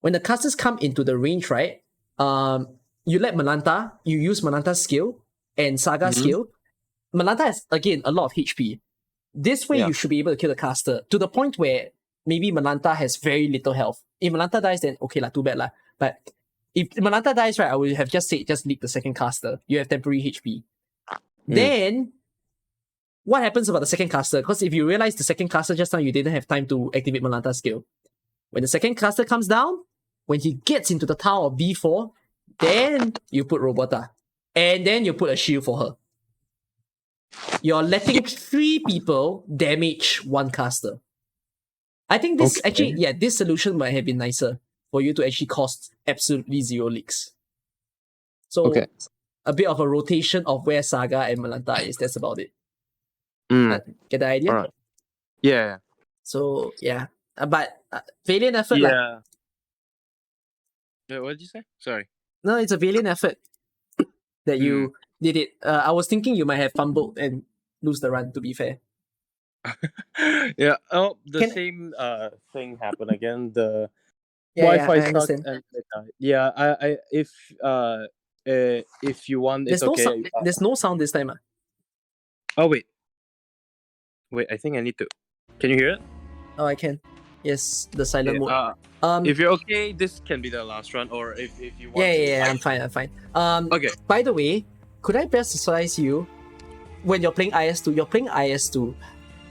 When the casters come into the range, right, you let Malanta, you use Malanta's skill and Saga's skill. Malanta has, again, a lot of HP. This way, you should be able to kill the caster to the point where maybe Malanta has very little health. If Malanta dies, then okay, too bad. But if Malanta dies, right, I would have just said, just leak the second caster. You have temporary HP. Then, what happens about the second caster? Because if you realize the second caster just now, you didn't have time to activate Malanta's skill. When the second caster comes down, when he gets into the tower of B4, then you put Roberta. And then you put a shield for her. You're letting 3 people damage 1 caster. I think this this solution might have been nicer for you to actually cost absolutely 0 leaks. So a bit of a rotation of where Saga and Malanta is. That's about it. Get the idea? Right. Yeah. So yeah, but valiant effort. Yeah. What did you say? Sorry. No, it's a valiant effort that you did it. I was thinking you might have fumbled and lose the run, to be fair. Yeah. Oh, same thing happened again. The Wi-Fi sucked and it died. Yeah. I if you want, there's it's okay. There's no sound this time. Oh wait. I think I need to. Can you hear it? Oh, I can. Yes, the silent Okay, mode. if you're okay, this can be the last run, or if you want Yeah, I'm fine. Okay. By the way, could I best advise you when you're playing IS2,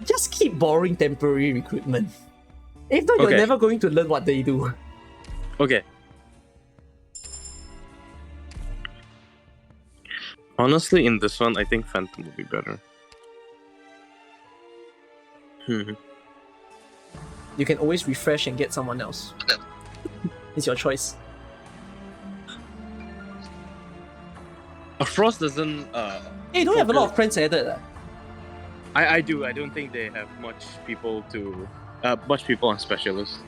just keep borrowing temporary recruitment. If not, you're Okay. never going to learn what they do. Okay. Honestly, in this one, I think Phantom will be better. You can always refresh and get someone else. It's your choice. Frost doesn't. Hey, you don't have a lot of friends added. I do. I don't think they have much people on specialists.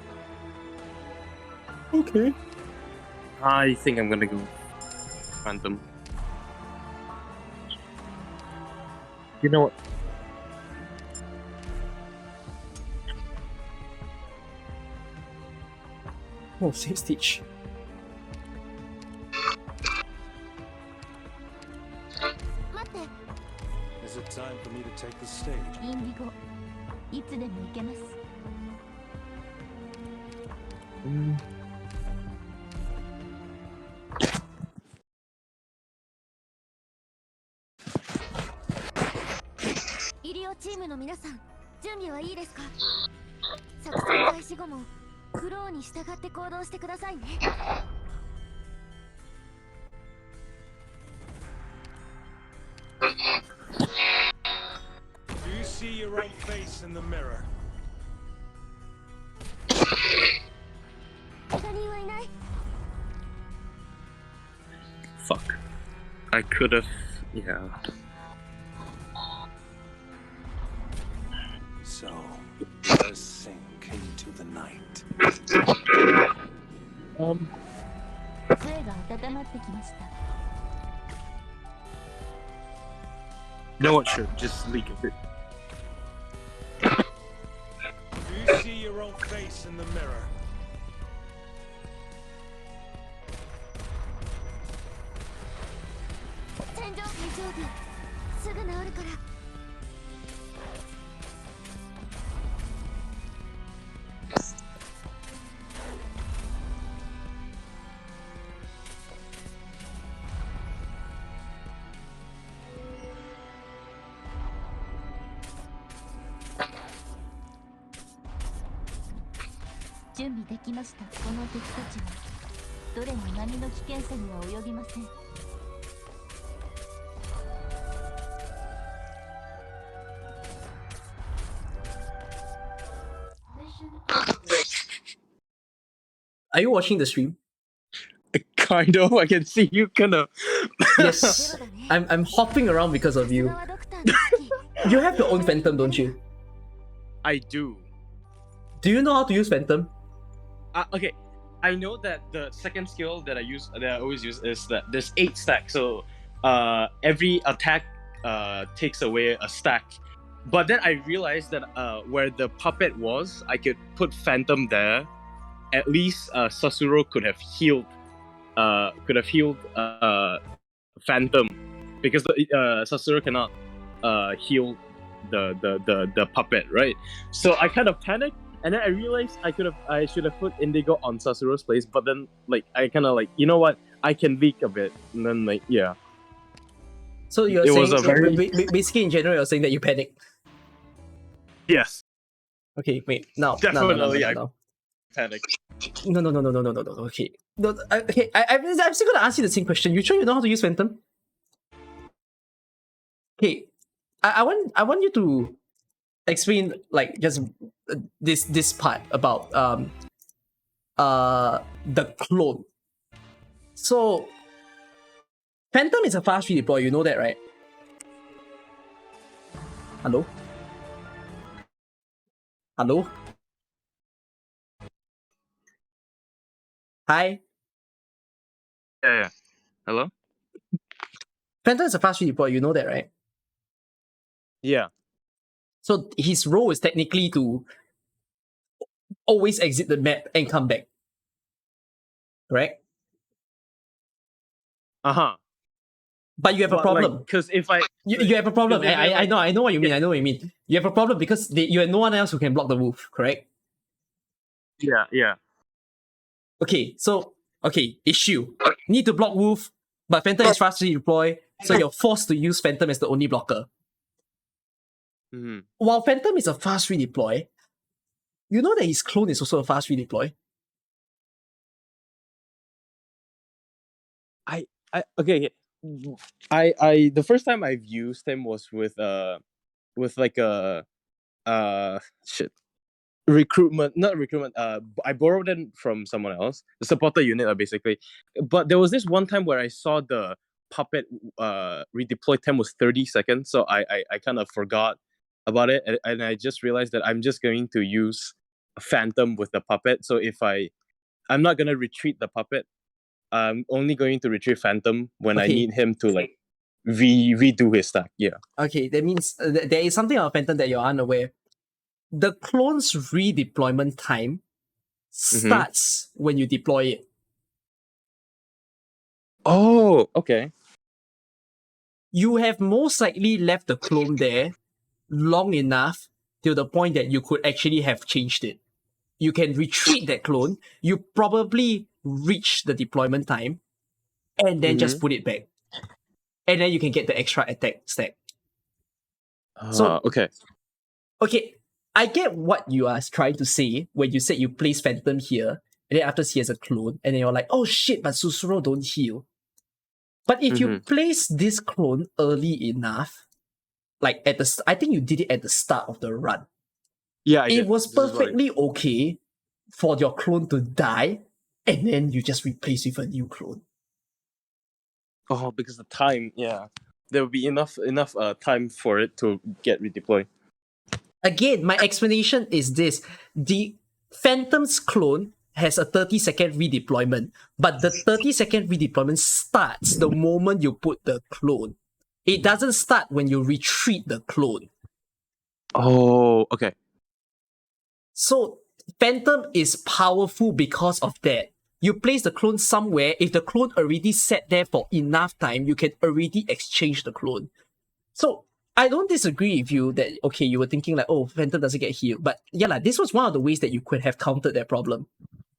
Okay. I think I'm gonna go Phantom. You know what? Oh, same stage. Is it time for me to take the stage? インディゴいつでも行けます。医療チームの皆さん、準備はいいですか？作戦開始後もフローに従って行動してくださいね。Do you see your own face in the mirror? 他人はいない。 Fuck. I could have. Yeah. So, let us sink into the night. 杖が温まってきました。 You know what? Sure. Just leak it. Do you see your own face in the mirror? 天井大丈夫。すぐ治るから。準備できました。この敵たちはどれも何の危険さには及びません。 Are you watching the stream? Kind of. I can see you kind of. Yes. I'm hopping around because of you. さすがはドクターの指揮。 You have your own phantom, don't you? I do. Do you know how to use phantom? Okay. I know that the second skill that I always use is that there's 8 stacks. So every attack takes away a stack. But then I realized that where the puppet was, I could put Phantom there. At least Sasuro could have healed Phantom, because Sasuro cannot heal the puppet, right? So I kind of panicked, and then I realized I should have put Indigo on Sasuro's place, but then I kind of you know what, I can leak a bit, and then yeah. So you're It saying was a very- basically in general you're saying that you panicked. Yes, Okay, wait. Now. Definitely, No. panic. No. Okay. No, okay. I'm still gonna ask you the same question. You sure you know how to use Phantom? Okay. I want you to explain just this part about the clone. So Phantom is a fast redeploy, you know that, right? Hello? Hello? Hi? Yeah. Hello? Phantom is a fast redeploy, you know that, right? Yeah. So his role is technically to always exit the map and come back. Correct? Uh-huh. But you have a problem. Because if I you have a problem. Because if I know what you mean. I know what you mean. You have a problem because you have no one else who can block the wolf, correct? yeah. Okay, issue. Need to block wolf, but Phantom is fast to deploy, so you're forced to use Phantom as the only blocker. Mm-hmm. While Phantom is a fast redeploy, you know that his clone is also a fast redeploy. Okay. I the first time I've used him was with like a shit not recruitment. I borrowed it from someone else, the supporter unit, basically. But there was this one time where I saw the puppet redeploy time was 30 seconds, so I kind of forgot about it, and I just realized that I'm just going to use Phantom with the puppet. So if I'm not gonna retreat the puppet, I'm only going to retrieve Phantom when I need him to like redo his stack. Yeah. Okay, that means there is something about Phantom that you're unaware. The clone's redeployment time starts when you deploy it. Oh, okay. You have most likely left the clone there long enough till the point that you could actually have changed it. You can retreat that clone. You probably reach the deployment time and then just put it back. And then you can get the extra attack stack. Okay. Okay, I get what you are trying to say when you said you place Phantom here, and then after he has a clone, and then you're like, oh shit, but Susuro don't heal. But if you place this clone early enough, like I think you did it at the start of the run. Yeah, it was perfectly okay for your clone to die, and then you just replace with a new clone. Oh, because the time, yeah. There will be enough time for it to get redeployed. Again, my explanation is this. The Phantom's clone has a 30-second redeployment, but the 30-second redeployment starts the moment you put the clone. It doesn't start when you retreat the clone. Oh, okay. So, Phantom is powerful because of that. You place the clone somewhere, if the clone already sat there for enough time, you can already exchange the clone. So, I don't disagree with you that, okay, you were thinking like, oh, Phantom doesn't get healed. But yeah, this was one of the ways that you could have countered that problem.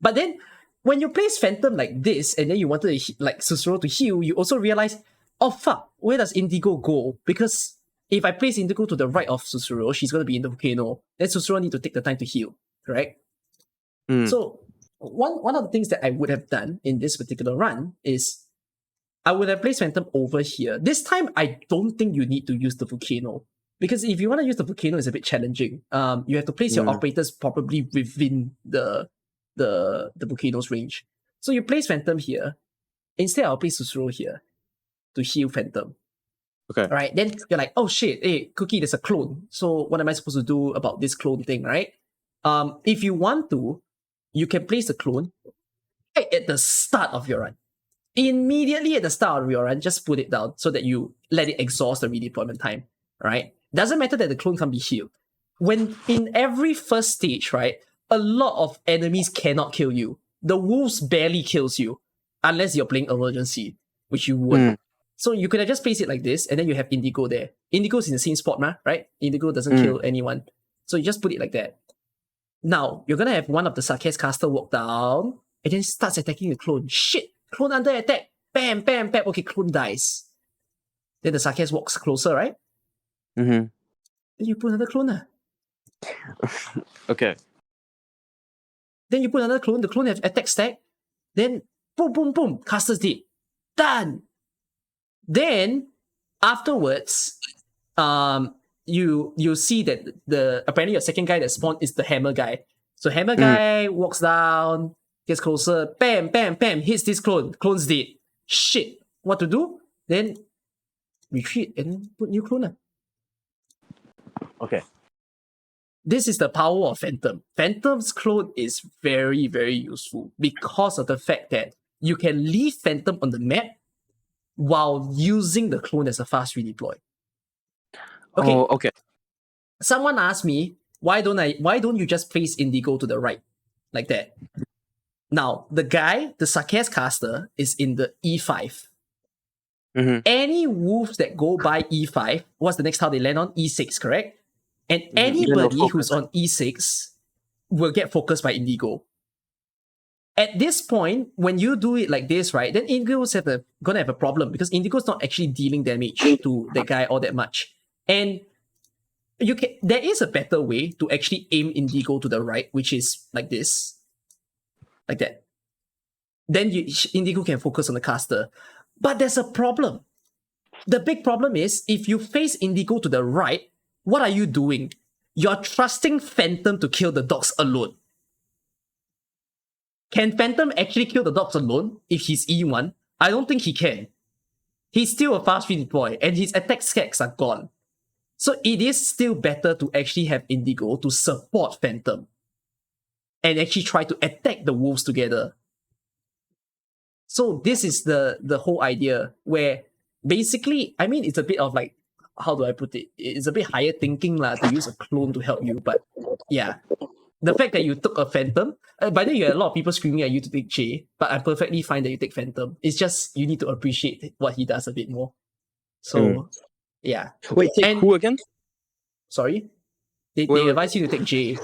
But then, when you place Phantom like this, and then you wanted like Susuro to heal, you also realize, oh fuck, where does Indigo go? Because if I place Indigo to the right of Susuro, she's going to be in the volcano. Then Susuro need to take the time to heal, correct? So, one of the things that I would have done in this particular run is I would have placed Phantom over here. This time, I don't think you need to use the volcano. Because if you want to use the volcano, it's a bit challenging. You have to place your operators probably within the volcano's range. So you place Phantom here. Instead, I'll place Susuro here to heal Phantom. Okay. All right. Then you're like, oh shit, hey, Cookie, there's a clone. So what am I supposed to do about this clone thing, right? If you want to, you can place the clone right at the start of your run. Immediately at the start of your run, just put it down so that you let it exhaust the redeployment time, right? Doesn't matter that the clone can't be healed. When in every first stage, right, a lot of enemies cannot kill you. The wolves barely kills you unless you're playing emergency, which you wouldn't. So you could have just placed it like this, and then you have Indigo there. Indigo's in the same spot, right? Indigo doesn't kill anyone. So you just put it like that. Now, you're gonna have one of the Sarkaz caster walk down, and then starts attacking the clone. Shit! Clone under attack! Bam, bam, bam! Okay, clone dies. Then the Sarkaz walks closer, right? Then you put another clone. Okay. Then you put another clone, the clone have attack stack. Then, boom, boom, boom, caster's dead. Done! Then, afterwards, you see that apparently your second guy that spawned is the hammer guy. So hammer guy walks down, gets closer, bam, bam, bam, hits this clone. Clone's dead. Shit. What to do? Then retreat and put new clone. Okay. This is the power of Phantom. Phantom's clone is very, very useful because of the fact that you can leave Phantom on the map while using the clone as a fast redeploy. Okay. Oh, okay. Someone asked me, why don't you just place Indigo to the right? Like that. Now, the Sarkaz caster is in the E5. Any wolves that go by e5, what's the next tile they land on? E6, correct? And anybody who's on e6 will get focused by Indigo. At this point, when you do it like this, right, then Indigo's gonna have a problem because Indigo's not actually dealing damage to that guy all that much. And there is a better way to actually aim Indigo to the right, which is like this. Like that. Then Indigo can focus on the caster. But there's a problem. The big problem is, if you face Indigo to the right, what are you doing? You're trusting Phantom to kill the dogs alone. Can Phantom actually kill the dogs alone if he's E1? I don't think he can. He's still a fast free deploy, and his attack skacks are gone. So it is still better to actually have Indigo to support Phantom and actually try to attack the wolves together. So this is the whole idea where basically, I mean, it's a bit of like, how do I put it? It's a bit higher thinking to use a clone to help you. But yeah, the fact that you took a Phantom, by the way, you had a lot of people screaming at you to take J, but I'm perfectly fine that you take Phantom. It's just you need to appreciate what he does a bit more. So yeah. Wait, take who again? Sorry? They advise you to take J.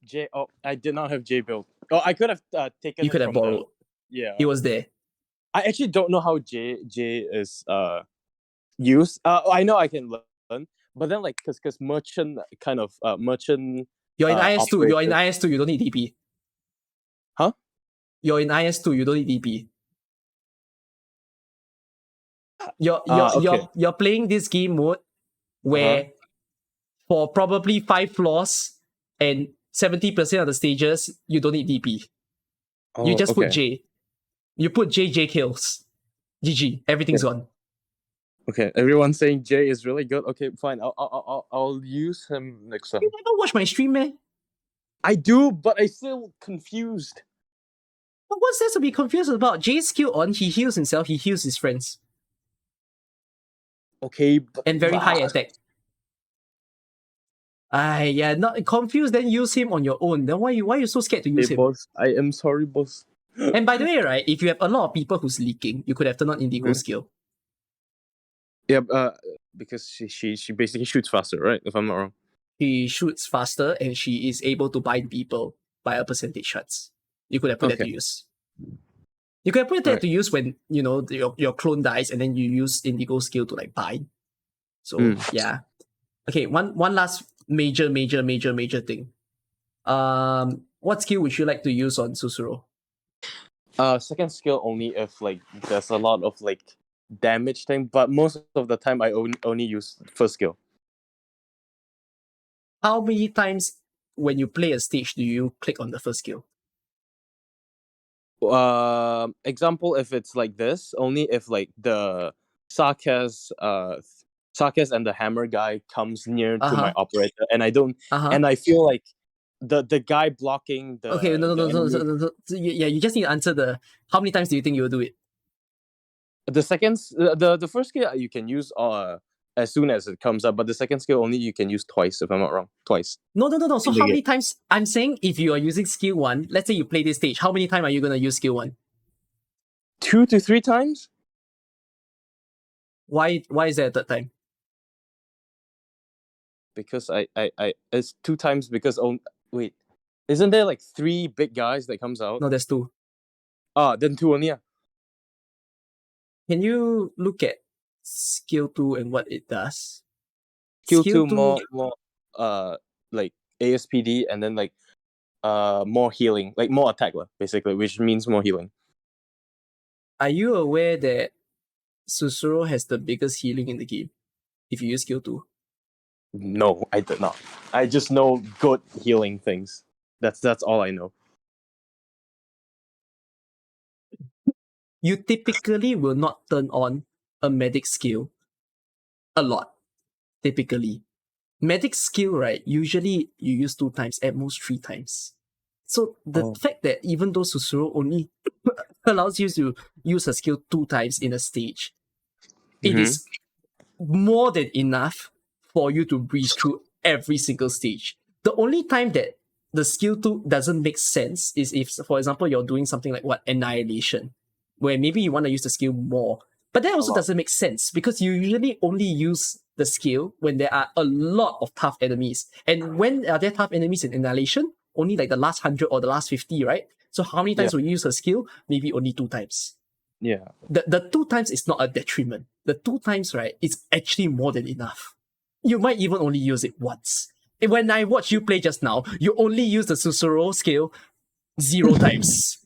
J. Oh, I did not have J build. Oh, I could have taken. You could have borrowed. Yeah, he was there. I actually don't know how J is used. I know I can learn, but then like because merchant kind of merchant. You're in IS2. operator. You're in IS2. You don't need DP. Huh? You're in IS2. You don't need DP. You're playing this game mode where for probably 5 floors and 70% of the stages you don't need DP. You just put J. You put J kills. GG. Everything's gone. Okay, everyone's saying J is really good. Okay, fine. I'll use him next time. You never watch my stream, man. I do, but I'm still confused. But what's there to be confused about? J's skill on, he heals himself, he heals his friends. Okay, but and very high attack. Not confused, then use him on your own. Then why are you so scared to use him? Boss, I am sorry, boss. And by the way, right, if you have a lot of people who's leaking, you could have turned on Indigo's skill. Yeah, because she basically shoots faster, right? If I'm not wrong. She shoots faster and she is able to bind people by a percentage shots. You could have put that to use. You could have put that to use when, your clone dies and then you use Indigo's skill to like bind. So yeah. Okay, one last major thing. What skill would you like to use on Susuro? Second skill only if like there's a lot of like damage thing, but most of the time I only use first skill. How many times when you play a stage do you click on the first skill? Example, if it's like this, only if like the Sarkaz and the hammer guy comes near to my operator, and I don't, and I feel like the guy blocking the. Okay, no. Yeah, you just need to answer how many times do you think you'll do it? The first skill you can use as soon as it comes up, but the second skill only you can use twice, if I'm not wrong. Twice. No. So how many times? I'm saying if you are using skill 1, let's say you play this stage, how many times are you gonna use skill 1? 2 to 3 times. Why is there a third time? Because I it's 2 times because wait, isn't there like 3 big guys that comes out? No, there's 2. Then 2 only. Can you look at skill 2 and what it does? Skill 2 more like ASPD and then like more healing, like more attack basically, which means more healing. Are you aware that Susuro has the biggest healing in the game if you use skill 2? No, I did not. I just know good healing things. That's all I know. You typically will not turn on a medic skill a lot. Typically. Medic skill, right? Usually you use 2 times, at most 3 times. So the fact that even though Susuro only allows you to use a skill 2 times in a stage, it is more than enough for you to breeze through every single stage. The only time that the skill 2 doesn't make sense is if, for example, you're doing something like Annihilation, where maybe you want to use the skill more, But that also doesn't make sense because you usually only use the skill when there are a lot of tough enemies. And when are there tough enemies in Annihilation? Only like the last 100 or the last 50, right? So how many times will you use a skill? Maybe only 2 times. Yeah. The 2 times is not a detriment. The 2 times, right, it's actually more than enough. You might even only use it once. And when I watch you play just now, you only use the Susuro skill 0 times.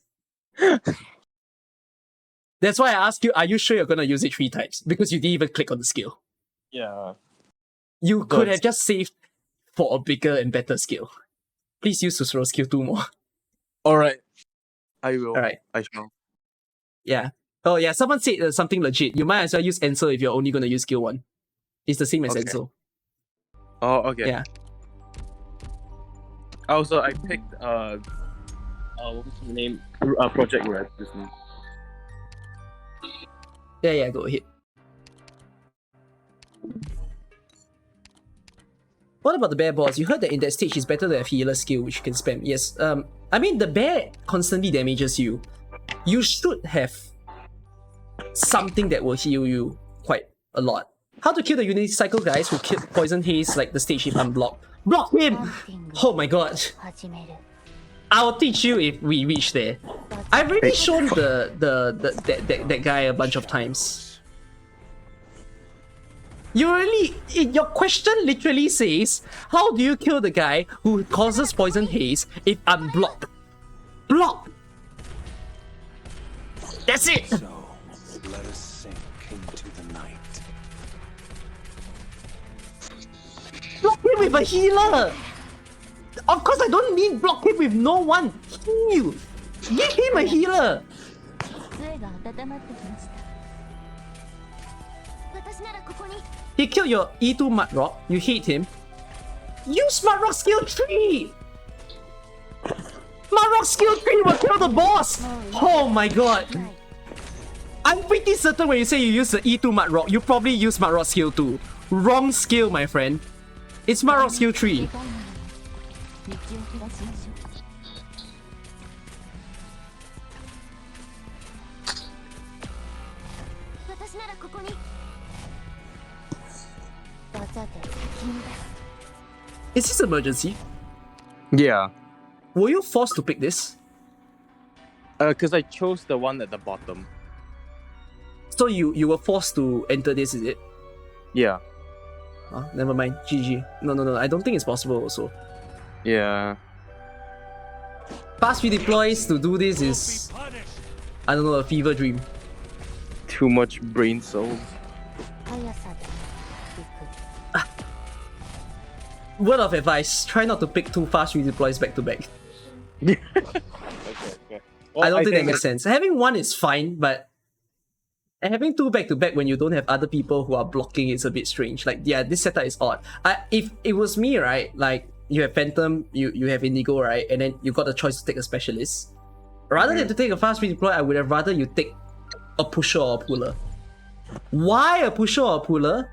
That's why I asked you, are you sure you're going to use it 3 times? Because you didn't even click on the skill. Yeah. You could have just saved for a bigger and better skill. Please use Susuro skill 2 more. Alright. I will. Alright. I shall. Yeah. Oh yeah, someone said something legit. You might as well use Ansel if you're only going to use skill 1. It's the same as Ansel. Oh, okay. Yeah. Also, I picked what was the name? Project Red. Yeah, go ahead. What about the bear boss? You heard that in that stage it's better to have healer skill which you can spam. Yes. I mean the bear constantly damages you. You should have something that will heal you quite a lot. How to kill the Unity Cycle guys who kill Poison Haze like the stage if unblocked. Block him! Oh my god. I'll teach you if we reach there. I've already shown that guy a bunch of times. Your question literally says, how do you kill the guy who causes Poison Haze if unblocked? Block! That's it! So, let us sink into the night. Block him with a healer! Of course I don't mean block him with no one! Heal! Give him a healer! He killed your E2 Mud Rock, you hate him. Use Mud Rock skill 3! Mud Rock skill 3 will kill the boss! Oh my god! I'm pretty certain when you say you use the E2 Mud Rock, you probably use Mud Rock skill 2. Wrong skill, my friend. It's Mud Rock skill 3. Is this emergency? Yeah. Were you forced to pick this? Because I chose the one at the bottom. So you were forced to enter this, is it? Yeah. Oh, never mind. GG. No. I don't think it's possible also. Yeah. Fast redeploys to do this is, I don't know, a fever dream. Too much brain cells. Word of advice, try not to pick 2 fast redeploys back to back. Okay. Well, I don't think that makes sense. Having 1 is fine, but having 2 back to back when you don't have other people who are blocking is a bit strange. Like, yeah, this setup is odd. If it was me, right, like, you have Phantom, you have Indigo, right, and then you got the choice to take a specialist. Rather than to take a fast redeploy, I would have rather you take a pusher or a puller. Why a pusher or a puller?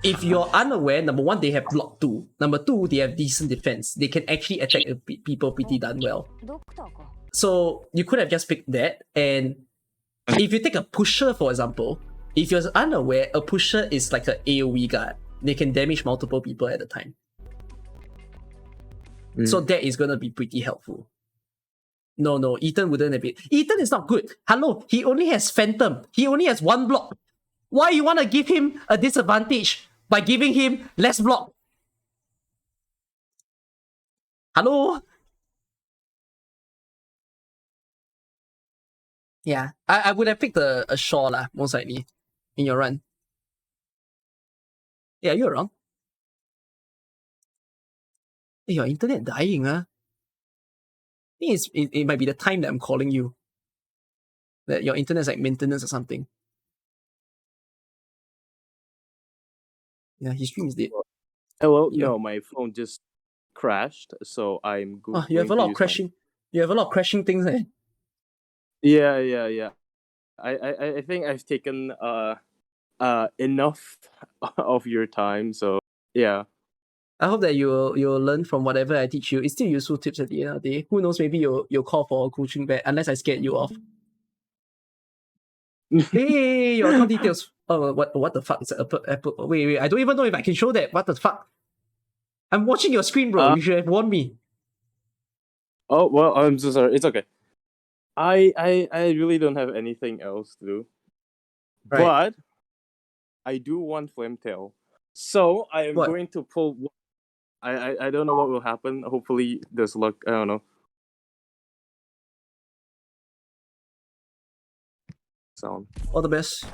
If you're unaware, number 1, they have block 2. Number 2, they have decent defense. They can actually attack people pretty darn well. So you could have just picked that. And if you take a pusher, for example, if you're unaware, a pusher is like an AoE guard. They can damage multiple people at a time. So that is gonna be pretty helpful. No, Ethan wouldn't have it. Ethan is not good. Hello, he only has Phantom. He only has 1 block. Why you wanna give him a disadvantage by giving him less block? Hello? Yeah, I would have picked a Shaw lah, most likely, in your run. Yeah, you're wrong. Hey, your internet dying, huh? I think it might be the time that I'm calling you. That your internet's like maintenance or something. Yeah, his stream is dead. Oh, well, Yeah. no, my phone just crashed, so I'm good. Oh, you have a lot of crashing. You have a lot of crashing things, eh? Yeah. I think I've taken enough of your time, so yeah. I hope that you'll learn from whatever I teach you. It's still useful tips at the end of the day. Who knows, maybe you'll call for a coaching back unless I scared you off. Hey, your account details. Oh, what the fuck is Apple? Wait, I don't even know if I can show that. What the fuck? I'm watching your screen, bro. You should have warned me. Oh well, I'm so sorry. It's okay. I really don't have anything else to do. Right. But I do want Flametail. So I am What? going to pull. I don't know what will happen. Hopefully there's luck. I don't know. Sound. All the best.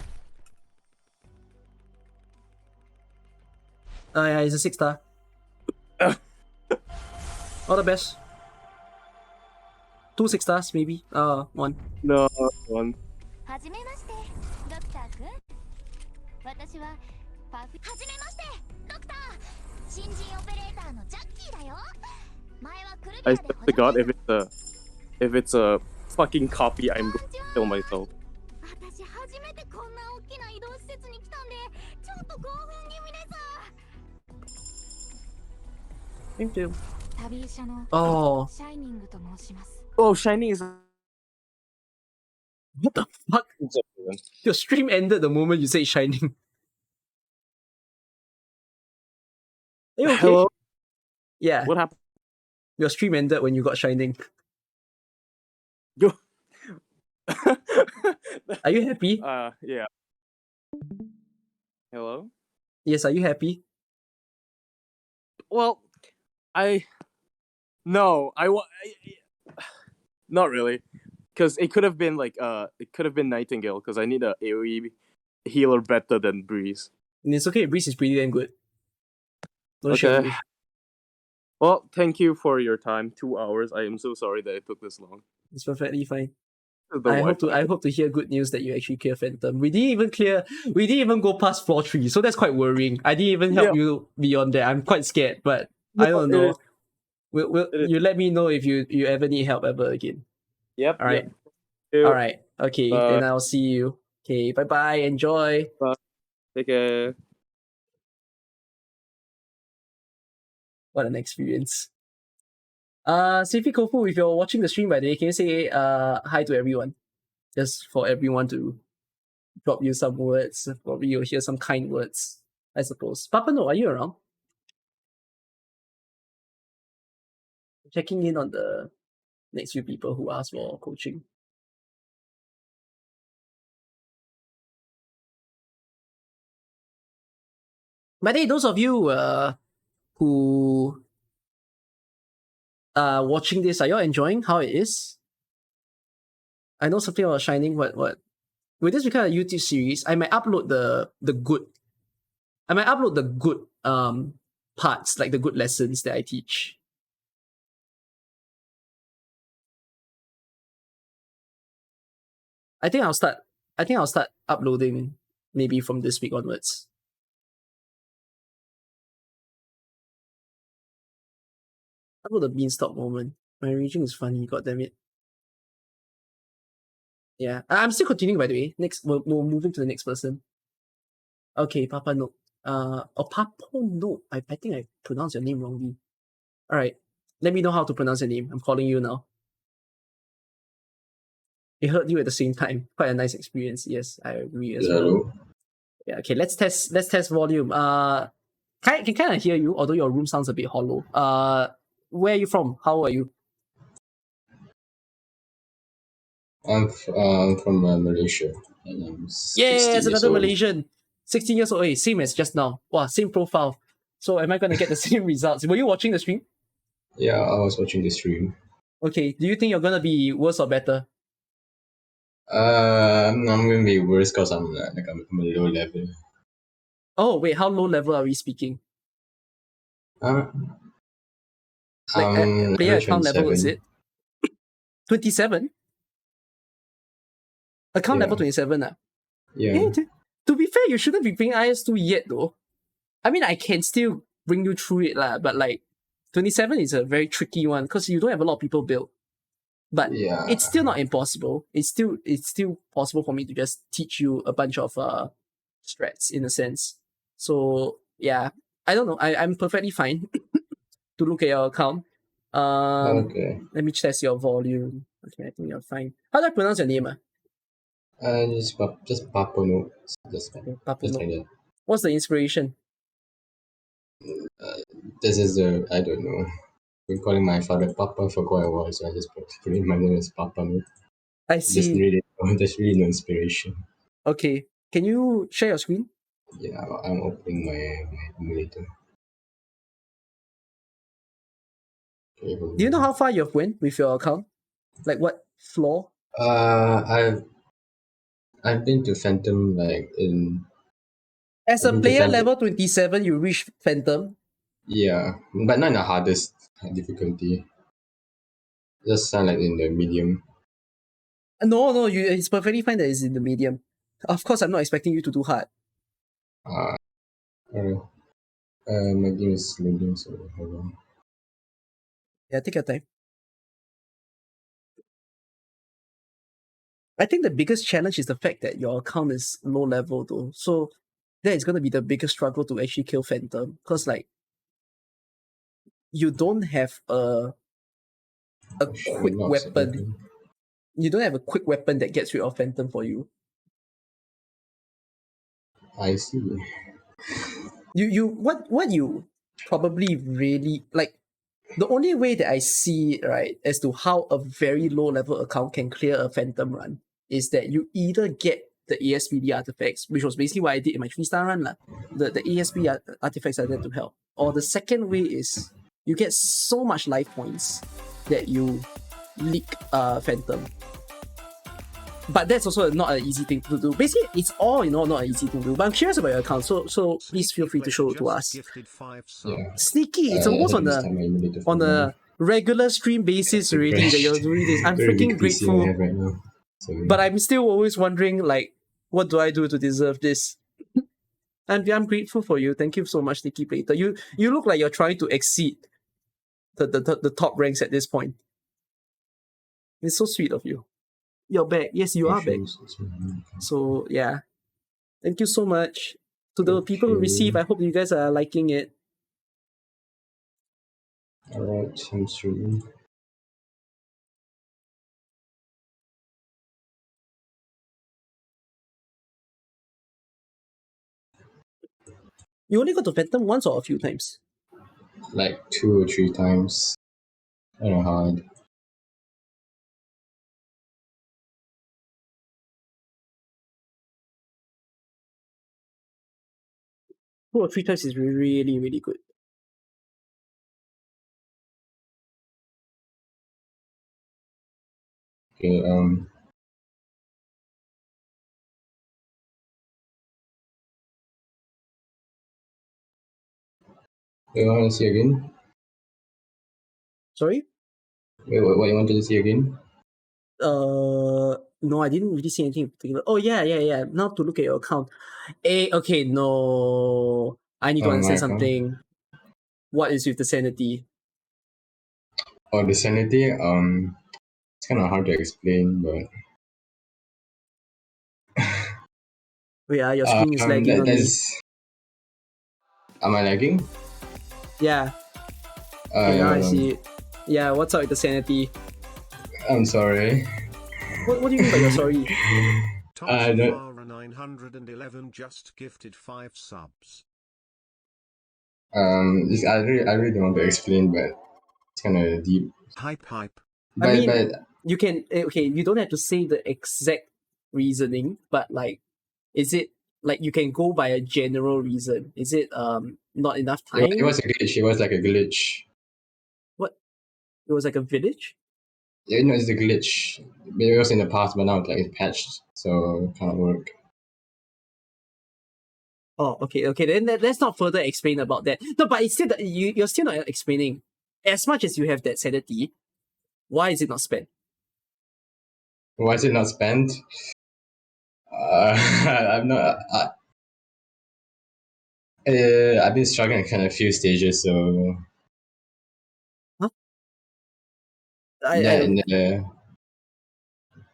Yeah, it's a 6-star. All the best. 2 6-stars, maybe. 1. No one. はじめましてドクターくん。私はパフ。はじめましてドクター。新人オペレーターのジャッキーだよ。前はクルビア I で swear to God, if it's a fucking copy, I'm going to kill myself. 私初めてこんな大きな移動施設に来たんでちょっと興奮気味です。 Thank you. 旅医者の Oh, シャイニングと申します。 Oh, Shining is. what the fuck? Your stream ended the moment you said Shining. Are you okay? Hello. Yeah, What happened? your stream ended when you got Shining. Yo. Are you happy? Yeah. Hello. Yes, are you happy? Well, no, not really, because it could have been Nightingale, because I need a AoE healer better than Breeze. And it's okay, Breeze is pretty damn good. Don't shame Okay. me. Well, thank you for your time. 2 hours. I am so sorry that it took this long. It's perfectly fine. The I Wi-Fi. hope to hear good news that you actually clear Phantom. We didn't even go past floor 3, so that's quite worrying. I didn't even help you beyond that. I'm quite scared, but I don't know. You let me know if you ever need help ever again. Yep. Alright. Yep. Alright. Okay, Bye. then I'll see you. Okay, bye bye. Enjoy. Take care. What an experience. Sifi Kofu, if you're watching the stream by the way, can you say hi to everyone? Just for everyone to drop you some words. Probably you'll hear some kind words, I suppose. Papa No, are you around? Checking in on the next few people who asked for coaching. But hey, those of you who are watching this, are you all enjoying how it is? I know something about Shining. What? With this kind of YouTube series, I might upload the good. I might upload the good parts, like the good lessons that I teach. I think I'll start uploading maybe from this week onwards. Upload the beanstalk moment. My region is funny, god damn it. Yeah. I'm still continuing, by the way. Next we're moving to the next person. Okay, Papa No. Papa No. I think I pronounced your name wrongly. Alright. Let me know how to pronounce your name. I'm calling you now. It hurt you at the same time. Quite a nice experience. Yes, I agree as well. Yeah, okay, let's test volume. Can kind of hear you, although your room sounds a bit hollow. Where are you from? How are you? I'm from Malaysia, and I'm 16 Yes, years another old. Malaysian. 16 years old. Hey, same as just now. Wow, same profile. So am I going to get the same results? Were you watching the stream? Yeah, I was watching the stream. Okay, do you think you're going to be worse or better? I'm gonna be worse because I'm I'm a low level. Oh, wait, how low level are we speaking? Like Player level account level, is it? 27? Account level 27 ah? Yeah. To be fair, you shouldn't be playing IS2 yet though. I mean, I can still bring you through it lah, but like 27 is a very tricky one because you don't have a lot of people built. But Yeah. it's still not impossible. It's still possible for me to just teach you a bunch of strats in a sense. So yeah, I don't know. I'm perfectly fine to look at your account. Okay. Let me test your volume. Okay, I think you're fine. How do I pronounce your name? Just Papa notes. Just Okay, Papu just no. like that. What's the inspiration? This is the I don't know. Been calling my father Papa for quite a while, so I just put in my name as Papa note. I see. There's really no inspiration. Okay. Can you share your screen? Yeah, I'm opening my emulator. Okay, hold Do you know on. how far you've went with your account? Like what floor? I've been to Phantom like in As I've a been to player Phantom. level 27, you reach Phantom. Yeah, but not in the hardest difficulty. Just sound like in the medium. No, it's perfectly fine that it's in the medium. Of course, I'm not expecting you to do hard. Uh, uh, my game is loading, so hold on. Yeah, take your time. I think the biggest challenge is the fact that your account is low level though. So that is going to be the biggest struggle to actually kill Phantom. Because like, you don't have a quick Unlocks it, weapon. okay. You don't have a quick weapon that gets rid of Phantom for you. I see. What you probably really like, the only way that I see, right, as to how a very low level account can clear a Phantom run is that you either get the ASPD artifacts, which was basically what I did in my 3-star run. The ASP artifacts are there to help. Or the second way is you get so much life points that you leak Phantom. But that's also not an easy thing to do. Basically, it's all not an easy thing to do. But I'm curious about your account, so please feel free to show it to us. Yeah. Sneaky, it's I almost had to restart my emulator for on now. a regular stream basis It already that you're crashed. doing this. I'm Very freaking weak PC I grateful, have right now. So but I'm still always wondering, like, what do I do to deserve this? And I'm grateful for you. Thank you so much, Sneaky Plater. You look like you're trying to exceed the top ranks at this point. It's so sweet of you. You're back. Yes, you are back. So yeah, thank you so much to the people who receive. I hope you guys are liking it. Alright, I'm streaming. You only got to Phantom once or a few times? Like 2 or 3 times. I don't know hard. Two or three times is really, really good. Okay, you want to see again? Sorry? Wait, what you wanted to see again? No, I didn't really see anything in particular. Oh yeah. Now to look at your account. Okay, no. I need to My understand account. something. What is with the sanity? Oh, the sanity, it's kind of hard to explain, but Wait, your screen is lagging on me. that's. Am I lagging? Yeah, Yeah, now I hold on. see it. Yeah, what's up with the sanity? I'm sorry. What do you mean by you're sorry? I don't- Tomsafara 911 just gifted 5 subs. I really don't want to explain, but it's kind of deep. Hype. But, I mean, but you can okay. You don't have to say the exact reasoning, but like, is it like you can go by a general reason? Is it not enough time? it was a glitch. It was like a glitch. What? It was like a village. Yeah, no, it's a glitch. It was in the past, but now it's patched, so it can't work. Oh, okay. Then let's not further explain about that. No, but it's still you're still not explaining. As much as you have that sanity, why is it not spent? Why is it not spent? I'm not. I've been struggling in kind of few stages, so Huh? I yeah, don't. and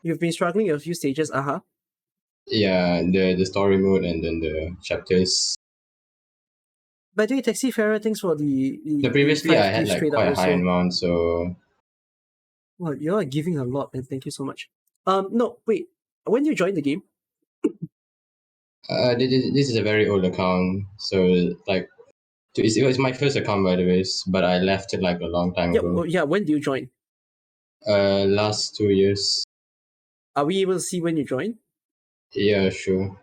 You've been struggling a few stages. yeah, the story mode and then the chapters. By the way, Taxi Farah, thanks for the Previously I 5 had gifts like straight up quite a high also. amount, so Well, you're giving a lot, and thank you so much. No, wait. when did you join the game? This is a very old account, so like it was my first account by the way, but I left it like a long time ago. When did you join? Last 2 years. Are we able to see when you joined? Yeah, sure.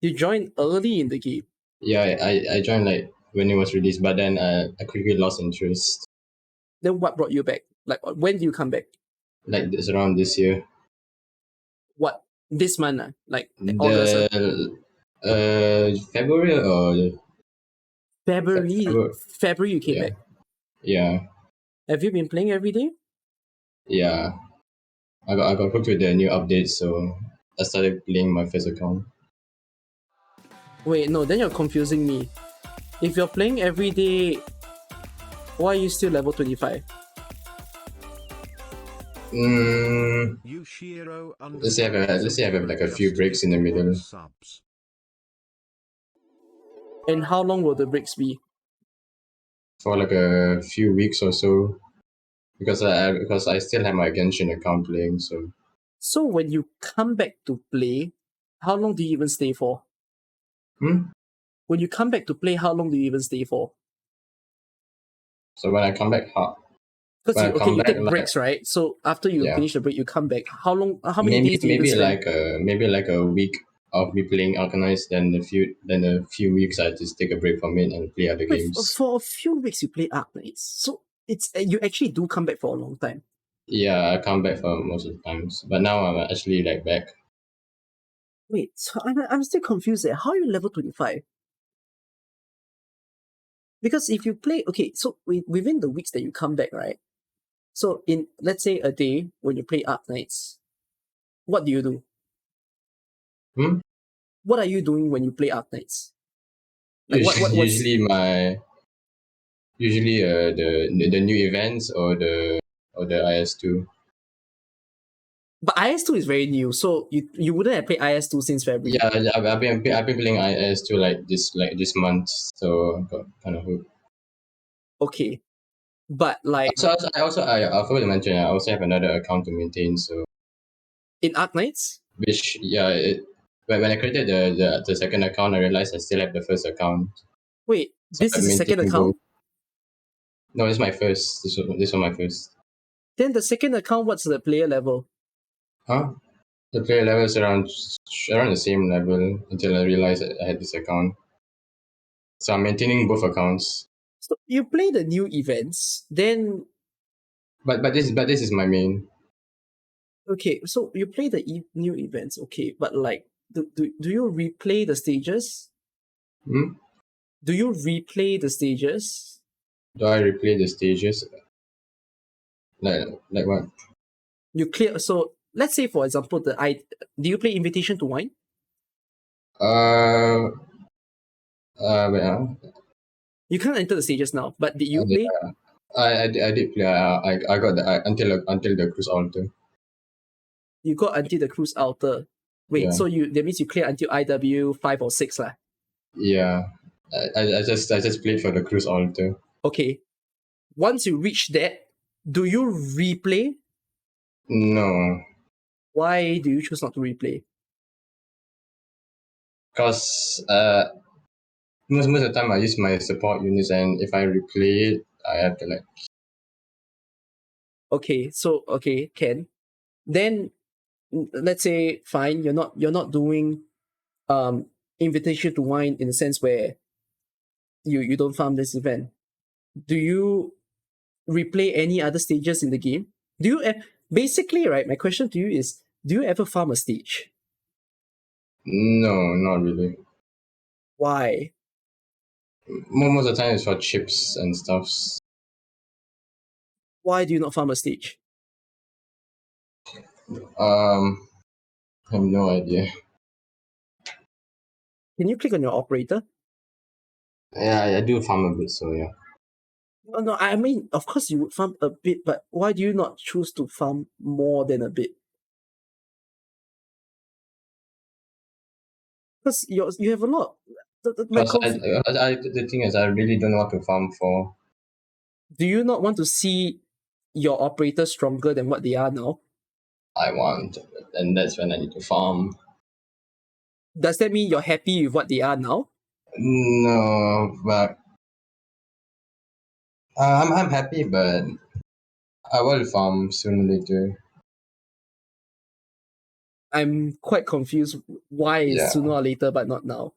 You joined early in the game. Yeah, I joined like when it was released, but then I quickly lost interest. Then what brought you back? Like, when do you come back? Like this around this year. What, this month? Like August? February or February you came yeah. back. Yeah. Have you been playing every day? Yeah. I got hooked with the new updates, so I started playing my first account. Wait, no, then you're confusing me. If you're playing every day, why are you still level 25? Yushiro Let's say I have like a few breaks in the middle. Subs. And how long will the breaks be? For like a few weeks or so, because I still have my Genshin account playing. So when you come back to play, how long do you even stay for? When you come back to play, how long do you even stay for? So when I come back, Because you take breaks, right? So after you finish the break, you come back. How many days do you even spend? Maybe like a week of me playing Arknights, then a few weeks I just take a break from it and play other games. For a few weeks you play Arknights, so it's you actually do come back for a long time. Yeah, I come back for most of the times, but now I'm actually like back. Wait, so I'm still confused there. How are you level 25? Because if you play, okay, so within the weeks that you come back, right? So in, let's say, a day when you play Arknights, what do you do? What are you doing when you play Arknights? Like usually the new events or the IS2. But IS2 is very new, so you wouldn't have played IS2 since February. Yeah, I've been playing IS2 like this month, so I got kind of hooked. Okay, but like I forgot to mention I also have another account to maintain. So in Arknights, which when I created the second account, I realized I still have the first account. Wait, so this is the second account? No, this is my first. This was my first. Then the second account, what's the player level? The player level is around the same level until I realized I had this account. So I'm maintaining both accounts. So you play the new events, then. But this is my main. Okay, so you play the new events, okay, but like, do you replay the stages? Do you replay the stages? Do I replay the stages? Like what? You clear. So let's say, for example, do you play Invitation to Wine? Wait. You can't enter the stages now, but did you play? I did play. I got until the cruise altar. You got until the cruise altar. Wait, Yeah. so that means you clear until IW 5 or 6 lah. Yeah, I just played for the cruise altar. Okay, once you reach that, do you replay? No. Why do you choose not to replay? Because most of the time I use my support units, and if I replay it, I have to like. Okay, so Ken, then let's say fine, you're not doing Invitation to Wine in the sense where you don't farm this event. Do you replay any other stages in the game? Do you basically, right, my question to you is, do you ever farm a stage? No, not really. Why? Most of the time it's for chips and stuffs. Why do you not farm a stage? I have no idea. Can you click on your operator? Yeah, I do farm a bit, so yeah. No, I mean, of course you would farm a bit, but why do you not choose to farm more than a bit? Because you have a lot. The thing is, I really don't know what to farm for. Do you not want to see your operators stronger than what they are now? I want, and that's when I need to farm. Does that mean you're happy with what they are now? No, but I'm happy, but I will farm sooner or later. I'm quite confused. Why is Yeah. sooner or later, but not now?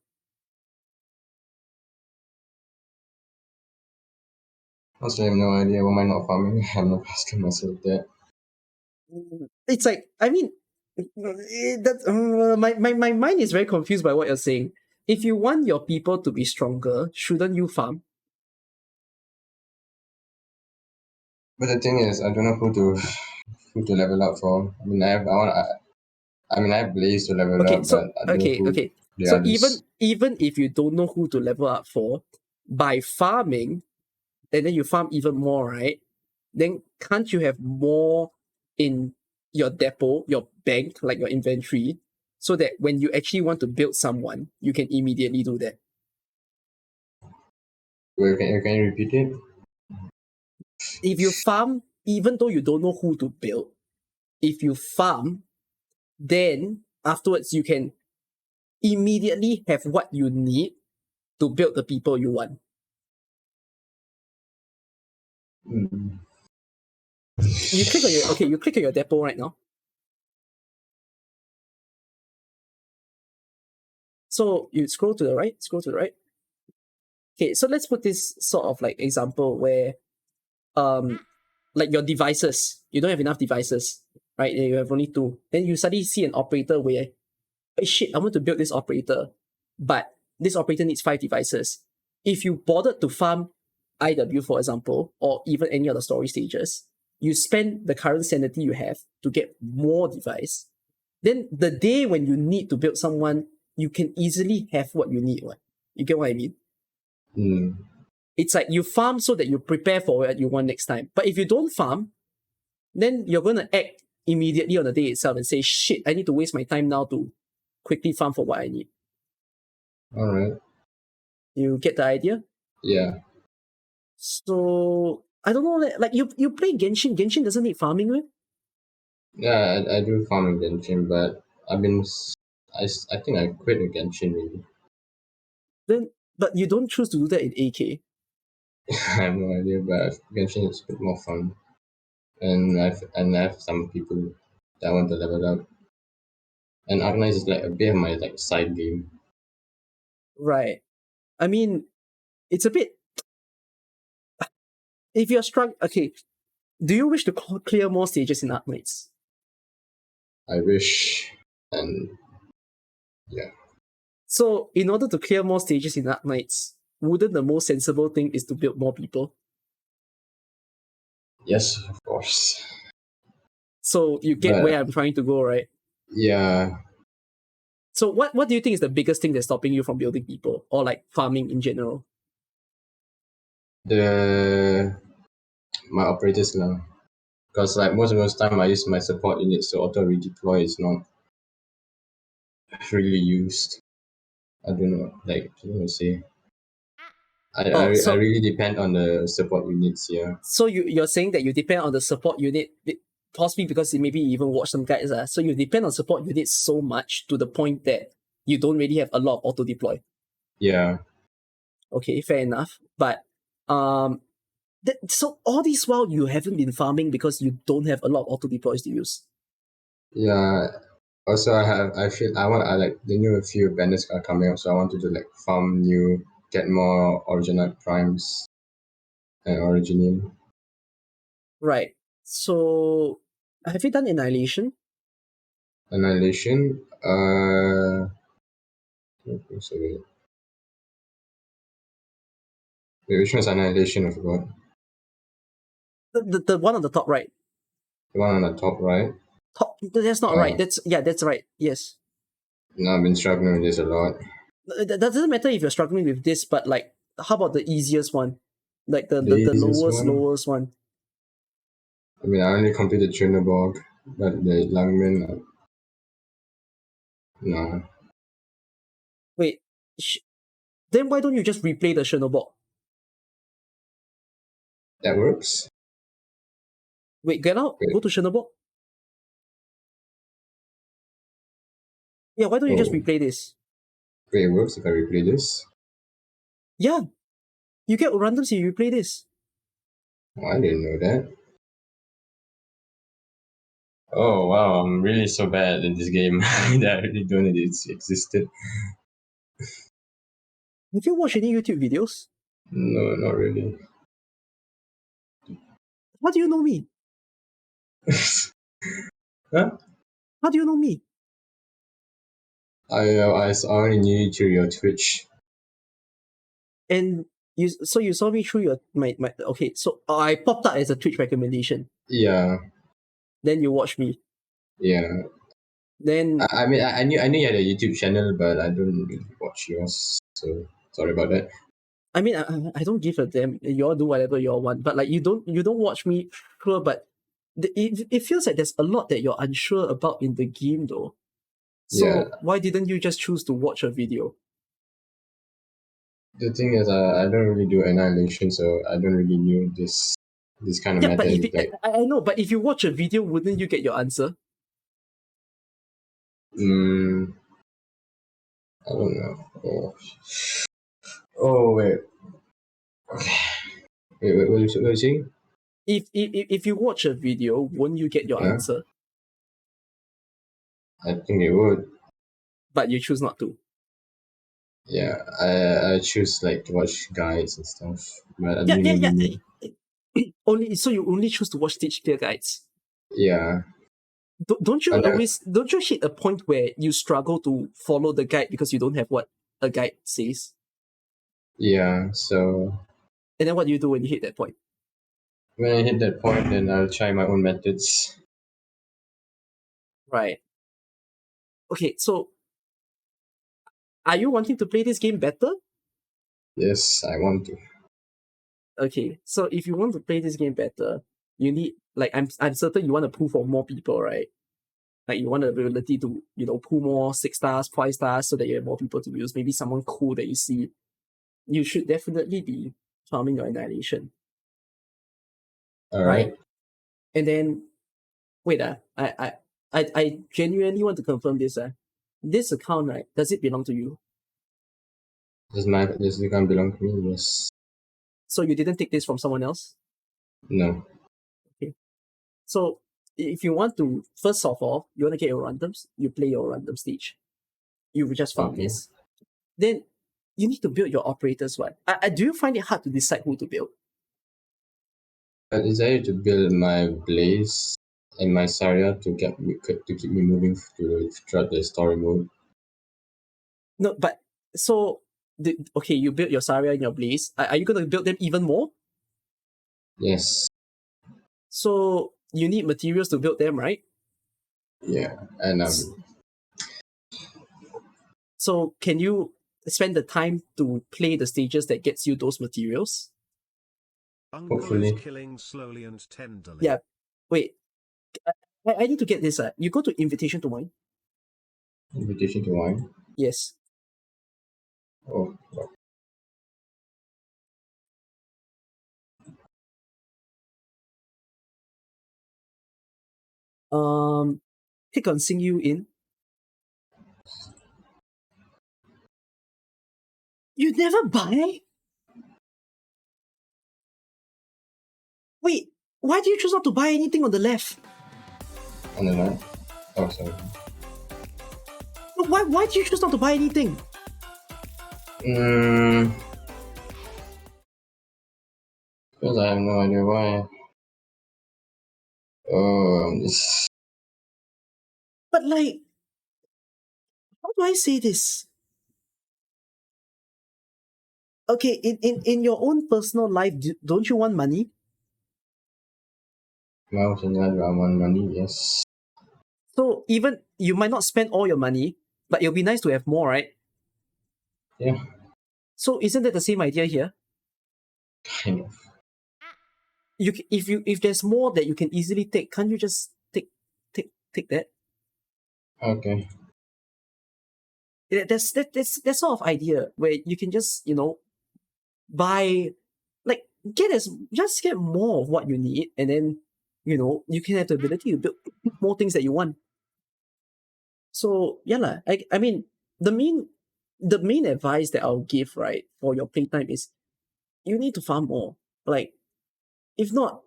Also, I have no idea why am I not farming. I'm not asking myself that. It's like, I mean, my mind is very confused by what you're saying. If you want your people to be stronger, shouldn't you farm? But the thing is, I don't know who to level up for. I mean, I have Blaze to level Okay, up, so but I don't know who okay. the So others. even if you don't know who to level up for, by farming, and then you farm even more, right? Then can't you have more in your depot, your bank, like your inventory, so that when you actually want to build someone, you can immediately do that? Wait, can you repeat it? If you farm, even though you don't know who to build, if you farm, then afterwards you can immediately have what you need to build the people you want. Mm. You click on your depot right now. So you scroll to the right. Okay, so let's put this sort of like example where like your devices, you don't have enough devices, right? You have only two. Then you suddenly see an operator where, hey shit, I want to build this operator, but this operator needs 5 devices. If you bothered to farm IW, for example, or even any other storage stages, you spend the current sanity you have to get more device. Then the day when you need to build someone, you can easily have what you need. Right? You get what I mean? Mm. It's like you farm so that you prepare for what you want next time. But if you don't farm, then you're going to act immediately on the day itself and say, shit, I need to waste my time now to quickly farm for what I need. All right. You get the idea? Yeah. So, I don't know, like you play Genshin. Genshin doesn't need farming, right? Yeah, I do farm in Genshin, but I think I quit the Genshin maybe. Then, but you don't choose to do that in AK. I have no idea, but Genshin is a bit more fun. And I have some people that want to level up. And Arknights is like a bit of my like side game. Right. I mean, it's a bit. If you're struck, okay. Do you wish to clear more stages in Arknights? I wish, and yeah, So, in order to clear more stages in Arknights, wouldn't the most sensible thing is to build more people? yes, of course. So you get But where I'm trying to go, right? yeah, So what do you think is the biggest thing that's stopping you from building people or like farming in general? the my operators now, because like most of the time I use my support unit, so auto redeploy is not really used. I don't know, like I don't know how to say. Oh, I so really depend on the support units here. so you're saying that you depend on the support unit, possibly because maybe you even watch some guides. So you depend on support units so much to the point that you don't really have a lot of auto deploy. Yeah, Okay, fair enough. But um, so all this while you haven't been farming because you don't have a lot of auto deploys to use. yeah. Also, I feel I like the new few banners are coming up, so I wanted to like farm new, get more original primes and originium. Right. So have you done Annihilation? Annihilation. So wait, which one's Annihilation? I forgot. The one on the top right. The one on the top right. Top, that's not right. That's right. Yes. No, I've been struggling with this a lot. That doesn't matter if you're struggling with this, but like, how about the easiest one? Like The the easiest one. lowest one. I mean, I only completed Chernobog, but the Langman, no, Wait, then why don't you just replay the Chernobyl? that works. Wait, get out, Wait, go to Chernobyl. Yeah, why don't you just Oh, replay this? wait, it works if I replay this? Yeah, you get randoms if you replay this. Oh, I didn't know that. Oh wow, I'm really so bad in this game that I really don't know it existed. Have you watched any YouTube videos? No, not really. How do you know me? Huh? How do you know me? I only knew you through your Twitch. And you saw me through your my okay, so I popped up as a Twitch recommendation. Yeah, Then you watch me. yeah. Then I mean, I knew you had a YouTube channel, but I don't really watch yours. So sorry about that. I mean I don't give a damn. You all do whatever you all want, but like you don't watch me, sure, but it feels like there's a lot that you're unsure about in the game though. Yeah, So why didn't you just choose to watch a video? the thing is, I don't really do annihilation, so I don't really knew this kind of Yeah, but if method. Like, I know, but if you watch a video, wouldn't you get your answer? mm, I don't know. Oh wait, wait, what are you saying? If you watch a video, won't you get your Yeah, answer? I think it would. But you choose not to. Yeah, I choose like to watch guides and stuff, but I Yeah, didn't yeah, really yeah. know. Only so you only choose to watch Stitch Clear guides. Yeah, Don't you hit a point where you struggle to follow the guide because you don't have what a guide says? yeah. So And then what do you do when you hit that point? when I hit that point, then I'll try my own methods. Right. Okay, so are you wanting to play this game better? Yes, I want to. Okay, so if you want to play this game better, you need like I'm certain you want to pull for more people, right? Like you want the ability to, pull more 6 stars, 5 stars so that you have more people to use. Maybe someone cool that you see. You should definitely be farming your annihilation. All Right? right. And then wait, I genuinely want to confirm this. This account, right, does it belong to you? This account belong to me? Yes. So you didn't take this from someone else? No. Okay. So if you want to, first of all, you want to get your randoms, you play your random stage. You will just farm Okay. this. Then you need to build your operators, right? Do you find it hard to decide who to build? I decided to build my blaze and my Saria to keep me moving throughout the story mode. No, but so okay, you build your Saria and your Blaze. Are you gonna build them even more? Yes. So you need materials to build them, right? Yeah. And So can you spend the time to play the stages that gets you those materials? Uncle is hopefully. killing slowly and tenderly. Yeah. Wait. I need to get this. You go to invitation to mine. Invitation to wine. Yes. Oh. Click on sing you in. You never buy? Wait, why do you choose not to buy anything on the left? On the night. Oh, sorry. Why do you choose not to buy anything? Because I have no idea why. This. But like, how do I say this? Okay, in your own personal life, don't you want money? Mouse and I want money. Yes. So even you might not spend all your money, but it'll be nice to have more, right? Yeah. So isn't that the same idea here? Kind of. If there's more that you can easily take, can't you just take that? Okay. That's that sort of idea where you can just buy, like just get more of what you need, and then you can have the ability to build more things that you want. So yeah lah. I mean the main advice that I'll give, right, for your playtime is you need to farm more. Like, if not,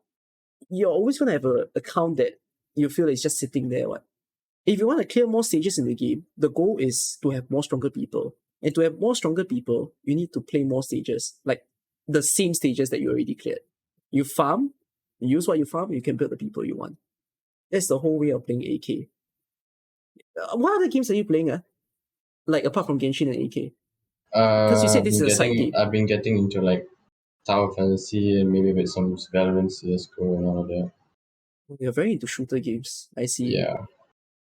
you're always gonna have a account that you feel is just sitting there. What? If you want to clear more stages in the game, the goal is to have more stronger people. And to have more stronger people, you need to play more stages, like the same stages that you already cleared. You farm, you use what you farm, you can build the people you want. That's the whole way of playing AK. What other games are you playing? Like apart from Genshin and AK? Because you said this is a side game. I've been getting into like Tower Fantasy and maybe with some Valorant, CS:GO, and all of that. You're very into shooter games. I see. Yeah.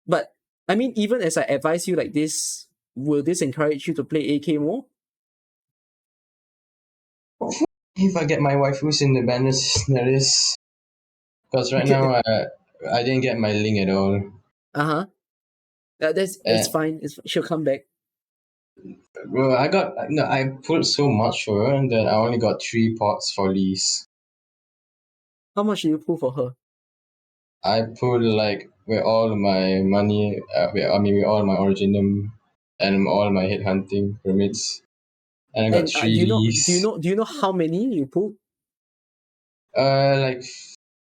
But I mean, even as I advise you like this, will this encourage you to play AK more? If I get my waifus in the banners, that is. Because right now, I didn't get my Ling at all. Uh-huh. It's fine. She'll come back. Well, I pulled so much for her that I only got 3 pots for Lee's. How much did you pull for her? I pulled like with all my money, with all my Originum and all my headhunting permits, and I got And 3 Lees. do you know how many you pulled? Like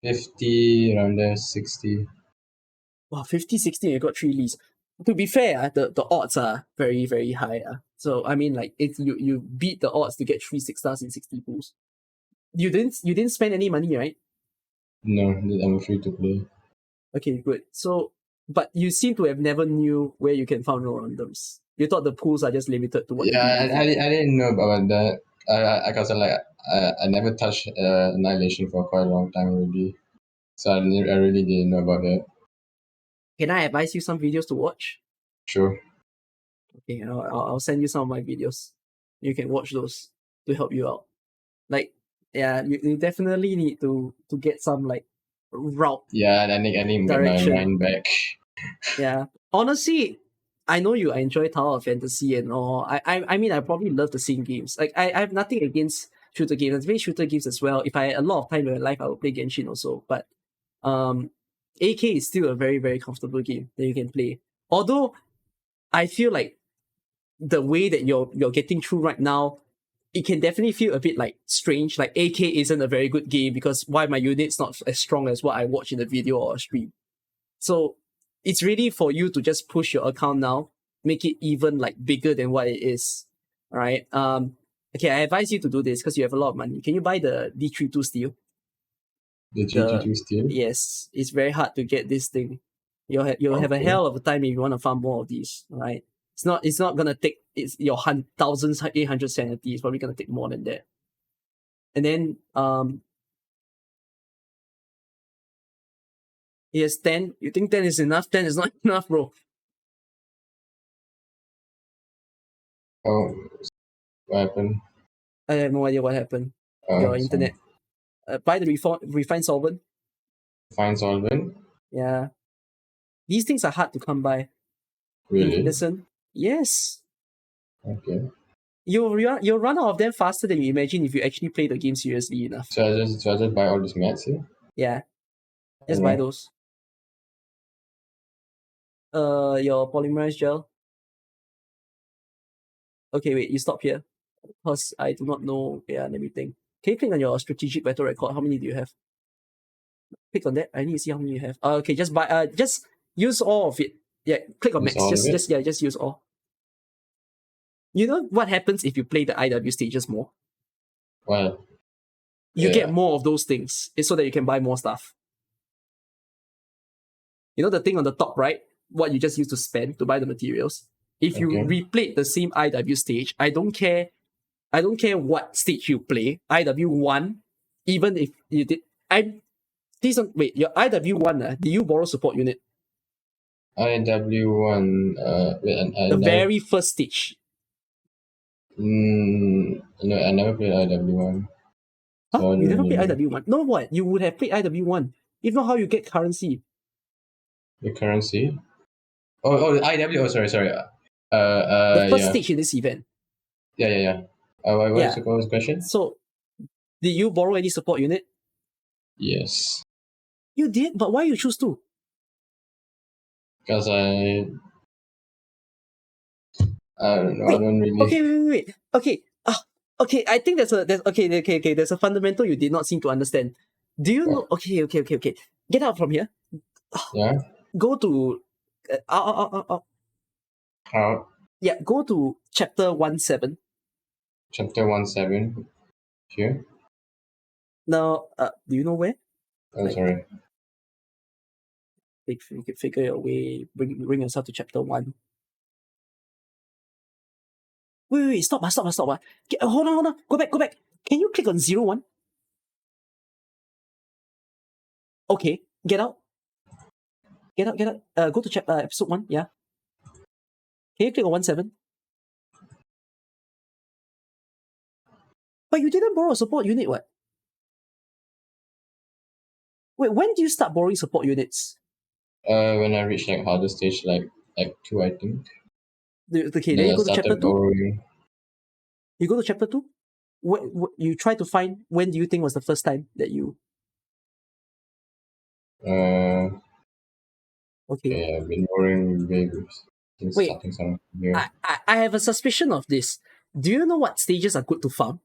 50, around there, 60. Wow, 50, 60, you got 3 leads. To be fair, the odds are very, very high. So I mean, like, if you beat the odds to get 3 6-stars in 60 pools. You didn't spend any money, right? No, I'm free to play. Okay, good. So, but you seem to have never knew where you can find randoms. You thought the pools are just limited to what you Yeah, do. I didn't know about that. I never touched Annihilation for quite a long time already, so I really didn't know about that. Can I advise you some videos to watch? Sure. Okay, I'll send you some of my videos. You can watch those to help you out. Like, yeah, you definitely need to get some like route. Yeah, I need to get my Direction. mind back. Yeah. Honestly, I know you enjoy Tower of Fantasy and all. I mean, I probably love the same games. Like, I have nothing against shooter games. I play shooter games as well. If I had a lot of time in my life, I would play Genshin also. But AK is still a very, very comfortable game that you can play. Although I feel like the way that you're getting through right now, it can definitely feel a bit like strange. Like, AK isn't a very good game because why my unit's not as strong as what I watch in the video or stream. So it's really for you to just push your account now, make it even like bigger than what it is. All right. Okay, I advise you to do this because you have a lot of money. Can you buy the D32 steel? The G2 steel? Yes, it's very hard to get this thing. You'll have a Okay. hell of a time if you want to farm more of these. All right. It's not gonna take your 1,800 sanity. It's probably gonna take more than that. And then yes, 10. You think 10 is enough? 10 is not enough, bro. Oh, what happened? I have no idea what happened. Your internet. Buy the refined solvent. Fine solvent? Yeah. These things are hard to come by. Really? Listen. Yes. Okay. You'll run out of them faster than you imagine if you actually play the game seriously enough. So I just buy all these mats here? Yeah. Just buy Alright. those. Your polymerized gel. Okay, wait, you stop here. Because I do not know. Yeah, let me think. Can you click on your strategic battle record? How many do you have? Click on that. I need to see how many you have. Okay, just buy. Just use all of it. Yeah, click on Use max. all of it? Just use all. You know what happens if you play the IW stages more? Well, You yeah. get more of those things. It's so that you can buy more stuff. You know the thing on the top right? What you just used to spend to buy the materials. If you Okay. replayed the same IW stage, I don't care what stage you play. IW1, even if you did wait, your IW1, did you borrow support unit? IW1, The very first stage. no, I never played IW1. Huh? So I You don't never really played know. IW1? No, what? You would have played IW1. If not, how you get currency? The currency? Oh, the IW. Oh, sorry. The first Yeah. stage in this event. Yeah. What Yeah. was the question? So, did you borrow any support unit? Yes. You did, but why you choose to? Because I don't know. I Wait, don't really. okay, wait. Okay, okay. I think there's a fundamental you did not seem to understand. Do you know? Okay. Get out from here. Yeah. Go to, How? yeah. Go to chapter 17. Chapter 17. Here. Now, do you know where? Oh, Like, sorry. figure your way. Bring yourself to chapter 1. Wait. Stop. Hold on. Go back. Can you click on 01? Okay. Get out. Go to chapter episode 1. Yeah. Can you click on 17? But you didn't borrow a support unit, what? Wait, when do you start borrowing support units? When I reached like harder stage, like 2, I think. Okay, then Then you I go to chapter started 2. borrowing. You go to chapter 2. You try to find when do you think was the first time that you. Okay, Okay. I've been borrowing waves since Wait, starting somewhere here. I have a suspicion of this. Do you know what stages are good to farm?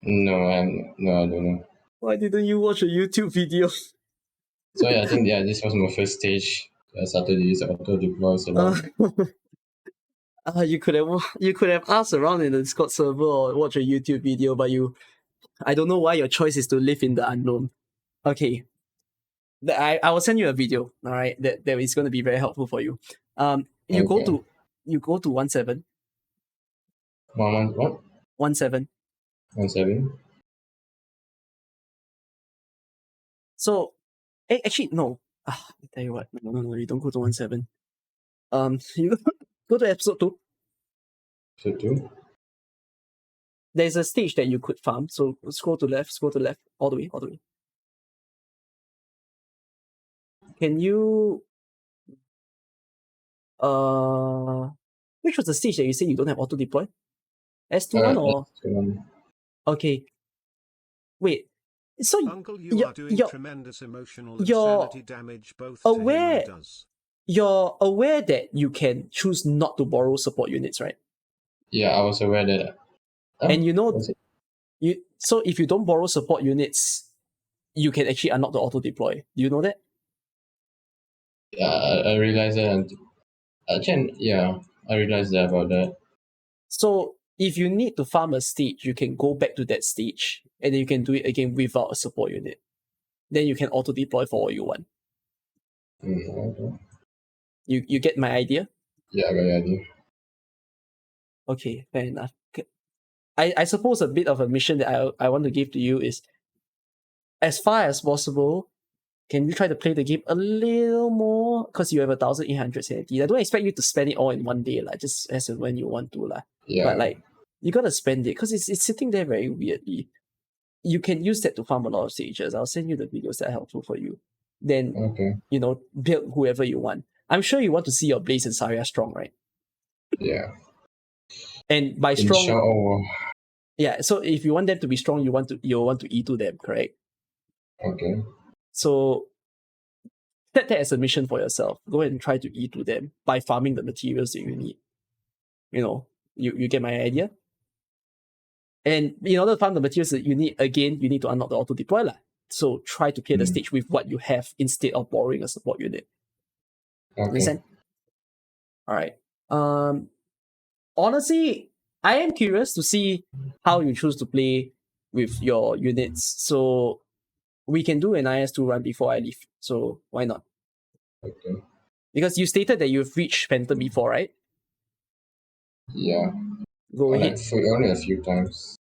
No, I don't know. Why didn't you watch a YouTube video? So yeah, I think this was my first stage. I started to use auto deploys a lot. You could have asked around in the Discord server or watch a YouTube video, but I don't know why your choice is to live in the unknown. Okay. I will send you a video, all right, that is going to be very helpful for you. You go Okay. to 17. What? 17. 17? So, actually, no. I tell you what. No, you don't go to 17. You go to episode 2. So 2? There's a stage that you could farm. So scroll to left, all the way. Can you which was the stage that you say you don't have auto deploy? S21 or S21. okay. Wait. So Uncle, you are doing tremendous emotional and you're sanity damage both to him aware and us. you're aware that you can choose not to borrow support units, right? Yeah, I was aware that. And you know was it? so if you don't borrow support units, you can actually unlock the auto deploy. Do you know that? Yeah, I realized that. And actually, yeah, I realized that about that. So if you need to farm a stage, you can go back to that stage and then you can do it again without a support unit. Then you can auto deploy for all you want. Okay. You get my idea? Yeah, I got the idea. Okay, fair enough. I suppose a bit of a mission that I want to give to you is, as far as possible, can you try to play the game a little more? Because you have 1,800 sanity. I don't expect you to spend it all in one day, like just as and when you want to. Yeah. But like, you gotta spend it because it's sitting there very weirdly. You can use that to farm a lot of stages. I'll send you the videos that are helpful for you. Then, Okay. Build whoever you want. I'm sure you want to see your Blaze and Saria strong, right? Yeah. And by In strong, show. yeah. So if you want them to be strong, you want to E2 them, correct? Okay. So set that as a mission for yourself. Go ahead and try to E2 them by farming the materials that you need. You get my idea? And in order to farm the materials that you need, again, you need to unlock the auto deploy. So try to clear the stage with what you have instead of borrowing a support unit. Okay. Understand? Alright. Honestly, I am curious to see how you choose to play with your units. So we can do an IS2 run before I leave. So why not? Okay. Because you stated that you've reached Phantom before, right? Yeah. Go ahead. Only a few times.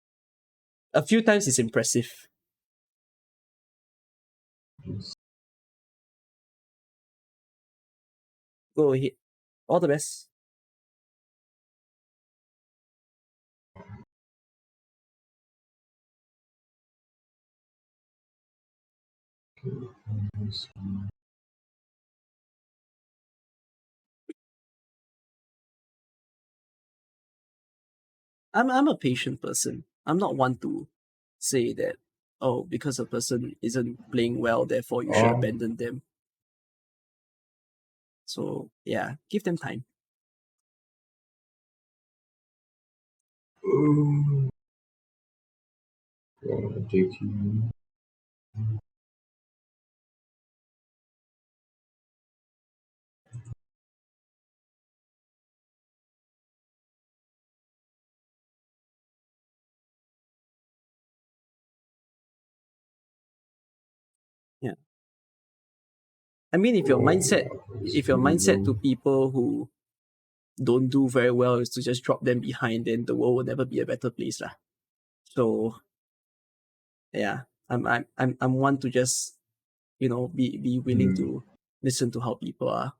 A few times is impressive. Go ahead. All the best. I'm a patient person. I'm not one to say that, oh, because a person isn't playing well, therefore you should abandon them. So yeah, give them time. Take you. Yeah. I mean, if your mindset to people who don't do very well is to just drop them behind, then the world will never be a better place, lah. So yeah, I'm one to just be willing to listen to how people are.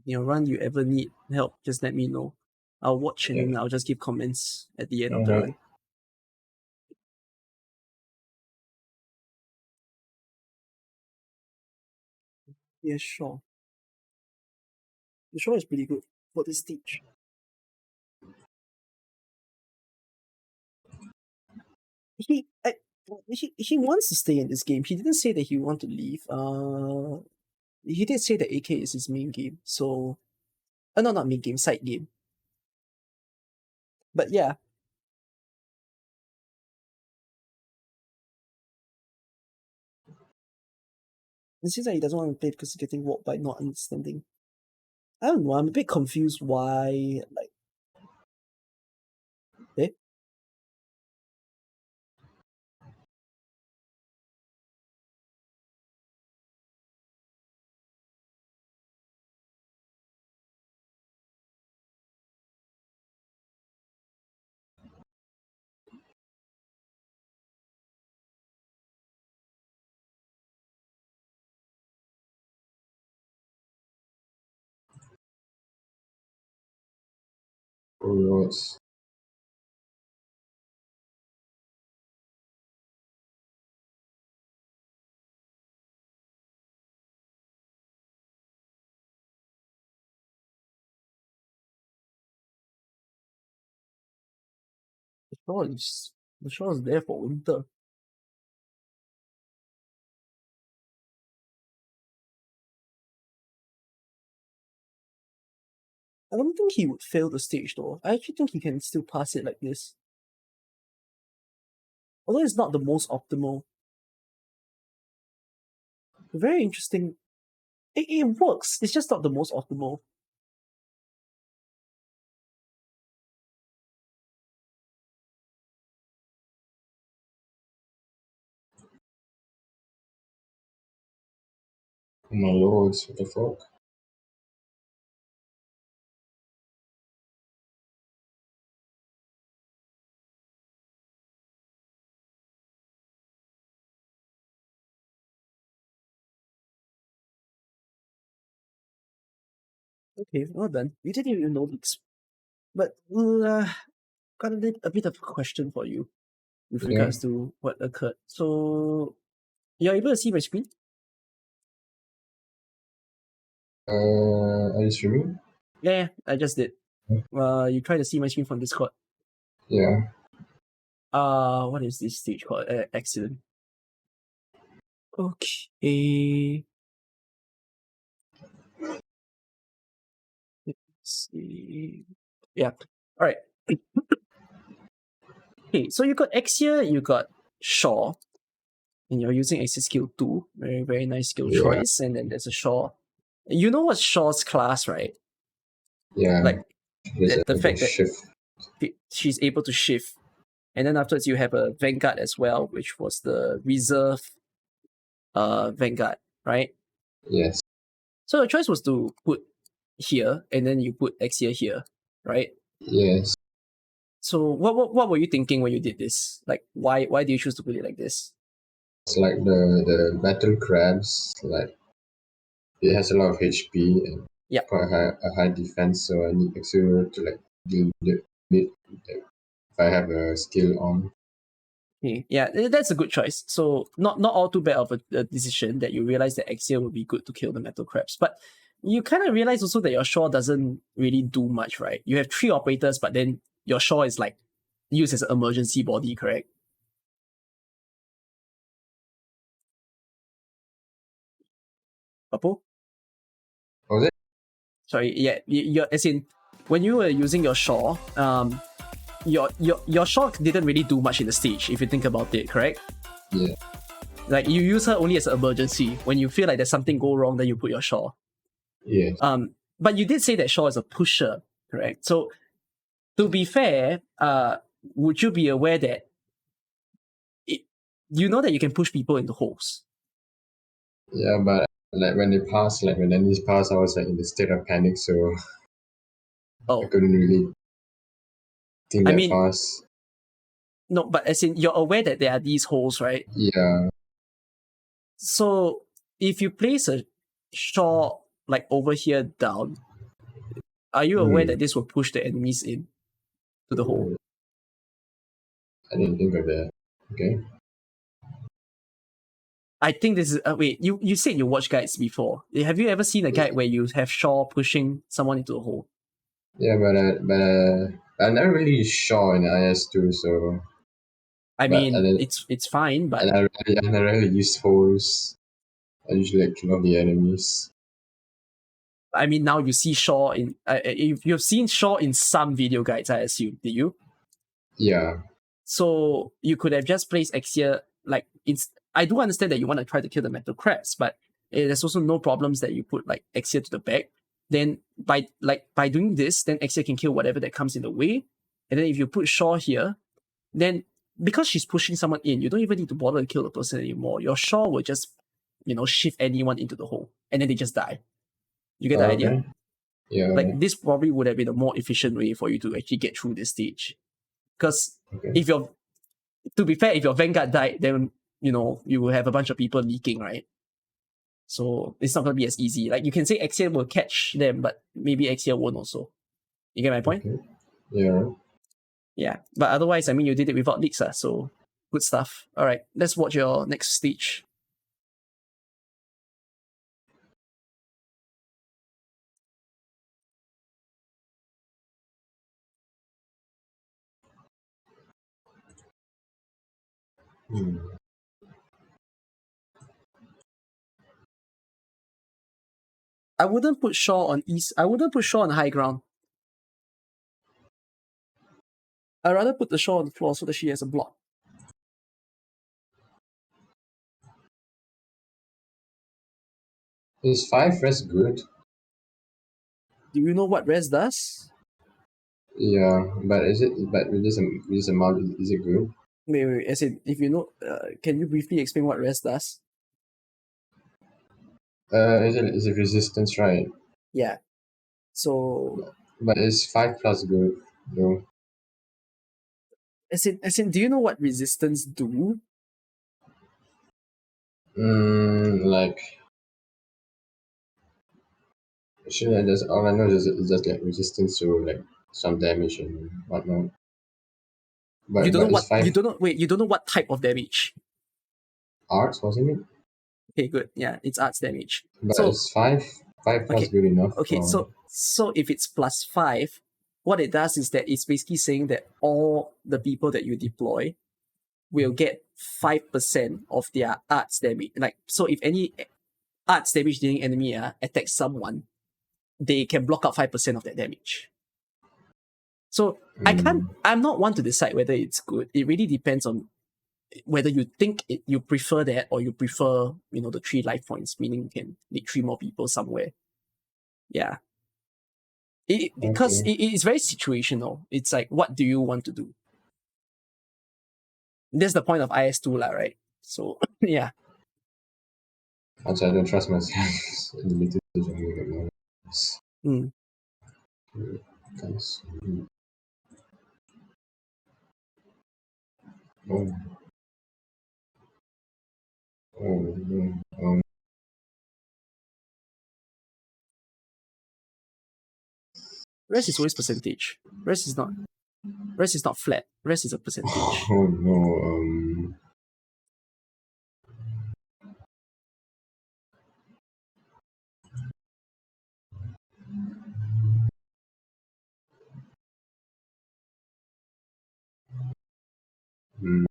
Run, you ever need help, just let me know. I'll watch and then I'll just give comments at the end of the run. Yeah, sure. The show is pretty good for this stage. He wants to stay in this game. He didn't say that he want to leave. He did say that AK is his main game. So, no, not main game, side game. But yeah. It seems like he doesn't want to play because he's getting walked by not understanding. I don't know. I'm a bit confused why, like. Eh? Yes. The show is there for winter. I don't think he would fail the stage though. I actually think he can still pass it like this. Although it's not the most optimal. Very interesting. It works. It's just not the most optimal. Oh my lords, what the fuck? Okay, well done. You didn't even know this. But got a bit of a question for you with regards to what occurred. So you're able to see my screen? Are you streaming? Yeah, I just did. You try to see my screen from Discord. Yeah. What is this stage called? Accident. Okay. Let's see. Yeah. All right. Okay, so you got Exia, you got Shaw, and you're using Exia skill 2. Very, very nice skill choice. And then there's a Shaw. You know what's Shaw's class, right? Yeah. Like, the fact that shift. she's able to shift. And then afterwards, you have a Vanguard as well, which was the reserve Vanguard, right? Yes. So the choice was to put here, and then you put Exia here, right? Yes. So what were you thinking when you did this? Like, why do you choose to put it like this? It's like the battle crabs, like it has a lot of HP and Yep. quite a high defense, so I need Axial to like deal with it like, if I have a skill on. Okay. Yeah, that's a good choice. So not all too bad of a decision that you realize that Axial would be good to kill the metal crabs. But you kind of realize also that your Shaw doesn't really do much, right? You have 3 operators, but then your Shaw is like used as an emergency body, correct? Papo? Oh, is it? Sorry, yeah, you're, as in, when you were using your Shaw, your Shaw didn't really do much in the stage, if you think about it, correct? Yeah. Like, you use her only as an emergency. When you feel like there's something go wrong, then you put your Shaw. Yes. But you did say that Shaw is a pusher, correct? So, to be fair, would you be aware that you know that you can push people into holes? Yeah, but like when they pass, like when enemies pass, I was like in the state of panic, so I Oh, couldn't really think I that mean, fast. no, but as in, you're aware that there are these holes, right? Yeah. So, if you place a Shaw like over here down, are you aware that Hmm. this will push the enemies in to the hole? I didn't think of that. Okay. I think this is wait. You said you watched guides before. Have you ever seen a guide where you have Shaw pushing someone into a hole? Yeah, but I never really shot in IS2, so I but mean, it's fine, but I rarely use holes. I usually like kill all the enemies. I mean now you see Shaw in. You've seen Shaw in some video guides, I assume. Did you? Yeah. So you could have just placed Exia like it's. I do understand that you want to try to kill the metal crabs, but there's also no problems that you put like Exia to the back. Then by doing this, then Exia can kill whatever that comes in the way. And then if you put Shaw here, then because she's pushing someone in, you don't even need to bother to kill the person anymore. Your Shaw will just, shift anyone into the hole, and then they just die. You get the idea? Okay. Yeah. Like this probably would have been a more efficient way for you to actually get through this stage. Because Okay. if you're, to be fair, if your Vanguard died, then you will have a bunch of people leaking, right? So it's not gonna be as easy. Like you can say Exia will catch them, but maybe Exia won't also. You get my point? Okay. Yeah. Yeah. But otherwise, I mean, you did it without leaks, so good stuff. All right, let's watch your next stage. Hmm. I wouldn't put Shaw on east. I wouldn't put Shaw on high ground. I'd rather put the Shaw on the floor so that she has a block. Is 5 rest good? Do you know what res does? Yeah, but is it? But with this amount, is it good? Wait. As in, if you know, can you briefly explain what res does? Is it resistance, right? Yeah. So, But is 5 plus good? No. do you know what resistance do? Like, should I just all I know is just like resistance to like some damage and whatnot. You don't know But it's what you 5 don't know. Wait, you don't know what type of damage. arts, wasn't it? Okay, good. Yeah, it's arts damage. But So it's 5 plus okay, good enough okay. for. So if it's +5, what it does is that it's basically saying that all the people that you deploy will get 5% of their arts damage. Like so, if any arts damage dealing enemy attacks someone, they can block out 5% of that damage. So I'm not one to decide whether it's good. It really depends on whether you think you prefer that or you prefer, the 3 life points, meaning you can need 3 more people somewhere. Yeah. Because Okay. it's very situational. It's like, what do you want to do? That's the point of IS2, right? So, yeah. Actually, I don't trust myself in the limited decision making. Mm. Guys. Oh, oh, no. Rest is always percentage. Rest is not flat. Rest is a percentage. Oh no. Hmm.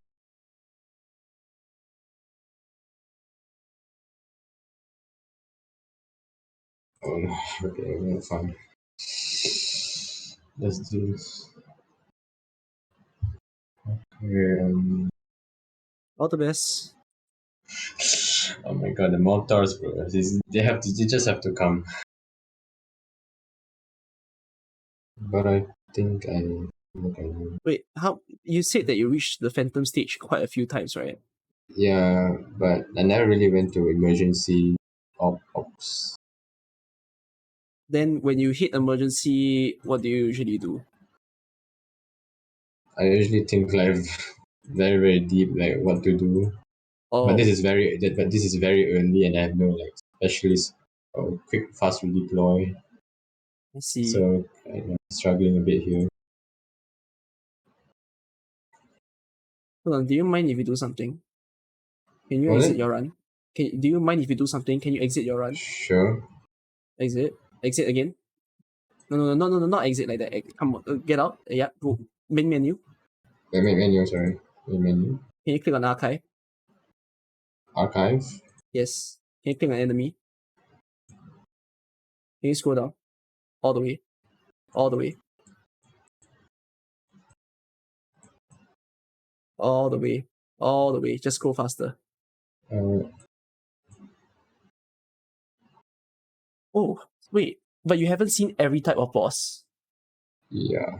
Oh no. Okay, well, fine. Let's do this. Okay, All the best. oh my god, the mortars, bro. They just have to come. But I think I know. Wait, how you said that you reached the Phantom stage quite a few times, right? Yeah, but I never really went to emergency ops. Then when you hit emergency, what do you usually do? I usually think like very very deep, like what to do. Oh, But this is very early, and I have no like specialist or quick fast redeploy. I see. So I'm struggling a bit here. Hold on, do you mind if you do something? Can you Well, exit your run? Do you mind if you do something? Can you exit your run? sure. Exit. Exit again. No, not exit like that. Come on, get out. Yeah, go. Main menu. Main menu, sorry. Main menu. Can you click on archive? Archive. Yes. Can you click on enemy? Can you scroll down? All the way. All the way. All the way. All the way. Just go faster. Oh, wait. But you haven't seen every type of boss. Yeah.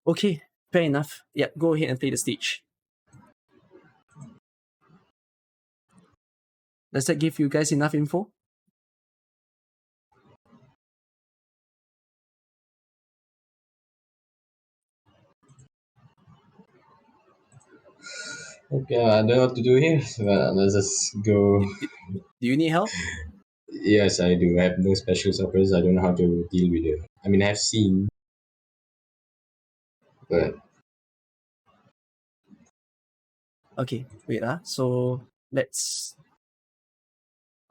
Okay, fair enough. Yeah, go ahead and play the stage. Does that give you guys enough info? Okay, I don't know what to do here. But let's just go. Do you need help? Yes, I do. I have no special suppers. I don't know how to deal with it. I mean, I've seen, but Okay, wait so let's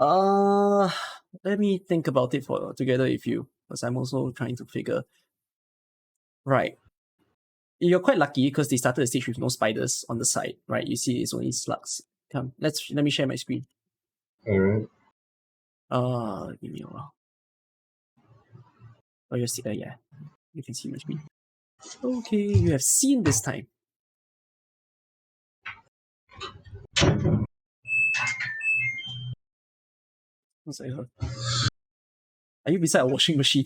let me think about it for together with you, because I'm also trying to figure. Right. You're quite lucky because they started the stage with no spiders on the side, right? You see it's only slugs. Come, let me share my screen. alright. Give me a while. Oh, yeah. You can see my screen. Okay, you have seen this time. What's that? Are you beside a washing machine?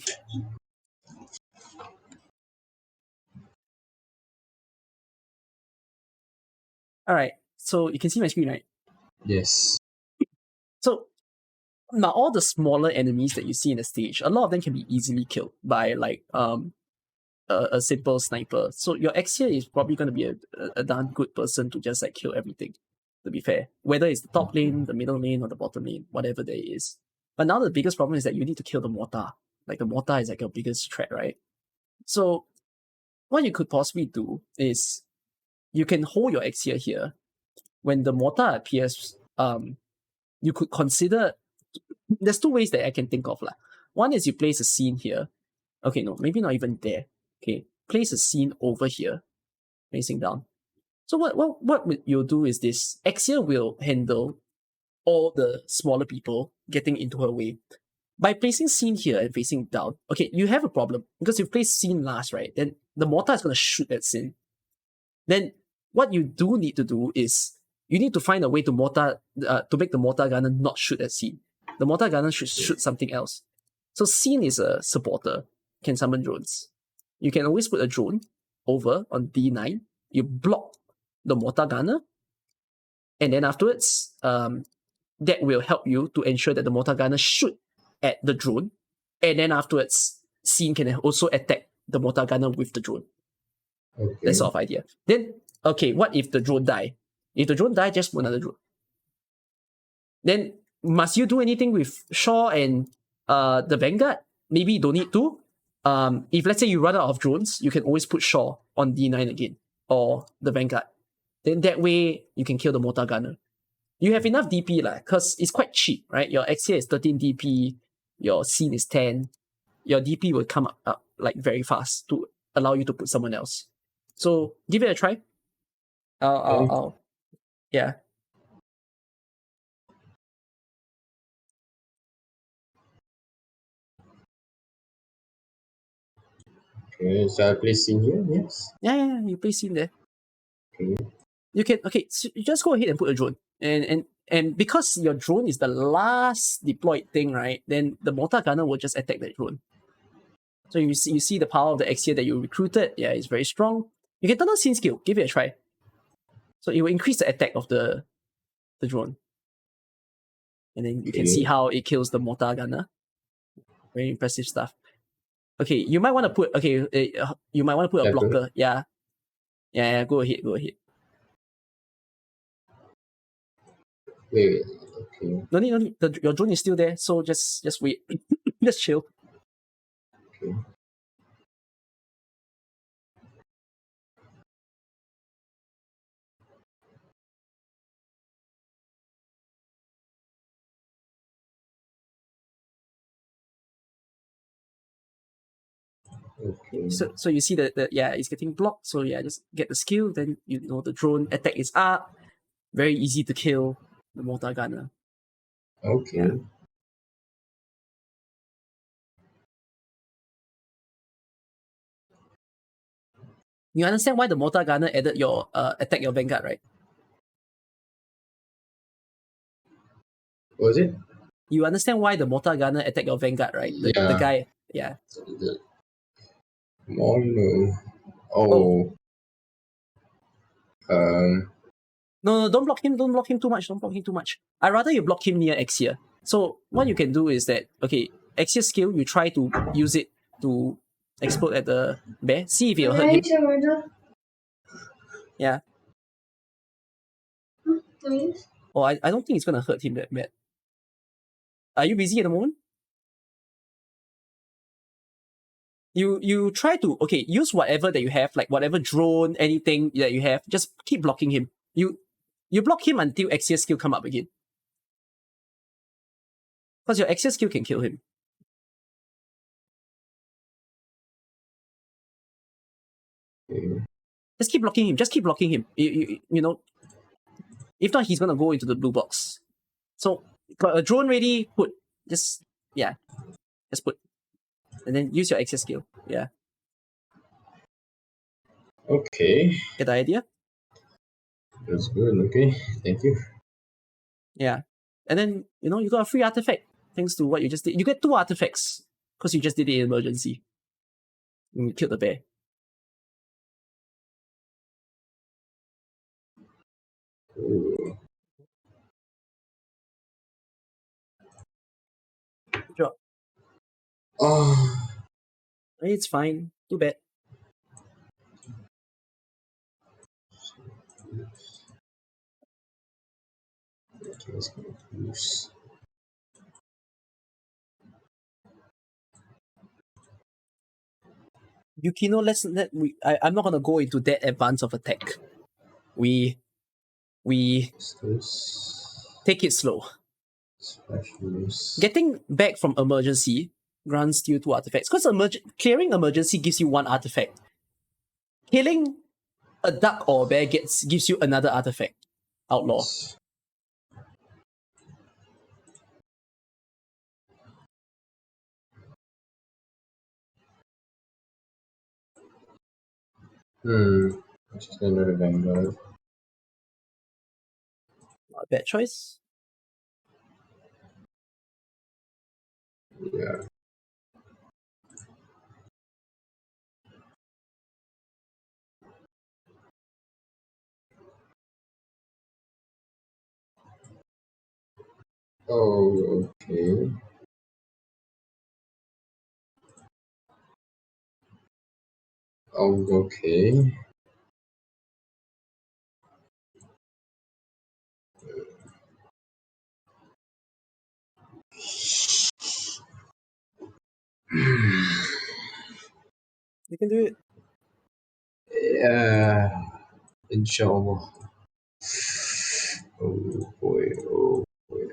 Alright, so you can see my screen, right? Yes. So now all the smaller enemies that you see in the stage, a lot of them can be easily killed by like a simple sniper. So your X here is probably going to be a darn good person to just like kill everything, to be fair. Whether it's the top lane, the middle lane, or the bottom lane, whatever there is. But now the biggest problem is that you need to kill the mortar. Like the mortar is like your biggest threat, right? So what you could possibly do is you can hold your X here. When the mortar appears, you could consider. There's two ways that I can think of. One is you place a scene here. Okay, no, maybe not even there. Okay, place a scene over here, facing down. So what you'll do is this. Axia will handle all the smaller people getting into her way. By placing scene here and facing down, okay, you have a problem because you place scene last, right? Then the mortar is going to shoot at scene. Then what you do need to do is you need to find a way to make the mortar gunner not shoot at scene. The mortar gunner should shoot something else. So scene is a supporter, can summon drones. You can always put a drone over on D9. You block the mortar gunner, and then afterwards, that will help you to ensure that the mortar gunner shoot at the drone, and then afterwards, scene can also attack the mortar gunner with the drone. Okay. That sort of idea. Then, okay, what if the drone die? If the drone die, just put another drone. Then, must you do anything with Shaw and the Vanguard? maybe you don't need to. If let's say you run out of drones, you can always put Shaw on D9 again, or the Vanguard. Then that way you can kill the Mortar Gunner. You have enough DP because it's quite cheap, right? Your Exia is 13 DP, your Scene is 10. Your DP will come up like very fast to allow you to put someone else. So give it a try. Yeah. Okay, so I play Scene here, yes? Yeah, you play Scene there. Okay. You can, so you just go ahead and put a drone. And because your drone is the last deployed thing, right? Then the Mortar Gunner will just attack that drone. So you see the power of the Exia that you recruited. Yeah, it's very strong. You can turn on Scene skill. Give it a try. So it will increase the attack of the drone. And then you can see how it kills the Mortar Gunner. Very impressive stuff. Okay, you might want to put a blocker. Yeah. Go ahead. Wait, okay. No need. Your drone is still there, so just wait. Just chill. Okay. Okay. So you see that it's getting blocked. So yeah, just get the skill. Then you know the drone attack is up. Very easy to kill the Mortar Gunner. Okay. Yeah. You understand why the Mortar Gunner added your attack your Vanguard, right? What was it? You understand why the Mortar Gunner attack your Vanguard, right? The guy. Yeah. Oh no. Oh. No, don't block him. Don't block him too much. I'd rather you block him near Exia. So what you can do is that, okay, Exia skill, you try to use it to explode at the bear. See if it'll hurt him. Yeah. Oh, I don't think it's gonna hurt him that bad. Are you busy at the moment? You try to use whatever that you have, like whatever drone, anything that you have, just keep blocking him. You block him until Exia skill come up again. Because your Exia skill can kill him. Just keep blocking him. You know, if not, he's gonna go into the blue box. So got a drone ready, just put. And then use your Exia skill. Yeah. Okay. Get the idea? That's good. Okay. Thank you. Yeah. And then, you got a free artifact thanks to what you just did. You get 2 artifacts because you just did it in emergency. And you killed the bear. Ooh. Good job. Oh. It's fine. Too bad. Let's go loose. Yukino, I'm not gonna go into that advance of attack. We take it slow. Getting back from emergency grants you 2 artifacts. Because clearing emergency gives you 1 artifact. Killing a duck or a bear gives you another artifact. Outlaw. Just another Vanguard. Not a bad choice. Yeah. Oh, okay. Oh, okay. You can do it. Yeah. Inshallah. Oh boy. Oh boy.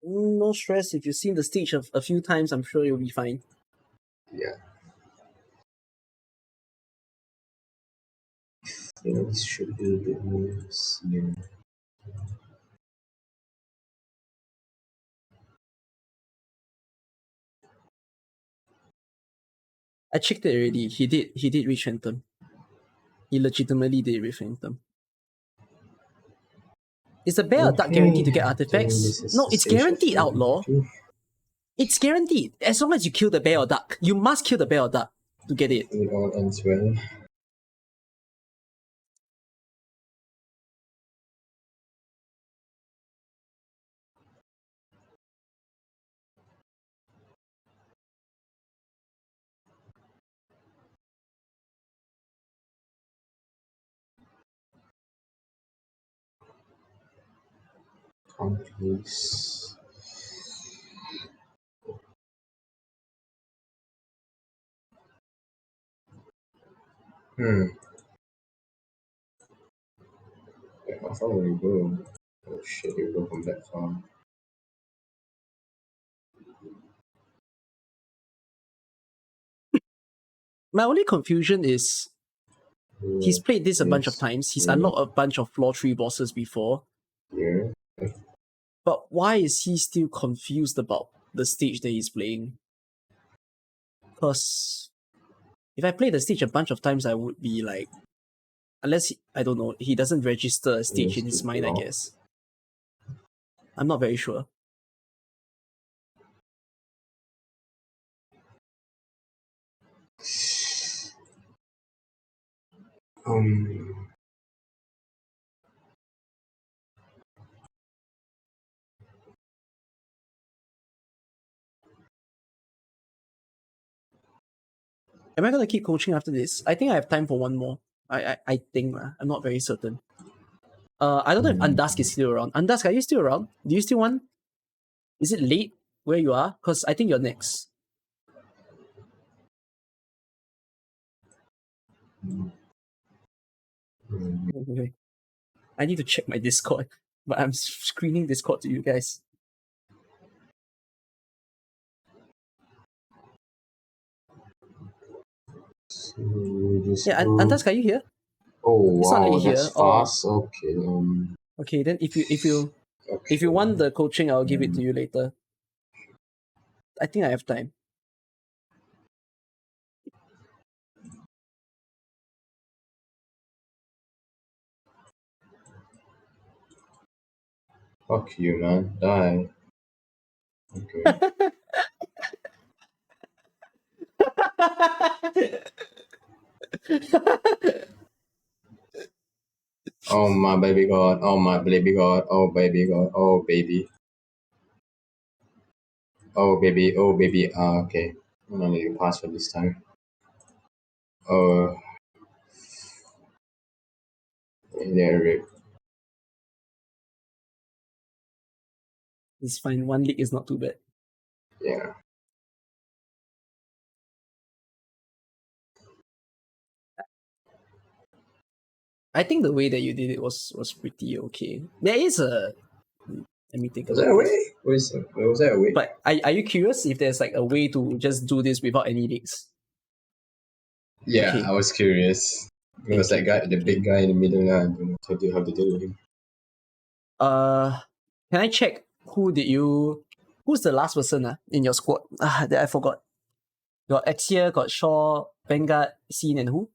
No stress. If you've seen the stage a few times, I'm sure you'll be fine. Yeah. You know, this should be a bit more easier. I checked it already. He did reach Phantom. He legitimately did reach Phantom. Is the bear or duck guaranteed to get artifacts? No, it's guaranteed, Outlaw. It's guaranteed. As long as you kill the bear or duck. You must kill the bear or duck to get it. It all ends well. Please. How far will you go? Oh shit, you go from that far. My only confusion is he's played this a bunch of times. He's unlocked a bunch of floor 3 bosses before. Yeah. But why is he still confused about the stage that he's playing? Because if I play the stage a bunch of times, I would be like, unless, I don't know, he doesn't register a stage in his mind, I guess. I'm not very sure. Am I gonna keep coaching after this? I think I have time for one more. I think I'm not very certain. I don't know if Undusk is still around. Undusk, are you still around? Do you still want? Is it late where you are? Because I think you're next. Okay. I need to check my Discord, but I'm screening Discord to you guys. Yeah, Undusk, are you here? Oh It's not wow, late that's here. fast. Okay. Okay, then if you want the coaching, I'll give it to you later. I think I have time. Fuck you, man. Die. Okay. Oh my baby god. Oh my baby god. Oh baby god. Oh baby. Oh baby. Oh baby. Okay. I'm gonna need to pass for this time. There. It's fine. One league is not too bad. Yeah. I think the way that you did it was pretty okay. There is a. Let me take a Was look. that a way? Was that a way? But are you curious if there's like a way to just do this without any leaks? Yeah, Okay. I was curious. It was that guy, the big guy in the middle. I don't know how to deal with him. Can I check who's the last person in your squad? That I forgot. Got Exia, got Shaw, Vanguard, Scene, and who?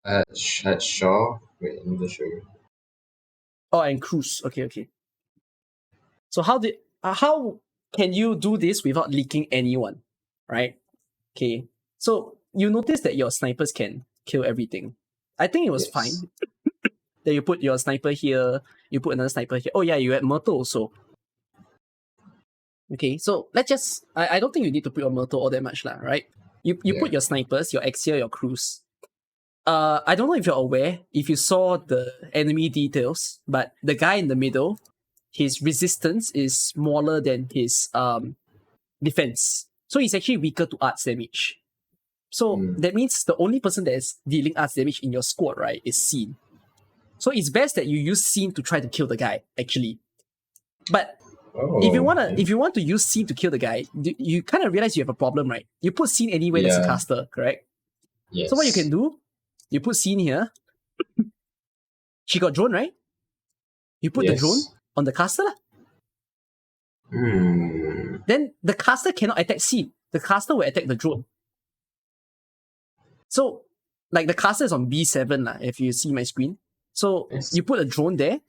At Shaw. Wait, let me just show you. Oh, and Cruz. Okay. So how can you do this without leaking anyone? Right? Okay. So you notice that your snipers can kill everything. I think it was fine. Then you put your sniper here, you put another sniper here. Oh yeah, you had Myrtle also. Okay, so let's just I don't think you need to put your Myrtle all that much, right? You put your snipers, your Exia, your Cruise. I don't know if you're aware, if you saw the enemy details, but the guy in the middle, his resistance is smaller than his defense. So he's actually weaker to arts damage. So that means the only person that is dealing arts damage in your squad, right, is Scene. So it's best that you use Scene to try to kill the guy, actually. But if you want to use Scene to kill the guy, you kind of realize you have a problem, right? You put Scene anywhere that's a caster, correct? Yes. So what you can do, you put Scene here. She got drone, right? You put the drone on the caster. Then the caster cannot attack Scene. The caster will attack the drone. So, like the caster is on B7, if you see my screen. So you put a drone there,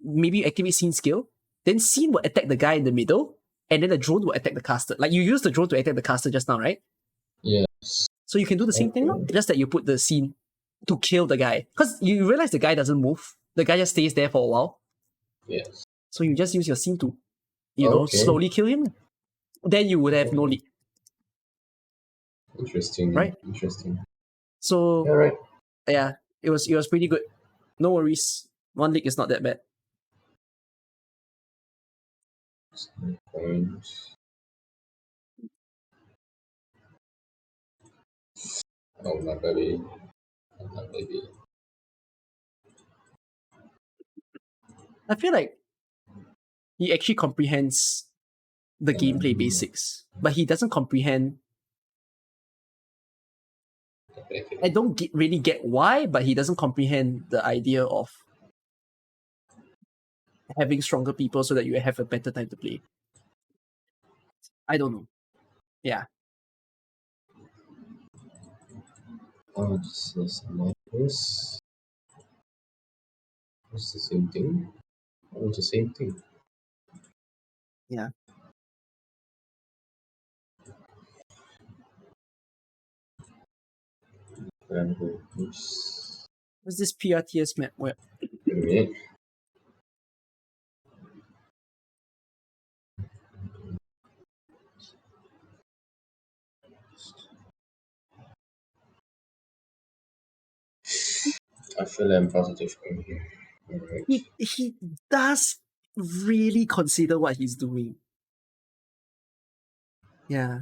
maybe you activate Scene skill, then Scene will attack the guy in the middle, and then the drone will attack the caster. Like you use the drone to attack the caster just now, right? Yes. So you can do the same thing, just that you put the Scene to kill the guy. Because you realize the guy doesn't move. The guy just stays there for a while. Yes. So you just use your Scene to, slowly kill him. Then you would have no lead. Interesting. Right? Interesting. So yeah, it was pretty good. No worries. One league is not that bad. Oh my baby. I feel like he actually comprehends the gameplay basics, but he doesn't comprehend. I don't really get why, but he doesn't comprehend the idea of having stronger people so that you have a better time to play. I don't know. Yeah. Oh, this is like this. It's the same thing. Oh, it's the same thing. Yeah. What's this PRTS map? Where? Wait a minute. I feel I'm positive going here. Alright. He does really consider what he's doing. Yeah.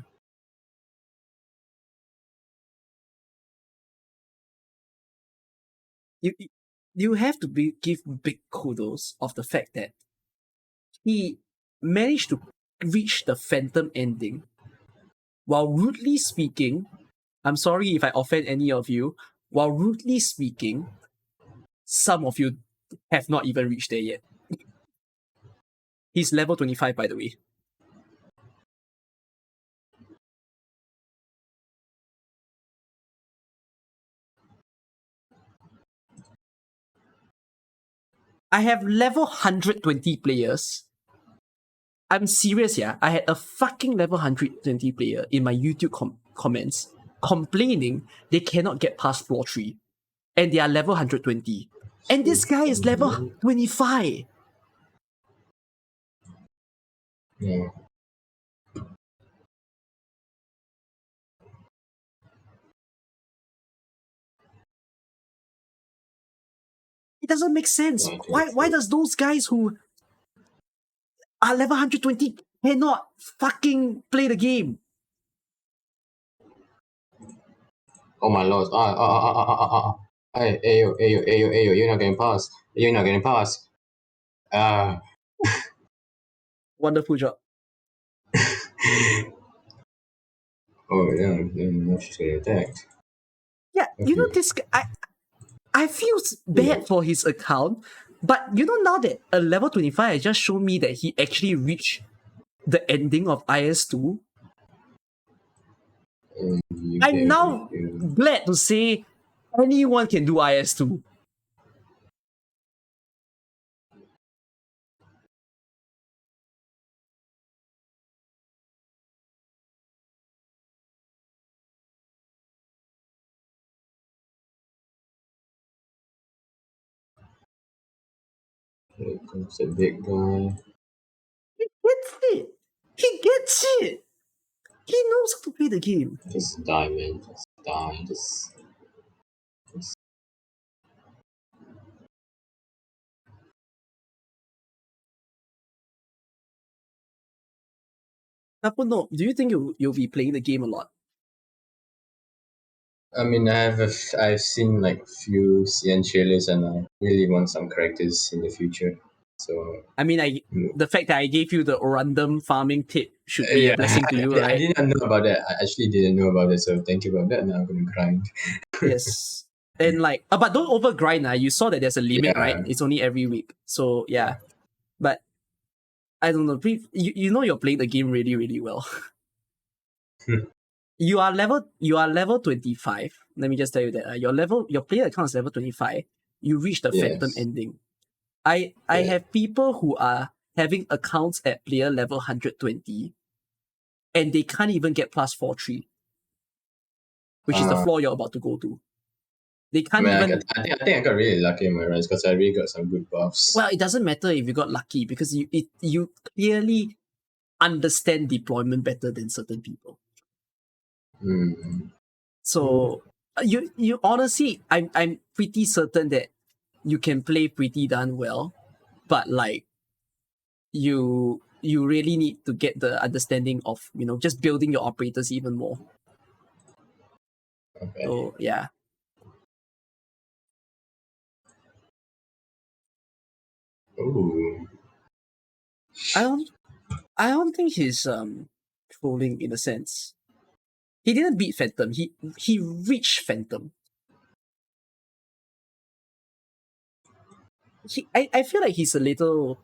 You have to give big kudos of the fact that he managed to reach the Phantom ending while rudely speaking. I'm sorry if I offend any of you. While rudely speaking, some of you have not even reached there yet. He's level 25, by the way. I have level 120 players. I'm serious, yeah. I had a fucking level 120 player in my YouTube comments complaining they cannot get past floor 3. And they are level 120. And this guy is level 25. Yeah. It doesn't make sense. Why does those guys who are level 120 cannot fucking play the game? Oh my lord. Hey, ayo, you're not getting past. You're not getting past. Wonderful job. Oh yeah, now she's getting attacked. Yeah, you know this guy, I feel bad for his account, but you know now that a level 25 has just shown me that he actually reached the ending of IS2. I'm now glad to say anyone can do IS2. Here comes the big guy. He gets it. He gets it. He knows how to play the game. Just die, man. Just die. No, do you think you'll be playing the game a lot? I mean, I've seen like a few CN trailers, and I really want some characters in the future. So I mean, the fact that I gave you the random farming tip should be a blessing to you, I right? didn't know about that. I actually didn't know about it, so thank you about that. Now I'm gonna grind. Yes. And like, but don't over grind. You saw that there's a limit, right? Yeah. It's only every week. So yeah. But I don't know. You know you're playing the game really, really well. You are level 25. Let me just tell you that your player account is level 25. You reach the Phantom Yes. ending. I have people who are having accounts at player level 120 and they can't even get plus 4-3, which is the floor you're about to go to. They can't even. I think I got really lucky in my runs because I really got some good buffs. Well, it doesn't matter if you got lucky because you clearly understand deployment better than certain people. So you honestly, I'm pretty certain that you can play pretty darn well, but like you really need to get the understanding of just building your operators even more. Okay. So yeah. Ooh. I don't think he's trolling in a sense. He didn't beat Phantom. He reached Phantom. I feel like he's a little.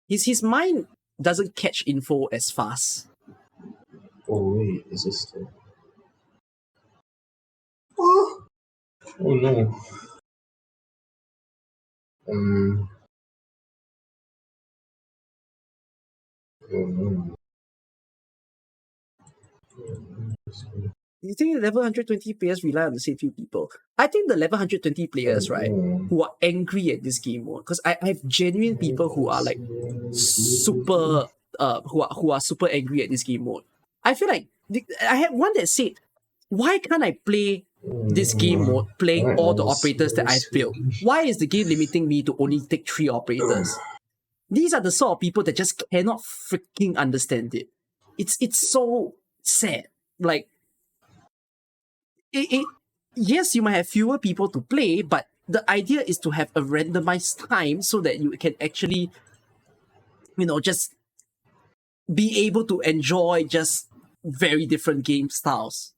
His mind doesn't catch info as fast. Oh wait, is this the... Oh no. Oh no. Do you think level 120 players rely on the same few people? I think the level 120 players, right, who are angry at this game mode, because I have genuine people who are like super who are super angry at this game mode. I feel like I had one that said, why can't I play this game mode playing all the operators that I've built? Why is the game limiting me to only take 3 operators? These are the sort of people that just cannot freaking understand it. It's so sad. Like yes, you might have fewer people to play, but the idea is to have a randomized time so that you can actually, just be able to enjoy just very different game styles.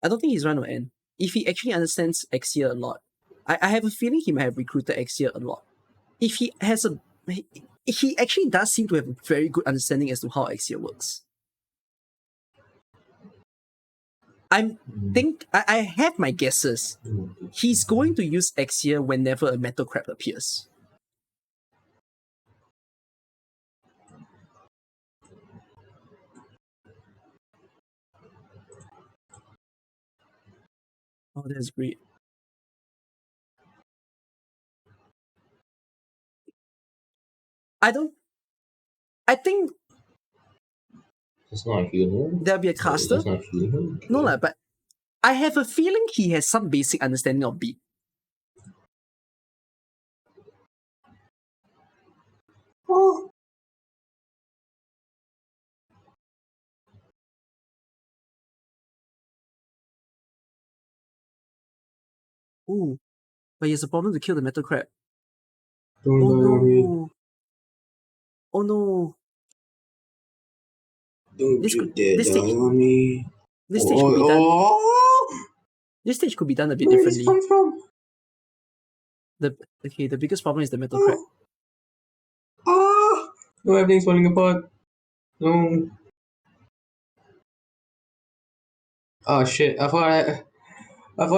I don't think his run will end. If he actually understands Exia a lot, I have a feeling he might have recruited Exia a lot. If he has he actually does seem to have a very good understanding as to how Exia works. I have my guesses. He's going to use Exia whenever a metal crab appears. Oh, that's great. I think It's not a healer. there'll be a caster. It's not a healer. Okay. No, but I have a feeling he has some basic understanding of beat. Oh. Ooh, but he has a problem to kill the metal crab. Don't Oh die on me. no! Oh no! Don't This you could- dare this die stage- on me. This stage could be done. Oh. This stage could be done a bit Where differently. did this come from? The biggest problem is the metal crab. Ah! No, everything's falling apart. No. Oh shit! I thought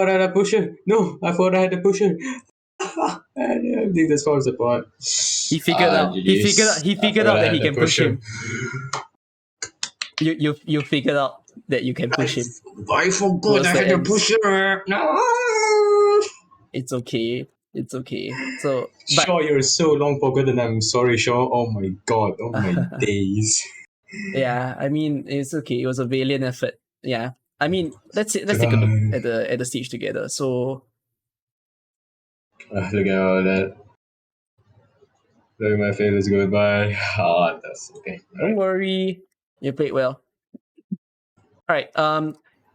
I had a pusher. No, I thought I had a pusher. Everything just falls apart. He figured out. He figured out that he can push him. You figured out that you can push him. I forgot Towards I the had a end. pusher. No. It's okay. It's okay. So, Shaw, you're so long forgotten. I'm sorry, Shaw. Oh my god. Oh my days. yeah, I mean, it's okay. It was a valiant effort. Yeah. I mean, let's take a look at the stage together. So Look at all that. Look at my favorites go by. Ah, that's okay. Don't worry. You played well. Alright,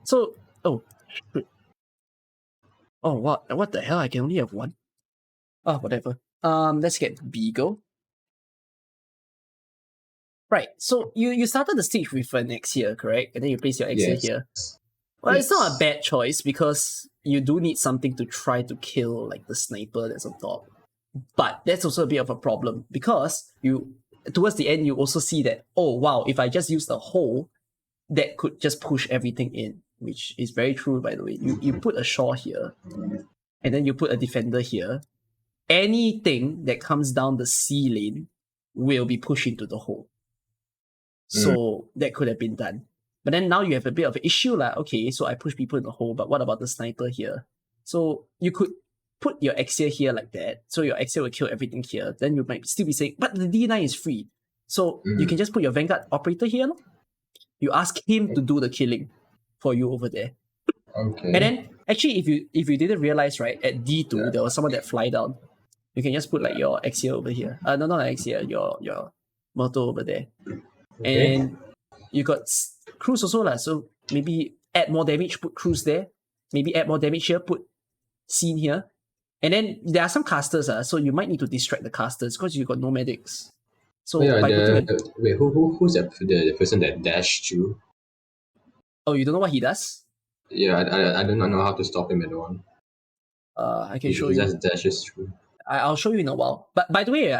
so shoot. Oh what the hell? I can only have one. Oh, whatever. Let's get Beagle. Right, so you started the stage with an Exia, correct? And then you place your Exia Yes. here. Well, it's not a Yes. bad choice because you do need something to try to kill like the sniper that's on top. But that's also a bit of a problem because you towards the end you also see that, oh wow, if I just use the hole, that could just push everything in, which is very true by the way. You put a Shaw here, and then you put a defender here. Anything that comes down the C lane will be pushed into the hole. So that could have been done. But then now you have a bit of an issue like, okay, so I push people in the hole, but what about the sniper here? So you could put your Exia here like that, so your Exia will kill everything here. Then you might still be saying, but the D9 is free. So you can just put your Vanguard operator here. No? You ask him to do the killing for you over there. Okay. And then actually if you didn't realize, right, at D2 there was someone that fly down. You can just put like your Exia over here. No, not Exia, your Myrtle over there. Okay. And you got Cruise also lah. So maybe add more damage, put Cruise there. Maybe add more damage here, put Scene here. And then there are some casters, so you might need to distract the casters because you got no medics. So yeah, by putting wait, who's the person that dashed you? Oh, you don't know what he does? Yeah, I do not know how to stop him at all. I can He show you. just dashes through. I'll show you in a while. But by the way,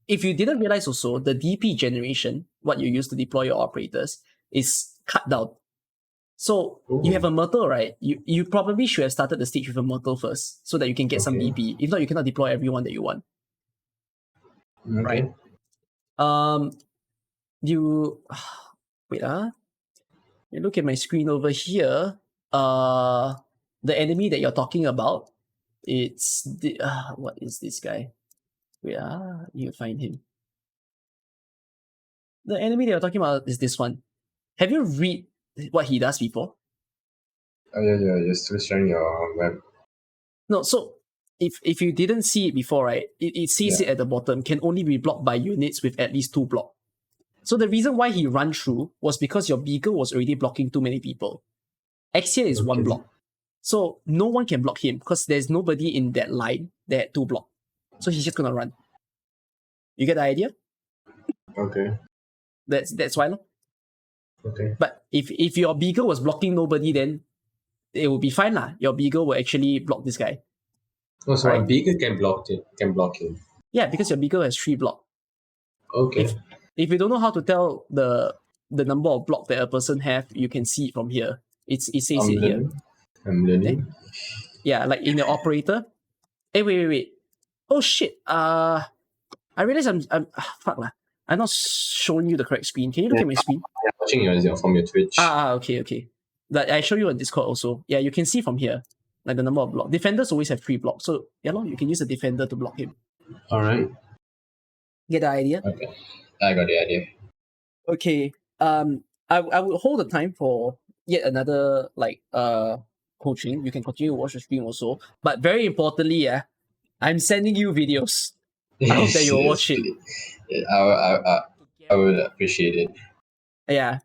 if you didn't realize also, the DP generation, what you use to deploy your operators, is cut down. So you have a Myrtle, right? You probably should have started the stage with a Myrtle first, so that you can get some DP. If not, you cannot deploy everyone that you want. Okay. Right? You wait. You look at my screen over here. The enemy that you're talking about, it's the what is this guy? Wait, you find him. The enemy that you're talking about is this one. Have you read what he does before? Oh yeah, you're still sharing your web. No, so if you didn't see it before, right, it says it at the bottom, can only be blocked by units with at least 2 block. So the reason why he ran through was because your Beagle was already blocking too many people. Exia is 1 block. So no one can block him because there's nobody in that line that had 2 block. So he's just gonna run. You get the idea? Okay. That's why. Okay. But if your Beagle was blocking nobody, then it would be fine lah. Your Beagle will actually block this guy. Oh, so Right. a beagle can block him. Yeah, because your Beagle has 3 block. Okay. If you don't know how to tell the number of block that a person have, you can see it from here. It says it here. I'm learning. Yeah, like in the operator. Hey, wait. Oh shit. I realize I'm fuck lah. I'm not showing you the correct screen. Can you look at my screen? I'm watching your from your Twitch. Okay. But I show you on Discord also. Yeah, you can see from here, like the number of blocks. Defenders always have 3 blocks, so yeah, you can use a defender to block him. All right. Get the idea? Okay, I got the idea. Okay. I would hold the time for yet another coaching. You can continue to watch the stream also. But very importantly, I'm sending you videos. I hope that you'll watch it. I would appreciate it. Yeah.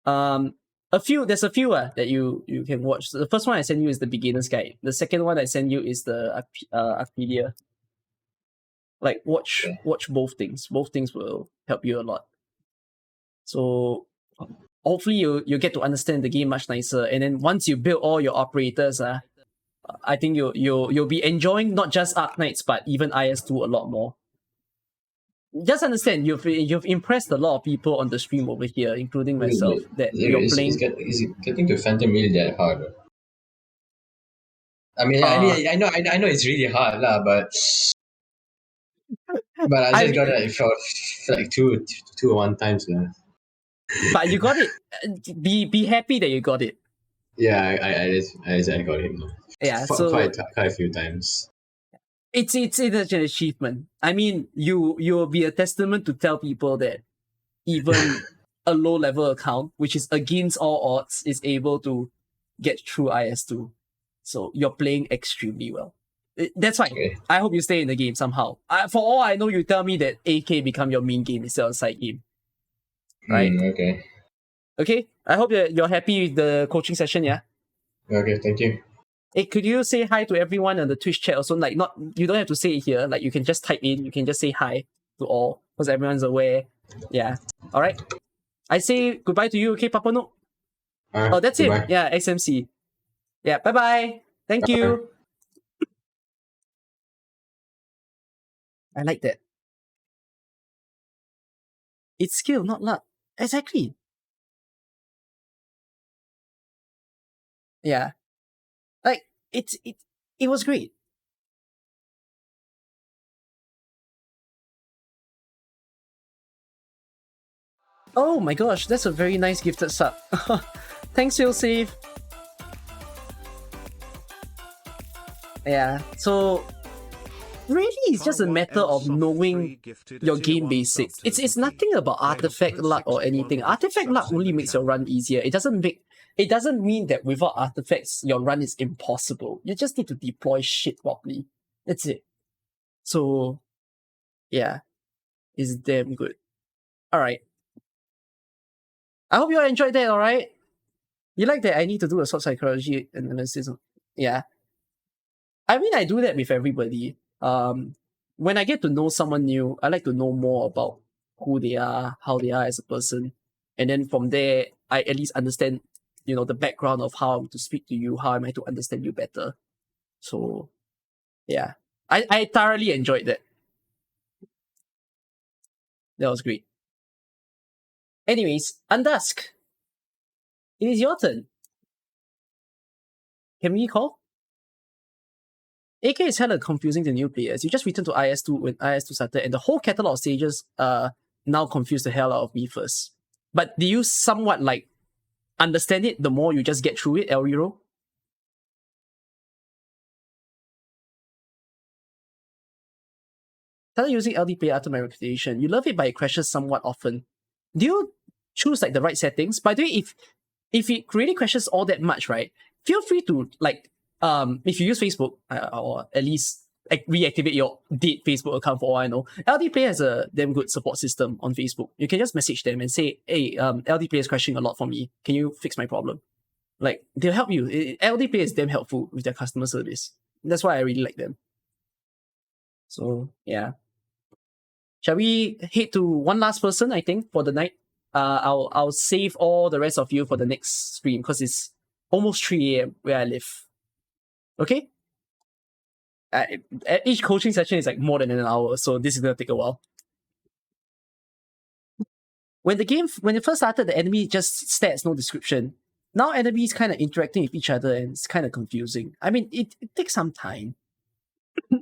There's a few that you can watch. So the first one I send you is the beginner's guide. The second one I send you is the Arcadia. Like watch both things. Both things will help you a lot. So hopefully you get to understand the game much nicer. And then once you build all your operators, I think you'll be enjoying not just Arknights but even IS2 a lot more. Just understand, you've impressed a lot of people on the stream over here, including myself, that you're playing. Is it getting to Phantom really that hard? I mean, I know it's really hard lah, but I just got it for like two or 1 times now. But you got it. Be happy that you got it. Yeah, I got him. Yeah, quite a few times. It's an achievement. I mean, you'll be a testament to tell people that even a low level account, which is against all odds, is able to get through IS2. So you're playing extremely well. That's fine. Okay. I hope you stay in the game somehow. For all I know, you tell me that AK become your main game instead of side game. Right? Okay. Okay. I hope you're happy with the coaching session, yeah? Okay, thank you. Hey, could you say hi to everyone on the Twitch chat also? Like, not you don't have to say it here. Like, you can just type in. You can just say hi to all because everyone's aware. Yeah. All right. I say goodbye to you. Okay, Papa No. Oh, that's goodbye. it. Yeah, XMC. Yeah. Bye bye. Thank you. I like that. It's skill, not luck. Exactly. Yeah. Like it was great. Oh my gosh, that's a very nice gifted sub. Thanks, you'll save. Yeah, so really it's just a matter of knowing your game basics. It's nothing about artifact luck or anything. Artifact luck only makes your run easier. It doesn't mean that without artifacts your run is impossible. You just need to deploy shit properly. That's it. So yeah, it's damn good. Alright. I hope you all enjoyed that, alright? You like that I need to do a sword psychology analysis? Yeah. I mean, I do that with everybody. When I get to know someone new, I like to know more about who they are, how they are as a person. And then from there, I at least understand, the background of how to speak to you, how am I to understand you better. So, yeah. I thoroughly enjoyed that. That was great. Anyways, Undusk. It is your turn. Can we call? AK is hella confusing to new players. You just returned to IS2 when IS2 started, and the whole catalog of stages now confused the hell out of me first. But do you somewhat understand it the more you just get through it, El Hero? Started using LD player after my reputation. You love it, but it crashes somewhat often. Do you choose the right settings? By the way, if it really crashes all that much, right? Feel free to if you use Facebook or at least reactivate your dead Facebook account for all I know. LD Player has a damn good support system on Facebook. You can just message them and say, hey, LD Player is crashing a lot for me. Can you fix my problem? They'll help you. LD Player is damn helpful with their customer service. That's why I really like them. So, yeah. Shall we head to one last person, I think, for the night? I'll save all the rest of you for the next stream because it's almost 3 a.m. where I live. Okay? Each coaching session is more than an hour, so this is gonna take a while. When it first started, the enemy just stats, no description. Now enemies kind of interacting with each other and it's kind of confusing. I mean, it takes some time.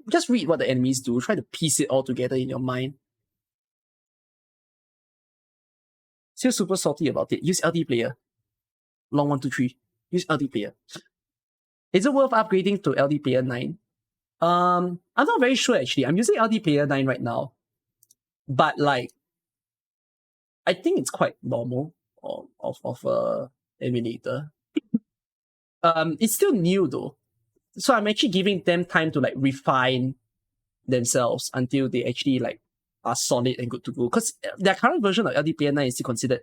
Just read what the enemies do, try to piece it all together in your mind. Still super salty about it. Use LD player. Long 1, 2, 3. Use LD player. Is it worth upgrading to LD player 9? I'm not very sure actually. I'm using LD player 9 right now. But I think it's quite normal of a emulator. It's still new though. So I'm actually giving them time to refine themselves until they actually are solid and good to go. Because their current version of LD player 9 is still considered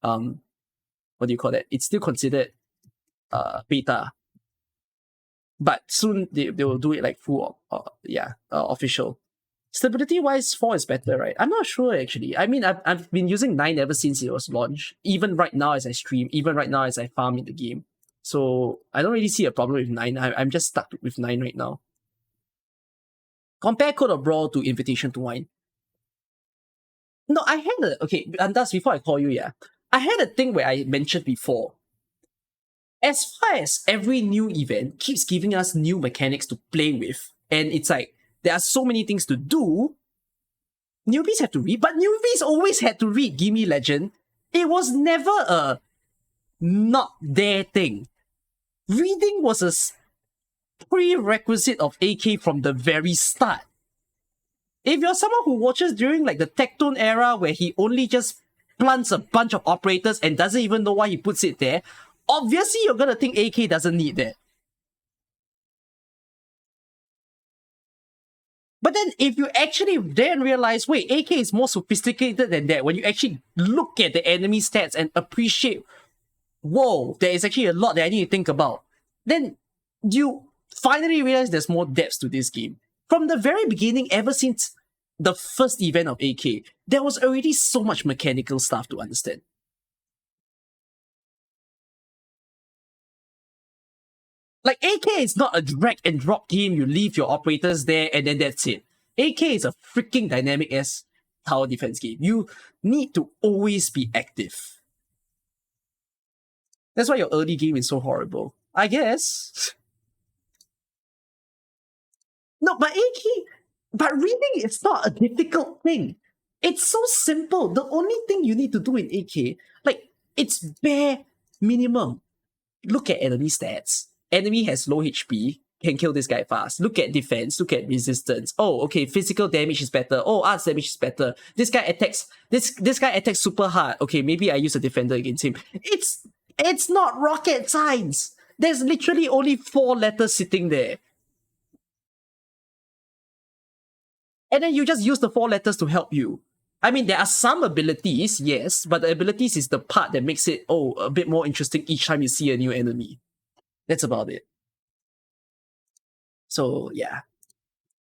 what do you call that? It's still considered beta. But soon they will do it full official. Stability wise, 4 is better, right? I'm not sure actually. I mean, I've been using 9 ever since it was launched. Even right now as I stream, even right now as I farm in the game. So I don't really see a problem with 9. I'm just stuck with 9 right now. Compare Code of Brawl to Invitation to Wine. No, I had and that's before I call you, yeah. I had a thing where I mentioned before. As far as every new event keeps giving us new mechanics to play with, and it's there are so many things to do, newbies have to read, but newbies always had to read Gimme Legend. It was never a not their thing. Reading was a prerequisite of AK from the very start. If you're someone who watches during the Tectone era where he only just plants a bunch of operators and doesn't even know why he puts it there, obviously you're gonna think AK doesn't need that. But then if you actually then realize, wait, AK is more sophisticated than that, when you actually look at the enemy stats and appreciate, whoa, there is actually a lot that I need to think about, then you finally realize there's more depth to this game. From the very beginning, ever since the first event of AK, there was already so much mechanical stuff to understand. Like, AK is not a drag and drop game, you leave your operators there and then that's it. AK is a freaking dynamic-ass tower defense game. You need to always be active. That's why your early game is so horrible, I guess. No, but reading is not a difficult thing. It's so simple. The only thing you need to do in AK, like, it's bare minimum. Look at enemy stats. Enemy has low HP, can kill this guy fast. Look at defense, look at resistance. Oh, okay, physical damage is better. Oh, arts damage is better. This guy attacks super hard. Okay, maybe I use a defender against him. It's not rocket science. There's literally only 4 letters sitting there. And then you just use the 4 letters to help you. I mean, there are some abilities, yes, but the abilities is the part that makes it, a bit more interesting each time you see a new enemy. That's about it. So, yeah.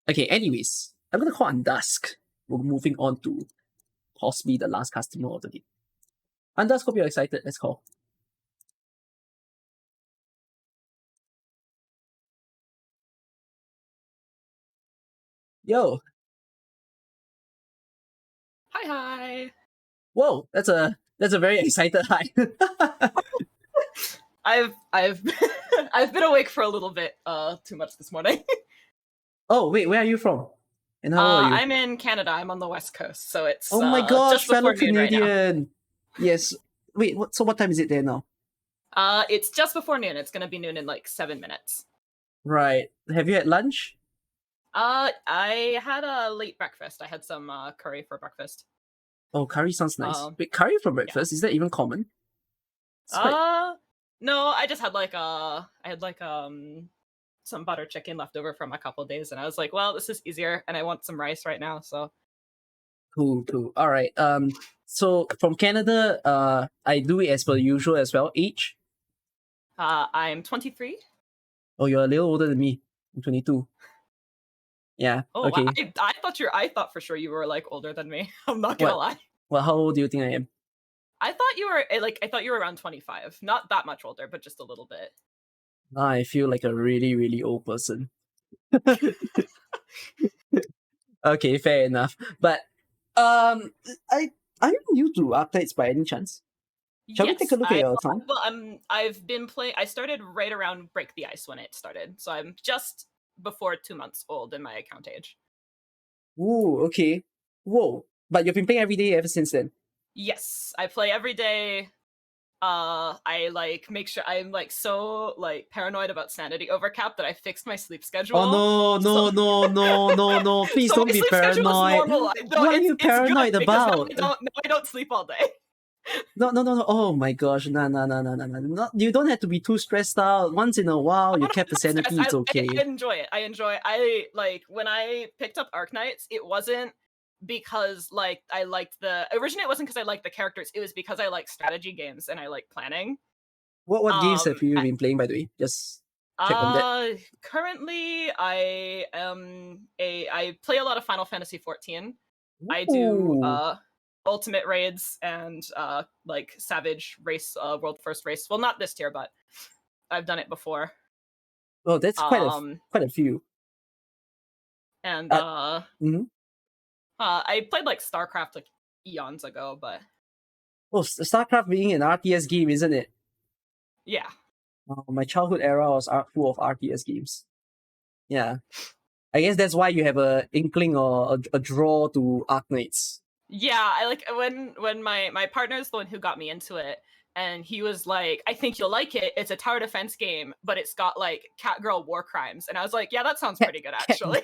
Okay, anyways, I'm gonna call on Dusk. We're moving on to possibly the last customer of the day. Undusk, hope you're excited. Let's call. Yo. Hi. Whoa, that's a very excited hi. I've I've been awake for a little bit too much this morning. Oh, wait, where are you from? And how old are you? I'm in Canada. I'm on the West Coast, so it's oh my gosh, just before fellow noon right now. Canadian. Yes. Wait, so what time is it there now? It's just before noon. It's gonna be noon in like 7 minutes. Right. Have you had lunch? I had a late breakfast. I had some curry for breakfast. Oh, curry sounds nice. Wait, curry for breakfast? Yeah. Is that even common? No, I just had some butter chicken left over from a couple days, and I was like, well, this is easier, and I want some rice right now, so. Cool. All right. So from Canada, I do it as per usual as well. Age? I'm 23. Oh, you're a little older than me. I'm 22. Yeah. Oh, okay. I thought for sure you were like older than me. I'm not gonna lie. Well, how old do you think I am? I thought you were around 25. Not that much older, but just a little bit. I feel like a really, really old person. Okay, fair enough. But are you new to Arknights by any chance? Shall we take a look at your account? Well, I've been playing. I started right around Break the Ice when it started, so I'm just before 2 months old in my account age. Ooh, okay. Whoa. But you've been playing every day ever since then? Yes, I play every day. I make sure I'm so paranoid about sanity overcap that I fixed my sleep schedule. Oh no! Please don't be paranoid. What are you paranoid about? I don't sleep all day. No! Oh my gosh! No! You don't have to be too stressed out. Once in a while, you kept the sanity. It's okay. I enjoy it. I when I picked up Arknights, it wasn't because I liked originally it wasn't because I liked the characters. It was because I like strategy games and I like planning. What games have you been playing, by the way? Just check on that. Currently I play a lot of Final Fantasy 14. I do ultimate raids and Savage race, world first race. Well, not this tier, but I've done it before. Oh, that's quite a few. And mm-hmm. I played StarCraft eons ago, but StarCraft being an RTS game, isn't it? Yeah. My childhood era was full of RTS games. Yeah, I guess that's why you have a inkling or a draw to Arknights. Yeah, I when my partner is the one who got me into it, and he was like, I think you'll like it. It's a tower defense game, but it's got catgirl war crimes. And I was like, yeah, that sounds pretty good, actually.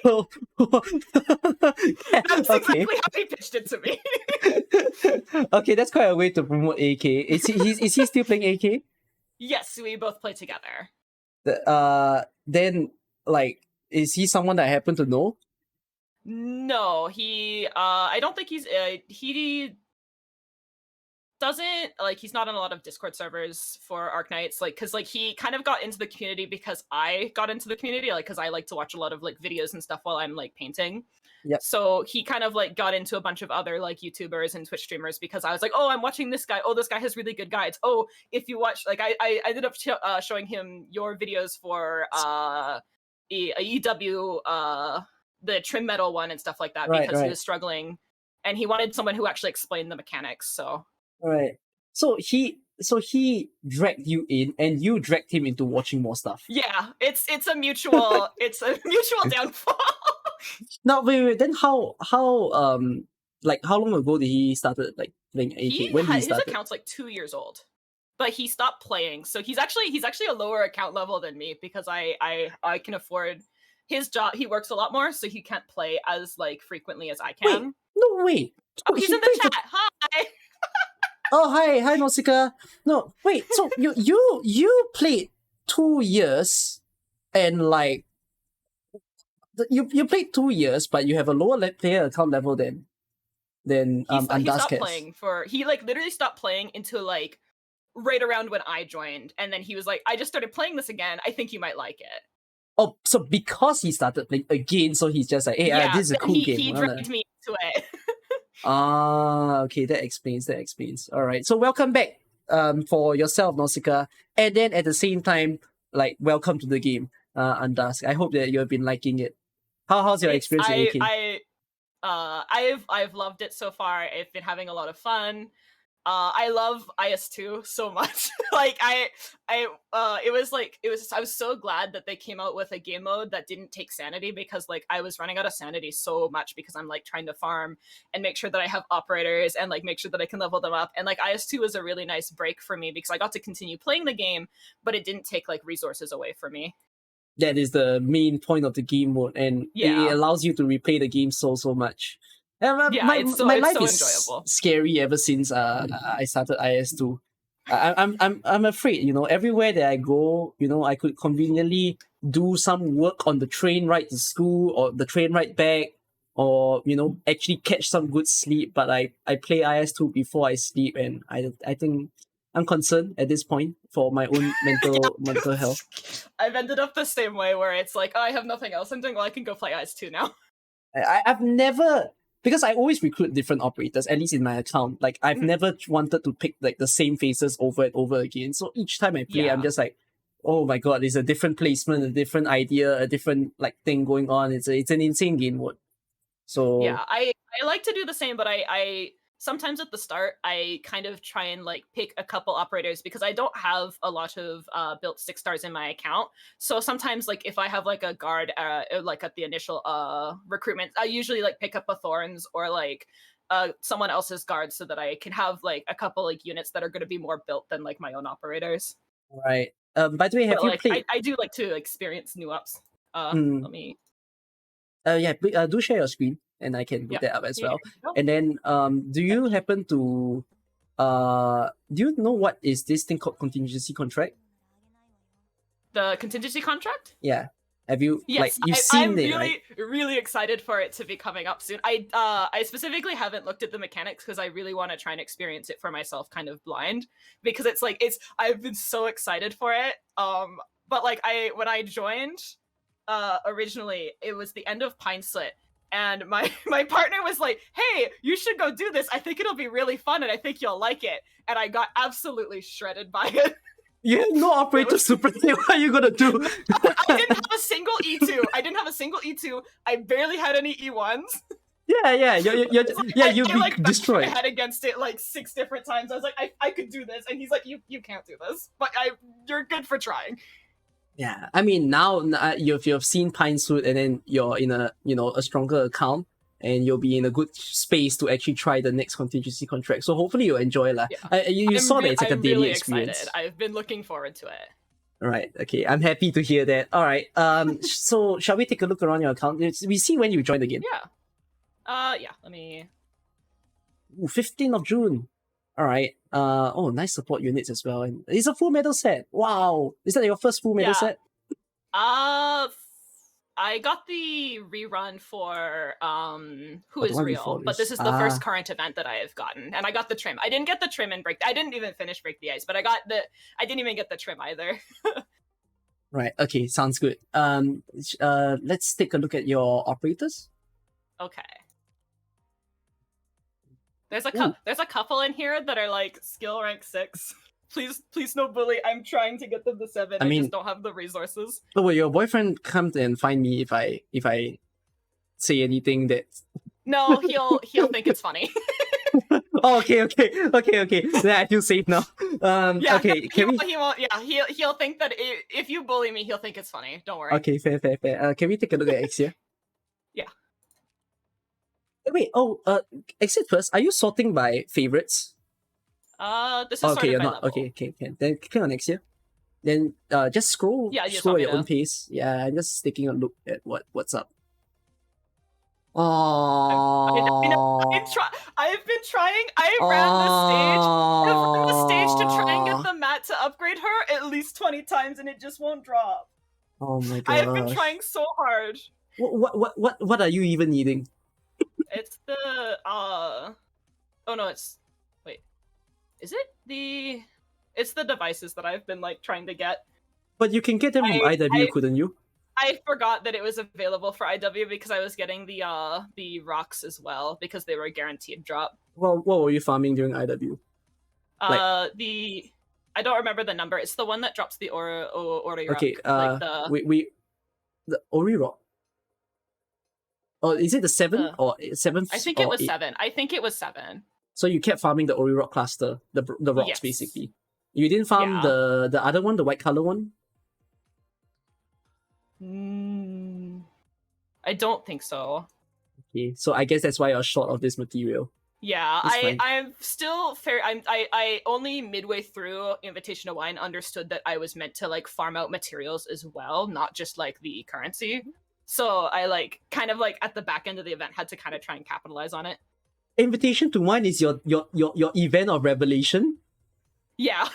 That's exactly how he pitched it to me. Okay, that's quite a way to promote AK. Is he still playing AK? Yes, we both play together. Then, is he someone that I happen to know? No, he. I don't think he doesn't like. He's not on a lot of Discord servers for Arknights, like, because like he kind of got into the community because I got into the community, like, because I like to watch a lot of like videos and stuff while I'm like painting. Yep. So he kind of like got into a bunch of other like YouTubers and Twitch streamers because I was like, oh, I'm watching this guy. Oh, this guy has really good guides. Oh, if you watch, like, I ended up showing him your videos for EW, the trim metal one and stuff like that, because he was struggling and he wanted someone who actually explained the mechanics. So so he dragged you in and you dragged him into watching more stuff. Yeah, it's a mutual downfall. Now wait, then how like how long ago did he started like playing AK? When he started? His account's like 2 years old, but he stopped playing. So he's actually a lower account level than me because I can afford his job. He works a lot more, so he can't play as like frequently as I can. Wait. Oh, he's in the chat. Hi. Oh, hi, Nausicaa. No, wait. So you played 2 years, and like you played 2 years, but you have a lower player account level than he Undusk stopped playing he like literally stopped playing until like right around when I joined, and then he was like, I just started playing this again. I think you might like it. Oh, so because he started playing again, so he's just like, hey, this is a cool game. He dragged me into it. Okay, that explains. All right, so welcome back for yourself, Nausicaa, and then at the same time, like, welcome to the game, Undusk. I hope that you have been liking it. How's your experience with AK? I've loved it so far. I've been having a lot of fun. I love IS2 so much. Like I was so glad that they came out with a game mode that didn't take sanity, because like I was running out of sanity so much because I'm like trying to farm and make sure that I have operators and like make sure that I can level them up. And like IS2 was a really nice break for me because I got to continue playing the game, but it didn't take like resources away from me. That is the main point of the game mode, and it allows you to replay the game so much. My life is enjoyable. Scary ever since I started IS2. I'm afraid, everywhere that I go, I could conveniently do some work on the train ride to school or the train ride back, or actually catch some good sleep. But I play IS2 before I sleep, and I think I'm concerned at this point for my own mental health. I've ended up the same way, where it's like, oh, I have nothing else I'm doing. Well, I can go play IS2 now. I've never, because I always recruit different operators, at least in my account. Like, I've never wanted to pick like the same faces over and over again. So each time I play, I'm just like, oh my god, there's a different placement, a different idea, a different like thing going on. It's an insane game mode. So yeah, I like to do the same, but I sometimes at the start I kind of try and like pick a couple operators because I don't have a lot of built 6 stars in my account. So sometimes like if I have like a guard like at the initial recruitment, I usually like pick up a Thorns or like someone else's guard so that I can have like a couple like units that are going to be more built than like my own operators. Right. By the way, have you played? I do like to experience new ups. Let me. Do share your screen, and I can put that up as well. And then, do you happen to, do you know what is this thing called contingency contract? The contingency contract? Yeah. Have you? Yes, you've seen it, really, right? really excited for it to be coming up soon. I specifically haven't looked at the mechanics because I really want to try and experience it for myself, kind of blind, because I've been so excited for it. But like when I joined, originally it was the end of Pine Slit. And my partner was like, hey, you should go do this. I think it'll be really fun and I think you'll like it. And I got absolutely shredded by it. You have no operator super team. What are you going to do? I didn't have a single E2. I barely had any E1s. Yeah. You like destroyed. I had against it like 6 different times. I was like, I could do this. And he's like, you can't do this. But you're good for trying. Yeah, I mean, now you've seen Pine Suit, and then you're in a stronger account, and you'll be in a good space to actually try the next contingency contract. So hopefully you'll enjoy it. You saw that it's like a daily really experience. Excited. I've been looking forward to it. Right. Okay. I'm happy to hear that. All right. So shall we take a look around your account? We see when you joined the game. Yeah. Let me. 15th of June. All right. Nice support units as well, and it's a full medal set. Wow, is that your first full medal set? I I got the rerun for Who Oh, the Is one Real, before but this. this is the first current event that I have gotten, and I got the trim. I didn't get the trim and I didn't even finish Break the Ice, but I didn't even get the trim either. Right. Okay. Sounds good. Let's take a look at your operators. Okay. There's a couple in here that are like skill rank 6. Please no bully. I'm trying to get them to 7. I just don't have the resources. Oh, will your boyfriend come and find me if I say anything that? No, he'll think it's funny. Oh, okay. Then I feel safe now. Yeah, okay. he won't. Yeah, he'll think that if you bully me, he'll think it's funny. Don't worry. Okay, fair. Can we take a look at Exia? Yeah. Wait. Exit first. Are you sorting by favorites? This is sorted you're by not. level. Okay. Then click on Exia. Then just scroll. Yeah, you just scroll want at me your own to- pace. Yeah, I'm just taking a look at what's up. Oh. I've been trying. I ran the stage to try and get the mat to upgrade her at least 20 times, and it just won't drop. Oh my god. I have been trying so hard. What are you even needing? It's the oh no, wait. Is it it's the devices that I've been like trying to get. But you can get them from IW, couldn't you? I forgot that it was available for IW because I was getting the rocks as well because they were a guaranteed drop. Well, what were you farming during IW? I don't remember the number. It's the one that drops the Ori Okay, rock. the Ori rock. Oh, is it the 7 or 7? I think it was 7. I think it was 7. So you kept farming the Ori rock cluster, the rocks Yes. basically. You didn't farm the other one, the white color one? I don't think so. Okay, so I guess that's why you're short of this material. Yeah, That's fine. I'm still fair. I only midway through Invitational Wine understood that I was meant to like farm out materials as well, not just like the currency. So I like kind of like at the back end of the event had to kind of try and capitalize on it. Invitation to Wine is your event of revelation. Yeah,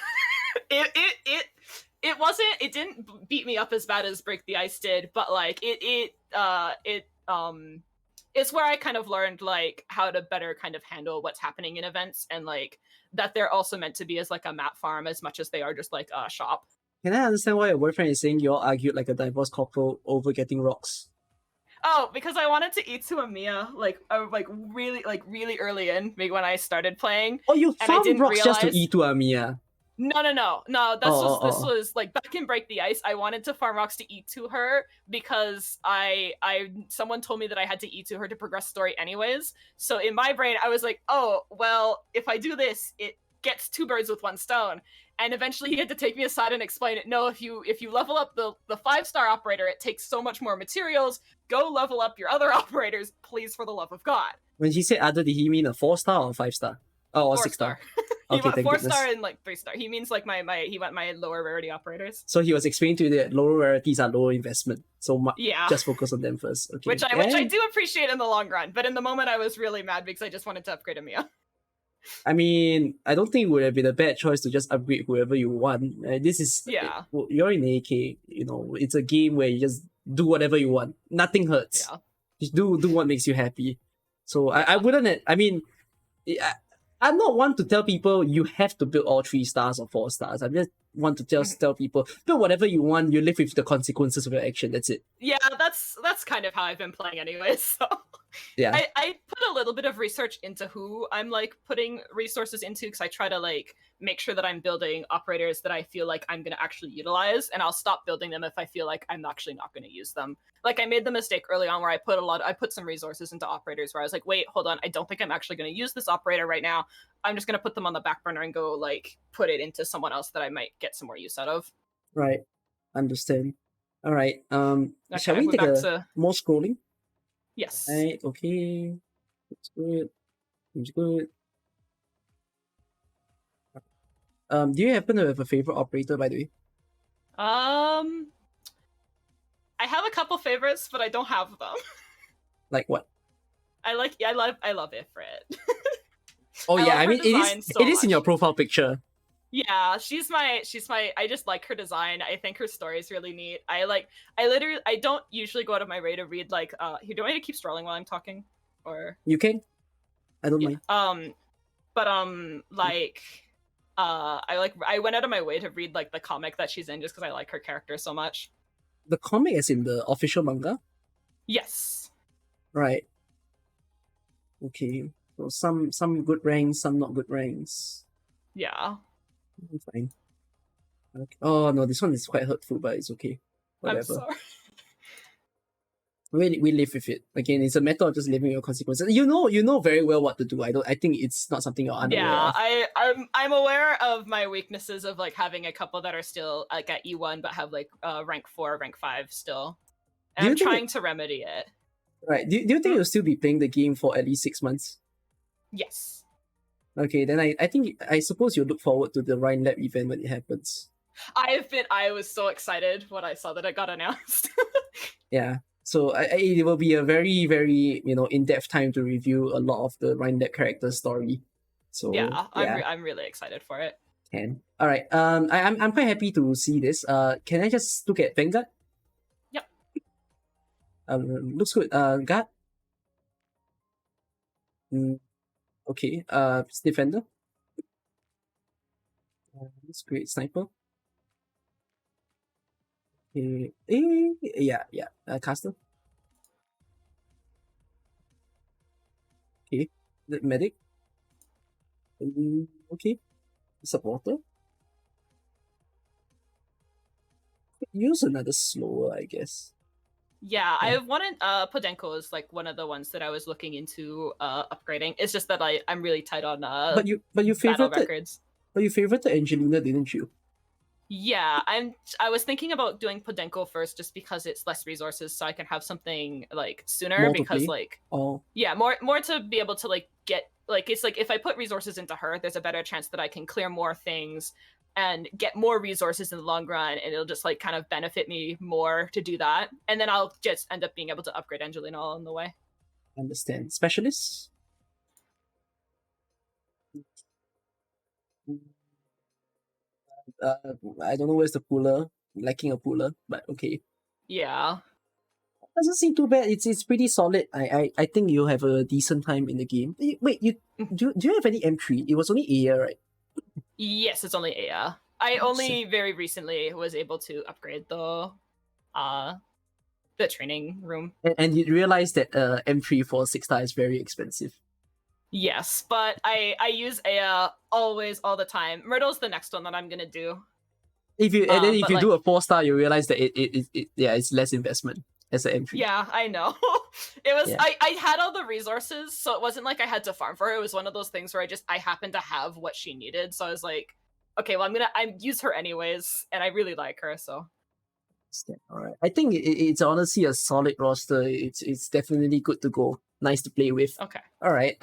it didn't beat me up as bad as Break the Ice did, but like it's where I kind of learned like how to better kind of handle what's happening in events and like that they're also meant to be as like a map farm as much as they are just like a shop. Can I understand why your boyfriend is saying you all argued like a divorced couple over getting rocks? Oh, because I wanted to eat to a Mia really early in maybe when I started playing. Oh, you and I found didn't rocks just to realize- eat to Amiya. No. This was like back in Break the Ice. I wanted to farm rocks to eat to her because someone told me that I had to eat to her to progress story anyways. So in my brain, I was like, oh well, if I do this, it gets 2 birds with 1 stone. And eventually, he had to take me aside and explain it. No, if you level up the 5-star operator, it takes so much more materials. Go level up your other operators, please, for the love of God. When he said other, did he mean a 4-star or 5-star? Oh, or 4-star. 6-star. He Okay, went thank 4-star goodness. and like 3-star. He means like he went my lower rarity operators. So he was explaining to you that lower rarities are lower investment. So Yeah. just focus on them first. Okay. Which I do appreciate in the long run, but in the moment I was really mad because I just wanted to upgrade Amiya. I mean, I don't think it would have been a bad choice to just upgrade whoever you want. This is you're in AK. You know, it's a game where you just do whatever you want. Nothing hurts. Yeah. Just do what makes you happy. So I wouldn't. I mean, I'm not one to tell people you have to build all 3 stars or 4 stars. I just want to just tell people build whatever you want. You live with the consequences of your action. That's it. Yeah, that's kind of how I've been playing anyway. So Yeah. I put a little bit of research into who I'm like putting resources into because I try to like make sure that I'm building operators that I feel like I'm going to actually utilize, and I'll stop building them if I feel like I'm actually not going to use them. Like I made the mistake early on where I put some resources into operators where I was like, wait, hold on, I don't think I'm actually going to use this operator right now. I'm just going to put them on the back burner and go like put it into someone else that I might get some more use out of. Right. Understand. All right. Okay, Shall we we're take back a to- more scrolling? Yes. Right. Okay. It's good. It's good. Do you happen to have a favorite operator, by the way? I have a couple favorites, but I don't have them. Like what? I love Ifrit. Oh I yeah, love I her mean design so it is in your much. profile picture. Yeah, she's my I just like her design. I think her story is really neat. I don't usually go out of my way to read like do you want me to keep scrolling while I'm talking? Or You can. I don't yeah. mind. But I went out of my way to read like the comic that she's in just because I like her character so much. The comic is in the official manga? Yes. Right. Okay. So some good ranks, some not good ranks. Yeah. Fine. Okay. Oh no, this one is quite hurtful, but it's okay. Whatever. I'm sorry. We live with it. Again, it's a matter of just living with your consequences. You know very well what to do. I think it's not something you're unaware Yeah, of. I'm aware of my weaknesses of like having a couple that are still like at E1 but have like rank 4, rank 5 still. And I'm trying to remedy it. Right. Do you think you'll still be playing the game for at least 6 months? Yes. Okay, then I suppose you'll look forward to the Rhine Lab event when it happens. I was so excited when I saw that it got announced. Yeah. So it will be a very, very, in-depth time to review a lot of the Rhine Lab character story. So yeah, I'm really excited for it. All right. I'm quite happy to see this. Can I just look at Vanguard? Yep. Looks good. Guard. Okay. Defender. That's great. Sniper. Okay. Yeah. Caster. Okay. The medic. Okay. Supporter. Use another slower, I guess. Yeah, I wanted Podenko is like one of the ones that I was looking into upgrading. It's just that I'm really tight on but you battle favorited records. But you favorited Angelina, didn't you? Yeah, I was thinking about doing Podenko first just because it's less resources, so I can have something like sooner More because like yeah, more to be able to like get like it's like if I put resources into her, there's a better chance that I can clear more things and get more resources in the long run, and it'll just like kind of benefit me more to do that, and then I'll just end up being able to upgrade Angelina all on the way. Understand. Specialists? I don't know where's the puller. Lacking a puller, but okay. Yeah. Doesn't seem too bad. It's pretty solid. I think you'll have a decent time in the game. Wait, do you have any M3? It was only Aya, right? Yes, it's only Aya. I only very recently was able to upgrade the training room. And you realize that M3 for 6-star is very expensive. Yes, but I use Aya always, all the time. Myrtle's the next one that I'm gonna do. If you do a 4-star, you realize that it's less investment as an entry. Yeah, I know. It was I had all the resources, so it wasn't like I had to farm for her. It was one of those things where I happened to have what she needed, so I was like, okay, well I use her anyways, and I really like her, so. All right, I think it's honestly a solid roster. It's definitely good to go. Nice to play with. Okay. All right.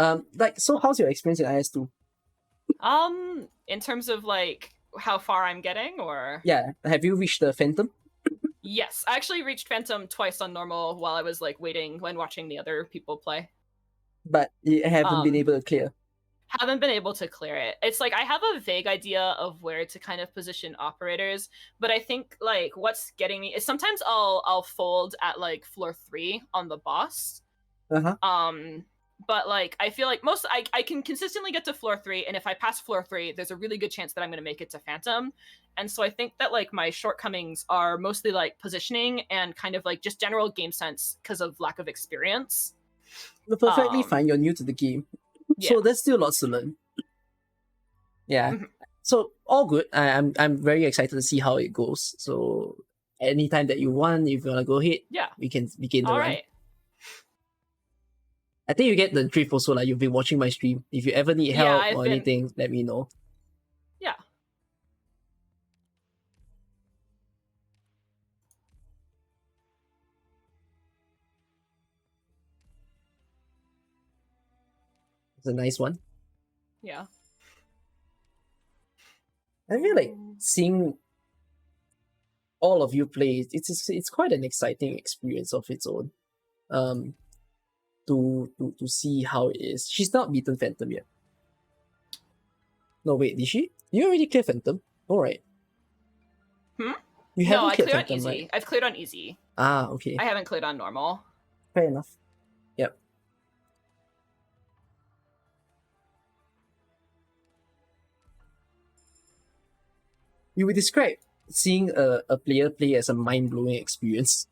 So how's your experience in IS2? In terms of like how far I'm getting, or yeah, have you reached the Phantom? Yes, I actually reached Phantom twice on normal while I was like waiting when watching the other people play. But you haven't been able to clear. Haven't been able to clear it. It's like I have a vague idea of where to kind of position operators, but I think like what's getting me is sometimes I'll fold at like floor 3 on the boss. But like I feel like I can consistently get to floor 3, and if I pass floor 3, there's a really good chance that I'm gonna make it to Phantom. And so I think that like my shortcomings are mostly like positioning and kind of like just general game sense because of lack of experience. You're perfectly fine. You're new to the game. So there's still lots to learn. Yeah. So all good. I'm very excited to see how it goes. So anytime that you want, if you wanna go ahead, we can begin the run. Right. I think you get the drift also, like you've been watching my stream. If you ever need help anything, let me know. Yeah. It's a nice one. Yeah. I feel like seeing all of you play, it's quite an exciting experience of its own. To see how it is. She's not beaten Phantom yet. No, wait, did she? You already clear Phantom? Alright. Hmm? You No, haven't I cleared cleared on Phantom, easy. right? I've cleared on easy. Ah, okay. I haven't cleared on normal. Fair enough. Yep. You would describe seeing a player play as a mind-blowing experience.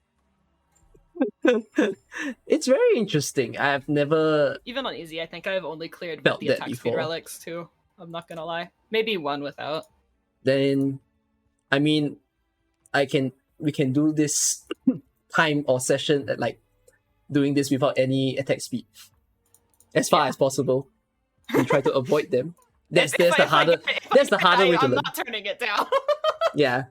It's very interesting. I've never Even on easy, I think I've only cleared felt with the that attack speed before. relics too. I'm not gonna lie. Maybe one without. Then, I mean, we can do this time or session at like doing this without any attack speed as far as possible. We try to avoid them. That's the harder way to I'm learn. not turning it down. Yeah.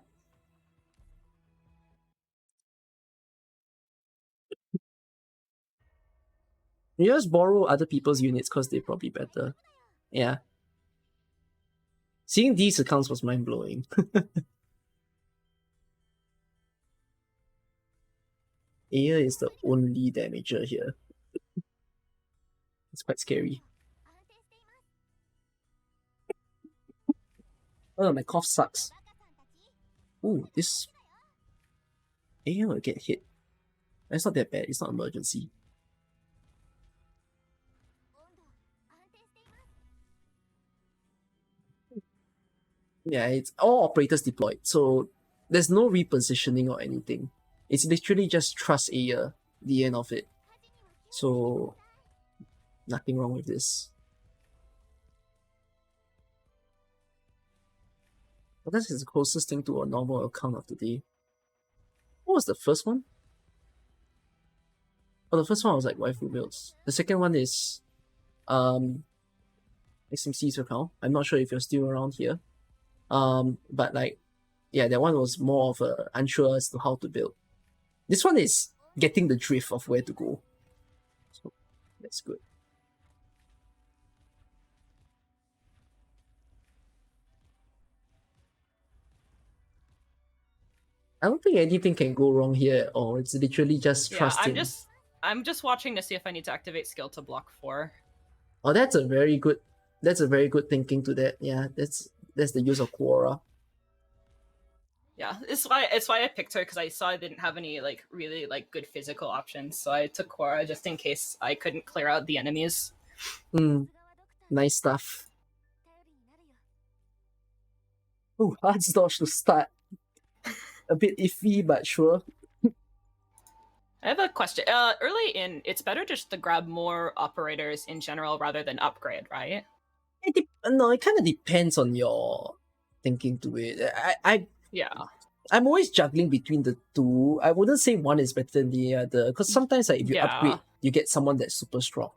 You just borrow other people's units because they're probably better. Yeah. Seeing these accounts was mind blowing. Aya is the only damager here. It's quite scary. Oh, my cough sucks. Ooh, this Aya will get hit. It's not that bad. It's not emergency. Yeah, it's all operators deployed, so there's no repositioning or anything. It's literally just trust Aya, the end of it. So nothing wrong with this. But that is the closest thing to a normal account of the day. What was the first one? Oh, the first one was like waifu builds. The second one is SMC's account. I'm not sure if you're still around here. But like, yeah, that one was more of a unsure as to how to build. This one is getting the drift of where to go. So that's good. I don't think anything can go wrong here at all. It's literally just trusting. I'm just watching to see if I need to activate skill to block 4. Oh, that's a very good thinking to that. Yeah, that's the use of Quora. Yeah, it's why I picked her, because I saw I didn't have any like really like good physical options, so I took Quora just in case I couldn't clear out the enemies. Nice stuff. Oh, hard dodge to start. A bit iffy, but sure. I have a question. Early in, it's better just to grab more operators in general rather than upgrade, right? No, it kind of depends on your thinking to it. Yeah. I'm always juggling between the two. I wouldn't say one is better than the other, because sometimes like, if you upgrade, you get someone that's super strong.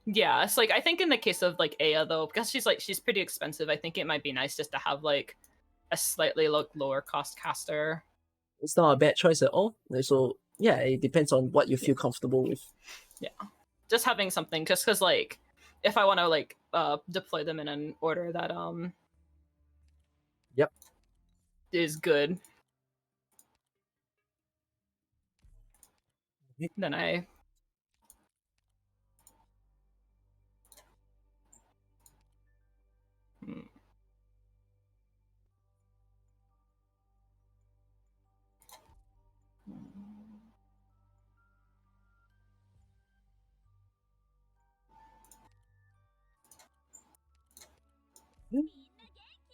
Yeah, it's like I think in the case of like Aya though, because she's pretty expensive, I think it might be nice just to have like a slightly lower cost caster. It's not a bad choice at all. So yeah, it depends on what you feel comfortable with. Yeah, just having something, just because like if I want to like deploy them in an order that yep, is good, then I.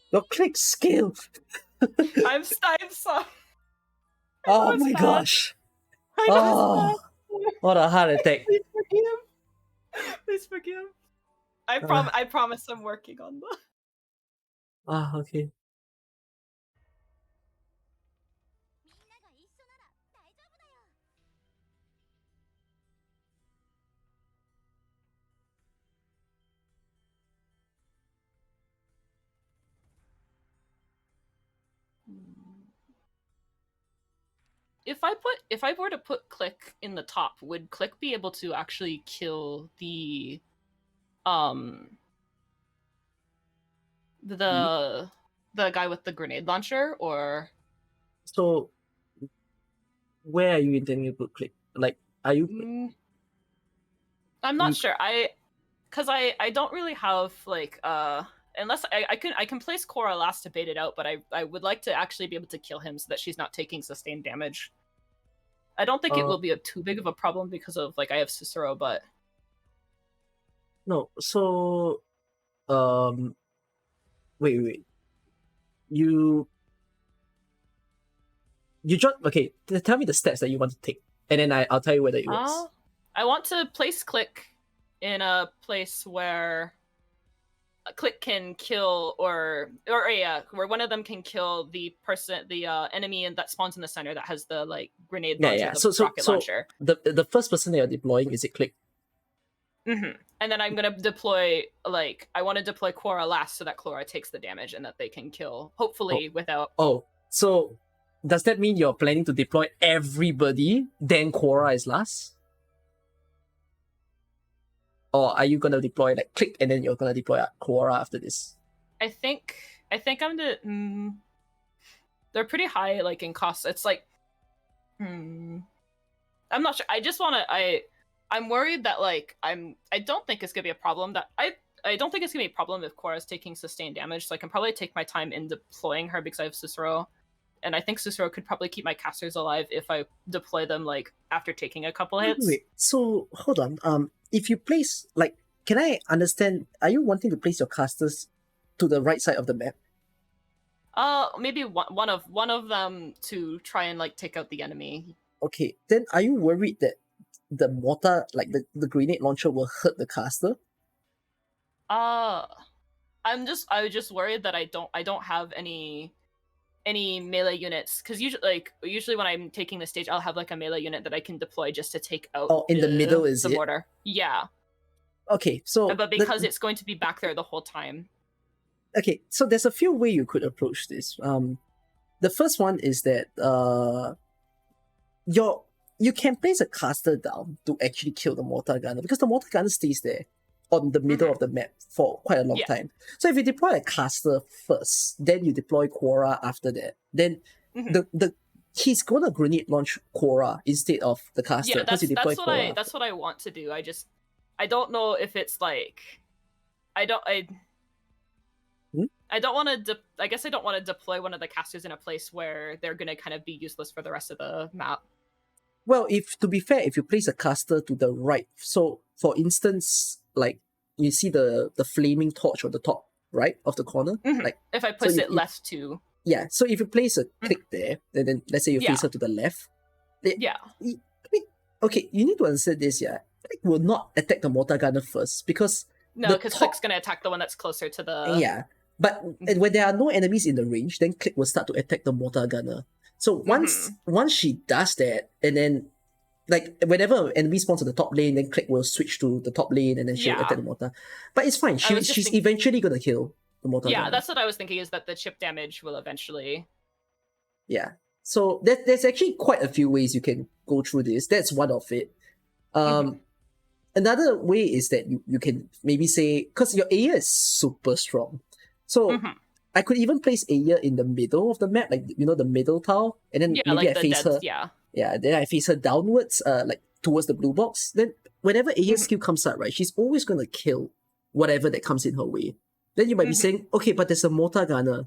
Your click skill. I'm sorry. Oh my gosh. Oh, what a heart attack. Please forgive. Please forgive. I promise I'm working on that. Okay. If I were to put Click in the top, would Click be able to actually kill the the guy with the grenade launcher, or so where are you intending to put Click? Like, are you I'm not sure. Because I don't really have like unless I can place Korra last to bait it out, but I would like to actually be able to kill him so that she's not taking sustained damage. I don't think it will be too big of a problem because of like I have Cicero, but no. So, wait. You okay? Tell me the steps that you want to take, and then I'll tell you whether it works. I want to place Click in a place where a Click can kill where one of them can kill the enemy that spawns in the center that has the like grenade launcher, rocket launcher. The first person that you're deploying, is it Click? Mm-hmm. And then I'm gonna deploy I want to deploy Korra last so that Korra takes the damage and that they can kill hopefully without. Oh, so does that mean you're planning to deploy everybody? Then Korra is last? Or are you gonna deploy like Click and then you're gonna deploy Korra after this? I think I'm they're pretty high like in cost. It's like I'm not sure. I just wanna I'm worried that like I don't think it's gonna be a problem that I don't think it's gonna be a problem if Korra's taking sustained damage, so I can probably take my time in deploying her because I have Cicero. And I think Cicero could probably keep my casters alive if I deploy them like after taking a couple hits. Wait, so hold on. If you place can I understand? Are you wanting to place your casters to the right side of the map? Maybe one of them to try and like take out the enemy. Okay, then are you worried that the mortar, like the grenade launcher, will hurt the caster? I was just worried that I don't have any melee units, because usually when I'm taking the stage, I'll have like a melee unit that I can deploy just to take out. Oh, in the middle is the it? mortar. Yeah. Okay, so but because it's going to be back there the whole time. Okay, so there's a few ways you could approach this. The first one is that you can place a caster down to actually kill the mortar gunner, because the mortar gunner stays there on the middle of the map for quite a long time. So if you deploy a caster first, then you deploy Korra after that, then he's gonna grenade launch Korra instead of the caster. Yeah, that's what I want to do. I don't know if it's like I don't want to. I guess I don't want to deploy one of the casters in a place where they're gonna kind of be useless for the rest of the map. Well, to be fair, if you place a caster to the right, so for instance, like you see the flaming torch on the top right of the corner, like if I place it left to. Yeah, so if you place a Click there, and then let's say you face her to the left. Okay, you need to understand this. Yeah, Click will not attack the mortar gunner first because Click's gonna attack the one that's closer to the. Yeah, but when there are no enemies in the range, then Click will start to attack the mortar gunner. So once she does that, and then like whenever an enemy spawns on the top lane, then Click will switch to the top lane and then she'll attack the mortar. But it's fine. She's eventually gonna kill the mortar gunner. That's what I was thinking, is that the chip damage will eventually. Yeah. So there's actually quite a few ways you can go through this. That's one of it. Another way is that you can maybe say, because your Aya is super strong. So I could even place Aya in the middle of the map, like the middle tile, and then maybe I face her. Yeah, then I face her downwards, like towards the blue box. Then whenever Aya's skill comes out, right, she's always gonna kill whatever that comes in her way. Then you might be saying, okay, but there's a mortar gunner.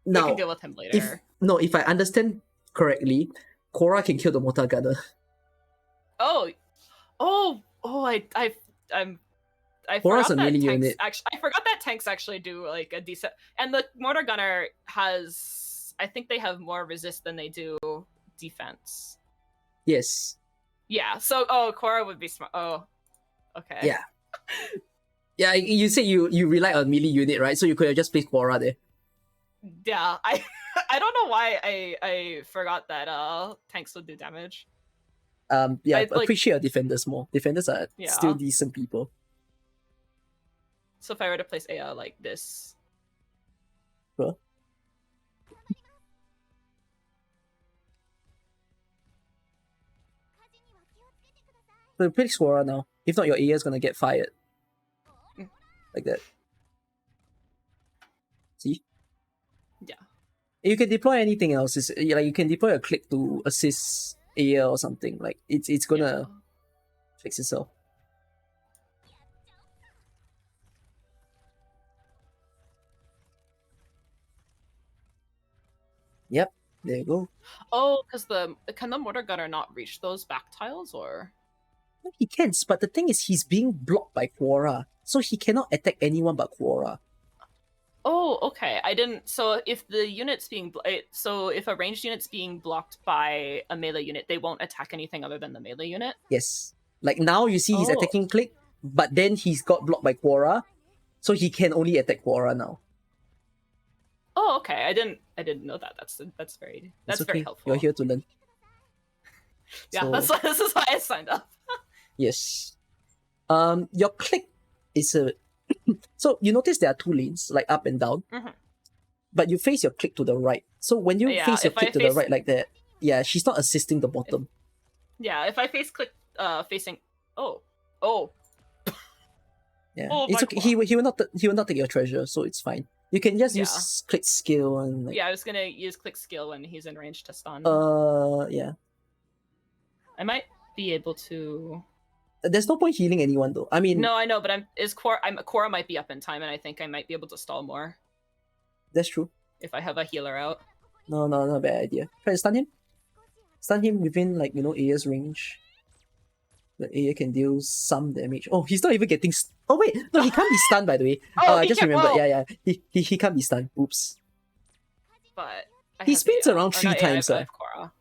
Now, we can deal with him later. If I understand correctly, Korra can kill the mortar gunner. I Korra's forgot a melee unit. I forgot that tanks actually do like a decent, and the mortar gunner has. I think they have more resist than they do defense. Yes. Yeah. So Korra would be smart. Oh. Okay. Yeah. Yeah. You said you rely on melee unit, right? So you could have just placed Korra there. Yeah. I don't know why I forgot that tanks would do damage. Yeah, I appreciate your defenders more. Defenders are still decent people. So if I were to place Aya like this. Sure. So you place Korra now. If not, your Aya is gonna get fired. Like that. See? Yeah. You can deploy anything else. It's like you can deploy a Click to assist Aya or something. Like it's gonna fix itself. Yep, there you go. Oh, because can the mortar gunner not reach those back tiles, or? He can, but the thing is he's being blocked by Quora, so he cannot attack anyone but Quora. Oh, okay. I didn't. So if the unit's being so if a ranged unit's being blocked by a melee unit, they won't attack anything other than the melee unit. Yes, like now you see he's Oh. attacking Click, but then he's got blocked by Quora, so he can only attack Quora now. Oh, okay. I didn't know that. That's very okay. helpful. You're here to learn. Yeah, So- that's this is why I signed up. Yes. Your Click is a so you notice there are two lanes, like up and down. Mhm. But you face your Click to the right. So when you Yeah, face your if I Click to the face- right like that, yeah, she's not assisting the bottom. Yeah, if I facing oh. Yeah, Oh, it's my okay. He will not take your treasure, so it's fine. You can just Yeah. use Click skill and like, Yeah, I was gonna use click skill when he's in range to stun. yeah. I might be able to. There's no point healing anyone though. I mean, No, I know, but Cora might be up in time, and I think I might be able to stall more that's true. if I have a healer out. No, not a bad idea. Try to stun him. Stun him within like Aya's range. The Aya can deal some damage. Oh, he's not even getting. Oh wait, no, he can't be stunned. By the way, Oh, I he just can't- remembered. whoa. Yeah, he can't be stunned. Oops. But I He have spins Aya. around Oh, three not Aya, times, I have Cora.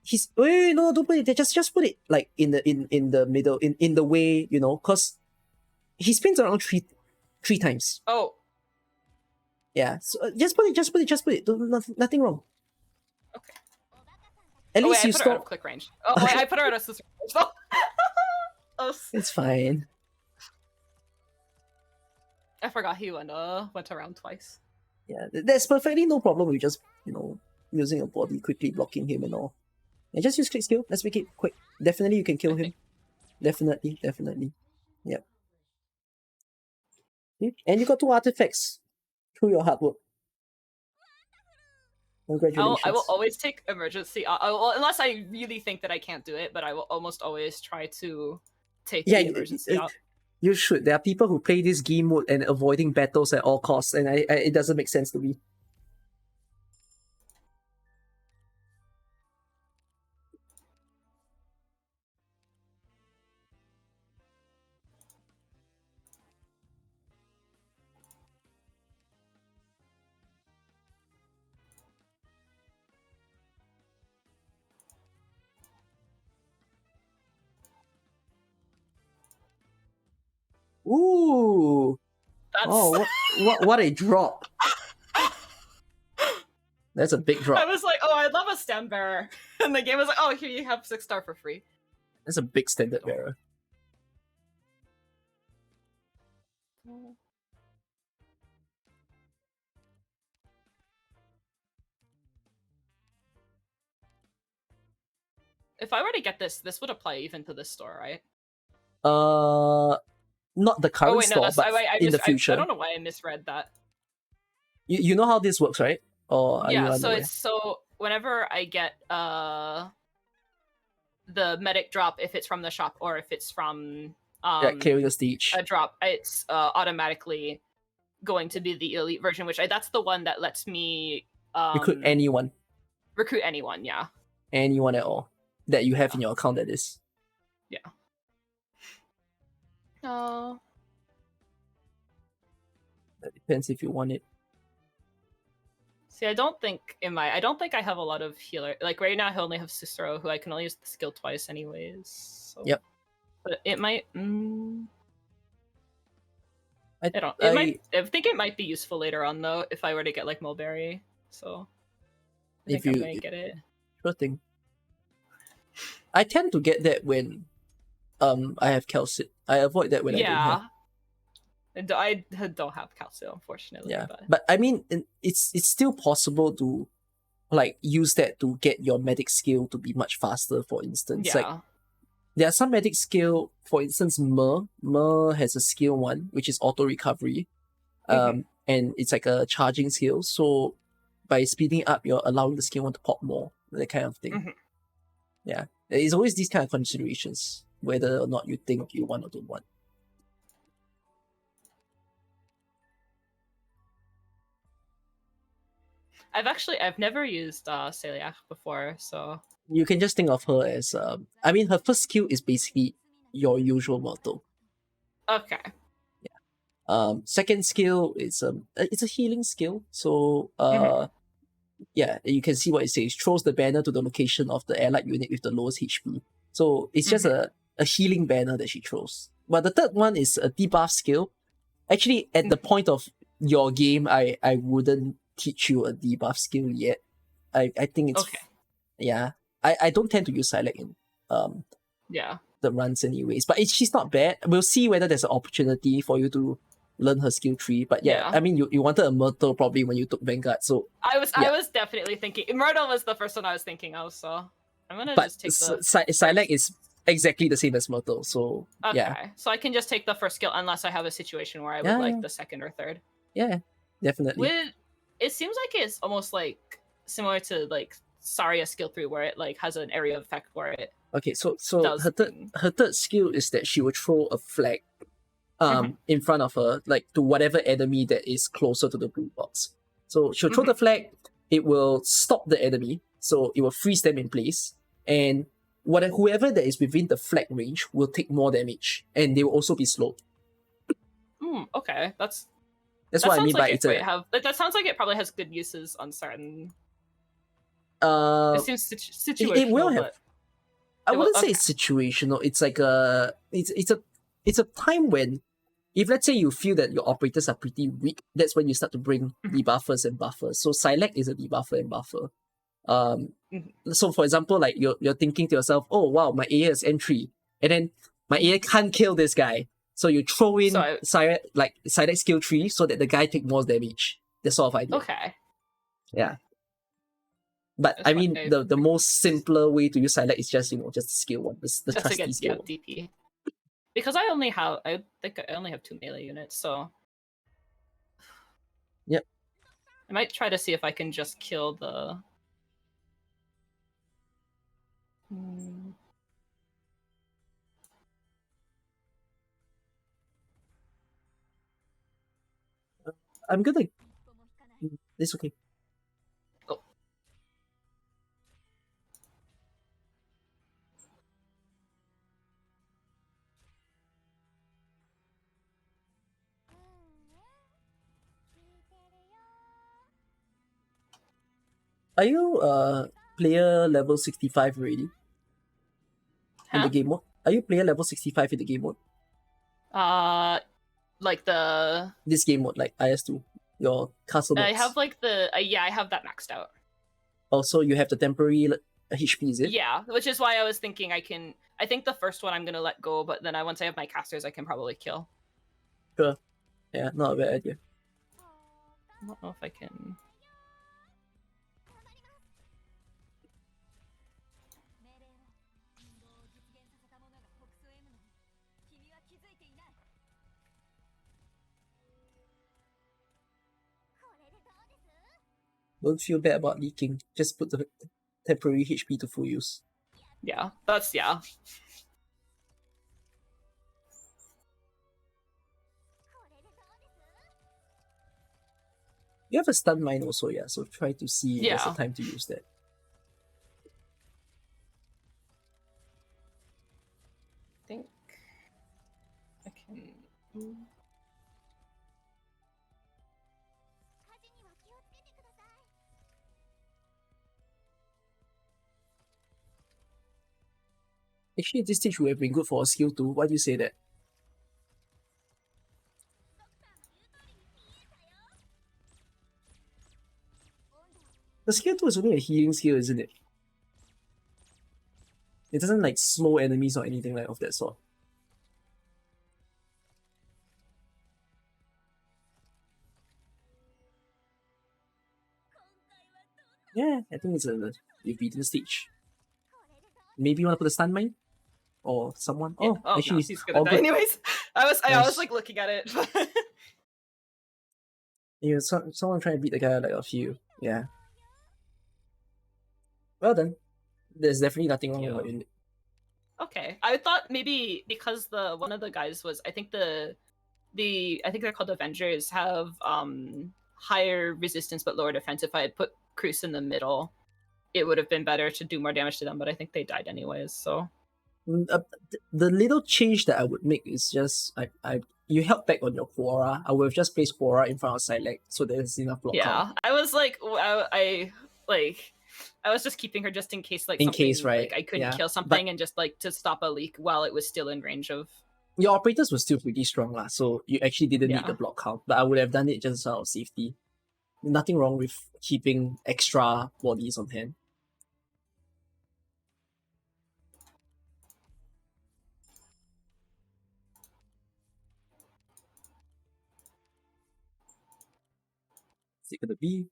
He's wait, no, don't put it there. Just put it like in the middle, in the way, cause he spins around three times. Oh, Yeah, so just put it. Nothing wrong. Okay. At oh least wait, you I put her out of stop. click range. Oh, wait, I put her out of sister range. So. It's fine. I forgot he went around twice. Yeah, there's perfectly no problem with just using a body, quickly blocking him and all. And just use click skill. Let's make it quick. Definitely you can kill him. Definitely. Yep. See? And you got 2 artifacts through your hard work. Congratulations. I will always take emergency. Well, unless I really think that I can't do it, but I will almost always try to take the emergency out. You should. There are people who play this game mode and avoiding battles at all costs, and it doesn't make sense to me. Ooh! That's... Oh, what a drop! That's a big I drop. was like, oh, I'd love a stand bearer, and the game was like, oh, here you have 6-star for free. That's a big standard bearer. If I were to get this would apply even to this store, right? Not the current Oh wait, no, store, that's but in the I future. don't know why I misread that. You know how this works, right? Or are you Yeah, so unaware? so whenever I get the medic drop, if it's from the shop or if it's from clearing a stage. a drop, it's automatically going to be the elite version, which that's the one that lets me Recruit anyone. Recruit anyone, yeah. Anyone at all that you have in your account, that is. Yeah. Oh. That depends if you want it. See, I don't think I have a lot of healer. Like right now, I only have Cicero, who I can only use the skill twice, anyways. So. Yep. But it might. I think it might be useful later on, though, if I were to get like Mulberry. So. I If think you- I'm gonna get it. Sure thing. I tend to get that when I have Calcit. I avoid that when I don't have. Yeah. And I don't have Calcio, unfortunately. Yeah, But... but I mean, it's still possible to like use that to get your medic skill to be much faster. For instance, yeah. like there are some medic skill. For instance, Mer has a skill 1, which is auto recovery, and it's like a charging skill. So by speeding up, you're allowing the skill 1 to pop more, that kind of thing. Mhm. Yeah, it's always these kind of considerations, whether or not you think you want or don't want. I've never used Celiac before, so You can just think of her as I mean, her first skill is basically your usual mortal. okay. Second skill is it's a healing skill. So yeah, you can see what it says. Throws the banner to the location of the allied unit with the lowest HP. So it's just a healing banner that she throws. But the third one is a debuff skill. Actually, at the point of your game, I wouldn't teach you a debuff skill yet. I think it's Okay. yeah. I don't tend to use Silac in Yeah. the runs anyways. But she's not bad. We'll see whether there's an opportunity for you to learn her skill tree. But yeah. I mean, you wanted a Myrtle probably when you took Vanguard. So I was definitely thinking Myrtle was the first one I was thinking of. So I'm gonna just take the Silac is exactly the same as Myrtle. So okay. Yeah. So I can just take the first skill unless I have a situation where I would like the second or third. Yeah, definitely. It seems like it's almost like similar to like Saria skill 3 where it like has an area effect where it Okay, so her third skill is that she will throw a flag in front of her, like to whatever enemy that is closer to the blue box. So she'll throw the flag, it will stop the enemy, so it will freeze them in place, and whoever that is within the flag range will take more damage, and they will also be slowed. Okay, that's what I mean by that sounds like it probably has good uses on certain. It seems situational. It will have. I wouldn't say it's situational. It's like it's a time when, if let's say you feel that your operators are pretty weak, that's when you start to bring debuffers and buffers. So Silac is a debuffer and buffer. So for example, like you're thinking to yourself, oh wow, my AA is N3, and then my AA can't kill this guy. So you throw in Silac skill 3 so that the guy take more damage. That sort of idea. Okay. Yeah. But I mean, the most simpler way to use Silac is just skill 1, the trusty skill. DP. Because I think I only have 2 melee units, so yep. I might try to see if I can just kill the. I'm gonna. It's okay. Oh. Are you player level 65 already? In the game mode? Are you player level 65 in the game mode? Like the this game mode, like IS2, your castle modes. I have like the I have that maxed out. Also, you have the temporary HP, is it? Yeah, which is why I was thinking I think the first one I'm gonna let go, but then once I have my casters, I can probably kill. Sure. Yeah, not a bad idea. I don't know if I can. Don't feel bad about leaking. Just put the temporary HP to full use. Yeah. You have a stun mine also, yeah. So try to see if there's a time to use that. I think I can. Actually, this stage would have been good for a skill too. Why do you say that? The skill 2 is only a healing skill, isn't it? It doesn't like slow enemies or anything like of that sort. Yeah, I think you've beaten the stage. Maybe you want to put a stun mine? Or someone? Yeah. Oh, actually, no, he's gonna die. Anyways, I was like looking at it. Someone trying to beat the guy like a few. Yeah. Well done. There's definitely nothing wrong with it. Okay, I thought maybe because one of the guys was I think they're called Avengers have higher resistance but lower defense. If I had put Cruz in the middle, it would have been better to do more damage to them, but I think they died anyways, so... The little change that I would make is just you held back on your Quora. I would have just placed Quora in front of Silek so there's enough block count. I was like, I was just keeping her just in case, like, in something, case, right? like, I couldn't Yeah. kill something, and just, like, to stop a leak while it was still in range of... Your operators were still pretty strong, lah, so you actually didn't need Yeah. the block count. But I would have done it just out of safety. Nothing wrong with keeping extra bodies on hand. Is it gonna be?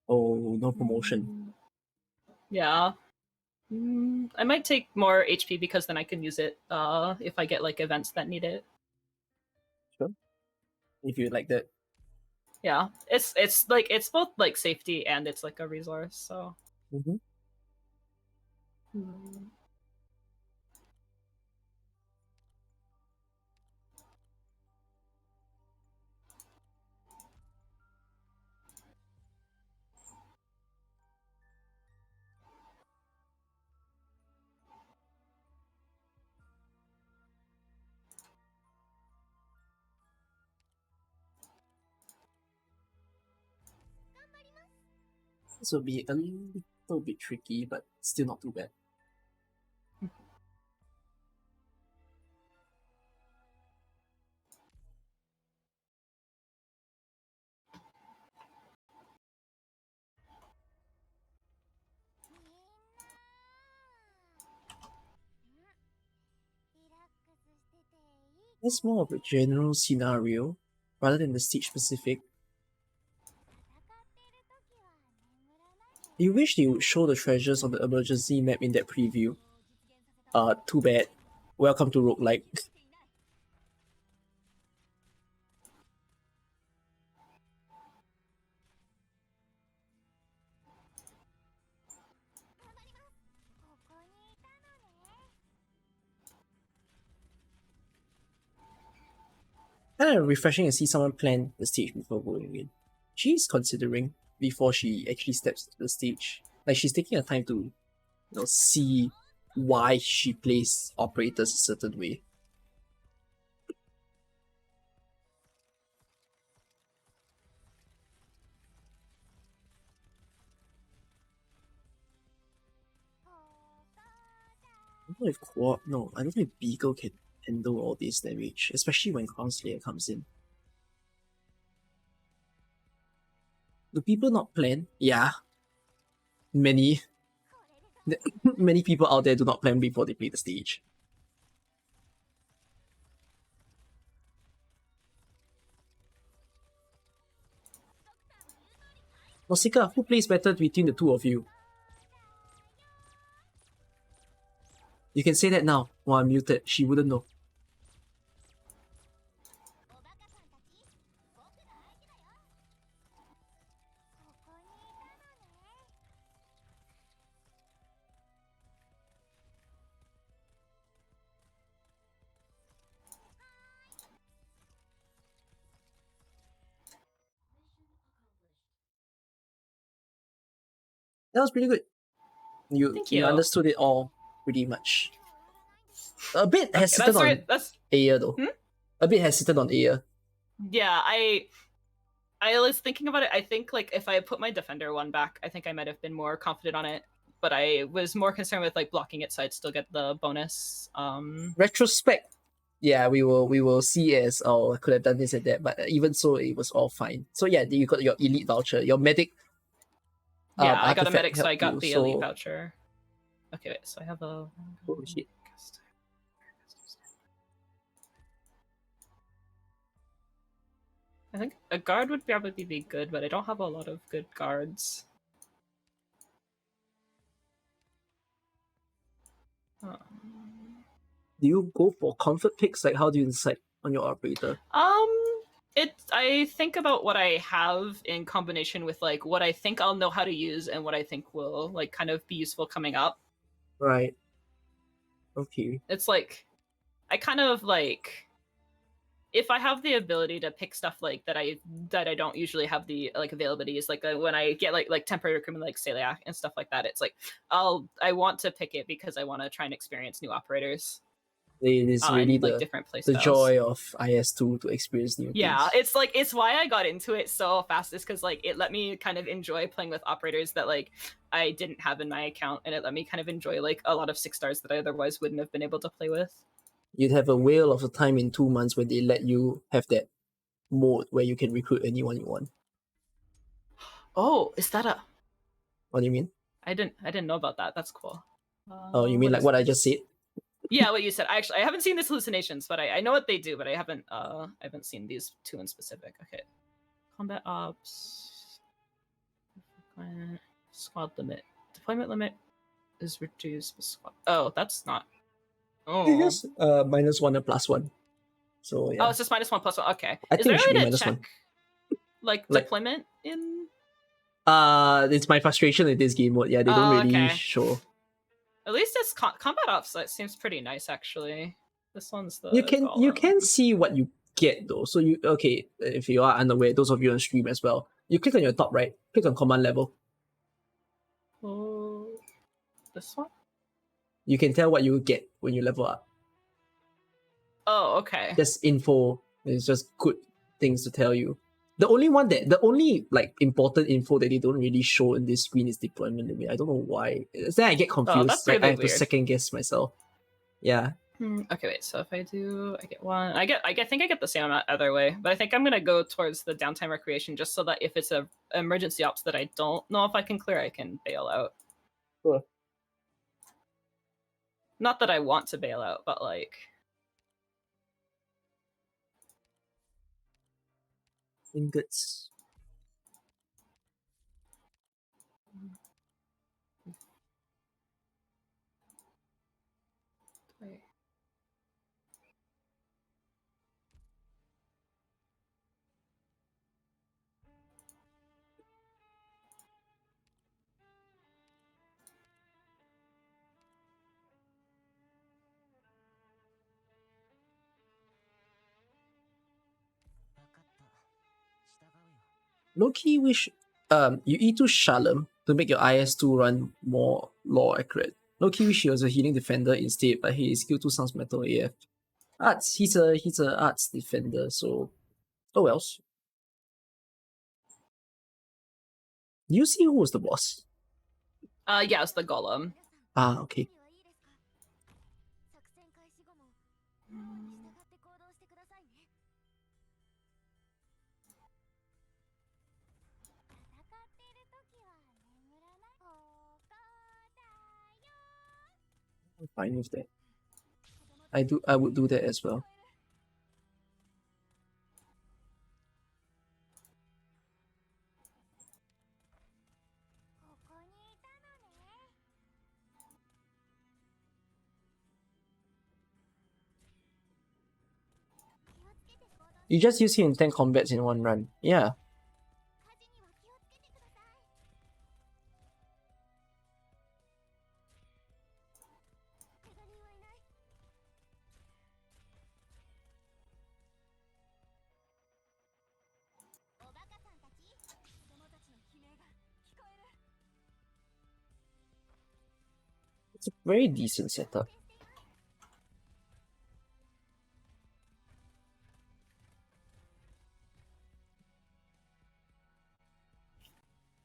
Oh, no promotion. Yeah. I might take more HP because then I can use it if I get, like, events that need it. Sure. If you like that. Yeah. It's like, it's both, like, safety and it's, like, a resource, so... Mm-hmm. This will be a little bit tricky, but still not too bad. It's more of a general scenario rather than the stage specific. You wish they would show the treasures on the emergency map in that preview. Too bad. Welcome to roguelike. Kind of refreshing to see someone plan the stage before going in. She's considering before she actually steps to the stage. Like, she's taking her time to, see why she plays operators a certain way. I don't know if I don't know if Beagle can handle all this damage, especially when Crown Slayer comes in. Do people not plan? Yeah. Many people out there do not plan before they play the stage. Nausicaa, who plays better between the two of you? You can say that now while I'm muted. She wouldn't know. That was pretty good. Thank you. You understood it all pretty much. A bit hesitant on Aya though. A bit hesitant on Aya. Yeah, I was thinking about it. I think, like, if I put my defender one back, I think I might have been more confident on it. But I was more concerned with, like, blocking it so I'd still get the bonus. Retrospect, yeah, we will see as, I could have done this and that, but even so, it was all fine. So yeah, you got your elite voucher, your medic. Yeah, I got a medic, so I got you, the elite voucher. Okay, wait, so I have a... Holy shit. I think a guard would probably be good, but I don't have a lot of good guards. Do you go for comfort picks? Like, how do you decide on your operator? I think about what I have in combination with, like, what I think I'll know how to use and what I think will, like, kind of be useful coming up. Right. Okay. It's like, I kind of, like, if I have the ability to pick stuff like that I don't usually have the like availabilities, like when I get like temporary recruitment like Celiac and stuff like that, it's like I want to pick it because I want to try and experience new operators. It is really like different play the styles. joy of IS2 to experience new Yeah, things. it's why I got into it so fast, is because like it let me kind of enjoy playing with operators that like I didn't have in my account, and it let me kind of enjoy like a lot of 6-stars that I otherwise wouldn't have been able to play with. You'd have a whale of a time in 2 months when they let you have that mode where you can recruit anyone you want. Oh, is that a? What do you mean? I didn't know about that. That's cool. Oh, you mean like what I just said? Yeah, what you said. I haven't seen these hallucinations, but I know what they do, but I haven't seen these two in specific. Okay. Combat ops. Squad limit. Deployment limit is reduced by squad. Oh, that's not. Oh. I guess -1 and +1. So yeah. Oh, it's just -1 +1. Okay. I is think there it should a be way to check -1. like Like- deployment in? It's my frustration in this game mode. Yeah, they don't really show. At least it's combat ops. That seems pretty nice, actually. This one's the. You can golem. see what you get though. So if you are unaware, those of you on stream as well, you click on your top right, click on command level. Oh, this one. You can tell what you get when you level up. Oh, okay. Just info. It's just good things to tell you. The only like important info that they don't really show in this screen is deployment limit. I don't know why. Then I get confused. that's Like, really I have to weird. second guess myself. Yeah. Okay, wait. So if I get one. I think I get the same amount either way. But I think I'm gonna go towards the downtime recreation just so that if it's a emergency ops that I don't know if I can clear, I can bail out. Sure. Not that I want to bail out, but like. Ingots. Wait. Low-key wish you E2 Shalom to make your IS2 run more lore accurate. Low-key wish he was a healing defender instead, but his skill 2 sounds metal AF. Arts, he's a arts defender, so oh wells. You see who was the boss? Yeah, it's the golem. Ah, okay. I'm fine with that. I would do that as well. You just use him in 10 combats in one run. Yeah. It's a very decent setup.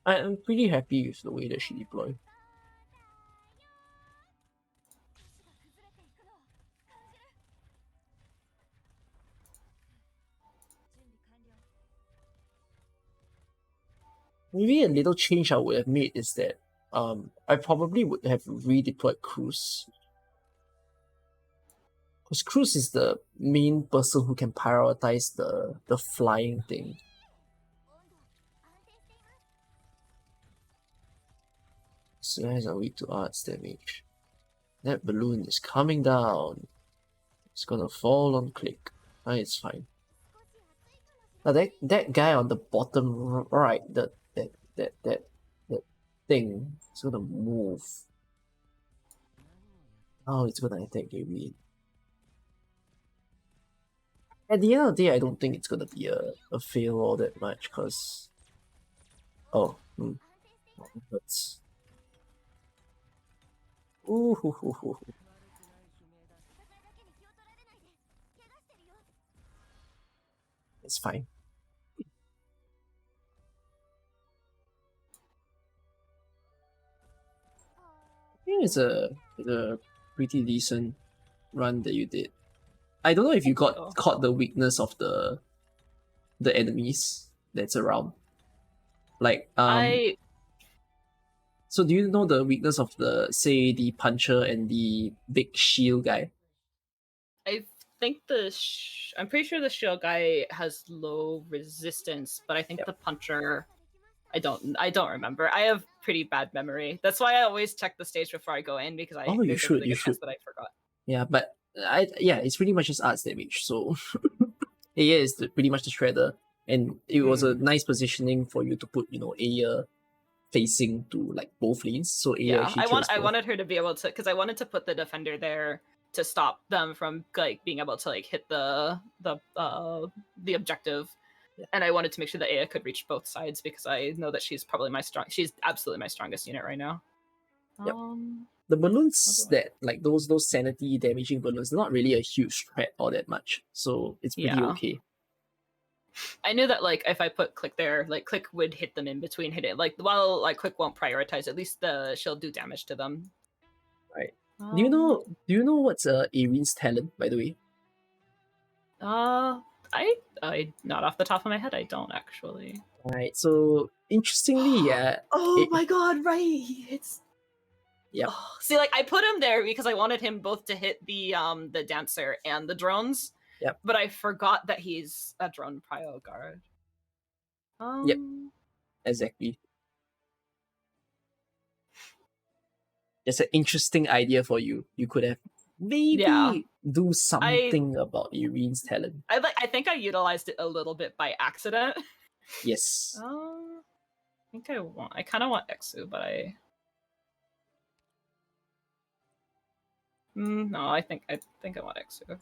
I'm pretty happy with the way that she deployed. Maybe a little change I would have made is that I probably would have redeployed Cruz. Because Cruz is the main person who can prioritize the flying thing. Guys are weak to arts damage. That balloon is coming down. It's gonna fall on click. It's fine. Now that guy on the bottom right, that thing, is gonna move. Oh, it's gonna attack Gary. At the end of the day, I don't think it's gonna be a fail all that much, because... Oh, that's... Ooh, hoo, hoo, hoo, hoo. It's fine. I think it's a pretty decent run that you did. I don't know if you got caught the weakness of the enemies that's around. Like so do you know the weakness of the puncher and the big shield guy? I think I'm pretty sure the shield guy has low resistance, but I think the puncher, I don't remember. I have pretty bad memory. That's why I always check the stage before I go in, because You should. chance that I forgot. Yeah, but it's pretty much just arts damage. So Aya is pretty much the shredder, and it was a nice positioning for you to put Aya facing to like both lanes. So Aya I wanted her to be able to, because I wanted to put the defender there to stop them from like being able to like hit the objective. Yeah. And I wanted to make sure that Aya could reach both sides, because I know that she's absolutely my strongest unit right now. Yep. The balloons that like those sanity damaging balloons, they're not really a huge threat all that much. So it's pretty okay. I knew that like if I put Click there, like Click would hit them in between hitting. Like while like Click won't prioritize, at least she'll do damage to them. Right. Do you know what's Irene's talent, by the way? I not off the top of my head, I don't actually. Right. So interestingly, my god, right. It's Yep. See, like I put him there because I wanted him both to hit the dancer and the drones. Yep. But I forgot that he's a drone prio guard. Yep. Exactly. It's an interesting idea for you. You could have maybe do something about Irene's talent. I think I utilized it a little bit by accident. Yes. I kind of want Exu, but no, I think I want Exu.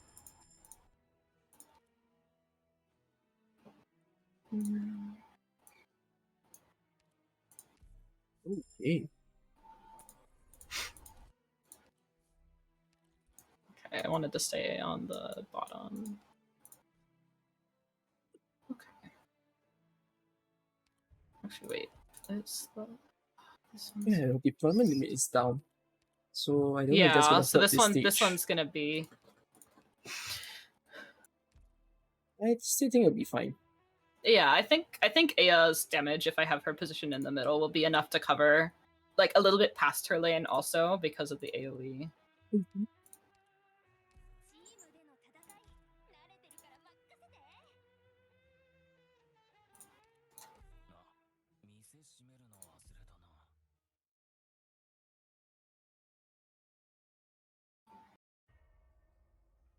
Okay. Okay, I wanted to stay on the bottom. Okay. Actually, wait. This deployment limit is down. So I don't know if that's gonna hurt this one's gonna be. I still think it'll be fine. Yeah, I think Aya's damage, if I have her positioned in the middle, will be enough to cover like a little bit past her lane also because of the AoE. Mm-hmm.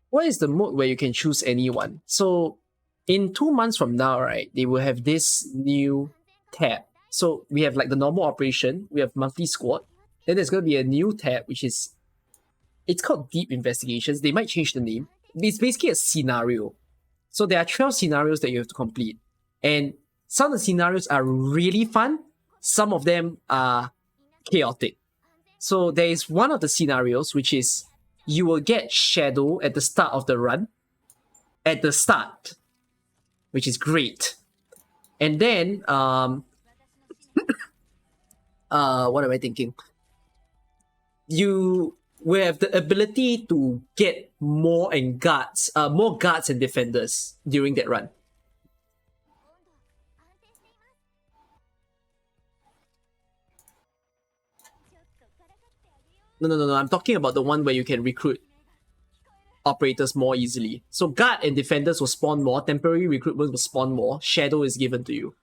What is the mode where you can choose anyone? So in 2 months from now, right, they will have this new tab. So we have like the normal operation, we have monthly squad, then there's going to be a new tab, which is, it's called Deep Investigations. They might change the name. It's basically a scenario. So there are 12 scenarios that you have to complete. And some of the scenarios are really fun. Some of them are chaotic. So there is one of the scenarios, which is you will get Shadow at the start of the run. At the start. Which is great. And then, what am I thinking? You will have the ability to get more guards and defenders during that run. No. I'm talking about the one where you can recruit operators more easily. So guard and defenders will spawn more. Temporary recruitment will spawn more. Shadow is given to you.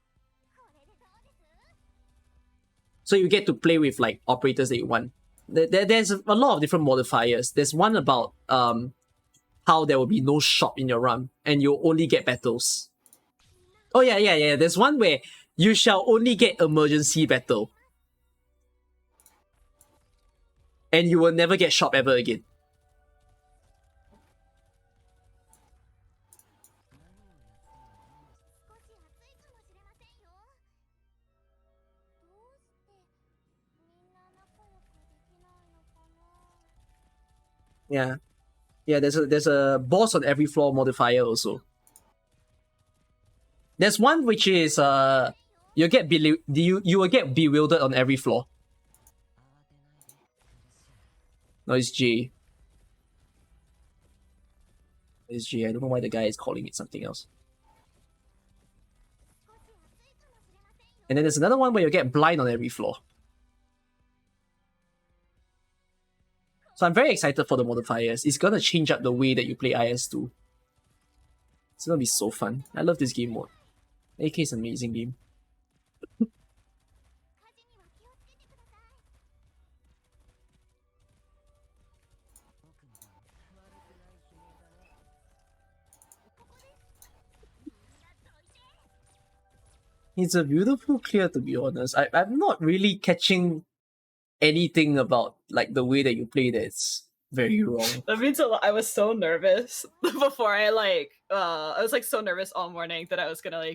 So you get to play with like operators that you want. There's a lot of different modifiers. There's one about how there will be no shop in your run and you'll only get battles. Oh yeah. There's one where you shall only get emergency battle. And you will never get shop ever again. Yeah. Yeah, there's a boss on every floor modifier also. There's one which is you will get bewildered on every floor. No, it's J. It's J. I don't know why the guy is calling it something else. And then there's another one where you get blind on every floor. So I'm very excited for the modifiers. It's gonna change up the way that you play IS2. It's gonna be so fun. I love this game mode. AK is an amazing game. It's a beautiful clear, to be honest. I'm not really catching anything about like the way that you play that's very wrong. That means a lot. I was so nervous before I was like so nervous all morning that I was gonna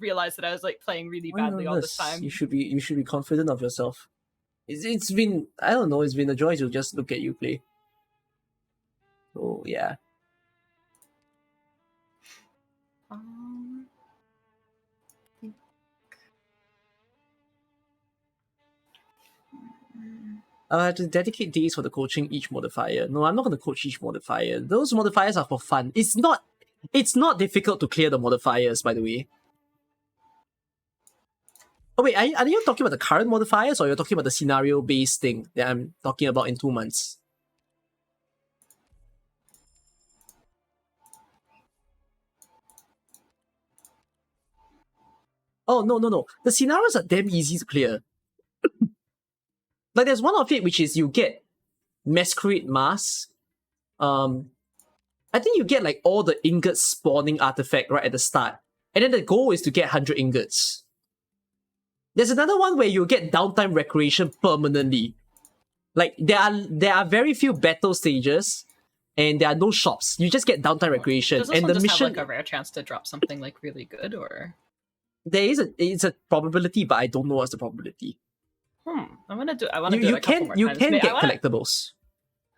realize that I was like playing really badly all this time. You should be confident of yourself. It's been, I don't know, it's been a joy to just look at you play. So yeah. I have to dedicate days for the coaching each modifier. No, I'm not going to coach each modifier. Those modifiers are for fun. It's not difficult to clear the modifiers, by the way. Oh wait, are you talking about the current modifiers or you're talking about the scenario-based thing that I'm talking about in 2 months? Oh, no. The scenarios are damn easy to clear. Like there's one of it which is you get Masquerade Mask. I think you get like all the ingots spawning artifact right at the start. And then the goal is to get 100 ingots. There's another one where you get downtime recreation permanently. Like there are very few battle stages and there are no shops. You just get downtime recreation. Does this and one the just mission have like a rare chance to drop something like really good, or it's a probability, but I don't know what's the probability. I want to do it a couple more times. You can get collectibles.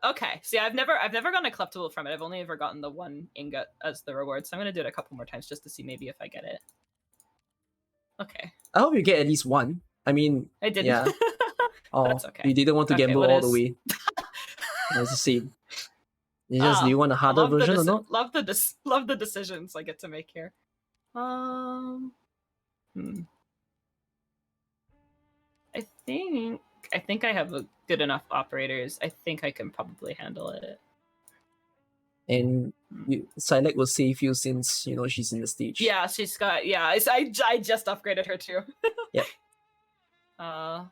Okay. See, I've never gotten a collectible from it. I've only ever gotten the 1 ingot as the reward. So I'm gonna do it a couple more times just to see maybe if I get it. Okay. I hope you get at least one. I mean, I didn't. Yeah. Oh, That's okay. You didn't want to gamble all the way. It's the same. Do you want a harder version or not? Love the decisions I get to make here. I think I have a good enough operators. I think I can probably handle it. And Silek will save you since she's in the stage. Yeah, she's got. Yeah, I just upgraded her too. Yep. Yeah,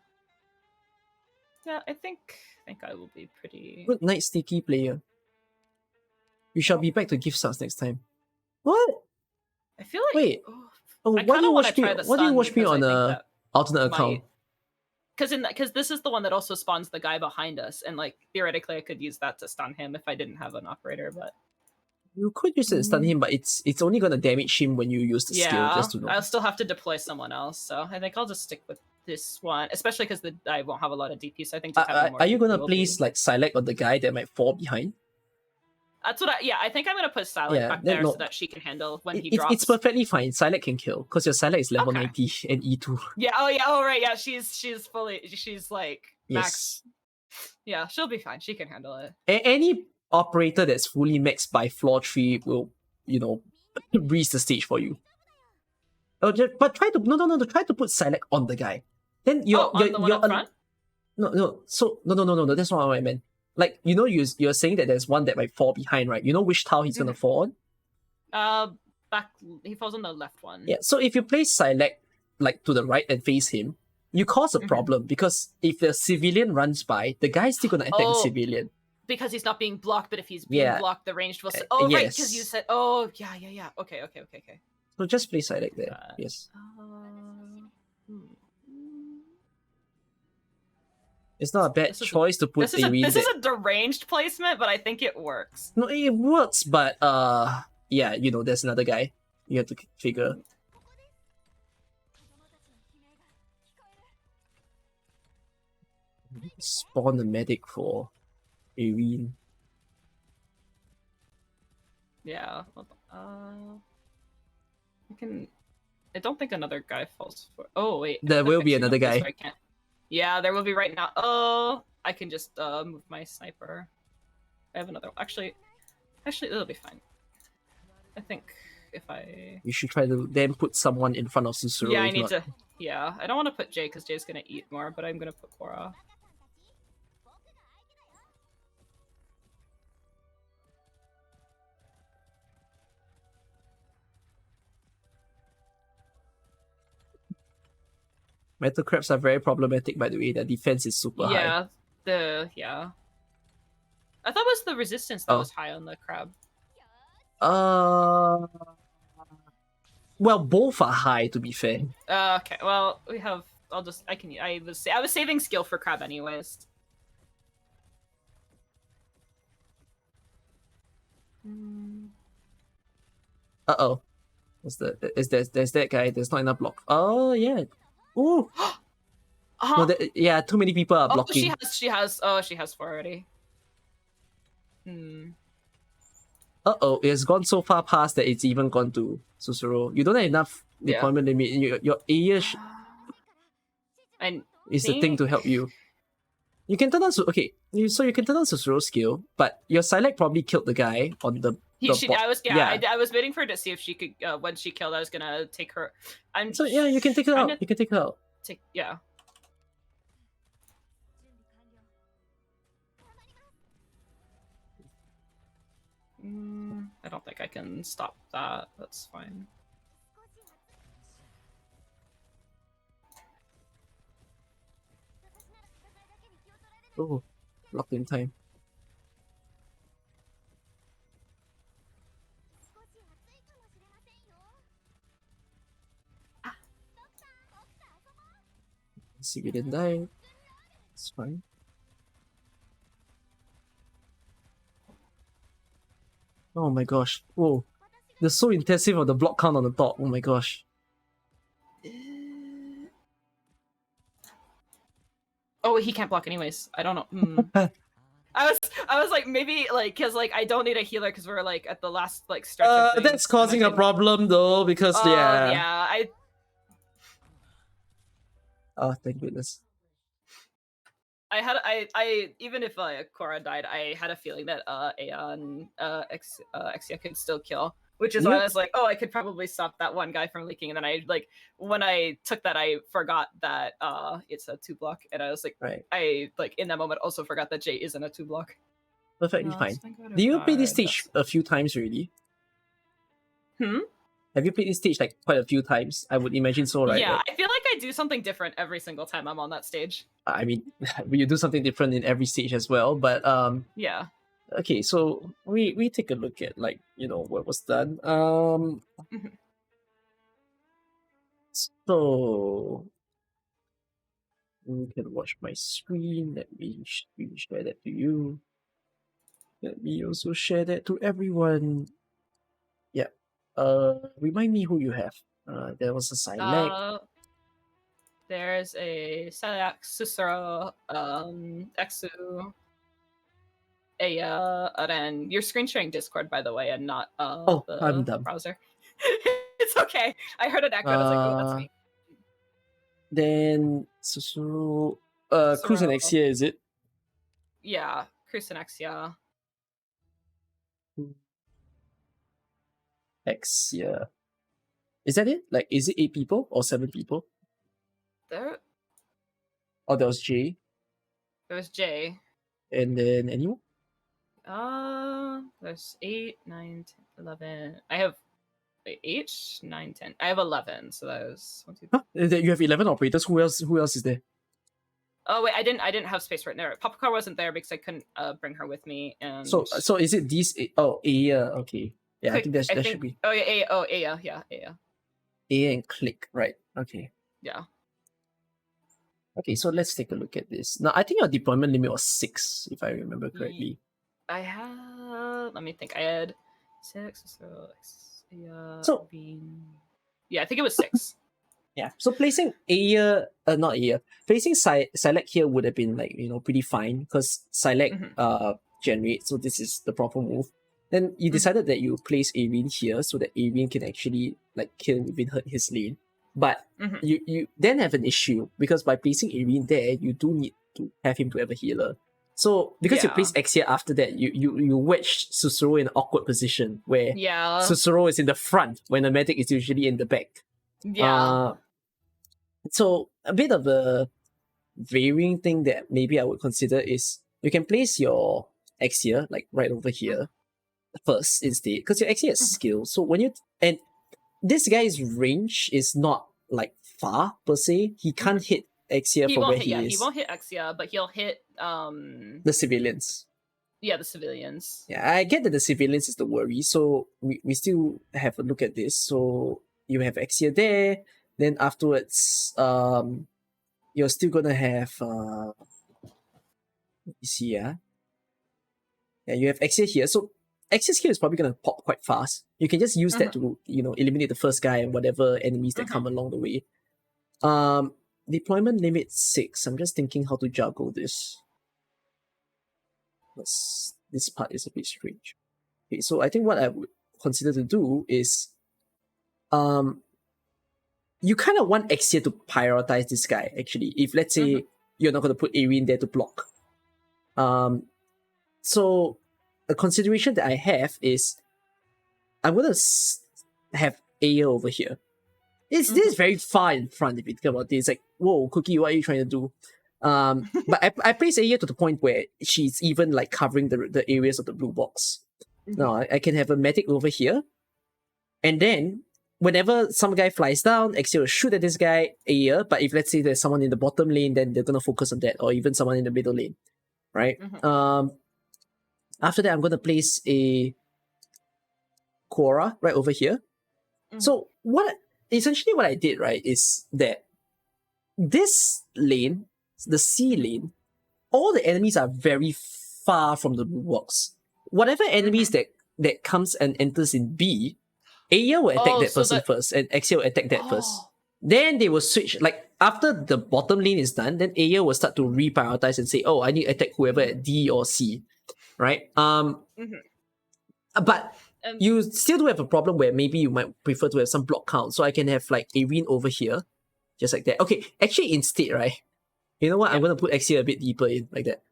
I think I will be pretty. Good night, sneaky player. We shall be back to gift subs next time. What? I feel like. Wait. Why do you watch me on a alternate account? Because this is the one that also spawns the guy behind us, and like theoretically I could use that to stun him if I didn't have an operator, but you could use it to stun him, but it's only gonna damage him when you use the skill. Just to know. I'll still have to deploy someone else, so I think I'll just stick with this one, especially because I won't have a lot of DP. So I think. Are you gonna place like Silek on the guy that might fall behind? That's what I think I'm gonna put Silek back there so that she can handle when he drops. It's perfectly fine. Silek can kill because your Silek is level 90 and E2. Yeah. Oh right. Yeah. She's like max. Yeah, she'll be fine. She can handle it. Any operator that's fully maxed by floor 3 will, breeze the stage for you. But try to try to put Silek on the guy. Then you're on the one up front? No. So no. That's not what I meant. Like, you're saying that there's one that might fall behind, right? You know which tile he's gonna fall on? He falls on the left one. Yeah, so if you place Silek like to the right and face him, you cause a problem because if the civilian runs by, the guy's still gonna attack the civilian. Because he's not being blocked, but if he's being blocked, the ranged will right, because you said yeah. Okay. So just place Silek there. Yes. It's not a bad choice to put Irene. This is a deranged placement, but I think it works. No, it works, but yeah, there's another guy you have to figure. Spawn the medic for Irene. Yeah. I can. I don't think another guy falls for. Oh wait. There will be Actually, no, another that's guy. why I can't. Yeah, there will be right now. Oh, I can just move my sniper. I have another. Actually, it'll be fine. I think if I. You should try to then put someone in front of Susuro. Yeah, I if need not. to. Yeah, I don't want to put Jay because Jay's gonna eat more, but I'm gonna put Korra. Metal crabs are very problematic, by the way. Their defense is super high. Yeah, I thought it was the resistance that Oh. was high on the crab. Well, both are high, to be fair. Okay, well we have. I was saving skill for crab anyways. Uh-oh. There's that guy. There's not enough block. Oh, yeah. Ooh. No, yeah, too many people are blocking. She has 4 already. Uh-oh, it's gone so far past that it's even gone to Susuro. You don't have enough deployment limit. Your area is the thing to help you. You can turn on so you can turn on Susuro's skill, but your Silek probably killed the guy on the. I was waiting for her to see if she could. When she killed, I was gonna take her. So yeah, you can take her out. You can take her out. Yeah. I don't think I can stop that. That's fine. Oh, blocked in time. See, we didn't die. It's fine. Oh my gosh. Whoa. They're so intensive on the block count on the top. Oh my gosh. Oh, he can't block anyways. I don't know. I was like maybe like because like I don't need a healer because we're like at the last like stretch. Of things. That's causing a problem though because Oh, thank goodness. I even if Korra died, I had a feeling that Aya and Exia could still kill, which is why I was like, oh, I could probably stop that one guy from leaking. And then I like when I took that, I forgot that it's a 2-block, and I was like, I like in that moment also forgot that Jay isn't a 2-block. Perfectly fine. Do you play this stage a few times already? Have you played this stage like quite a few times? I would imagine so, right? Yeah, I feel like I do something different every single time I'm on that stage. I mean, you do something different in every stage as well, but yeah. Okay, so we take a look at like what was done. So you can watch my screen. Let me screen share that to you. Let me also share that to everyone. Yeah. Remind me who you have. There was a Silek. There's a Silek, Susuro, Exu, Aya, and you're screen sharing Discord, by the way, and not I'm dumb. browser. It's okay. I heard an echo. I was like, oh, that's me. Then Susuro, Cruz and Exia, is it? Yeah, Cruz and Exia. Exia. Is that it? Like, is it 8 people or 7 people? There. Oh, there was Jay. There was Jay. And then anyone? There's 8, 9, 10, 11. I have 8, 9, 10. I have 11, so that was 1, 2, 3. You have 11 operators. Who else is there? Oh wait, I didn't have space right there. Popcar wasn't there because I couldn't bring her with me. And so is it these? Aya. Okay. Yeah, I think that should be. Oh yeah, Aya. Yeah, Aya. Aya and Click, right? Okay. Yeah. Okay, so let's take a look at this. Now, I think your deployment limit was 6, if I remember correctly. I had. Let me think. I had 6. So yeah, I think it was 6. Yeah. So placing Aya, not Aya, placing Silek here would have been like pretty fine because Silek generate. So this is the proper move. Then you decided that you place Arene here so that Arene can actually like kill within his lane. But you then have an issue because by placing Arene there, you do need to have him to have a healer. So because you place Exia after that, you wedge Susuro in an awkward position where Susuro is in the front when the medic is usually in the back. Yeah. So a bit of a varying thing that maybe I would consider is you can place your Exia like right over here first instead, because your Exia has skill. So when you and this guy's range is not like far per se. He can't hit Exia from where he is. He won't hit Exia, but he'll hit the civilians. Yeah, the civilians. Yeah, I get that the civilians is the worry, so we still have a look at this. So you have Exia there, then afterwards, you're still gonna have let me see, yeah, you have Exia here. So Exia here is probably gonna pop quite fast. You can just use that to eliminate the first guy and whatever enemies that come along the way. Deployment limit 6. I'm just thinking how to juggle this. This part is a bit strange. Okay, so I think what I would consider to do is you kind of want Exia to prioritize this guy, actually. If let's say you're not going to put Arene there to block. So a consideration that I have is I'm going to have Aya over here. This is very far in front if you think about it. It's like, whoa, Cookie, what are you trying to do? But I place Aya to the point where she's even like covering the areas of the blue box. Now I can have a medic over here. And then whenever some guy flies down, Exia will shoot at this guy, Aya. But if let's say there's someone in the bottom lane, then they're going to focus on that. Or even someone in the middle lane. Right? After that, I'm going to place a Quora right over here. So essentially what I did, right, is that this lane, the C lane, all the enemies are very far from the blue box. Whatever enemies that comes and enters in B, Aya will attack that person first, and Exia will attack that first. Then they will switch, like, after the bottom lane is done, then Aya will start to reprioritize and say, oh, I need to attack whoever at D or C, right? But you still do have a problem where maybe you might prefer to have some block count. So I can have like Arene over here, just like that. Okay, actually instead, right? You know what? I'm going to put Exia a bit deeper in, like that.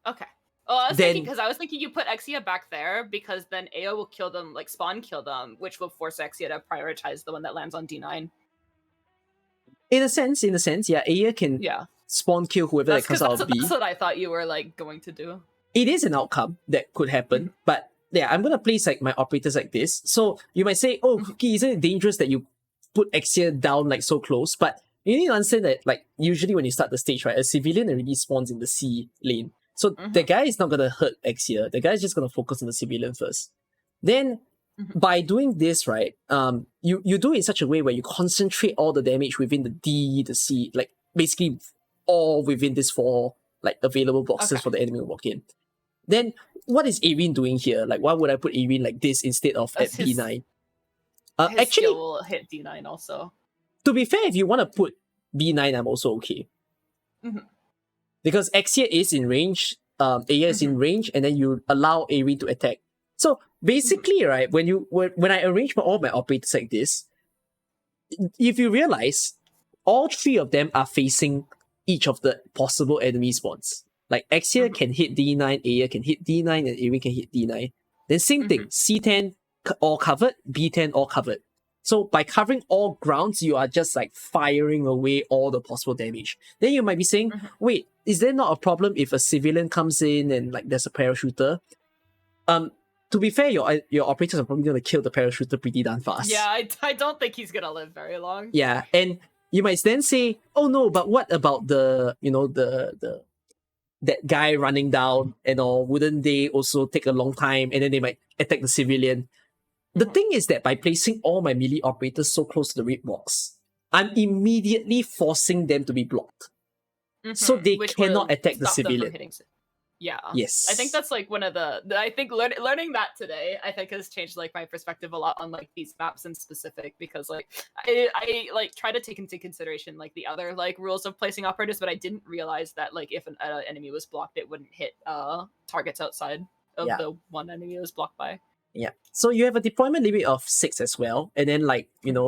Okay. Oh, I was thinking you put Exia back there because then Aya will kill them, like spawn kill them, which will force Exia to prioritize the one that lands on D9. In a sense, yeah, Aya can spawn kill whoever that comes out of B. That's what I thought you were like going to do. It is an outcome that could happen, but yeah, I'm gonna place like my operators like this. So you might say, oh, Cookie, isn't it dangerous that you put Exia down like so close? But you need to understand that like usually when you start the stage, right, a civilian already spawns in the C lane. So the guy is not gonna hurt Exia. The guy is just gonna focus on the civilian first. Then by doing this, right, you do it in such a way where you concentrate all the damage within the D, the C, like basically all within these 4 like available boxes for the enemy to walk in. Then what is Arene doing here? Like, why would I put Arene like this instead of at B9? His skill will hit D9 also. To be fair, if you want to put B9, I'm also okay. Because Exia is in range, Aya is in range, and then you allow Arene to attack. So basically, right, when I arrange all my operators like this, if you realize, all 3 of them are facing each of the possible enemy spawns. Like Exia can hit D9, Aya can hit D9, and Arene can hit D9. Then same thing, C10 all covered, B10 all covered. So by covering all grounds, you are just like firing away all the possible damage. Then you might be saying, wait, is there not a problem if a civilian comes in and like there's a parachuter? To be fair, your operators are probably going to kill the parachuter pretty darn fast. Yeah, I don't think he's going to live very long. Yeah, and you might then say, oh no, but what about the that guy running down and all? Wouldn't they also take a long time and then they might attack the civilian? The thing is that by placing all my melee operators so close to the red box, I'm immediately forcing them to be blocked. So they cannot attack the civilian. Yeah. Yes. I think that's like one of I think learning that today, I think has changed like my perspective a lot on like these maps in specific, because like I like try to take into consideration like the other like rules of placing operators, but I didn't realize that like if an enemy was blocked, it wouldn't hit targets outside of the one enemy it was blocked by. Yeah. So you have a deployment limit of 6 as well. And then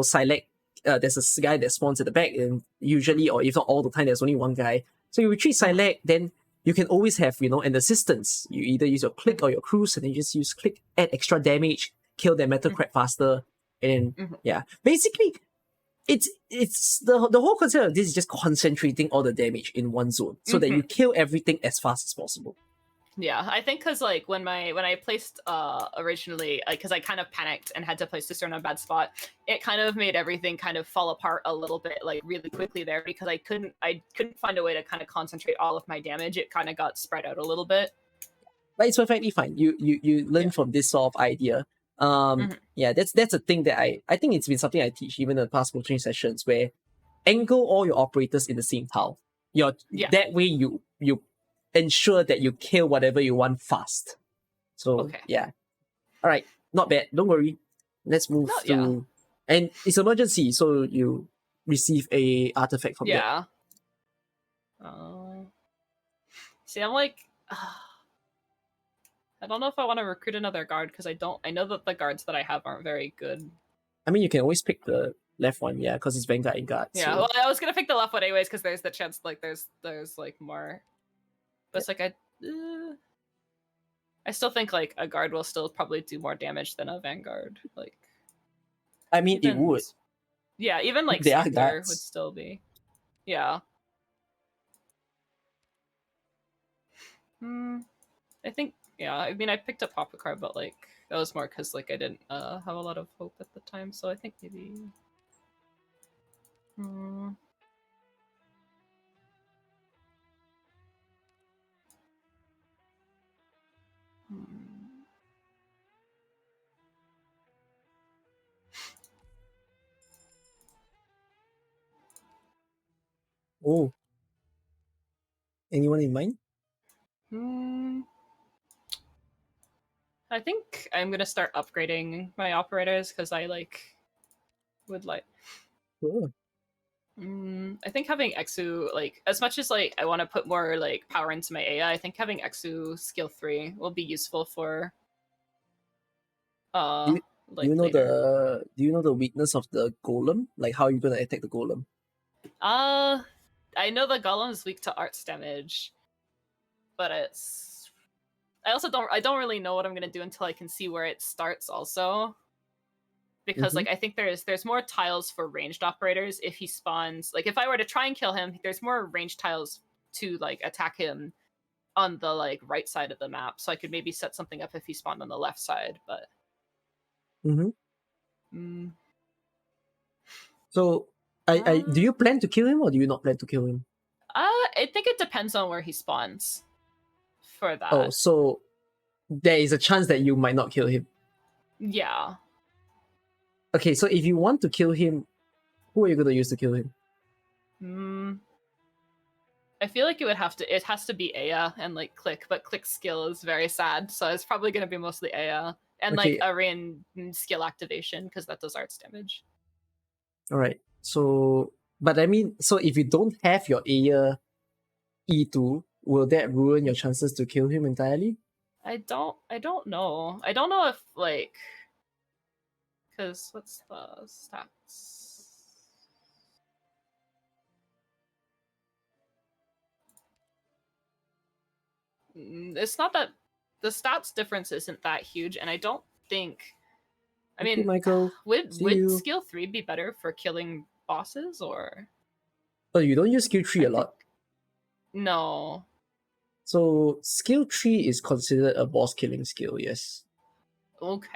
select there's a guy that spawns at the back, and usually, or if not all the time, there's only one guy. So you retreat select, then you can always have, an assistance. You either use your click or your cruise, and then you just use click, add extra damage, kill that metal crab faster. And then, basically, it's the whole concept of this is just concentrating all the damage in one zone so that you kill everything as fast as possible. Yeah, I think because like when I placed originally, because I kind of panicked and had to place Sister in a bad spot, it kind of made everything kind of fall apart a little bit, like really quickly there, because I couldn't find a way to kind of concentrate all of my damage. It kind of got spread out a little bit. But it's perfectly fine. You learn from this sort of idea. Yeah, that's a thing that I think it's been something I teach even in the past coaching sessions, where angle all your operators in the same tile. That way you ensure that you kill whatever you want fast. So yeah. Alright, not bad. Don't worry. Let's move to and it's emergency, so you receive a artifact from that. See, I'm like I don't know if I want to recruit another guard because I know that the guards that I have aren't very good. I mean, you can always pick the left one, because it's Vanguard and Guard. Yeah, well, I was gonna pick the left one anyways because there's the chance like there's like more. But it's like I still think like a guard will still probably do more damage than a Vanguard. Like, I mean, it would. Yeah, even like they Solitaire would still be. Yeah. I think. Yeah, I mean, I picked up Popikar, but like that was more because like I didn't have a lot of hope at the time. So I think maybe. Oh. Anyone in mind? I think I'm gonna start upgrading my operators because I would like. Cool. I think having Exu, like, as much as like I want to put more like power into my AI, I think having Exu skill 3 will be useful for. Do you know the weakness of the golem? Like, how are you gonna attack the golem? I know the golem is weak to arts damage, but I don't really know what I'm gonna do until I can see where it starts also. Because like I think there's more tiles for ranged operators if he spawns. Like if I were to try and kill him, there's more ranged tiles to like attack him on the like right side of the map. So I could maybe set something up if he spawned on the left side, but So do you plan to kill him or do you not plan to kill him? I think it depends on where he spawns for that. Oh, so there is a chance that you might not kill him. Yeah. Okay, so if you want to kill him, who are you gonna use to kill him? I feel like it has to be Aya and like Click, but Click's skill is very sad, so it's probably gonna be mostly Aya. And like a rain skill activation, because that does arts damage. Alright. So but I mean, so if you don't have your Aya E2, will that ruin your chances to kill him entirely? I don't know. I don't know if like because what's the stats? It's not that the stats difference isn't that huge, and I don't think. I mean, Michael, would skill 3 be better for killing bosses or? Oh, you don't use skill 3 a lot. No. So skill 3 is considered a boss killing skill, yes. Okay,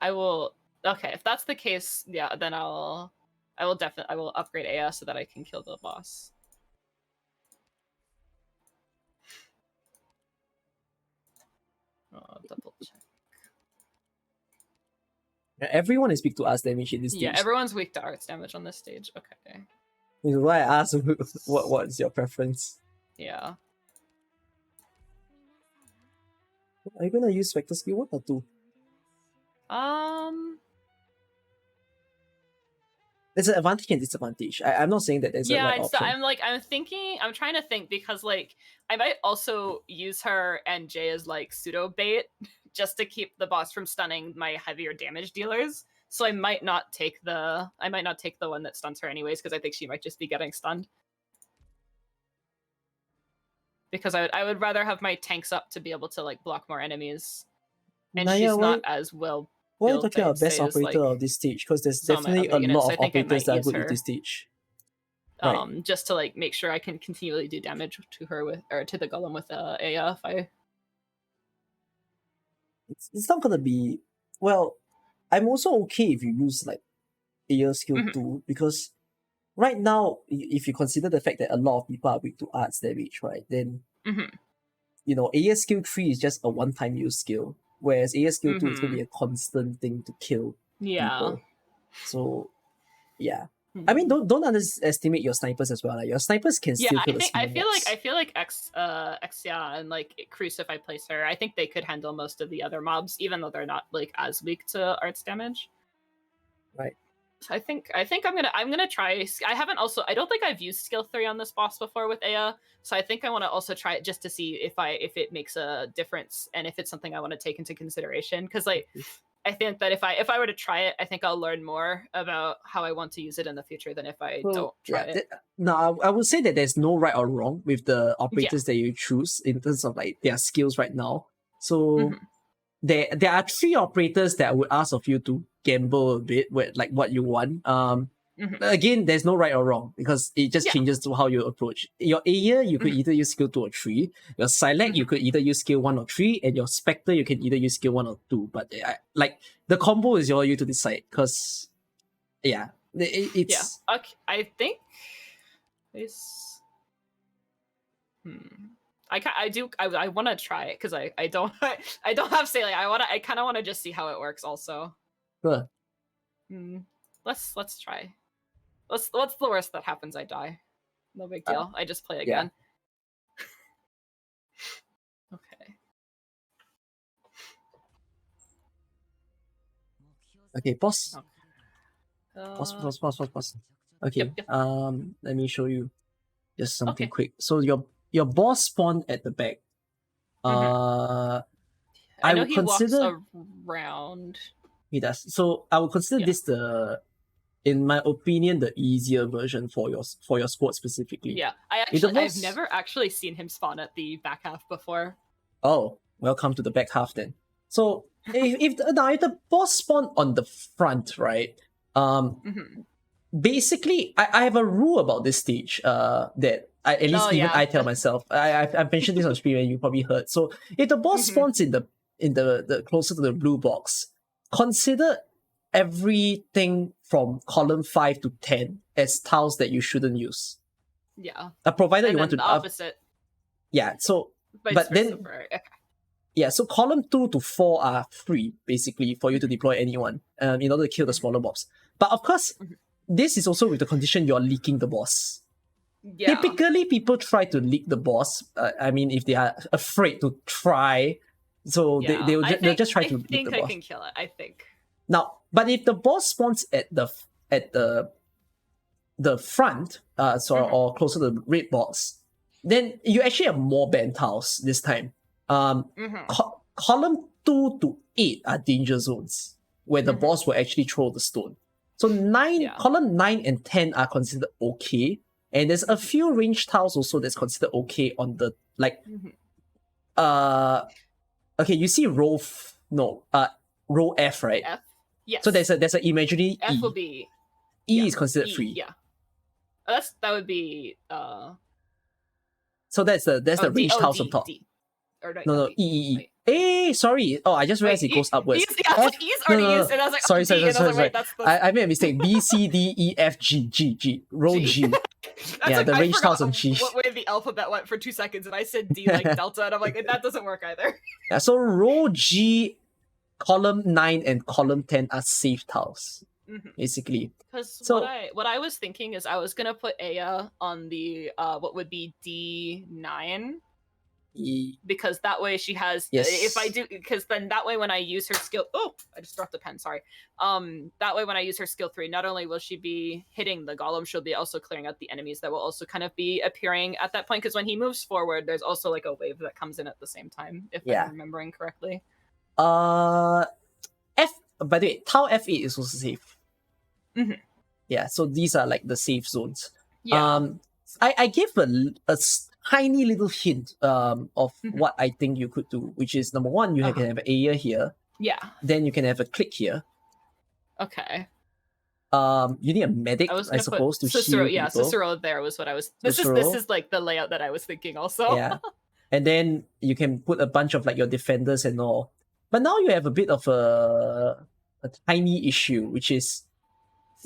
I will. Okay, if that's the case, yeah, then I will upgrade Aya so that I can kill the boss. Double check. Everyone is weak to arts damage in this stage. Yeah, everyone's weak to arts damage on this stage. Okay. This is why I asked what's your preference. Yeah. Are you gonna use Spectre skill 1 or 2? There's an advantage and disadvantage. I'm not saying that there's a right option. I'm trying to think because like I might also use her and Jay as like pseudo bait just to keep the boss from stunning my heavier damage dealers. So I might not take the one that stuns her anyways, because I think she might just be getting stunned. Because I would rather have my tanks up to be able to like block more enemies. And Naya, she's not as well. Why are you talking about best operator of this stage? Because there's definitely a lot of operators that are good at this stage. Right. Just to like make sure I can continually do damage to her with, or to the golem with Aya if I. It's not gonna be, well, I'm also okay if you use like Aya skill 2, because right now, if you consider the fact that a lot of people are weak to arts damage, right, then you know, Aya skill 3 is just a one-time use skill, whereas Aya skill 2 is going to be a constant thing to kill people. So yeah, I mean, don't underestimate your snipers as well. Like, your snipers can still kill the small mobs. I feel like Exia and like Cruz, if I place her, I think they could handle most of the other mobs, even though they're not like as weak to arts damage. Right. So I think I'm gonna try. I don't think I've used skill 3 on this boss before with Aya, so I think I want to also try it just to see if it makes a difference and if it's something I want to take into consideration. Because like, I think that if I were to try it, I think I'll learn more about how I want to use it in the future than if I don't try it. No, I would say that there's no right or wrong with the operators that you choose in terms of like their skills right now. So there are 3 operators that I would ask of you to gamble a bit with like what you want. Again, there's no right or wrong because it just changes to how you approach. Your Aya, you could either use skill 2 or 3. Your Silek, you could either use skill 1 or 3, and your Spectre, you can either use skill 1 or 2. But like the combo is you to decide, because it's okay. I think this. I want to try it because I don't have sailing. I kind of want to just see how it works also. Sure. Let's try. What's the worst that happens? I die. No big deal. I just play again. Okay. Okay, pause. Pause. Okay. Yep. Let me show you just something quick. So your boss spawned at the back. I know he walks around. He does. So I would consider this in my opinion, the easier version for your squad specifically. Yeah, I've never actually seen him spawn at the back half before. Oh, welcome to the back half then. So if the boss spawn on the front, right? Basically, I have a rule about this stage. That I tell myself. I've mentioned this on stream and you probably heard. So if the boss spawns in the closer to the blue box, consider everything from column 5 to 10 as tiles that you shouldn't use. Yeah. Provided you want to the opposite. So so column 2 to 4 are free basically for you to deploy anyone in order to kill the smaller mobs. But of course, this is also with the condition you're leaking the boss. Yeah. Typically, people try to leak the boss. I mean, if they are afraid to try, so they'll just try to leak the boss. I think I can kill it. I think. Now, but if the boss spawns at the front, or closer to the red box, then you actually have more banned tiles this time. Column 2 to 8 are danger zones where the boss will actually throw the stone. So column 9 and 10 are considered okay, and there's a few range tiles also that's considered okay on the you see row F, right? F. Yes. So there's an imaginary F E. will be is considered free. Yeah. That would be So that's the range tiles on top. No, E. Hey, sorry. Oh, I just realized it goes upwards. E's already used, and I was like, sorry. That's I made a mistake. B, C, D, E, F, G. Row G. The range tiles on G. What way the alphabet went for 2 seconds, and I said D like Delta, and I'm like, that doesn't work either. Yeah, so row G, column 9 and column 10 are safe tiles, basically. Because what I was thinking is I was gonna put Aya on the what would be D9. Because that way she has because then that way when I use her skill I just dropped the pen, sorry. That way when I use her skill 3, not only will she be hitting the golem, she'll be also clearing out the enemies that will also kind of be appearing at that point, because when he moves forward there's also like a wave that comes in at the same time, if I'm remembering correctly. By the way, Tau F8 is also safe. Mhm. Yeah, so these are like the safe zones. Yeah. I gave a tiny little hint of what I think you could do, which is number one, you can have an Aya here. Yeah. Then you can have a click here. Okay. You need a medic, I suppose, to Cicero, heal people. Cicero there was what I was. This is like the layout that I was thinking also. Yeah, and then you can put a bunch of like your defenders and all. But now you have a bit of a tiny issue, which is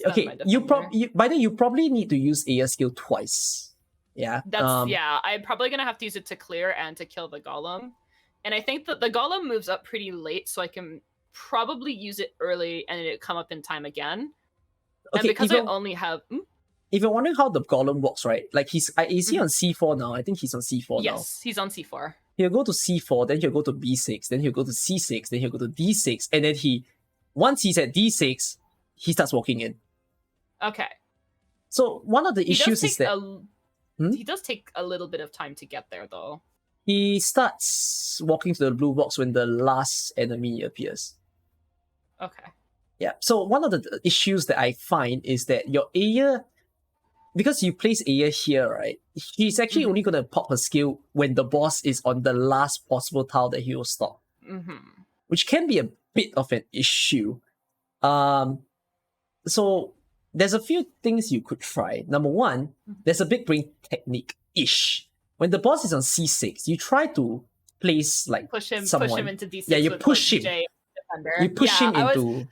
okay. You probably need to use Aya skill twice. Yeah. That's I'm probably gonna have to use it to clear and to kill the golem. And I think that the golem moves up pretty late, so I can probably use it early and it come up in time again. Okay, and because I only have if you're wondering how the golem works, right? Like is he on C4 now? I think he's on C4 now. Yes, he's on C4. He'll go to C4, then he'll go to B6, then he'll go to C6, then he'll go to D6, and then once he's at D6, he starts walking in. Okay. So one of the issues is that he does take a little bit of time to get there, though. He starts walking to the blue box when the last enemy appears. Okay. Yeah, so one of the issues that I find is that your Aya, because you place Aya here, right, she's actually only going to pop her skill when the boss is on the last possible tile that he will stop. Which can be a bit of an issue. So there's a few things you could try. Number one, there's a big brain technique-ish. When the boss is on C6, you try to place like push him into D6. Yeah, you push him. You push him into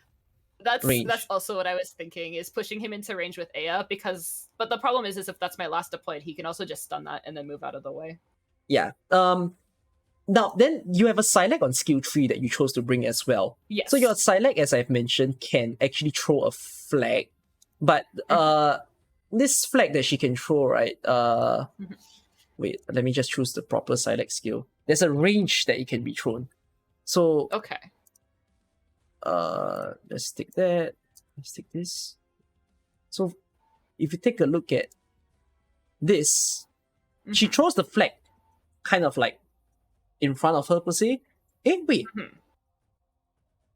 range. That's also what I was thinking, is pushing him into range with Aya, but the problem is if that's my last deployed, he can also just stun that and then move out of the way. Yeah. Now then you have a Silac on skill 3 that you chose to bring as well. Yes. So your Silac, as I've mentioned, can actually throw a flag. But this flag that she can throw, right? Wait, let me just choose the proper Silac skill. There's a range that it can be thrown. So okay. Let's take that. Let's take this. So if you take a look at this, she throws the flag kind of like in front of her per se. Wait.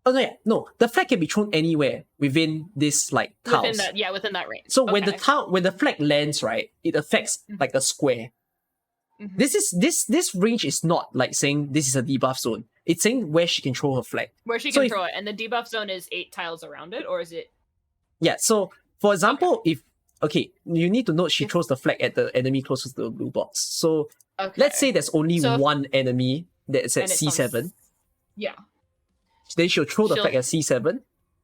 Oh no, the flag can be thrown anywhere within this like tiles. Within that range. So when the flag lands, right, it affects like a square. This range is not like saying this is a debuff zone. It's saying where she can throw her flag. Where she can throw it, and the debuff zone is 8 tiles around it, or is it? Yeah. So for example, you need to note she throws the flag at the enemy closest to the blue box. So let's say there's only one enemy that's at C7. Yeah. Then she'll throw the flag at C7,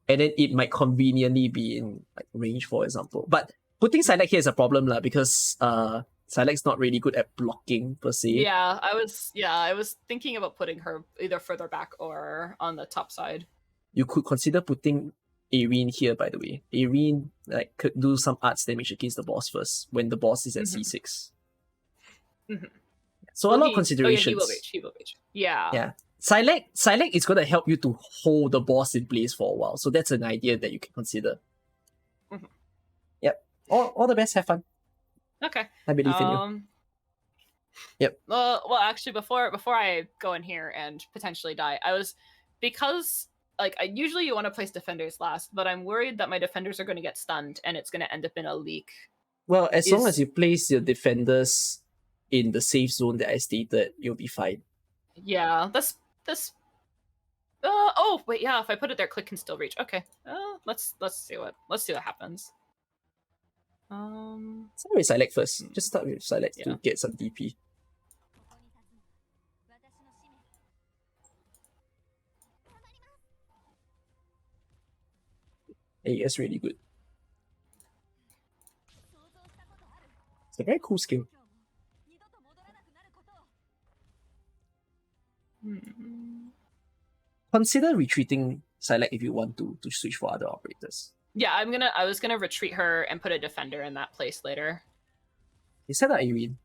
and then it might conveniently be in like range, for example. But putting Silac here is a problem because Silac's not really good at blocking per se. Yeah, I was thinking about putting her either further back or on the top side. You could consider putting Irene here, by the way. Irene could do some arts damage against the boss first when the boss is at C6. So a lot of considerations. He will reach. Yeah. Yeah. Silac is going to help you to hold the boss in place for a while. So that's an idea that you can consider. Yep. All the best. Have fun. Okay. I believe in you. Yep. Well, actually, before I go in here and potentially die, because usually you want to place defenders last, but I'm worried that my defenders are going to get stunned and it's going to end up in a leak. Well, as long as you place your defenders in the safe zone that I stated, you'll be fine. Yeah, that's. Oh wait, yeah. If I put it there, click can still reach. Okay. Let's see what happens. Start with Silac first. Just start with Silac to get some DP. Hey, that's really good. It's a very cool skill. Consider retreating Silac if you want to switch for other operators. Yeah, I was gonna retreat her and put a defender in that place later. You set up Irene.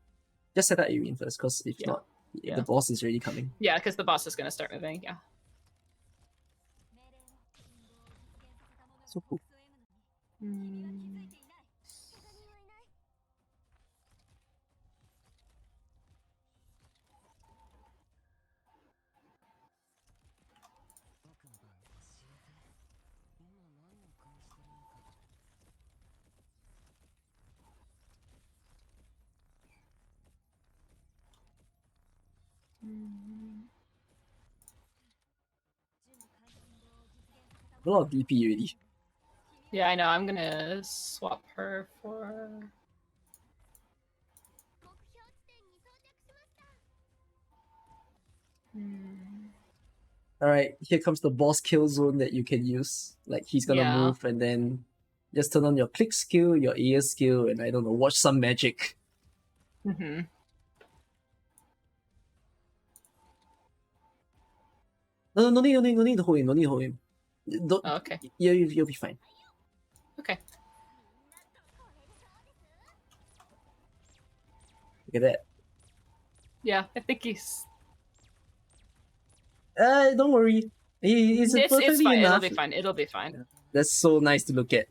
Just set up Irene first, because if not, the boss is already coming. Yeah, because the boss is gonna start moving, yeah. So cool. A lot of DP already. Yeah, I know. I'm gonna swap her for. Alright, here comes the boss kill zone that you can use. Like, he's gonna move and then just turn on your click skill, your ear skill, and I don't know, watch some magic. Mm-hmm. No need to hold him, no need to hold him. Don't, okay. You'll be fine. Okay. Look at that. Yeah, I think he's. Don't worry. It's perfectly fine. enough. It'll be fine. That's so nice to look at.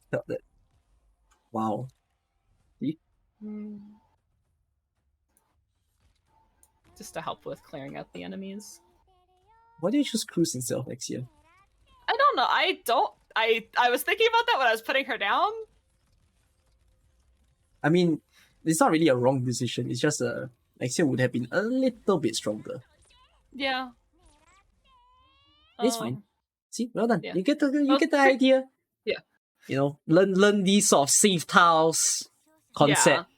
Felt that. Wow. See? Just to help with clearing out the enemies. Why do you choose Cruise instead of Exia? I don't know. I was thinking about that when I was putting her down. I mean, it's not really a wrong decision. It's just Exia would have been a little bit stronger. Yeah. It's fine. See, well done. Yeah. You get the idea. Yeah. You know, learn these sort of safe tiles concept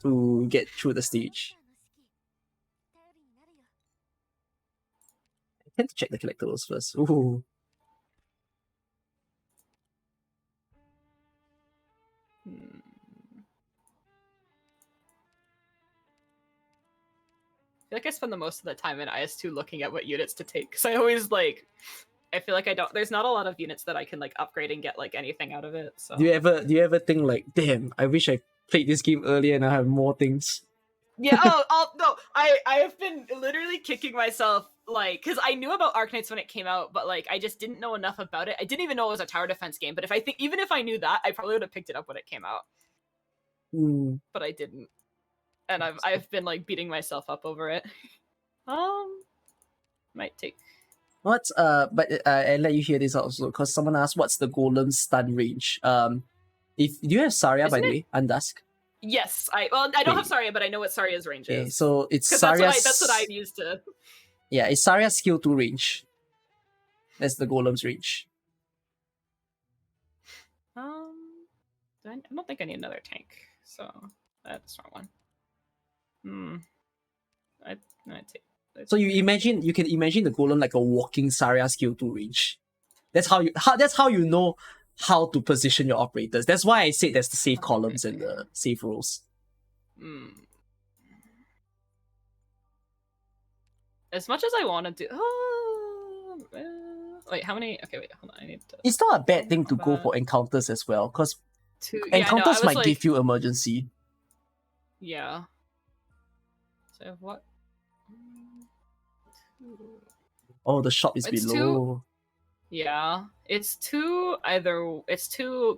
to get through the stage. I tend to check the collectibles first. Ooh. I feel like I spend the most of the time in IS2 looking at what units to take, because I always I feel like there's not a lot of units that I can upgrade and get anything out of it. So Do you ever think like, damn, I wish I played this game earlier and I have more things? Yeah. No. I have been literally kicking myself because I knew about Arknights when it came out, but I just didn't know enough about it. I didn't even know it was a tower defense game. But even if I knew that, I probably would have picked it up when it came out. But I didn't, and I've been beating myself up over it. Might take. But I let you hear this also because someone asked what's the golem stun range. If do you have Saria by the way, Undusk? Yes, I don't have Saria, but I know what Saria's range is. So it's Saria's. That's what I used to. Yeah, it's Saria's skill 2 range. That's the golem's range. I don't think I need another tank, so that's the wrong one. I take. So you can imagine the golem like a walking Saria skill 2 range. That's how you know how to position your operators. That's why I said there's the safe columns and the safe rows. As much as I want to do. Wait, how many? Okay, wait, hold on. I need to. It's not a bad thing to go for encounters as well, because encounters might give you emergency. Yeah. So I have what? Oh, the shop is below. Yeah, it's two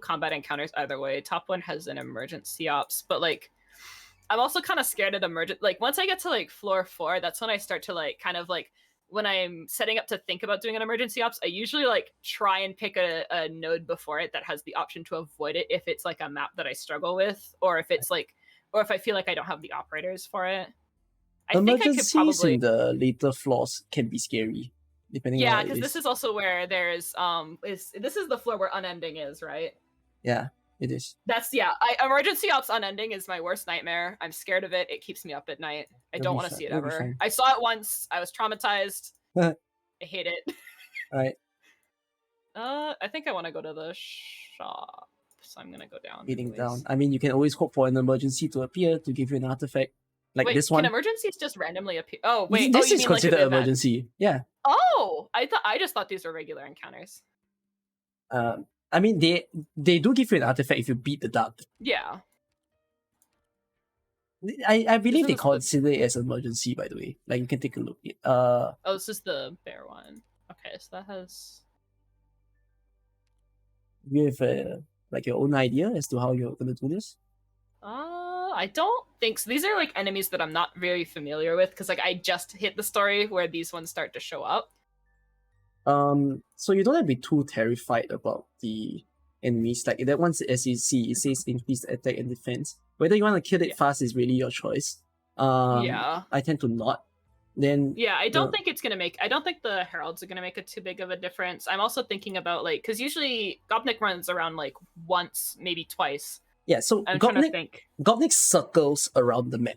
combat encounters either way. Top one has an emergency ops, but I'm also kind of scared at emergent. Once I get to floor 4, that's when I start to when I'm setting up to think about doing an emergency ops. I usually try and pick a node before it that has the option to avoid it if it's a map that I struggle with, or if it's or if I feel like I don't have the operators for it. Emergencies in the later floors can be scary, depending on what it is. Yeah, because this is also where there's this is the floor where unending is, right? Yeah, it is. That's emergency ops unending is my worst nightmare. I'm scared of it. It keeps me up at night. I don't want to see it ever. I saw it once. I was traumatized. I hate it. Right. I think I want to go to the shop, so I'm gonna go down. Heading down. I mean, you can always hope for an emergency to appear to give you an artifact. Wait, this one. Can emergencies just randomly appear? Oh wait, this is considered emergency. Yeah. Oh, I just thought these were regular encounters. I mean, they do give you an artifact if you beat the dark. Yeah. I believe they consider it as an emergency, by the way. You can take a look. Oh, this is the bear one. Okay, so that has. You have your own idea as to how you're gonna do this? I don't think so. These are enemies that I'm not very familiar with because I just hit the story where these ones start to show up. So you don't have to be too terrified about the enemies. That one, as you see, it says increased attack and defense. Whether you want to kill it fast is really your choice. Yeah. I tend to not. Then yeah, I don't think it's gonna make. I don't think the heralds are gonna make it too big of a difference. I'm also thinking about like because usually Gopnik runs around like once, maybe twice. Yeah, so I'm trying to think. Gopnik circles around the map.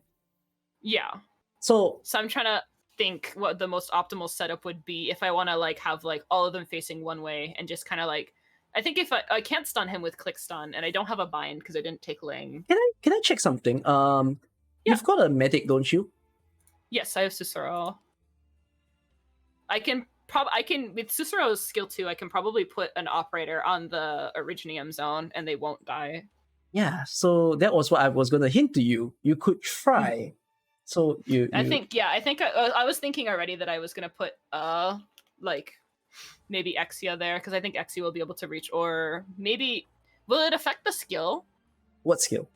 Yeah. So I'm trying to think what the most optimal setup would be if I want to like have like all of them facing one way and just kind of like. I think if I can't stun him with click stun and I don't have a bind because I didn't take Ling. Can I check something? Yeah. You've got a medic, don't you? Yes, I have Susuro. I can with Susuro's skill 2, I can probably put an operator on the Originium zone and they won't die. Yeah, so that was what I was gonna hint to you. You could try. So you I think I was thinking already that I was gonna put like maybe Exia there because I think Exia will be able to reach, or maybe will it affect the skill? What skill?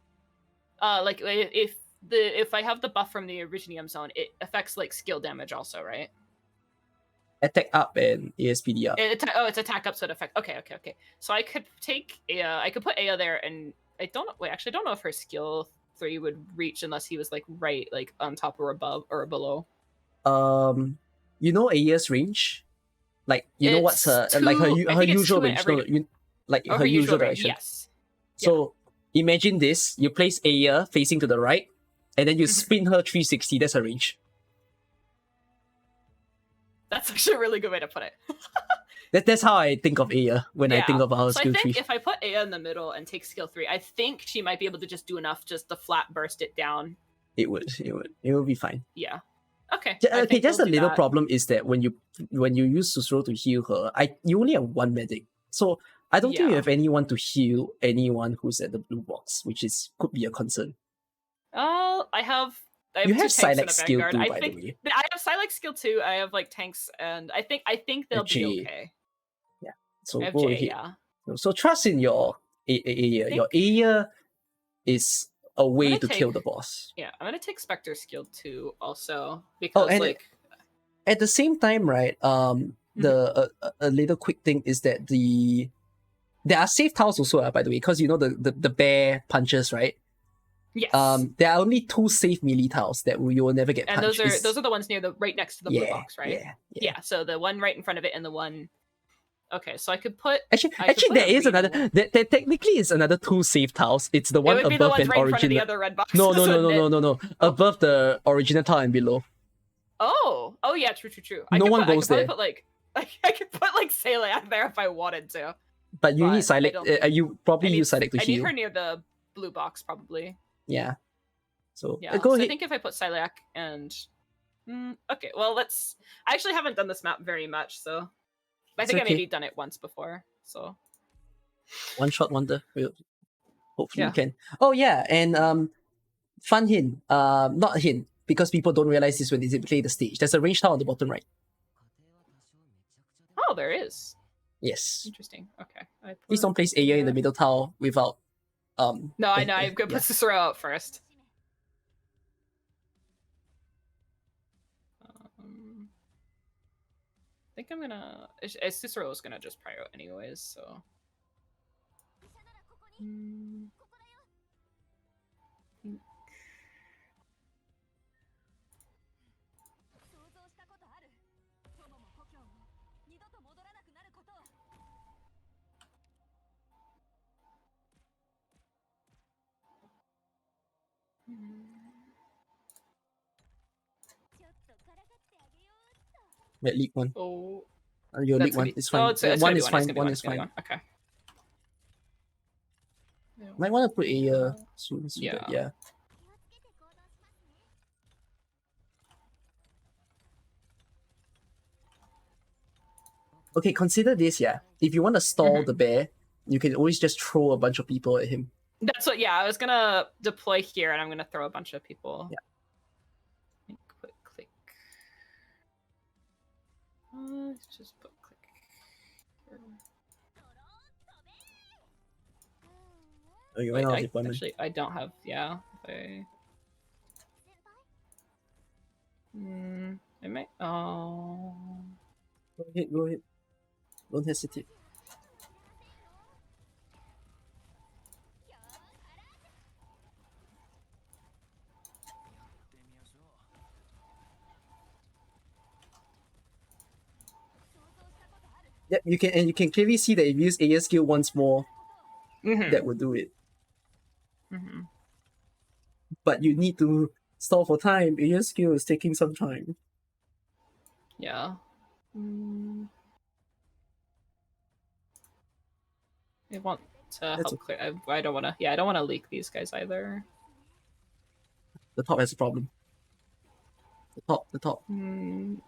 Like if I have the buff from the Originium zone, it affects like skill damage also, right? Attack up and ASPD up. It's attack up, so it affects. Okay. So I could take Aya. I could put Aya there, and I don't know if her skill 3 would reach unless he was like right, like on top or above or below. You know Aya's range, like you know what's her usual range, her usual direction. Yes. So imagine this: you place Aya facing to the right, and then you spin her 360. That's her range. That's actually a really good way to put it. That's how I think of Aya when I think of our skill 3. So I think if I put Aya in the middle and take skill 3, I think she might be able to just do enough just to flat burst it down. It would be fine. Yeah. Okay. Okay, just a little problem is that when you use Susuro to heal her, you only have one medic. So I don't think you have anyone to heal anyone who's at the blue box, which could be a concern. I have you have Silex skill 2, by the way. I have Silex skill 2, I have like tanks, and I think they'll be okay. Yeah. So I have go J, ahead. So trust in your Aya. Your Aya is a way to kill the boss. Yeah, I'm gonna take Spectre skill 2 also because at the same time, right? A little quick thing is that there are safe tiles also, by the way, because you know the bear punches, right? Yes. There are only 2 safe melee tiles that you will never get punched. And those are the ones near right next to the blue box, right? Yeah. So the one right in front of it and the one. Okay, so I could put. Actually, there is another. There technically is another 2 safe tiles. It's the one above and right original. In front of the other red box. No. Above the original tile and below. Oh yeah, true. No one goes there. I could put like Sele out there if I wanted to. But you need Silex. You probably use Silex to heal. I need her near the blue box probably. Yeah. So yeah. Go ahead. I think if I put Silac and okay, well I actually haven't done this map very much, so I think I maybe done it once before. So one shot wonder. Hopefully you can. Oh yeah, and fun hint. Not hint because people don't realize this when they play the stage. There's a range tile on the bottom right. Oh, there is. Yes. Interesting. Okay. Please don't place Aya in the middle tile without. No, I know. I'm gonna put Susuro out first. I think I'm gonna. Susuro is gonna just prio anyways, so. Red League 1. Oh. Your League 1 is fine. One is fine. One is fine. Okay. Might want to put a soon. Yeah. Okay, consider this, yeah. If you want to stall the bear, you can always just throw a bunch of people at him. That's what, I was gonna deploy here and I'm gonna throw a bunch of people. Yeah. Quick click. Just put click here. Oh, you went out of deployment. Actually, I don't have, I might, Go ahead. Don't hesitate. Yep, you can clearly see that if you use Aya's skill once more, that would do it. But you need to stall for time. Aya's skill is taking some time. Yeah. I want to help clear. I don't want to. Yeah, I don't want to leak these guys either. The top has a problem. The top. Ooh.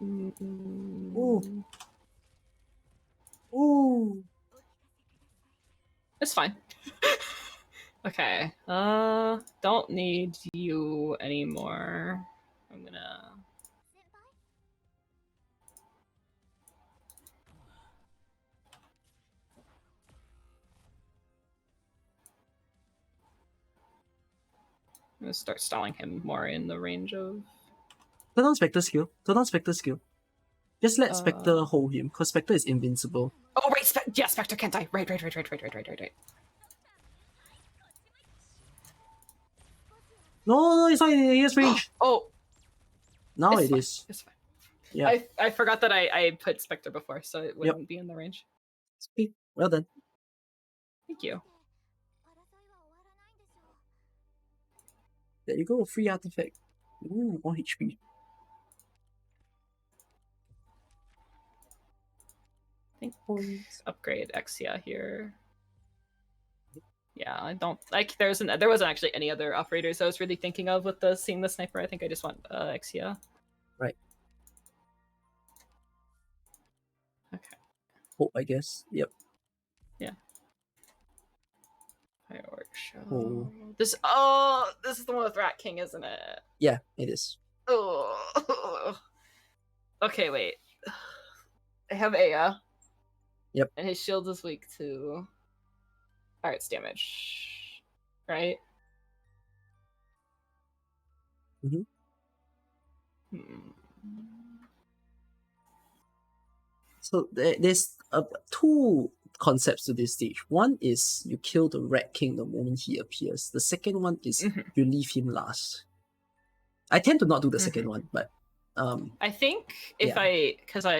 Ooh. It's fine. Okay. Don't need you anymore. I'm gonna. I'm gonna start stalling him more in the range of. Turn on Spectre skill. Just let Spectre hold him, because Spectre is invincible. Oh, right, Spectre can't die. Right. No, it's not in Aya's range. Oh. Now it is. It's fine. Yeah. I forgot that I put Spectre before, so it wouldn't be in the range. Sweet. Well done. Thank you. There you go, free artifact. Ooh, more HP. I think upgrade Exia here. Yeah, I don't like. There wasn't actually any other operators I was really thinking of with seeing the sniper. I think I just want Exia. Right. Okay. Hope, I guess. Yep. Yeah. Fireworks show. Oh. This is the one with Rat King, isn't it? Yeah, it is. Oh. Okay, wait. I have Aya. Yep. And his shield is weak to Art's damage. Right? So there's two concepts to this stage. One is you kill the Rat King the moment he appears. The second one is you leave him last. I tend to not do the second one, but I think if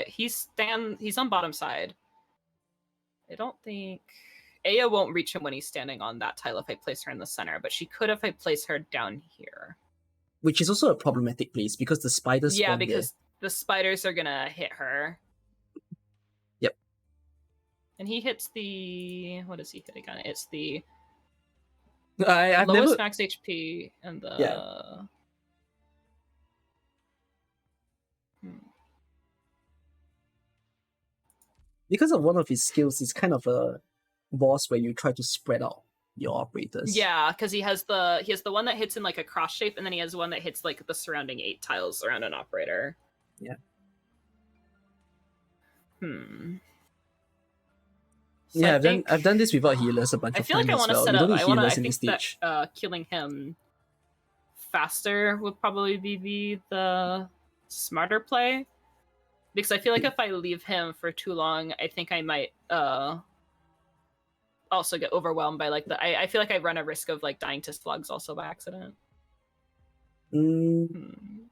he's on bottom side. I don't think Aya won't reach him when he's standing on that tile if I place her in the center, but she could if I place her down here. Which is also a problematic place because the spiders. Yeah, because the spiders are gonna hit her. Yep. And he hits the what does he hit again? It's the I've lowest never... max HP and the Because of one of his skills, it's kind of a boss where you try to spread out your operators. Yeah, because he has the one that hits in like a cross shape, and then he has one that hits like the surrounding 8 tiles around an operator. Yeah. So yeah, I've done this without healers a bunch of times. I feel like I want to set up. I think that killing him faster would probably be the smarter play. Because I feel like if I leave him for too long, I think I might also get overwhelmed by like I feel like I run a risk of like dying to slugs also by accident. I'm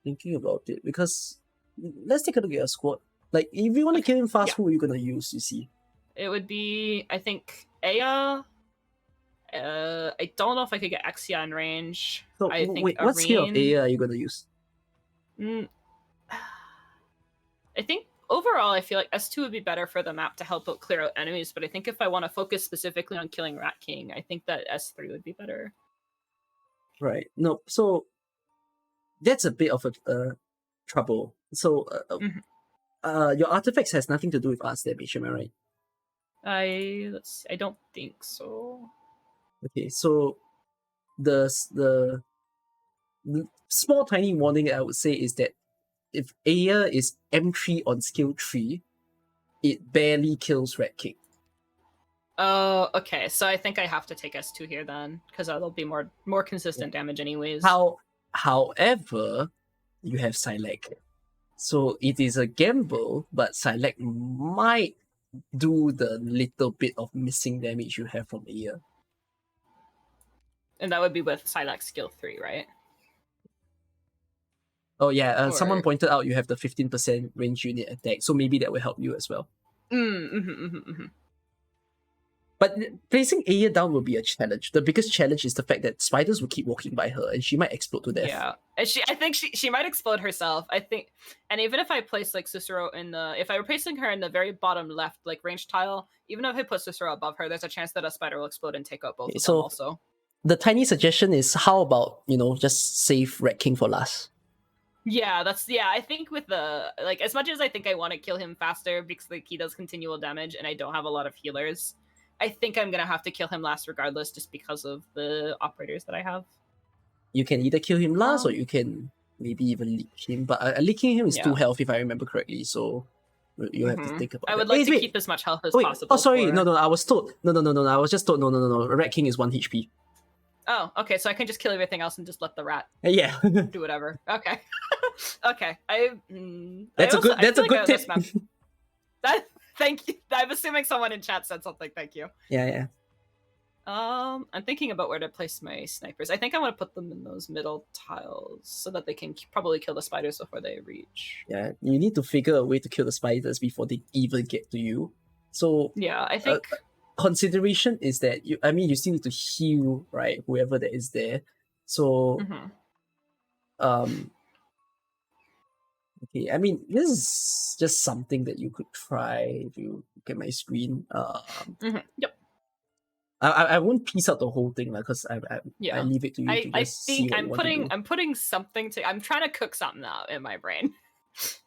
thinking about it because let's take a look at your squad. Like if you want to kill him fast, who are you gonna use? You see, it would be I think Aya. I don't know if I could get Exia in range. So I think wait, what skill of Aya are you gonna use? I think overall, I feel like S2 would be better for the map to help out clear out enemies, but I think if I want to focus specifically on killing Rat King, I think that S3 would be better. Right. No, so that's a bit of a trouble. So your artifacts has nothing to do with arts damage, am I right? I don't think so. Okay, so the small tiny warning I would say is that if Aya is M3 on skill 3, it barely kills Rat King. Oh, okay. So I think I have to take S2 here then, because that'll be more consistent damage anyways. However, you have Silek. So it is a gamble, but Silek might do the little bit of missing damage you have from Aya. And that would be with Silek skill 3, right? Oh yeah, someone Or- pointed out you have the 15% range unit attack, so maybe that will help you as well. But placing Aya down will be a challenge. The biggest challenge is the fact that spiders will keep walking by her and she might explode to death. Yeah, and I think she might explode herself. I think, and even if I place like Cicero if I were placing her in the very bottom left, like range tile, even if I put Cicero above her, there's a chance that a spider will explode and take out both of them also. The tiny suggestion is, how about, just save Red King for last? Yeah, I think with the, like, as much as I think I want to kill him faster because like he does continual damage and I don't have a lot of healers, I think I'm gonna have to kill him last regardless, just because of the operators that I have. You can either kill him last, or you can maybe even leak him. But leaking him is 2 health, if I remember correctly. So you have to think about that. I would like to keep as much health as possible. Oh, sorry. No. I was told. No. I was just told. No. Red King is 1 HP. Oh, okay. So I can just kill everything else and just let the rat. Yeah. do whatever. Okay. Okay. That's a good tip. Thank you. I'm assuming someone in chat said something. Thank you. Yeah. I'm thinking about where to place my snipers. I think I want to put them in those middle tiles so that they can probably kill the spiders before they reach. Yeah, you need to figure a way to kill the spiders before they even get to you. So yeah, I think consideration is that you still need to heal, right? Whoever that is there. So okay, this is just something that you could try if you look at my screen. Yep. I won't piece out the whole thing, because I leave it to you to just I see think what I'm you want to do. I'm putting something I'm trying to cook something out in my brain.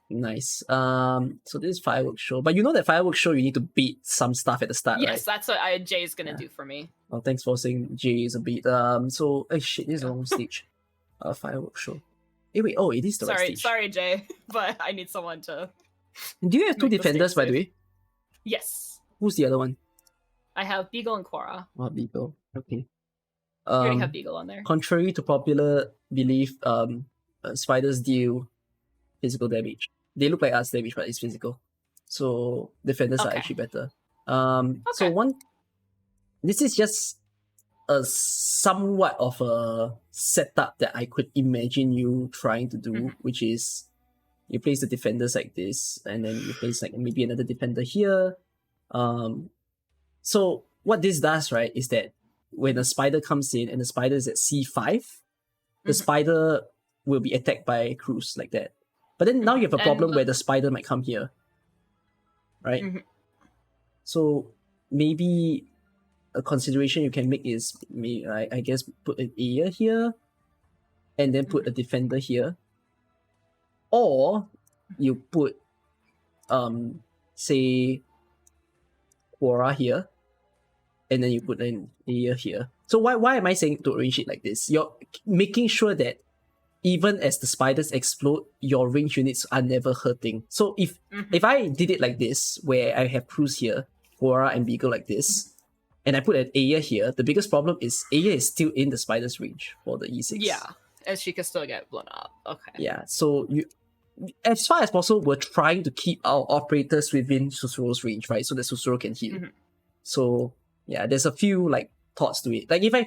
Nice. So this is fireworks show, but you know that fireworks show you need to beat some stuff at the start, right? Yes, that's what Jay's gonna do for me. Well, thanks for saying Jay is a beat. So shit, this is the wrong stage. Fireworks show. Wait, it is the right stage. Sorry, Jay, but I need someone to. Do you have 2 defenders, by the way? Yes. Who's the other one? I have Beagle and Quora. Oh, Beagle. Okay. You already have Beagle on there. Contrary to popular belief, spiders deal physical damage. They look like us damage, but it's physical. So defenders are actually better. So this is just a somewhat of a setup that I could imagine you trying to do, which is you place the defenders like this, and then you place like maybe another defender here. So what this does, right, is that when a spider comes in and the spider is at C5, the spider will be attacked by crews like that. But then now you have a problem where the spider might come here, right? So maybe a consideration you can make is, I guess, put an Aya here, and then put a defender here, or you put, say, Quora here, and then you put an Aya here. So why am I saying to arrange it like this? You're making sure that even as the spiders explode, your range units are never hurting. So if I did it like this, where I have crews here, Quora and Beagle like this, and I put an Aya here, the biggest problem is Aya is still in the spider's range for the E6. Yeah, and she can still get blown up. Okay. Yeah, so you, as far as possible, we're trying to keep our operators within Susuro's range, right? So that Susuro can heal. So yeah, there's a few thoughts to it. Like if I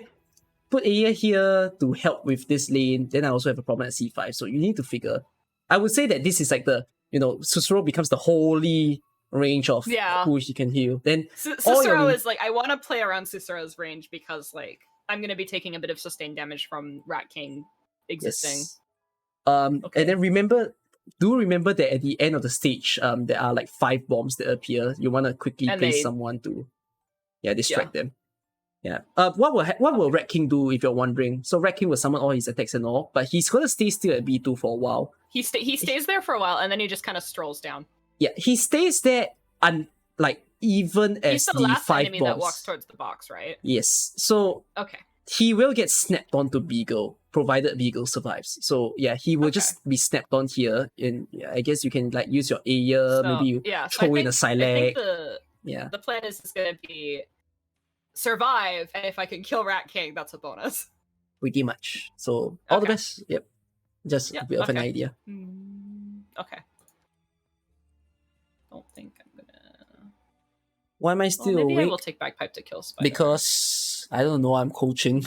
put Aya here to help with this lane, then I also have a problem at C5. So you need to figure. I would say that this is like the, Susuro becomes the holy range of who she can heal. Then Cicero is I want to play around Cicero's range because I'm going to be taking a bit of sustained damage from Rat King existing. Yes. And then remember that at the end of the stage, there are 5 bombs that appear. You want to quickly place someone to distract them. Yeah. What will Rat King do, if you're wondering? So Rat King will summon all his attacks and all, but he's gonna stay still at B2 for a while. He stays there for a while, and then he just kind of strolls down. Yeah, he stays there even as he's the last 5 enemy bombs. that walks towards the box, right? Yes. So he will get snapped onto Beagle, provided Beagle survives. So yeah, he will just be snapped on here, and I guess you can use your Aya, maybe you throw in a Silac. The plan is going to be survive, and if I can kill Rat King, that's a bonus. Pretty much. So all the best. Yep. Just a bit of an idea. Okay. Don't think I'm gonna. Why am I still awake? Maybe I will take Bagpipe to kill Spider. Because I don't know. I'm coaching.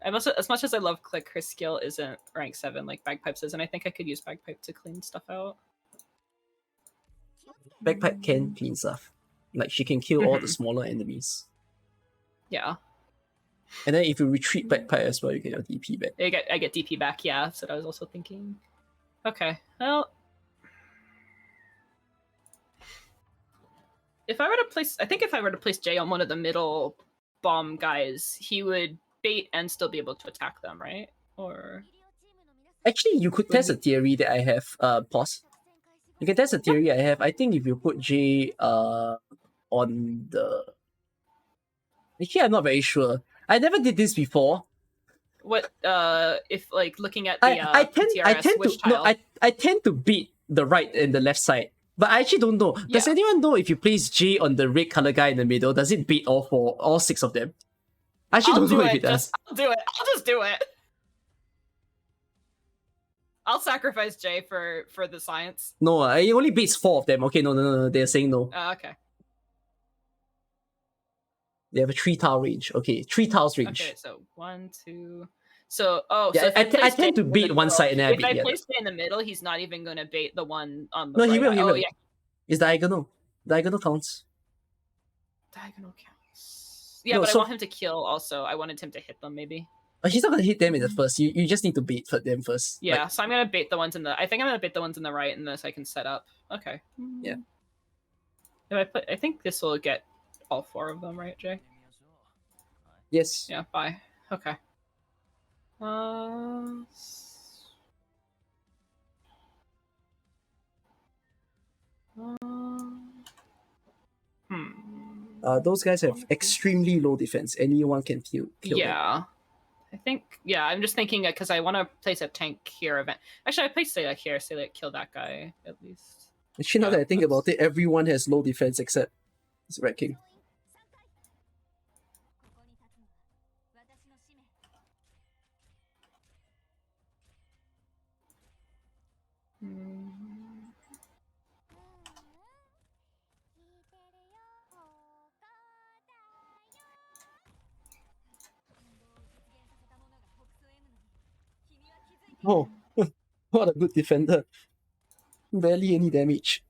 As much as I love Click, her skill isn't rank 7 like Bagpipes is, and I think I could use Bagpipe to clean stuff out. Bagpipe can clean stuff. Like, she can kill all the smaller enemies. Yeah. And then if you retreat Bagpipe as well, you get your DP back. I get DP back, yeah, that's what I was also thinking. Okay, well... If I were to place Jay on one of the middle bomb guys, he would bait and still be able to attack them, right? Or... Actually, you could test a theory that I have. Pause. You can test a theory I have. I think if you put Jay on the... Actually, I'm not very sure. I never did this before. What, if, like, looking at the I tend to beat the right and the left side. But I actually don't know. Does anyone know if you place J on the red color guy in the middle, does it beat all 6 of them? I actually don't know if it does. I'll do it. I'll just do it. I'll sacrifice J for the science. No, it only beats 4 of them. Okay, no. They're saying no. Okay. They have a 3 tile range. Okay, 3 tiles range. Okay, so 1, 2... So, yeah, so I tend to bait one side and then I beat the other. If I place it in the middle, he's not even going to bait the one on the right. No, he will. Yeah. It's diagonal. Diagonal counts. Diagonal counts. Yeah, but I want him to kill also. I wanted him to hit them, maybe. He's not going to hit them in the first. You just need to bait for them first. Yeah, so I'm going to bait the ones in the... I think I'm going to bait the ones in the right, and this I can set up. Okay. Yeah. I think this will get all 4 of them, right, Jay? Yes. Yeah, bye. Okay. Those guys have extremely low defense. Anyone can kill them. I think, I'm just thinking because I want to place a tank here. Actually, I place Sayla here, so like kill that guy at least. Actually, now that I think about it, everyone has low defense except Red King. Oh, what a good defender. Barely any damage.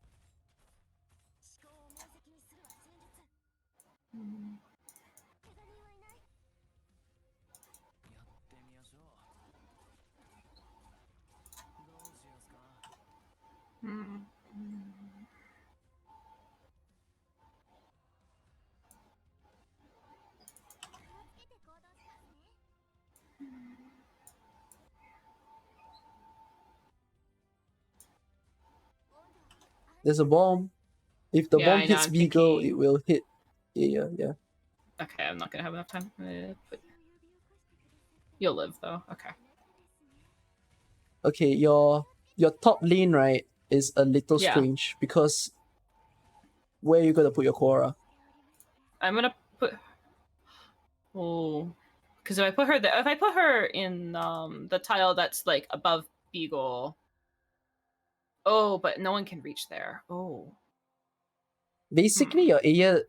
There's a bomb. If the bomb hits Beagle, it will hit Aya, yeah. Okay, I'm not gonna have enough time. But you'll live though. Okay. Okay, your top lane, right, is a little strange because where are you gonna put your Korra? I'm gonna put because if I put her there, if I put her in the tile that's like above Beagle. Oh, but no one can reach there. Oh. Basically, your Aya,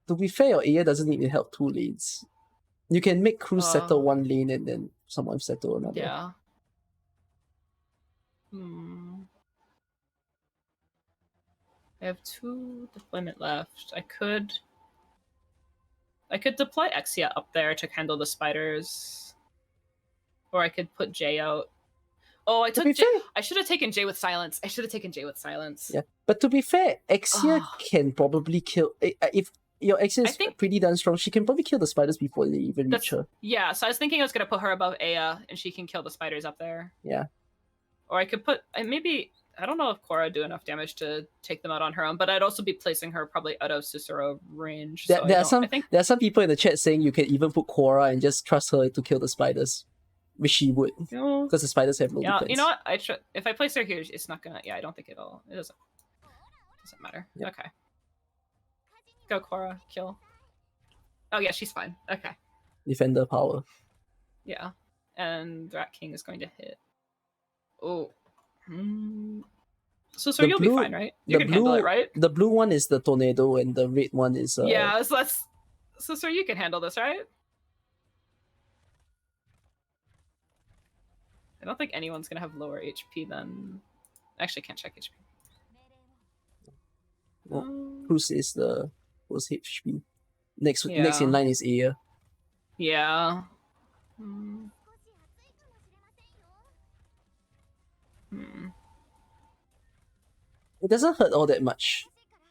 to be fair, your Aya doesn't need to help 2 lanes. You can make Cruz settle 1 lane and then someone settle another. Yeah. I have 2 deployment left. I could deploy Exia up there to handle the spiders. Or I could put Jay out. Oh, I should have taken Jay with silence. Yeah, but to be fair, Exia can probably kill... If your Exia is pretty damn strong, she can probably kill the spiders before they even reach her. Yeah, so I was thinking I was going to put her above Aya, and she can kill the spiders up there. Yeah. Or I could put... Maybe... I don't know if Korra would do enough damage to take them out on her own, but I'd also be placing her probably out of Cicero range. There are some people in the chat saying you can even put Korra and just trust her to kill the spiders. Which she would, because the spiders have no defense. You know what? If I place her here, it's not gonna. Yeah, I don't think it doesn't matter. Yep. Okay. Go Korra, kill. Oh yeah, she's fine. Okay. Defender power. Yeah, and the Rat King is going to hit. Oh. So you'll be fine, right? You can handle it, right? The blue one is the tornado, and the red one is. Yeah, so you can handle this, right? I don't think anyone's gonna have lower HP than. Actually, can't check HP. Well, Cruz is the most HP. Next in Yeah. line is Aya. Yeah. Hmm. It doesn't hurt all that much.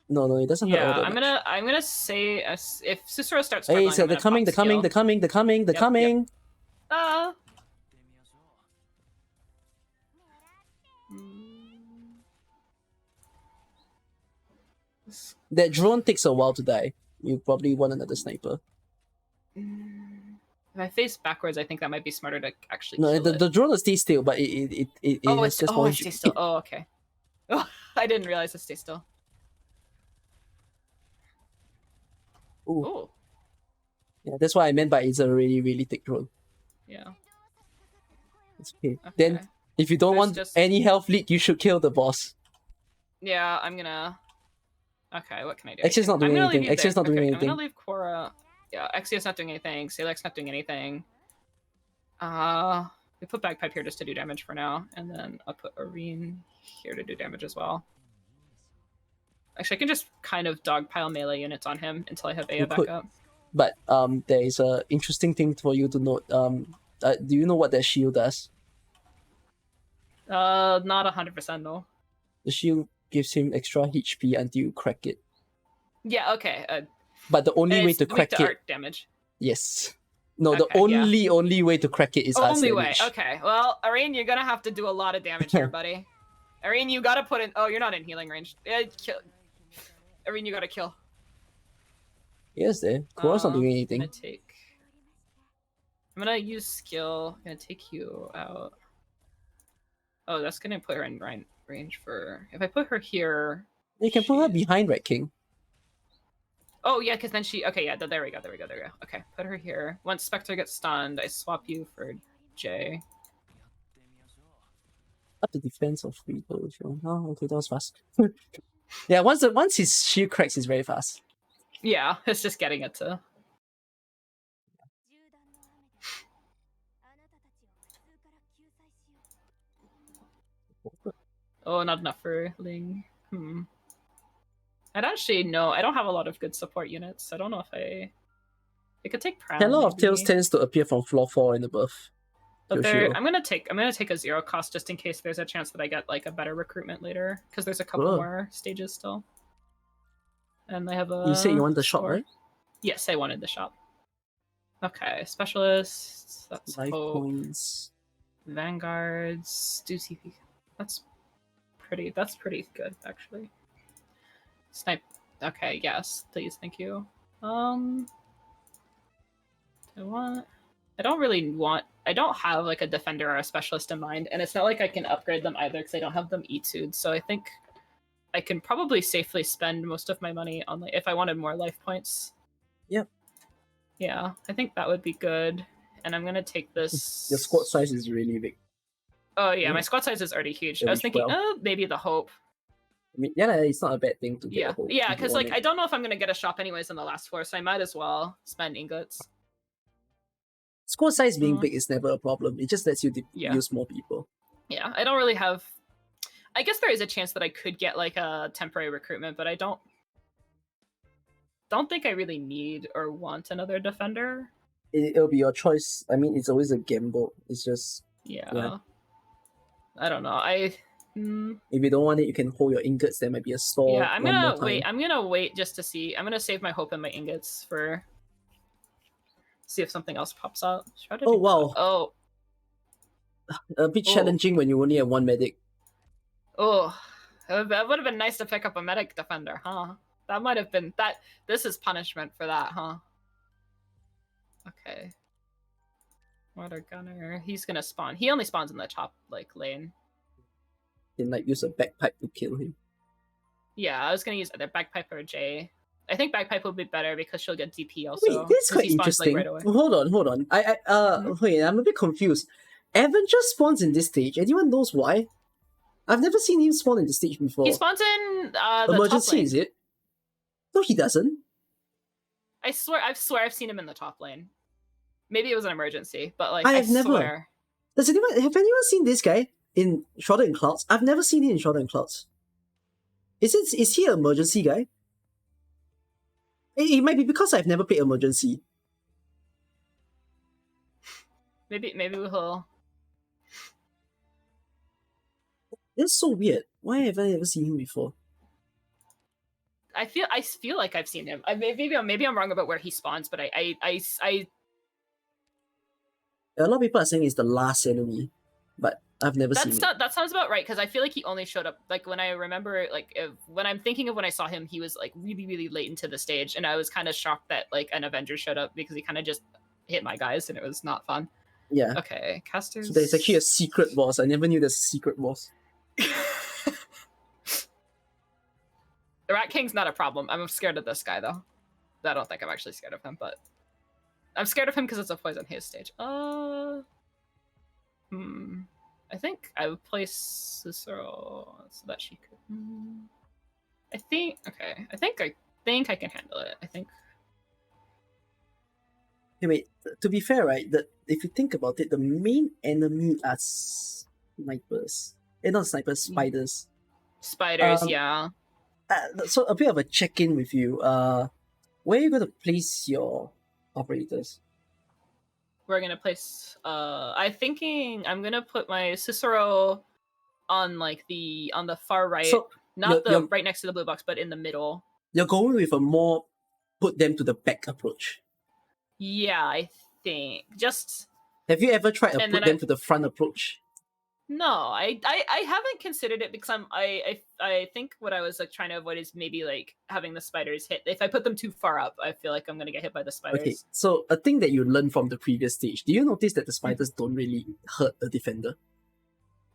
No, it doesn't hurt all Yeah, that much. I'm gonna say if Susura starts Hey, struggling, so I'm they're gonna coming, pop they're coming, skill. they're coming, they're coming, they're Yep, coming. Yep. That drone takes a while to die. You probably want another sniper. If I face backwards, I think that might be smarter to actually No, kill it. the drone will stay still, but it Oh, has just more it stays still. Oh, okay. Oh, I didn't realize it stays still. Ooh. Oh, Yeah, that's what I meant by it's a really, really thick drone. yeah. It's okay. Okay. Then, if you don't There's want just- any health leak, you should kill the boss. Yeah, I'm gonna. Okay, what can I do? Axia's not doing I'm gonna leave anything. you Axia's there. not doing Okay, anything. I'm gonna leave Korra. Yeah, Axia's not doing anything. Salak's not doing anything. We put Bagpipe here just to do damage for now, and then I'll put Arene here to do damage as well. Actually, I can just kind of dogpile melee units on him until I have Aya You back could. up. But there is a interesting thing for you to note. Do you know what that shield does? Not 100% though. The shield gives him extra HP until you crack it. Yeah, okay. But the only way It's to weak crack to it, arc damage. yes. No, the Okay, yeah. only way to crack it is arc Only way. damage. Okay. Well, Arene, you're gonna have to do a lot of damage here, buddy. Arene, you gotta put in. Oh, you're not in healing range. Yeah, kill. Arene, you gotta kill. Yes, there. Korra's not doing I'm anything. gonna use skill. I'm gonna take you out. Oh, that's gonna put her in range for. If I put her here. You can put her behind Red King. Oh yeah, because then she. Okay, yeah. There we go. Okay, put her here. Once Spectre gets stunned, I swap you for Jay. Up the defense of free throw. Oh, okay, that was fast. Yeah, once his shield cracks, he's very fast. Yeah, it's just getting it to. Oh, not enough for Ling. I don't actually know. I don't have a lot of good support units. I don't know if I could take Pram. Hello of maybe. Tails tends to appear from floor 4 and above. But Yoshiro. I'm gonna take a 0 cost just in case there's a chance that I get like a better recruitment later because there's a couple Cool. more stages still. And I have a. You said you want the shop, 4. right? Yes, I wanted the shop. Okay, specialists. That's Life hope. points. Vanguards. Do CP. That's pretty good actually. Snipe. Okay, yes, please, thank you. I don't have like a defender or a specialist in mind, and it's not like I can upgrade them either because I don't have them E2'd, so I think I can probably safely spend most of my money on like if I wanted more life points. Yep. Yeah, I think that would be good. And I'm gonna take this. Your squad size is really big. Oh yeah, Yeah. my squad size is already huge. Yeah, I was thinking, well. maybe the hope. I mean, yeah, it's not a bad thing to get a hold. Yeah, if you because want like it. I don't know if I'm gonna get a shop anyways in the last floor, so I might as well spend ingots. Squad size being big is never a problem. It just lets you Yeah. use more people. Yeah, I don't really have. I guess there is a chance that I could get like a temporary recruitment, but I don't think I really need or want another defender. It'll be your choice. I mean, it's always a gamble. It's just Yeah. I don't know. If you don't want it, you can hold your ingots. There might be a store. yeah, I'm one more gonna time. wait. I'm gonna wait just to see. I'm gonna save my hope and my ingots for see if something else pops up. Shrouded Oh Ingot. wow, Oh. a bit Oh. challenging when you only have one medic. Oh, that would have been nice to pick up a medic defender, huh? That might have been that. This is punishment for that, huh? Okay. Water gunner. He's gonna spawn. He only spawns in the top like lane. You can like use a bagpipe to kill him. Yeah, I was gonna use either bagpipe or J. I think bagpipe would be better because she'll get DP also. Wait, this is 'cause quite he spawns, interesting. Like, right away. Hold on. Wait, I'm a bit confused. Evan just spawns in this stage. Anyone knows why? I've never seen him spawn in the stage before. He spawns in the Emergency, top lane. is it? No, he doesn't. I swear I've seen him in the top lane. Maybe it was an emergency, but like I I have never. swear. Have anyone seen this guy in Shrouded in Clouds? I've never seen him in Shrouded in Clouds. Is he an emergency guy? It might be because I've never played emergency. Maybe we'll. It's so weird. Why haven't I ever seen him before? I feel like I've seen him. Maybe I'm wrong about where he spawns, but I a lot of people are saying it's the last enemy, but I've never seen it. That sounds about right, because I feel like he only showed up, like, when I remember, like, when I'm thinking of when I saw him, he was, like, really, really late into the stage, and I was kind of shocked that, like, an Avenger showed up, because he kind of just hit my guys, and it was not fun. Yeah. Okay, casters... So there's actually a secret boss. I never knew there's a secret boss. The Rat King's not a problem. I'm scared of this guy, though. I don't think I'm actually scared of him, but... I'm scared of him because it's a poison haze stage. I think I would place Cicero so that she could... I think I can handle it. I think... Hey, wait, to be fair, right, if you think about it, the main enemy are snipers. Not snipers, spiders. Spiders, yeah. So a bit of a check-in with you. Where are you going to place your operators? We're going to place... I'm thinking I'm going to put my Cicero on, like, on the far right. So not right next to the blue box, but in the middle. You're going with a more put them to the back approach. Yeah, I think. Just... Have you ever tried to put them to the front approach? No, I haven't considered it, because I think what I was, like, trying to avoid is maybe, like, having the spiders hit. If I put them too far up, I feel like I'm gonna get hit by the spiders. Okay, so a thing that you learned from the previous stage, do you notice that the spiders don't really hurt a defender?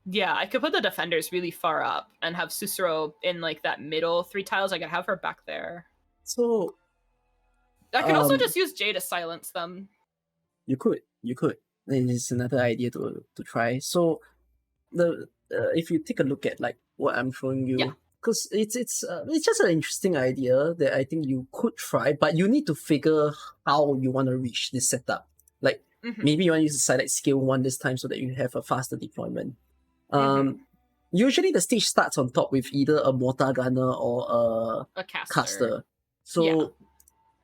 Yeah, I could put the defenders really far up and have Cicero in, like, that middle 3 tiles. I could have her back there. So... I could also just use Jay to silence them. You could. And it's another idea to try. So... if you take a look at, like, what I'm showing you, because it's just an interesting idea that I think you could try, but you need to figure how you want to reach this setup. Like, maybe you want to use the select skill 1 this time so that you have a faster deployment. Usually the stage starts on top with either a mortar gunner or a caster. So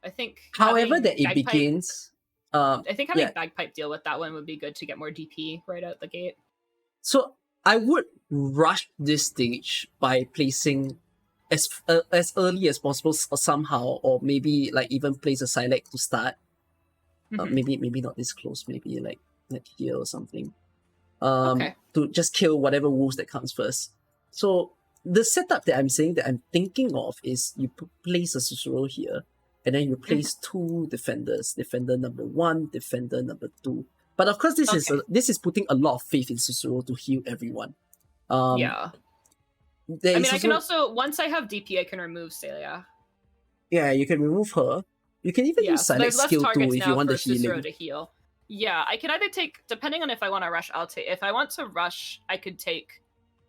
I think however that it begins, I think having Bagpipe deal with that one would be good to get more DP right out the gate. So I would rush this stage by placing as early as possible somehow, or maybe, like, even place a Silek to start. Maybe not this close, maybe like here or something. To just kill whatever wolves that comes first. So the setup that I'm saying that I'm thinking of is you place a Cicero here, and then you place 2 defenders. Defender number 1, defender number 2. But of course, this is putting a lot of faith in Cicero to heal everyone. I can also, once I have DP, I can remove Celia. Yeah, you can remove her. You can even use Silent Skill 2 if you want the healing. To heal. Yeah, I can either take, depending on if I want to rush, if I want to rush, I could take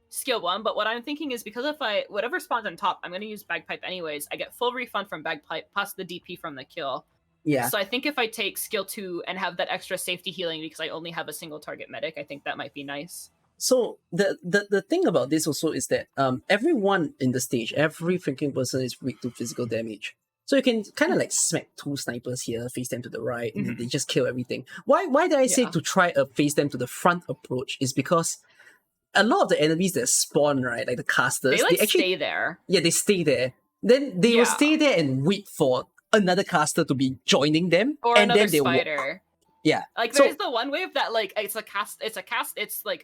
skill 1, but what I'm thinking is, because whatever spawns on top, I'm going to use Bagpipe anyways, I get full refund from Bagpipe, plus the DP from the kill. Yeah. So I think if I take skill 2 and have that extra safety healing, because I only have a single target medic, I think that might be nice. So the thing about this also is that everyone in the stage, every freaking person is weak to physical damage. So you can kind of like smack 2 snipers here, face them to the right, and they just kill everything. Why did I say to try a face them to the front approach is because a lot of the enemies that spawn, right, like the casters, they actually stay there. Yeah, they stay there. Then they will stay there and wait for another caster to be joining them, or and then they spider. Yeah, like there's the one wave that like it's like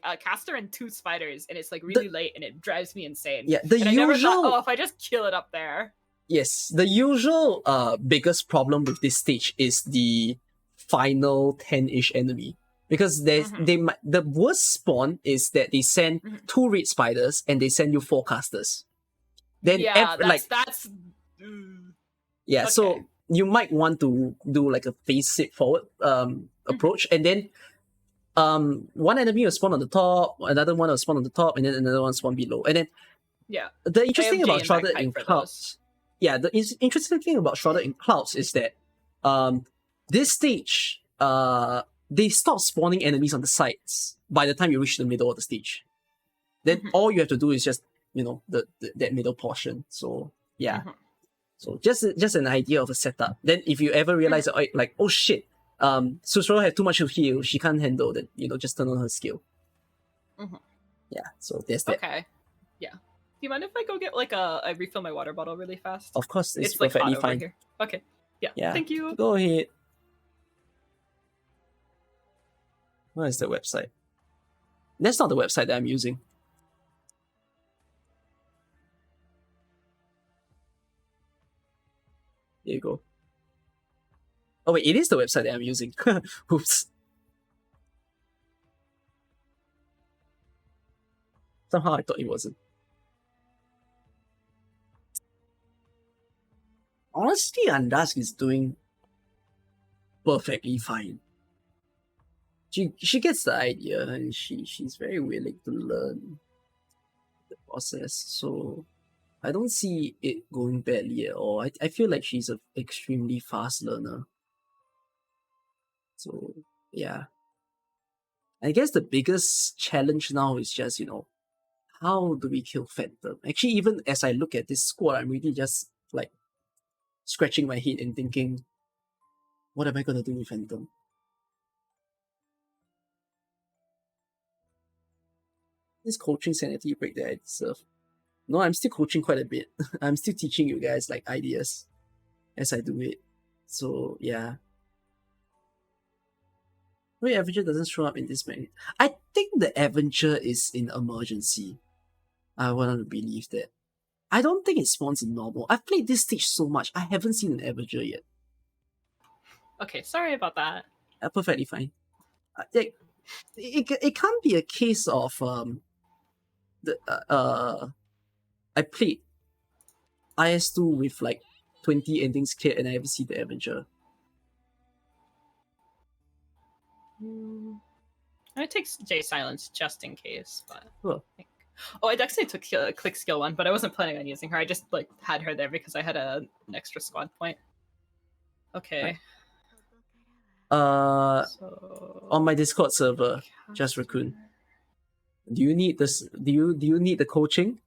a caster and 2 spiders, and it's like really late, and it drives me insane. Yeah, I never thought, if I just kill it up there. Yes, the usual biggest problem with this stage is the final 10-ish enemy, because the worst spawn is that they send 2 red spiders and they send you 4 casters. Then so you might want to do like a face it forward approach, and then one enemy will spawn on the top, another one will spawn on the top, and then another one spawn below. And then the interesting about Shrouded in Clouds, the interesting thing about Shrouded in Clouds is that this stage they stop spawning enemies on the sides by the time you reach the middle of the stage. Then all you have to do is just, that middle portion. So yeah. So just an idea of a setup. Then if you ever realize that, oh shit, Susuro had too much of heal, she can't handle that, just turn on her skill. Yeah, so there's that. Okay. Yeah. Do you mind if I go get I refill my water bottle really fast? Of course, it's hot perfectly over fine. Here. Okay. Yeah. Thank you. Go ahead. Where is the website? That's not the website that I'm using. There you go. Oh wait, it is the website that I'm using. Oops. Somehow I thought it wasn't. Honestly, Andask is doing perfectly fine. She gets the idea and she's very willing to learn the process. So I don't see it going badly at all. I feel like she's an extremely fast learner. So yeah. I guess the biggest challenge now is just, how do we kill Phantom? Actually, even as I look at this squad, I'm really just scratching my head and thinking, what am I gonna do with Phantom? This coaching sanity break that I deserve. No, I'm still coaching quite a bit. I'm still teaching you guys ideas as I do it. So yeah. Wait, Avenger doesn't show up in this magnet. I think the Avenger is in emergency. I want to believe that. I don't think it spawns in normal. I've played this stage so much. I haven't seen an Avenger yet. Okay, sorry about that. Perfectly fine. It can't be a case of I played IS2 with 20 endings cleared and I haven't seen the Avenger. I take J Silence just in case, but Cool. I actually took click skill 1, but I wasn't planning on using her. I just had her there because I had an extra squad point. Okay. So... on my Discord server, Just Raccoon. Do you need this? Do you need the coaching?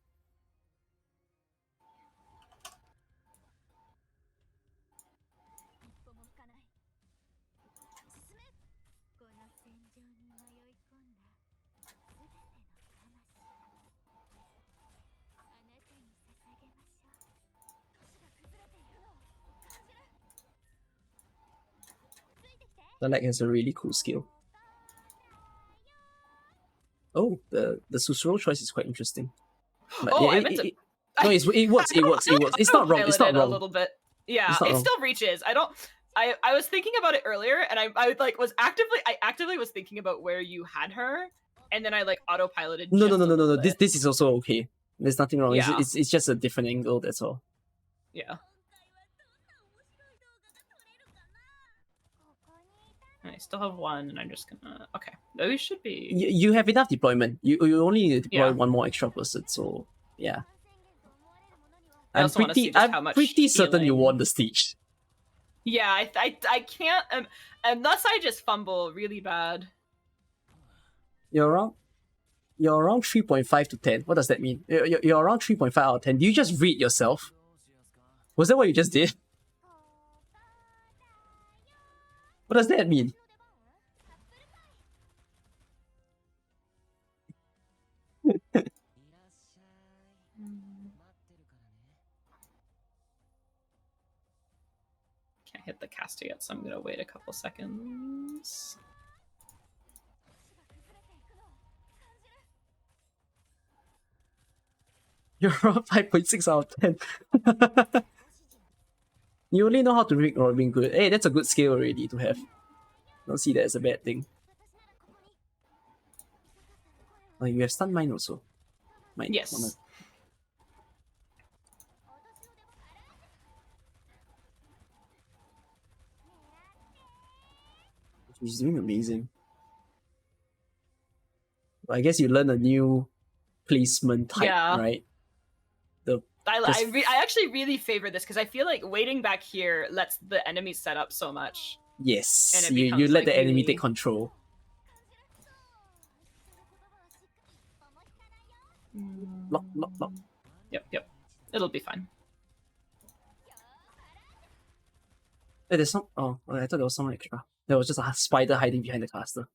The leg has a really cool skill. Oh, the Susuro choice is quite interesting. But no, it works. It's not wrong. It's not wrong. A little bit. Yeah, it still reaches. I was thinking about it earlier, and I actively was thinking about where you had her, and then I autopiloted. No. This is also okay. There's nothing wrong. Yeah. It's just a different angle. That's all. Yeah. I still have one, and I'm just gonna. Okay, those should be. You have enough deployment. You only need to deploy one more extra person. So yeah. I'm pretty certain you won the stage. Yeah, I can't unless I just fumble really bad. You're around 3.5 to 10. What does that mean? You're around 3.5 out of 10. Do you just read yourself? Was that what you just did? What does that mean? Can't hit the caster yet, so I'm gonna wait a couple seconds. You're around 5.6 out of 10. You only know how to read Robin good. Hey, that's a good skill already to have. Don't see that as a bad thing. Oh, you have stun mine also. Yes. She's doing amazing. I guess you learn a new placement type, right? I actually really favor this because I feel like waiting back here lets the enemies set up so much. Yes, And it you becomes, let like, the enemy really- take control. Lock. Yep. It'll be fine. Hey, there's some. Oh, I thought there was some extra. There was just a spider hiding behind the caster.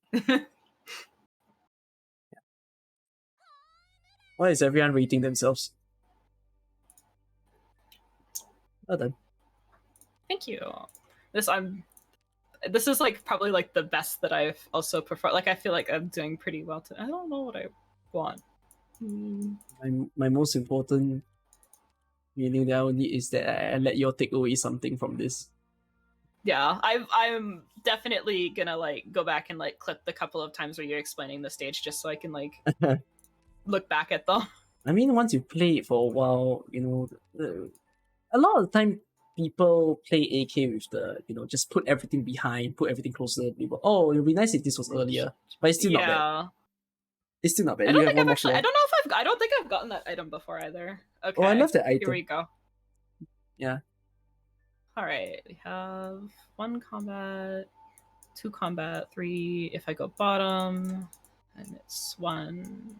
Why is everyone rating themselves? Well done. Thank you. This is like probably like the best that I've also performed. Like I feel like I'm doing pretty well. I don't know what I want. My most important feeling that I will need is that I let you take away something from this. Yeah, I'm definitely gonna like go back and like clip the couple of times where you're explaining the stage just so I can like look back at them. I mean, once you play it for a while, a lot of the time people play AK with the, just put everything behind, put everything closer to people. Oh, it would be nice if this was earlier, but it's still not bad. It's still not bad. I You don't have think one I've more actually. floor. I don't think I've gotten that item before either. Okay. Oh, I love that item. Here we go. Yeah. All right, we have 1 combat, 2 combat, 3 if I go bottom, and it's 1.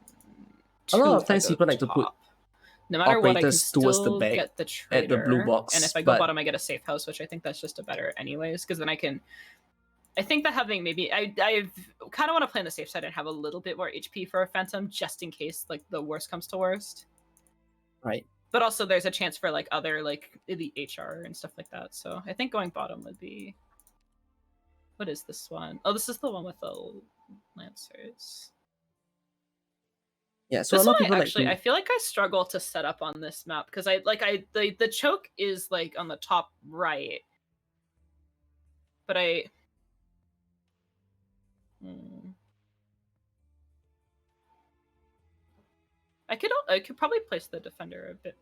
A lot 2 of if I times go people like to put top. No matter what, I can operators towards the still back get the at the blue trader, box, and if I go but- bottom, I get a safe house, which I think that's just a better anyways, because then I can. I think that having maybe I kind of want to play on the safe side and have a little bit more HP for a phantom just in case like the worst comes to worst. Right. But also there's a chance for like other like elite HR and stuff like that. So I think going bottom would be. What is this one? Oh, this is the one with the lancers. Yeah, so This a lot one of people I like to... feel like I struggle to set up on this map because the choke is like on the top right, but I could probably place the defender a bit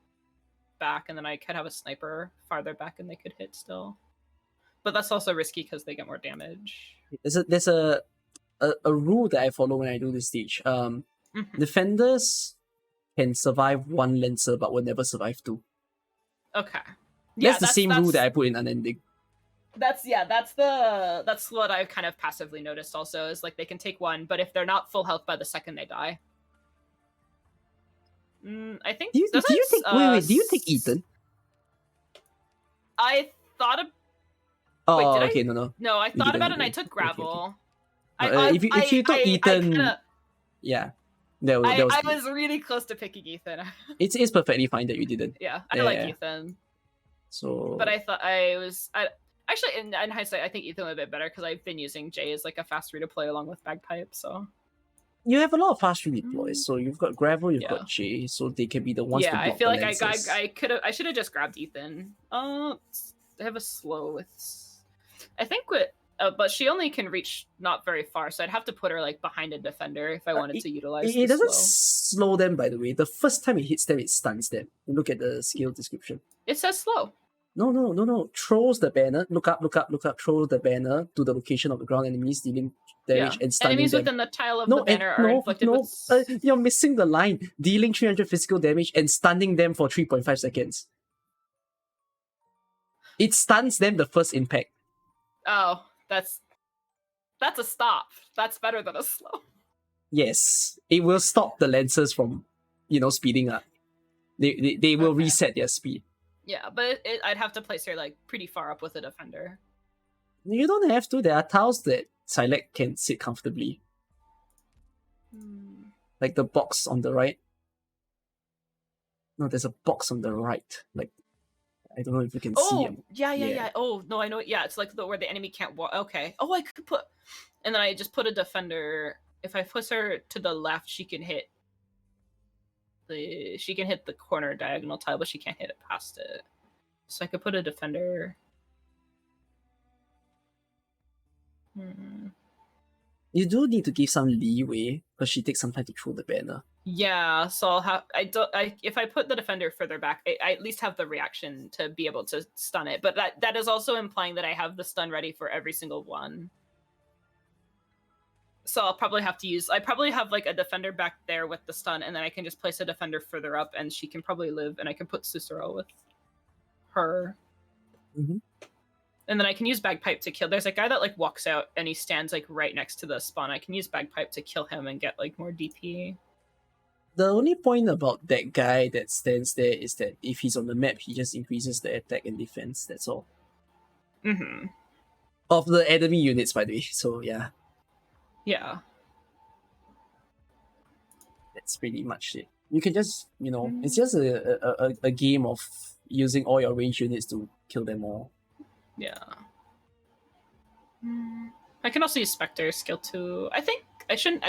back, and then I could have a sniper farther back, and they could hit still. But that's also risky because they get more damage. There's a rule that I follow when I do this stage. Defenders can survive 1 Lancer, but will never survive 2. Okay. That's the same rule that I put in Unending. That's what I've kind of passively noticed also, is like they can take 1, but if they're not full health by the second they die. I think Do you take Ethan? I thought of Oh, Wait, okay, no. No, I You thought didn't, about it and I okay. took gravel. If you took Ethan, kinda, yeah, I was really close to picking Ethan. It's perfectly fine that you didn't. Yeah, I like Ethan. So, but I thought actually in hindsight, I think Ethan would be better because I've been using Jay as like a fast redeploy along with Bagpipe. So you have a lot of fast redeploys. So you've got gravel, you've got Jay, so they can be the ones. Yeah, to block I feel the like Lancers. I should have just grabbed Ethan. I have a slow with. I think with. But she only can reach not very far, so I'd have to put her like behind a defender if I wanted to utilize. It doesn't slow them, by the way. The first time it hits them, it stuns them. You look at the skill description. It says slow. No. Throws the banner. Look up. Throw the banner to the location of the ground enemies, dealing damage and stunning enemies them. within the tile of the banner are inflicted with... You're missing the line. Dealing 300 physical damage and stunning them for 3.5 seconds. It stuns them the first impact. Oh, that's a stop. That's better than a slow. Yes, it will stop the Lancers from, speeding up. They will reset their speed. Yeah, but I'd have to place her like pretty far up with a defender. You don't have to. There are tiles that Silac can sit comfortably. Like the box on the right. No, there's a box on the right. Like, I don't know if you can see him. Yeah. Oh, no, I know. Yeah, it's like where the enemy can't walk. Okay. Oh, I could put... And then I just put a defender. If I push her to the left, she can hit the corner diagonal tile, but she can't hit it past it. So I could put a defender. You do need to give some leeway because she takes some time to throw the banner. Yeah, so I'll have if I put the defender further back, I at least have the reaction to be able to stun it. But that is also implying that I have the stun ready for every single one. So I'll probably have to use... I probably have like a defender back there with the stun, and then I can just place a defender further up, and she can probably live, and I can put Cicero with her. And then I can use Bagpipe to kill. There's a guy that like walks out and he stands like right next to the spawn. I can use Bagpipe to kill him and get like more DP. The only point about that guy that stands there is that if he's on the map, he just increases the attack and defense. That's all. Mm-hmm. Of the enemy units, by the way. So yeah, Yeah. that's pretty much it. You can just, it's just a game of using all your range units to kill them all. Yeah. I can also use Spectre skill 2. I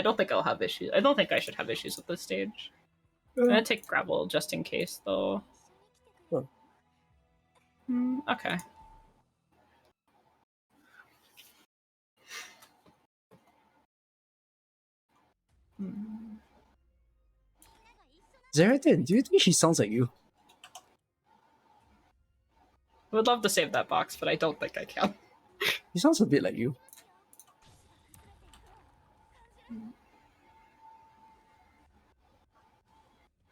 don't think I'll have issues. I don't think I should have issues with this stage. I'm gonna take Gravel just in case, though. Sure. Okay. Zeratin, do you think she sounds like you? I would love to save that box, but I don't think I can. She sounds a bit like you.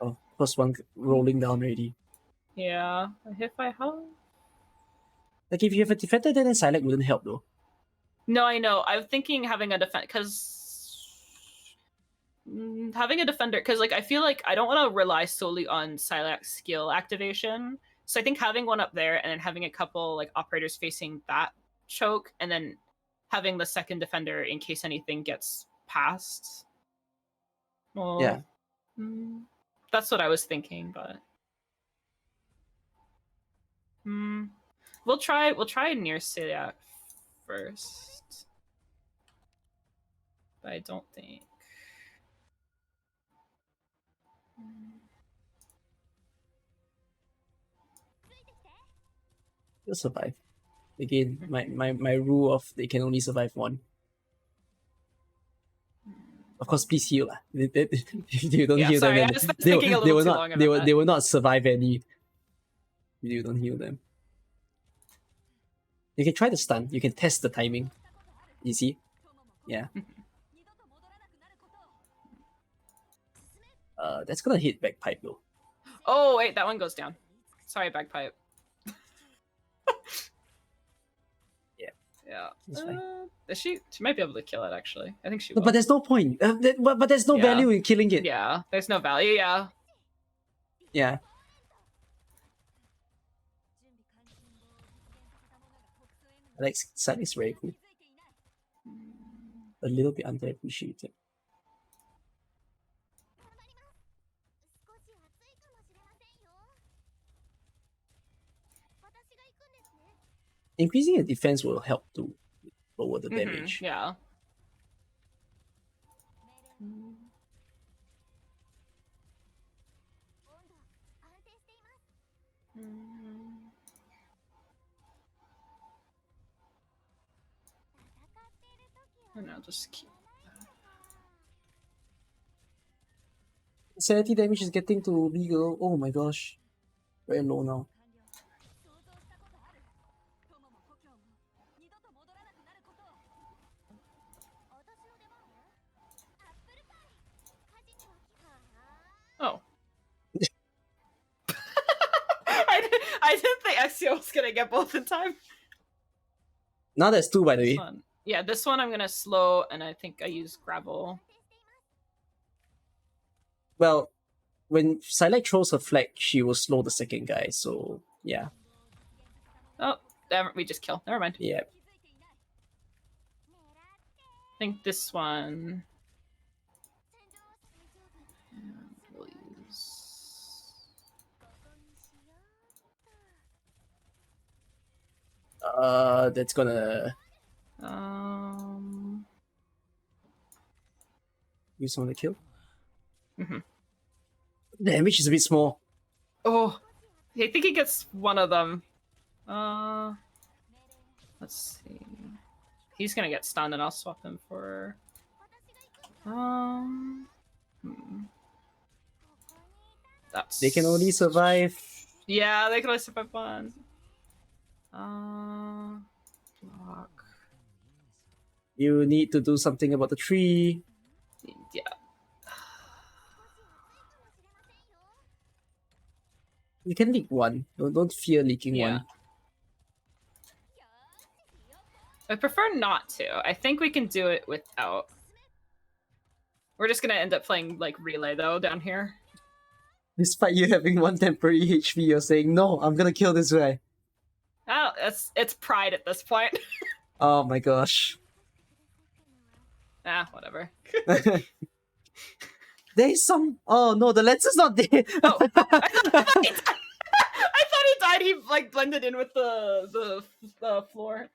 Oh, first one rolling down already. Yeah, if I have. Like if you have a defender, then Silac wouldn't help though. No, I know. I'm thinking having a defender because like I feel like I don't want to rely solely on Silac's skill activation. So I think having one up there and then having a couple like operators facing that choke and then having the second defender in case anything gets past. Well, Yeah. That's what I was thinking, but we'll try near Celiac first. But I don't think. You'll survive. Again, my rule of they can only survive one. Of course, please heal. If you don't heal sorry, them, then they will not survive any. If you don't heal them. You can try the stun. You can test the timing. You see? Yeah. That's gonna hit Bagpipe though. Oh wait, that one goes down. Sorry, Bagpipe. Yeah. That's fine. She might be able to kill it actually. I think she No, will. but there's no point. But there's no value in killing it. Yeah, there's no value. Yeah. Yeah. Like Sun is very cool. A little bit underappreciated. Increasing the defense will help to lower the damage. Yeah. And I'll just keep. Sanity damage is getting to legal. Oh my gosh. Very low now. Oh. I didn't think Exio was gonna get both in time. Now there's two, by the way. Yeah, this one I'm gonna slow, and I think I use Gravel. Well, when Silac throws her flag, she will slow the second guy, so yeah. Oh, we just kill. Never mind. Yeah. I think this one. We'll use. That's gonna use on the kill. Damage is a bit small. Oh, I think he gets one of them. Let's see. He's gonna get stunned, and I'll swap him for. That's. They can only survive. Yeah, they can only survive one. Block. You need to do something about the tree. Yeah. You can leak one. Don't fear leaking one. I prefer not to. I think we can do it without. We're just gonna end up playing like relay though down here. Despite you having 1 temporary HP, you're saying, no, I'm gonna kill this guy. Oh, it's pride at this point. Oh my gosh. Whatever. There's some... Oh no, the Lancer's not there! Oh, I thought he died. He like blended in with the floor.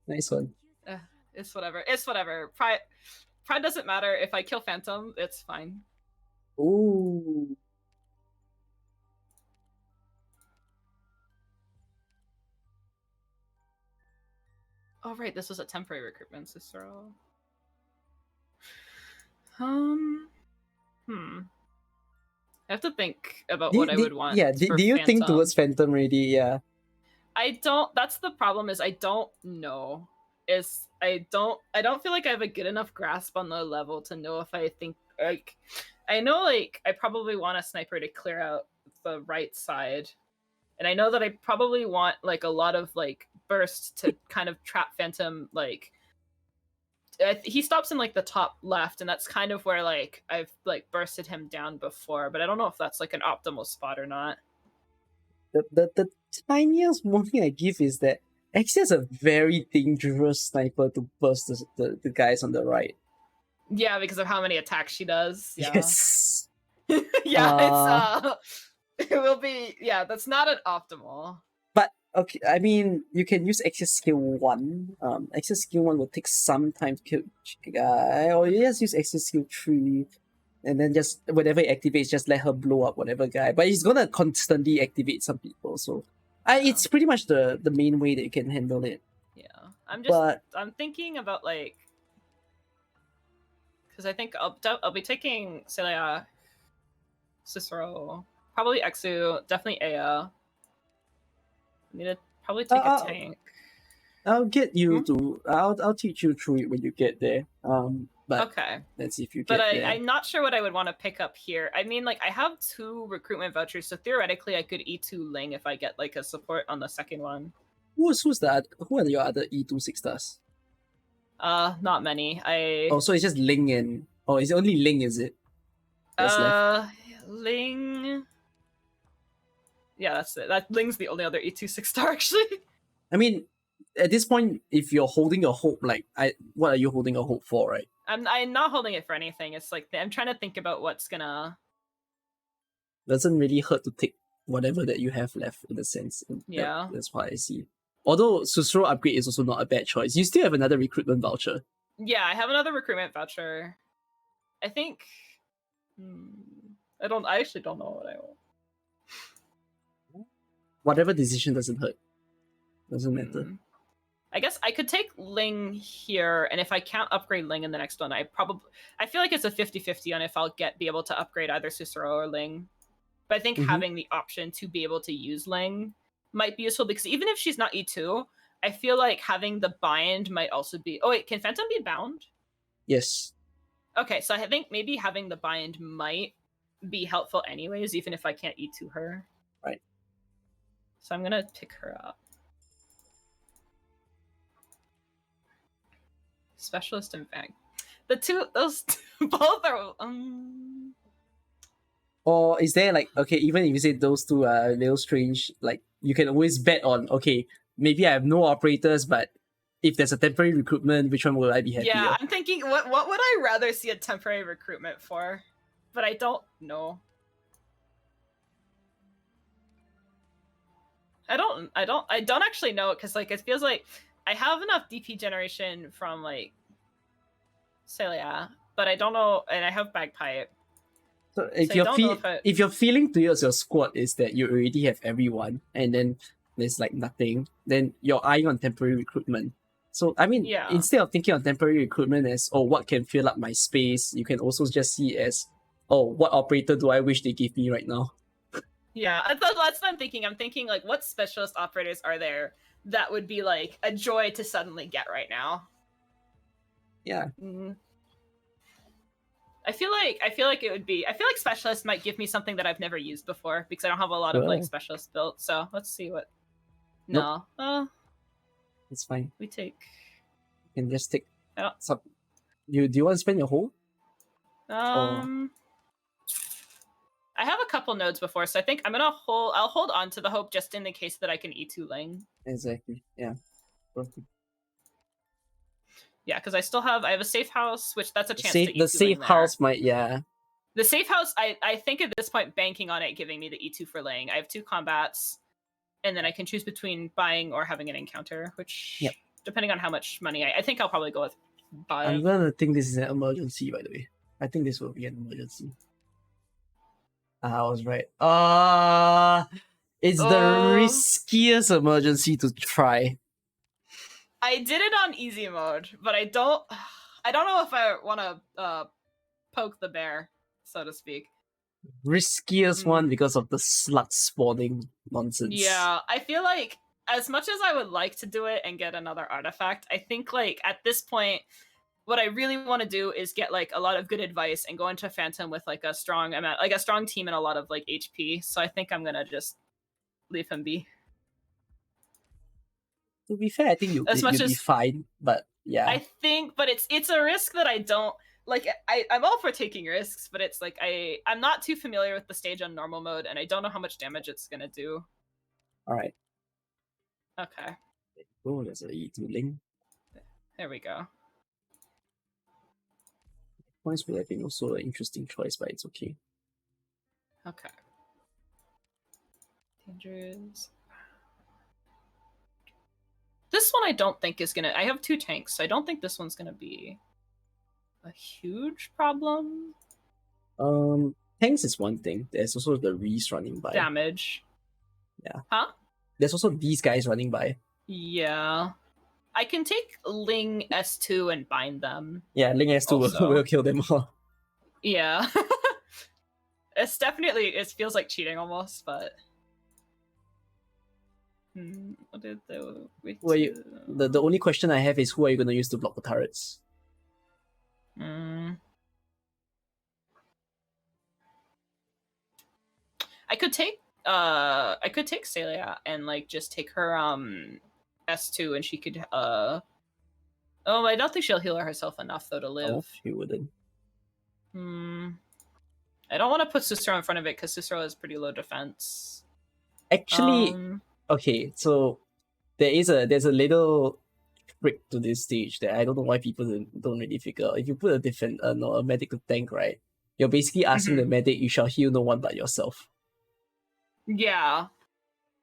Nice one. It's whatever. It's whatever. Pride doesn't matter. If I kill Phantom, it's fine. Ooh. Oh right, this was a temporary recruitment, Cicero. I have to think about what I would want. Yeah, do you think towards Phantom already? Yeah. I don't. That's the problem. Is I don't know. I don't feel like I have a good enough grasp on the level to know if I think like. I know like I probably want a sniper to clear out the right side, and I know that I probably want like a lot of like burst to kind of trap Phantom like. He stops in like the top left, and that's kind of where like I've like bursted him down before, but I don't know if that's like an optimal spot or not. The tiniest warning I give is that X is a very dangerous sniper to burst the guys on the right. Yeah, because of how many attacks she does. Yeah. Yes. Yeah, it will be. Yeah, that's not an optimal. But okay, I mean, you can use access skill 1. Access skill 1 will take some time to kill each guy, or you just use access skill 3, and then just whenever it activates, just let her blow up whatever guy. But he's gonna constantly activate some people, so it's pretty much the main way that you can handle it. Yeah, I'm thinking about like, because I think I'll be taking Celia, Cicero, probably Exu, definitely Aya. I need to probably take a tank. I'll get you to. I'll teach you through it when you get there. But okay. Let's see if you get there. I'm not sure what I would want to pick up here. I mean, like I have 2 recruitment vouchers, so theoretically I could E2 Ling if I get like a support on the second one. Who are your other E2 6 stars? Not many. Oh, so it's just Ling and it's only Ling, is it? That's left? Ling. Yeah, that's it. That Ling's the only other E2 6-star actually. I mean, at this point, if you're holding a hope, like what are you holding a hope for, right? I'm not holding it for anything. It's like I'm trying to think about what's gonna. Doesn't really hurt to take whatever that you have left in a sense. Yeah, that's what I see. Although Susuro upgrade is also not a bad choice. You still have another recruitment voucher. Yeah, I have another recruitment voucher. I think. I actually don't know what I want. Whatever decision doesn't hurt. Doesn't matter. I guess I could take Ling here, and if I can't upgrade Ling in the next one, I feel like it's a 50-50 on if I'll be able to upgrade either Cicero or Ling. But I think having the option to be able to use Ling might be useful, because even if she's not E2, I feel like having the bind might also be... Oh wait, can Phantom be bound? Yes. Okay, so I think maybe having the bind might be helpful anyways, even if I can't E2 her. Right. So I'm gonna pick her up. Specialist and Fang. Those two, both are... Or is there like, okay, even if you say those two are a little strange, like you can always bet on, okay, maybe I have no operators, but if there's a temporary recruitment, which one will I be happier? Yeah, I'm thinking, what would I rather see a temporary recruitment for? But I don't know. I don't actually know, because like it feels like I have enough DP generation from like Celia, but I don't know, and I have Bagpipe. So if you're feeling towards your squad is that you already have everyone, and then there's like nothing, then you're eyeing on temporary recruitment. So I mean, instead of thinking of temporary recruitment as, oh, what can fill up my space, you can also just see it as, oh, what operator do I wish they give me right now? Yeah, that's what I'm thinking. I'm thinking like, what specialist operators are there that would be like a joy to suddenly get right now? Yeah. I feel like it would be. I feel like specialist might give me something that I've never used before because I don't have a lot of like specialists built. So let's see what. No, It's fine. we take. You can just take I don't- some. Do you want to spend your whole? I have a couple nodes before, so I think I'll hold on to the hope just in the case that I can E2 Ling. Exactly. Yeah. Perfect. Yeah, because I have a safe house, which that's a chance to E2 The safe Ling house there. might, yeah. The safe house, I think at this point banking on it giving me the E2 for Ling. I have 2 combats, and then I can choose between buying or having an encounter, which depending on how much money I think I'll probably go with buying. I'm gonna think this is an emergency, by the way. I think this will be an emergency. I was right. It's the riskiest emergency to try. I did it on easy mode, but I don't know if I want to poke the bear, so to speak. Riskiest one because of the slut spawning nonsense. Yeah, I feel like as much as I would like to do it and get another artifact, I think like at this point, what I really want to do is get like a lot of good advice and go into Phantom with like a strong team and a lot of like HP. So I think I'm gonna just leave him be. To be fair, I think you'll be fine, but yeah. I think, but it's a risk that I don't like. I'm all for taking risks, but it's like I'm not too familiar with the stage on normal mode, and I don't know how much damage it's gonna do. All right. Okay. Oh, there's a E2 Ling. There we go. Points would have been also an interesting choice, but it's okay. Okay. Dangerous. This one I don't think is gonna. I have 2 tanks, so I don't think this one's gonna be a huge problem. Tanks is one thing. There's also the Reese running by. Damage. Yeah. Huh? There's also these guys running by. Yeah. I can take Ling S2 and bind them. Yeah, Ling S2 will kill them all. Yeah. It feels like cheating almost, but. What did the only question I have is who are you going to use to block the turrets? I could take Celia and like just take her S2 and she could I don't think she'll heal herself enough though to live. Oh, she wouldn't. I don't want to put Susro in front of it because Susro has pretty low defense. Actually, okay, so there's a little trick to this stage that I don't know why people don't really figure out. If you put a medic to tank, right, you're basically asking the medic, you shall heal no one but yourself. Yeah.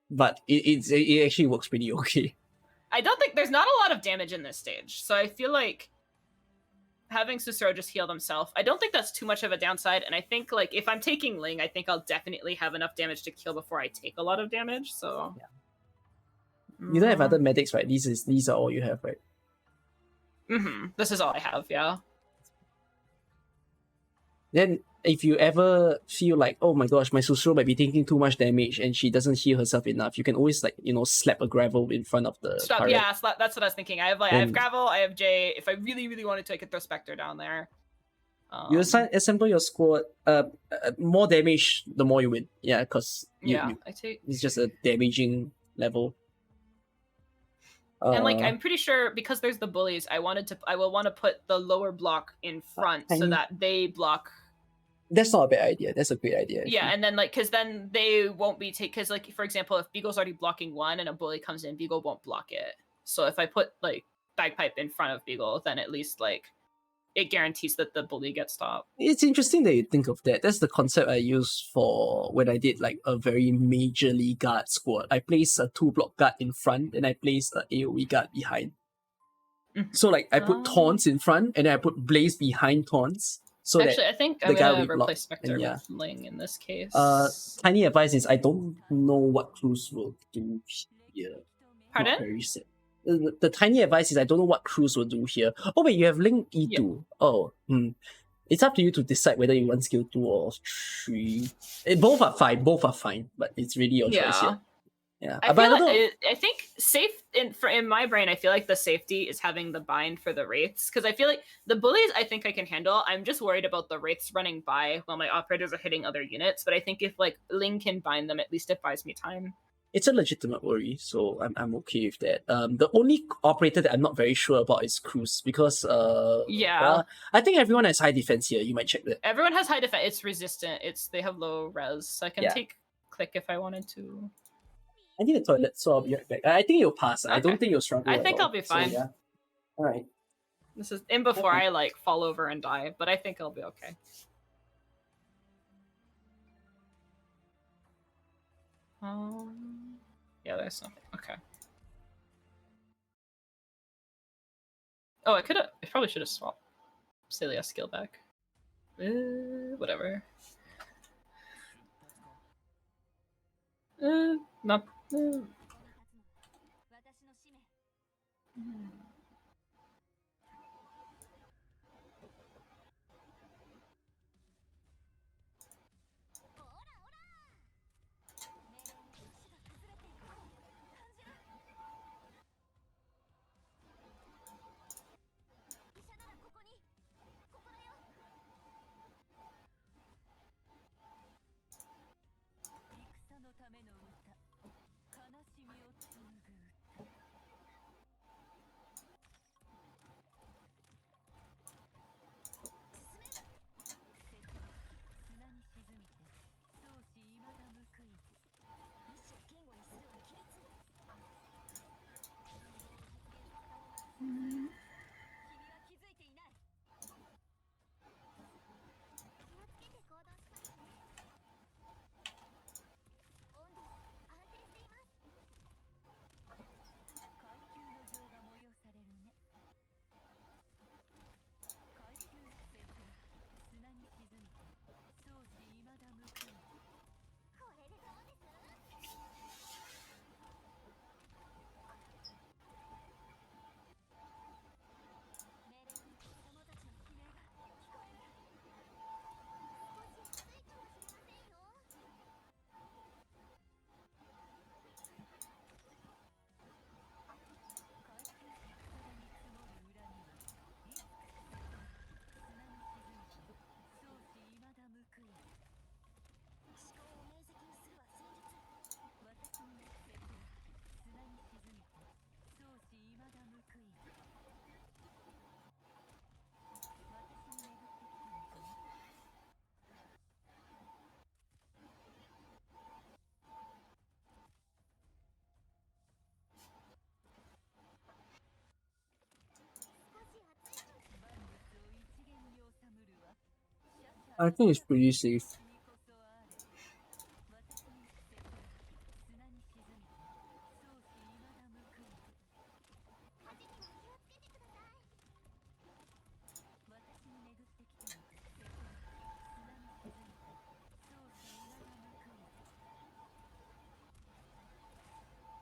But it actually works pretty okay. I don't think there's not a lot of damage in this stage, so I feel like having Susuro just heal themselves, I don't think that's too much of a downside, and I think like if I'm taking Ling, I think I'll definitely have enough damage to kill before I take a lot of damage, so... Yeah. You don't have other medics, right? These are all you have, right? This is all I have, yeah. Then, if you ever feel like, oh my gosh, my Susuro might be taking too much damage and she doesn't heal herself enough, you can always like, slap a gravel in front of the turret. Yeah, that's what I was thinking. I have gravel, I have Jay. If I really, really wanted to, I could throw Spectre down there. You assemble your squad. More damage, the more you win. Yeah, because it's just a damaging level. And like I'm pretty sure because there's the bullies, I will want to put the lower block in front so that they block. That's not a bad idea. That's a great idea. Yeah, and then like because then they won't be because like for example, if Beagle's already blocking one and a bully comes in, Beagle won't block it. So if I put like Bagpipe in front of Beagle, then at least like it guarantees that the bully gets stopped. It's interesting that you think of that. That's the concept I used for when I did like a very majorly guard squad. I placed a 2-block guard in front and I placed an AoE guard behind. So like I put Taunts in front and then I put Blaze behind Taunts. So actually, I think I'm going to replace Spectre with Ling in this case. Tiny advice is I don't know what Cruz will do here. Pardon? Very sad. The tiny advice is I don't know what Cruz will do here. Oh wait, you have Link E2. Yep. Oh, it's up to you to decide whether you want skill 2 or 3. Both are fine, but it's really your choice here. Yeah, I but I feel don't know. I think in my brain, I feel like the safety is having the bind for the wraiths, because I feel like the bullies I think I can handle. I'm just worried about the wraiths running by while my operators are hitting other units. But I think if like Ling can bind them, at least it buys me time. It's a legitimate worry, so I'm okay with that. The only operator that I'm not very sure about is Cruz, because Yeah. I think everyone has high defense here. You might check that. Everyone has high defense. It's resistant. They have low res, so I can Yeah. take click if I wanted to. I need a toilet, so I'll be right back. I think you'll pass. I don't Okay. think you'll struggle. I at think all. I'll be So, fine. yeah. All right. This is in before Okay. I like fall over and die, but I think I'll be okay. Yeah, there's something. Okay. Oh, I probably should have swapped Celia's skill back. Whatever. Not. I think it's pretty safe.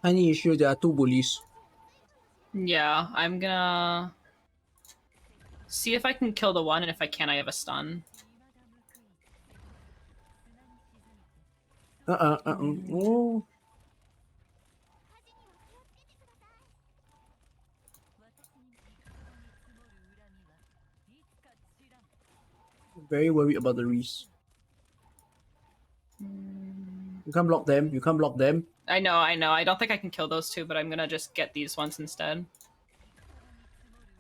Any issue? There are two bullies. Yeah, I'm gonna see if I can kill the one, and if I can, I have a stun. Oh. Very worried about the Reese. You can't block them. You can't block them. I know. I don't think I can kill those two, but I'm gonna just get these ones instead.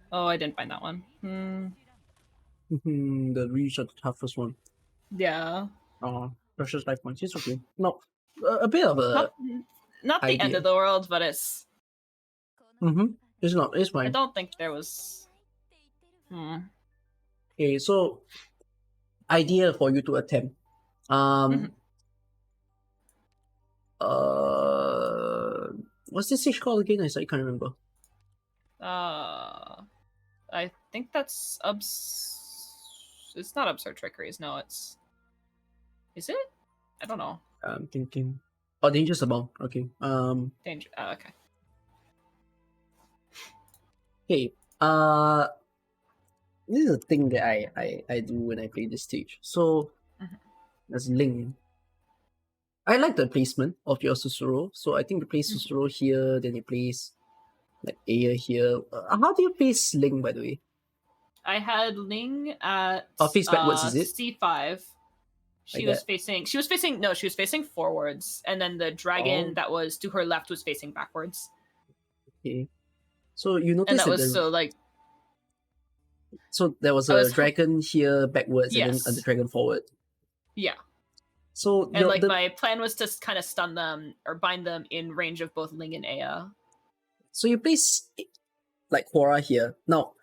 Oh, I didn't find that one. The Reese are the toughest one. Yeah. Precious life points. It's okay. No, a bit of a. Not the end idea. of the world, but it's. It's not. It's fine. I don't think there was. Okay, so idea for you to attempt. What's this stage called again? I can't remember. I think that's It's not absurd trickeries. No, it's. Is it? I don't know. I'm thinking. Oh, dangerous amount. Okay. Danger. Okay. Okay. This is a thing that I do when I play this stage. So there's Ling. I like the placement of your Susuro. So I think you place Susuro here, then you place like Aya here. How do you place Ling, by the way? I had Ling at face backwards, is it? C5. She was facing forwards, and then the dragon that was to her left was facing backwards. Okay. So you notice and that was so there was a dragon here backwards and then a dragon forward. Yeah. So and my plan was to kind of stun them or bind them in range of both Ling and Aya. So you place like Quora here. Now,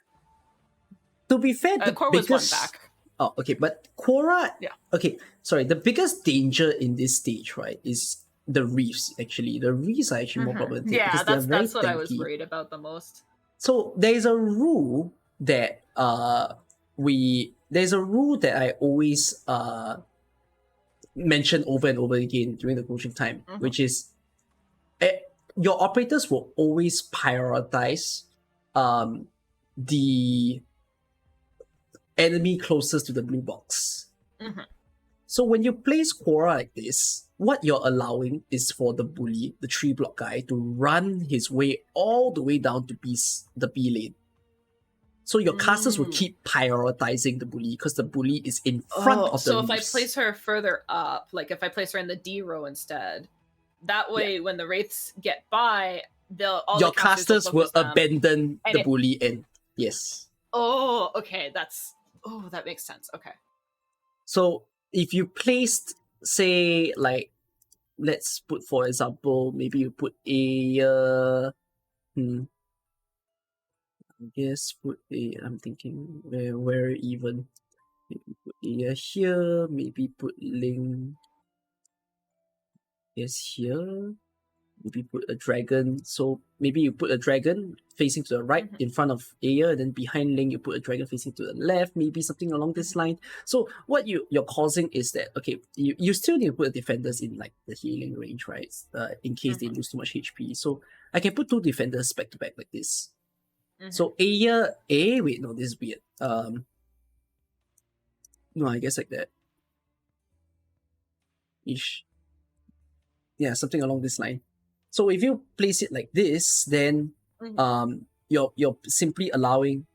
to be fair, the Quora biggest... was one back. Oh, okay, but Quora... Yeah. Okay, sorry, the biggest danger in this stage, right, is the reefs, actually. The reefs are actually more problematic. Yeah, that's what I was worried about the most. So there's a rule that I always mention over and over again during the coaching time, which is your operators will always prioritize the enemy closest to the blue box. So when you place Quora like this, what you're allowing is for the bully, the 3-block guy, to run his way all the way down to the B lane. So your casters will keep prioritizing the bully because the bully is in front of the So reefs. if I place her further up, like if I place her in the D row instead, that way when the wraiths get by, your casters will abandon the bully end. Yes. Oh, okay. That makes sense. Okay. So if you placed, say, like, let's put, for example, maybe you put I'm thinking where even. Maybe put Aya here, maybe put Ling here, maybe put a dragon. So maybe you put a dragon facing to the right in front of Aya, and then behind Ling you put a dragon facing to the left, maybe something along this line. So what you're causing is that, okay, you still need to put the defenders in like the healing range, right? In case they lose too much HP. So I can put 2 defenders back to back like this. So Aya, wait, no, this is weird. No, I guess like that. Ish. Yeah, something along this line. So if you place it like this, then you're simply allowing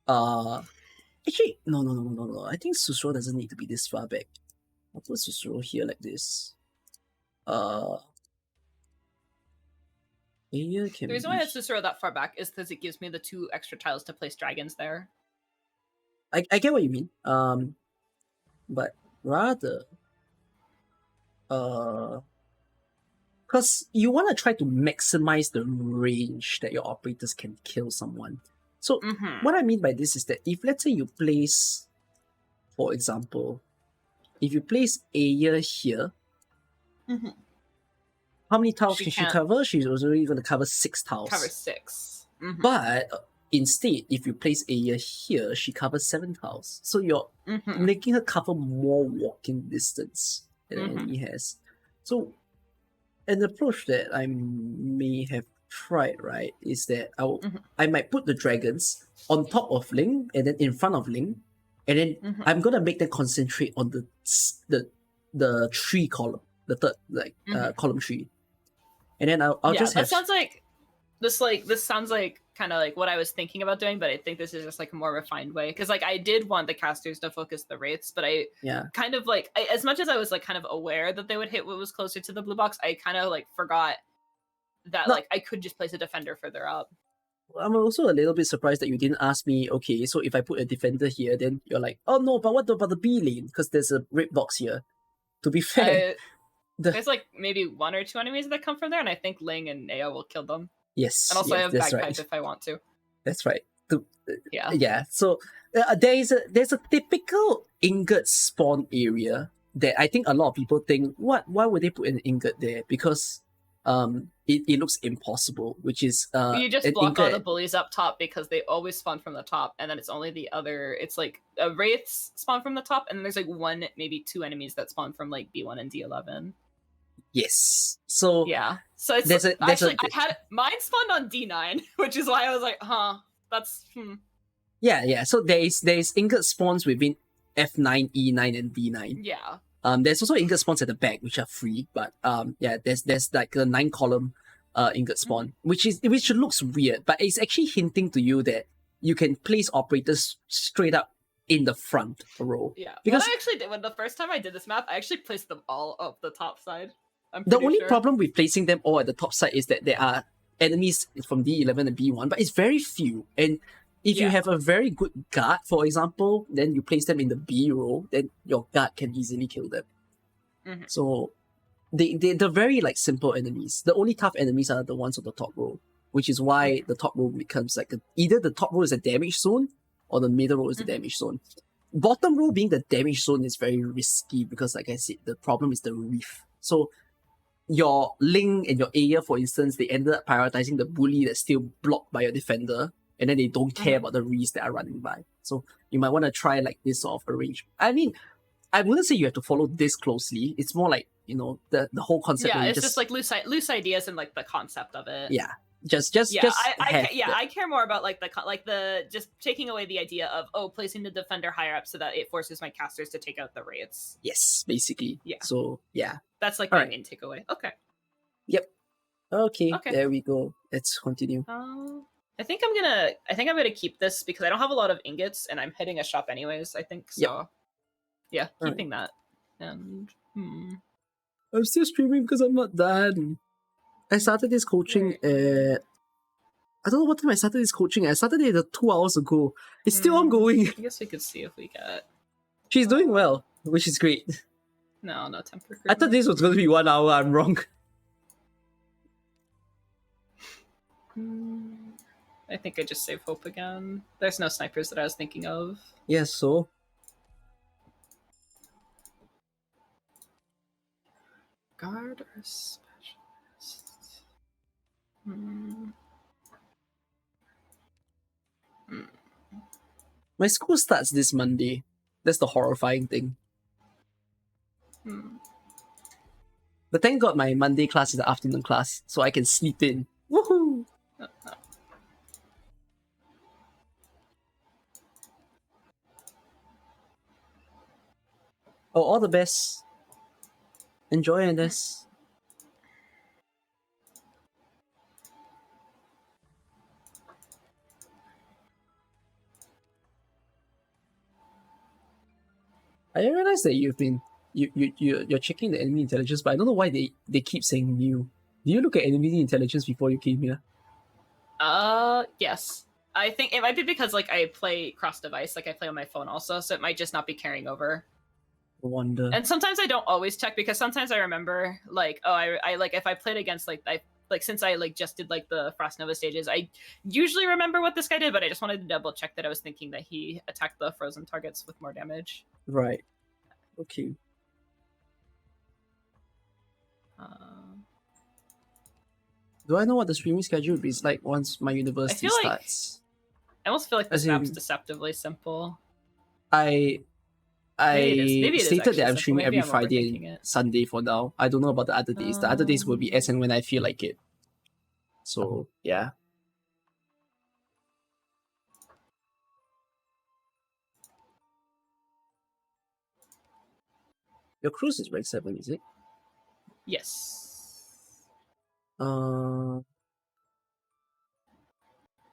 actually no. I think Susuro doesn't need to be this far back. I'll put Susuro here like this. The reason why I had Susuro that far back is because it gives me the 2 extra tiles to place dragons there. I get what you mean. But rather because you want to try to maximize the range that your operators can kill someone. So what I mean by this is that if, let's say, you place, for example, if you place Aya here, how many tiles can she cover? She's only going to cover 6 tiles. Cover 6. But instead, if you place Aya here, she covers 7 tiles. So you're making her cover more walking distance than an enemy has. So an approach that I may have tried, right, is that I might put the dragons on top of Ling and then in front of Ling, and then I'm gonna make them concentrate on the tree column, the third column tree, and then I'll just have. This sounds like kind of like what I was thinking about doing, but I think this is just like a more refined way, because like I did want the casters to focus the wraiths, but I kind of like as much as I was like kind of aware that they would hit what was closer to the blue box, I kind of like forgot that like I could just place a defender further up. I'm also a little bit surprised that you didn't ask me, okay, so if I put a defender here, then you're like, oh no, but what about the B lane? Because there's a red box here. To be fair, there's like maybe 1 or 2 enemies that come from there, and I think Ling and Aya will kill them. Yes. And also I have bagpipe right. if I want to. That's right. Yeah. So there's a typical ingot spawn area that I think a lot of people think, why would they put an ingot there? Because it looks impossible, which is you just block all the bullies up top because they always spawn from the top, and then it's only it's like wraiths spawn from the top, and then there's like 1, maybe 2 enemies that spawn from like B1 and D11. Yes. So yeah. So it's I had mine spawned on D9, which is why I was like, that's Yeah. So there's ingot spawns within F9, E9, and D9. Yeah. There's also ingot spawns at the back, which are free, but yeah, there's like a 9-column ingot spawn, which looks weird, but it's actually hinting to you that you can place operators straight up in the front row. Yeah, because what I actually did when the first time I did this map, I actually placed them all up the top side. The only problem with placing them all at the top side is that there are enemies from D11 and B1, but it's very few. And if you have a very good guard, for example, then you place them in the B row, then your guard can easily kill them. So they're very like simple enemies. The only tough enemies are the ones on the top row, which is why the top row becomes like either the top row is a damage zone or the middle row is the damage zone. Bottom row being the damage zone is very risky because, like I said, the problem is the reef. So your Ling and your Aya, for instance, they ended up prioritizing the bully that's still blocked by your defender, and then they don't care about the reefs that are running by. So you might want to try like this sort of arrangement. I mean, I wouldn't say you have to follow this closely. It's more like, you know, the whole concept. Yeah, it's just like loose ideas and like the concept of it. Yeah. I care more about like the just taking away the idea of placing the defender higher up so that it forces my casters to take out the raids. Yes, basically. Yeah. So yeah, that's like my main takeaway. Okay. Yep. Okay. There we go. Let's continue. I think I'm gonna keep this because I don't have a lot of ingots and I'm hitting a shop anyways. I think so. Yep. Yeah, keeping that. And I'm still streaming because I'm not done. I started this coaching at... I don't know what time I started this coaching at. I started it 2 hours ago. It's still ongoing. I guess we could see if we get... She's doing well, which is great. No temper. I thought this was going to be 1 hour. I'm wrong. I think I just save hope again. There's no snipers that I was thinking of. Yes, so... Guard or specialist? My school starts this Monday. That's the horrifying thing. But thank God my Monday class is the afternoon class, so I can sleep in. Woohoo! Oh, all the best. Enjoy this. I realize that you're checking the enemy intelligence, but I don't know why they keep saying new. Do you look at enemy intelligence before you came here? Yes. I think it might be because like I play cross device, like I play on my phone also, so it might just not be carrying over. I wonder. And sometimes I don't always check because sometimes I remember like, oh, I like if I played against since I like just did like the Frost Nova stages, I usually remember what this guy did, but I just wanted to double check that I was thinking that he attacked the frozen targets with more damage. Right. Okay. Do I know what the streaming schedule is like once my university starts? I almost feel like this map's deceptively simple. I maybe it stated that I'm simple. streaming Maybe every I'm Friday overthinking and it. Sunday for now. I don't know about the other days. The other days will be as and when I feel like it. So, yeah. Your cruise is rank 7, is it? Yes.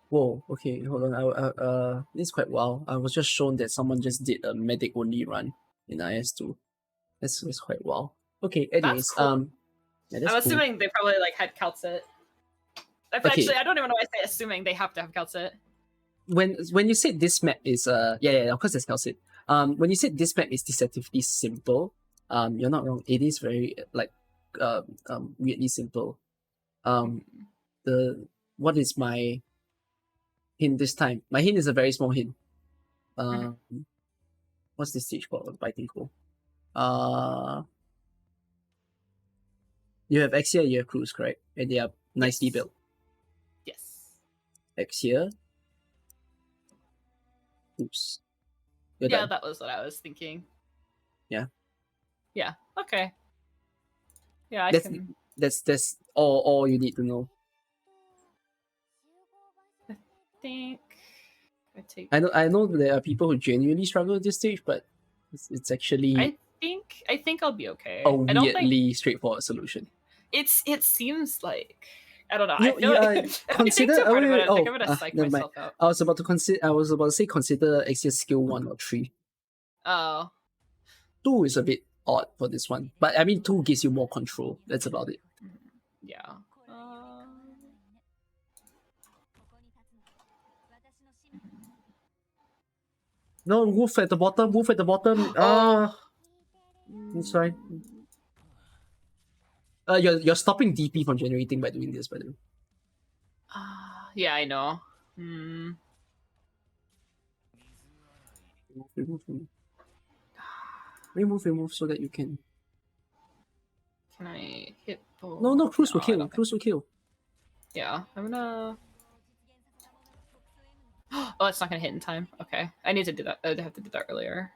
Whoa, okay, hold on. This is quite wild. I was just shown that someone just did a medic only run in IS2. That's quite wild. Okay, anyways, cool. yeah, I'm assuming they probably like had Calcit. Actually, I don't even know why I say assuming. They have to have Calcit. When you said this map is yeah, of course there's Calcit. When you said this map is deceptively simple, you're not wrong. It is very like weirdly simple. What is my hint this time? My hint is a very small hint. What's this stage called? Biting Cool. You have X here, you have Cruise, correct? And they are nicely built. Yes. X here. Oops. You're yeah, done. that was what I was thinking. Yeah. Yeah. Okay. Yeah, that's all you need to know. I think I know there are people who genuinely struggle at this stage, but it's actually think I'll be okay. a I don't think weirdly straightforward solution. it seems like I don't know. You, I feel like consider. I think too hard wait, about wait, it. I think I'm gonna psych never mind. myself out. I was about to consider. I was about to say consider Axios skill 1 or 3. Oh, 2 is a bit odd for this one, but I mean 2 gives you more control. That's about it. yeah. No, wolf at the bottom. Wolf at the bottom. Ah, that's fine. You're stopping DP from generating by doing this, by the way. Yeah, I know. Hmm. Remove so that you can. Can I hit? No, Cruz will I kill. don't think- Cruz will kill. Yeah, I'm gonna. Oh, it's not gonna hit in time. Okay, I need to do that. I'd have to do that earlier.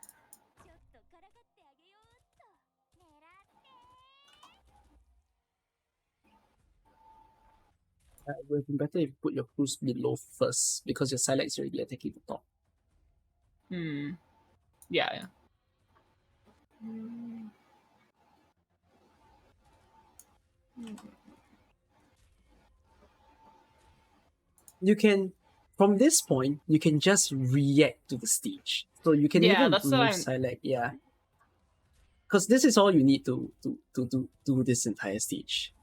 It would have been better if you put your Cruz below first because your Silex is already attacking the top. Hmm. Yeah. Hmm. You can, from this point, you can just react to the stage. So you can even that's what remove I'm- Silex, yeah. Because this is all you need to do this entire stage.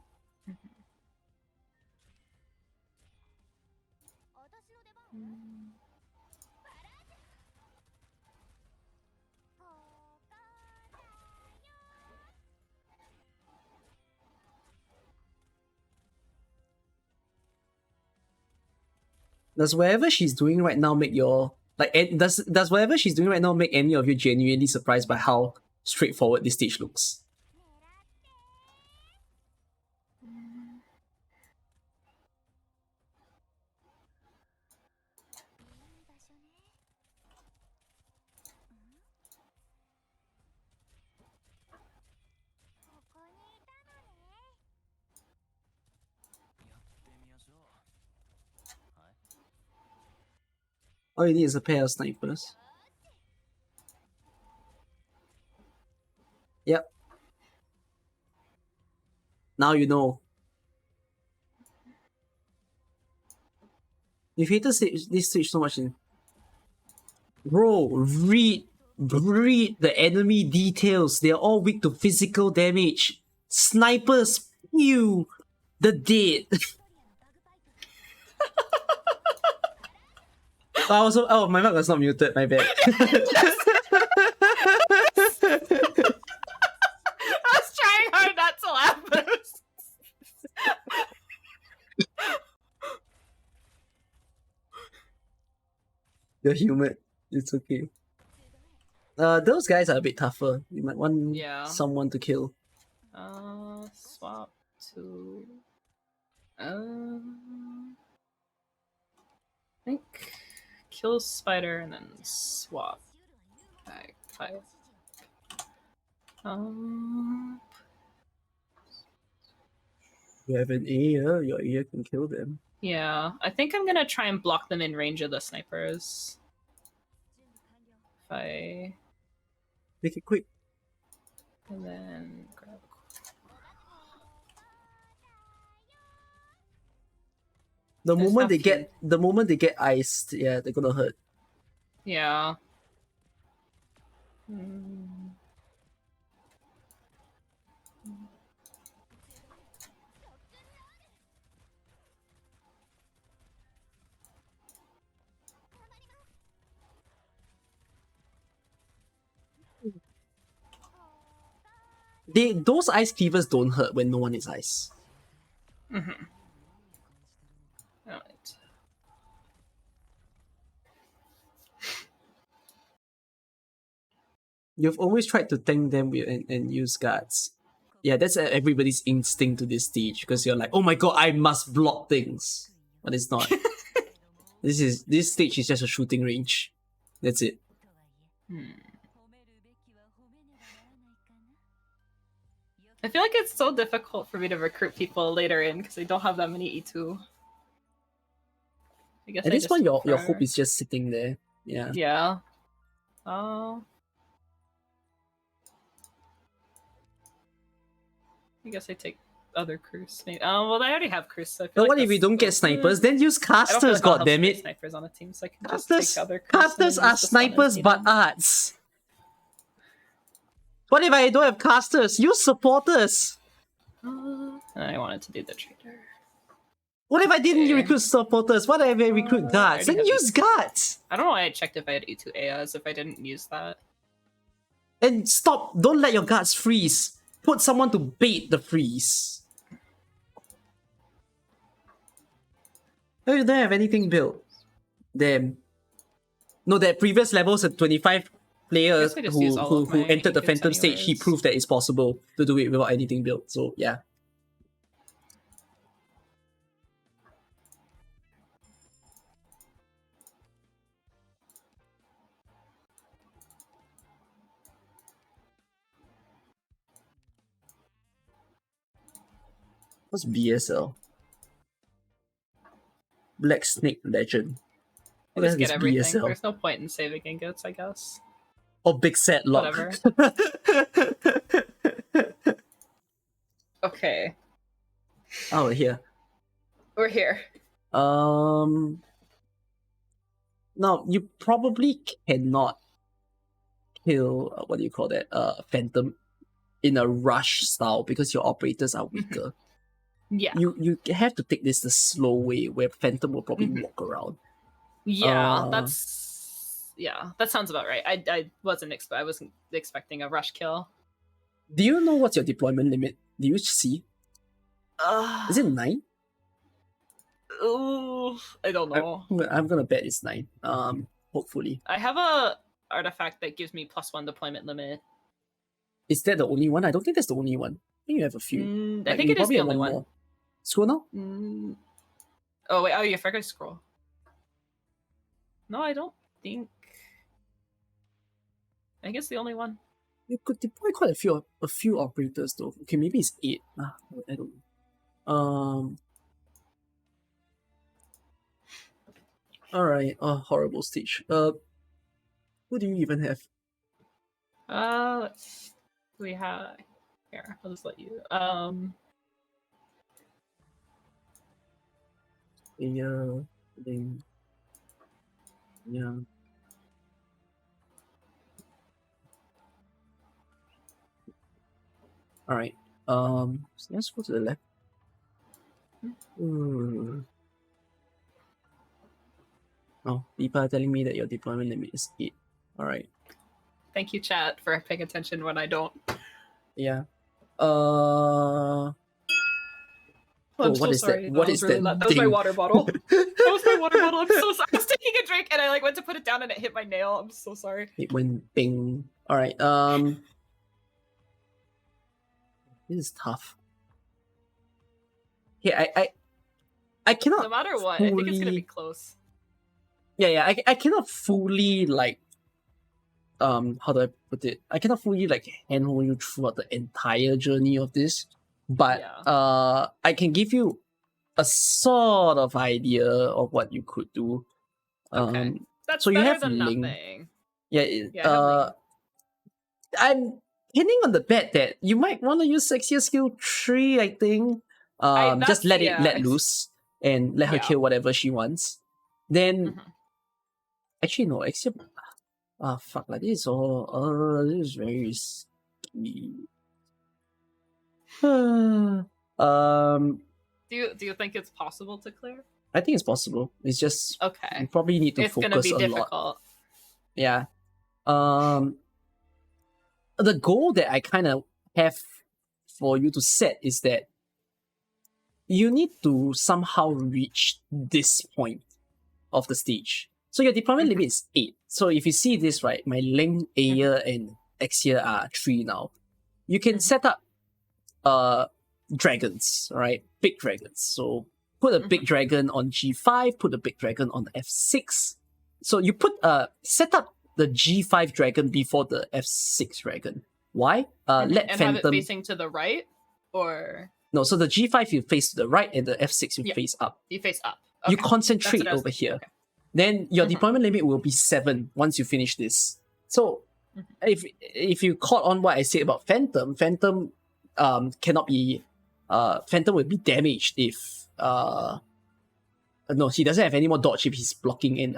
Does whatever she's doing right now make your does whatever she's doing right now make any of you genuinely surprised by how straightforward this stage looks? All you need is a pair of snipers. Yep. Now you know. You've hated this stage so much. Bro, read the enemy details. They're all weak to physical damage. Snipers, pew, the dead. My mic was not muted, my bad. I was trying hard not to laugh, but it was... You're humid. It's okay. Those guys are a bit tougher. You might want someone to kill. Swap to... I think kill spider and then swap. Five. You have an ear, your ear can kill them. Yeah, I think I'm gonna try and block them in range of the snipers. If I... Make it quick. And then grab... The moment they get iced, yeah, they're gonna hurt. Yeah. Those ice cleavers don't hurt when no one is ice. Mm-hmm. Alright. You've always tried to tank them and use guards. Yeah, that's everybody's instinct to this stage because you're like, oh my god, I must block things. But it's not. This stage is just a shooting range. That's it. I feel like it's so difficult for me to recruit people later in because I don't have that many E2. I guess At this point, your hope is just sitting there. Yeah. Yeah. Oh. I guess I take other crews. Maybe. Well, I already have crews. So I feel But like what if we don't get snipers? Then use I don't feel casters, like I'll help goddammit. snipers on a team, so I can just take Casters, other crews. casters are snipers but arts. What if I don't have casters? Use supporters. I wanted to do the trader. What if I didn't Okay. recruit supporters? What if I recruit guards? I Then already have use guards. I don't know why I checked if I had E2 AIs if I didn't use that. And stop. Don't let your guards freeze. Put someone to bait the freeze. Oh, you don't have anything built. Damn. No, that previous levels at 25 players I just use all who of my entered the ingots Phantom stage, he anyways. proved that it's possible to do it without anything built. So yeah. What's BSL? Black Snake Legend. I'll What just the get heck is everything. BSL? There's no point in saving ingots, I guess. Or Big Set Lock. Whatever. Okay, Oh, here. we're here. Now, you probably cannot kill, what do you call that, Phantom in a rush style because your operators are weaker. Yeah. You have to take this the slow way where Phantom will probably walk around. Yeah, Uh, that sounds about right. I wasn't expecting a rush kill. Do you know what's your deployment limit? Do you see? Is it 9? Ooh, I don't know. I'm gonna bet it's 9. Hopefully. I have a artifact that gives me +1 deployment limit. Is that the only one? I don't think that's the only one. I think you have a few. I Like, think you it is probably the have only one one. more. Scroll now? Oh wait, yeah, I forgot to scroll. No, I don't think. I think it's the only one. You could deploy quite a few operators though. Okay, maybe it's 8. I don't know. Alright, horrible stage. Who do you even have? We have here. I'll just let you. Yeah. Alright. So let's go to the left. Oh, people are telling me that your deployment limit is 8. Alright. Thank you, chat, for paying attention when I don't. Yeah. Oh, I'm what so is sorry. that? What is really that loud. That was my thing? water bottle. That was my water bottle. I'm so sorry. I was taking a drink and I went to put it down and it hit my nail. I'm so sorry. It went bing. Alright, this is tough. Okay, I cannot No matter what, I think it's gonna be fully- close. Yeah, I cannot fully like how do I put it? I cannot fully like handhold you throughout the entire journey of this. But Yeah. I can give you a sort of idea of what you could do. Okay. That's so you better have than Ling. nothing. Yeah, Yeah, I have Ling. I'm hinting on the bet that you might want to use Sexier Skill 3, I think. Just let it let loose and let her Yeah. kill whatever she wants. Then Mhm. actually no, Exia. Fuck, like this is all this is very risky. Do you think it's possible to clear? I think it's possible. It's just you Okay. probably need to It's focus gonna be a difficult. lot. Yeah. The goal that I kind of have for you to set is that you need to somehow reach this point of the stage. So your deployment limit is 8. So if you see this, right, my Ling, Aya, and Exia are 3 now. You can set up dragons, right? Big dragons. So put a big dragon on G5, put a big dragon on F6. So you put set up the G5 dragon before the F6 dragon. Why? Let and have Phantom. it facing to the right, or No, so the G5 you face to the right and the F6 you Yeah. face up. you face up. You Okay. concentrate That's what I was over thinking. here. Okay. Then your Mhm. deployment limit will be 7 once you finish this. So Mhm. if you caught on what I said about Phantom cannot be Phantom will be damaged if no, he doesn't have any more dodge if he's blocking in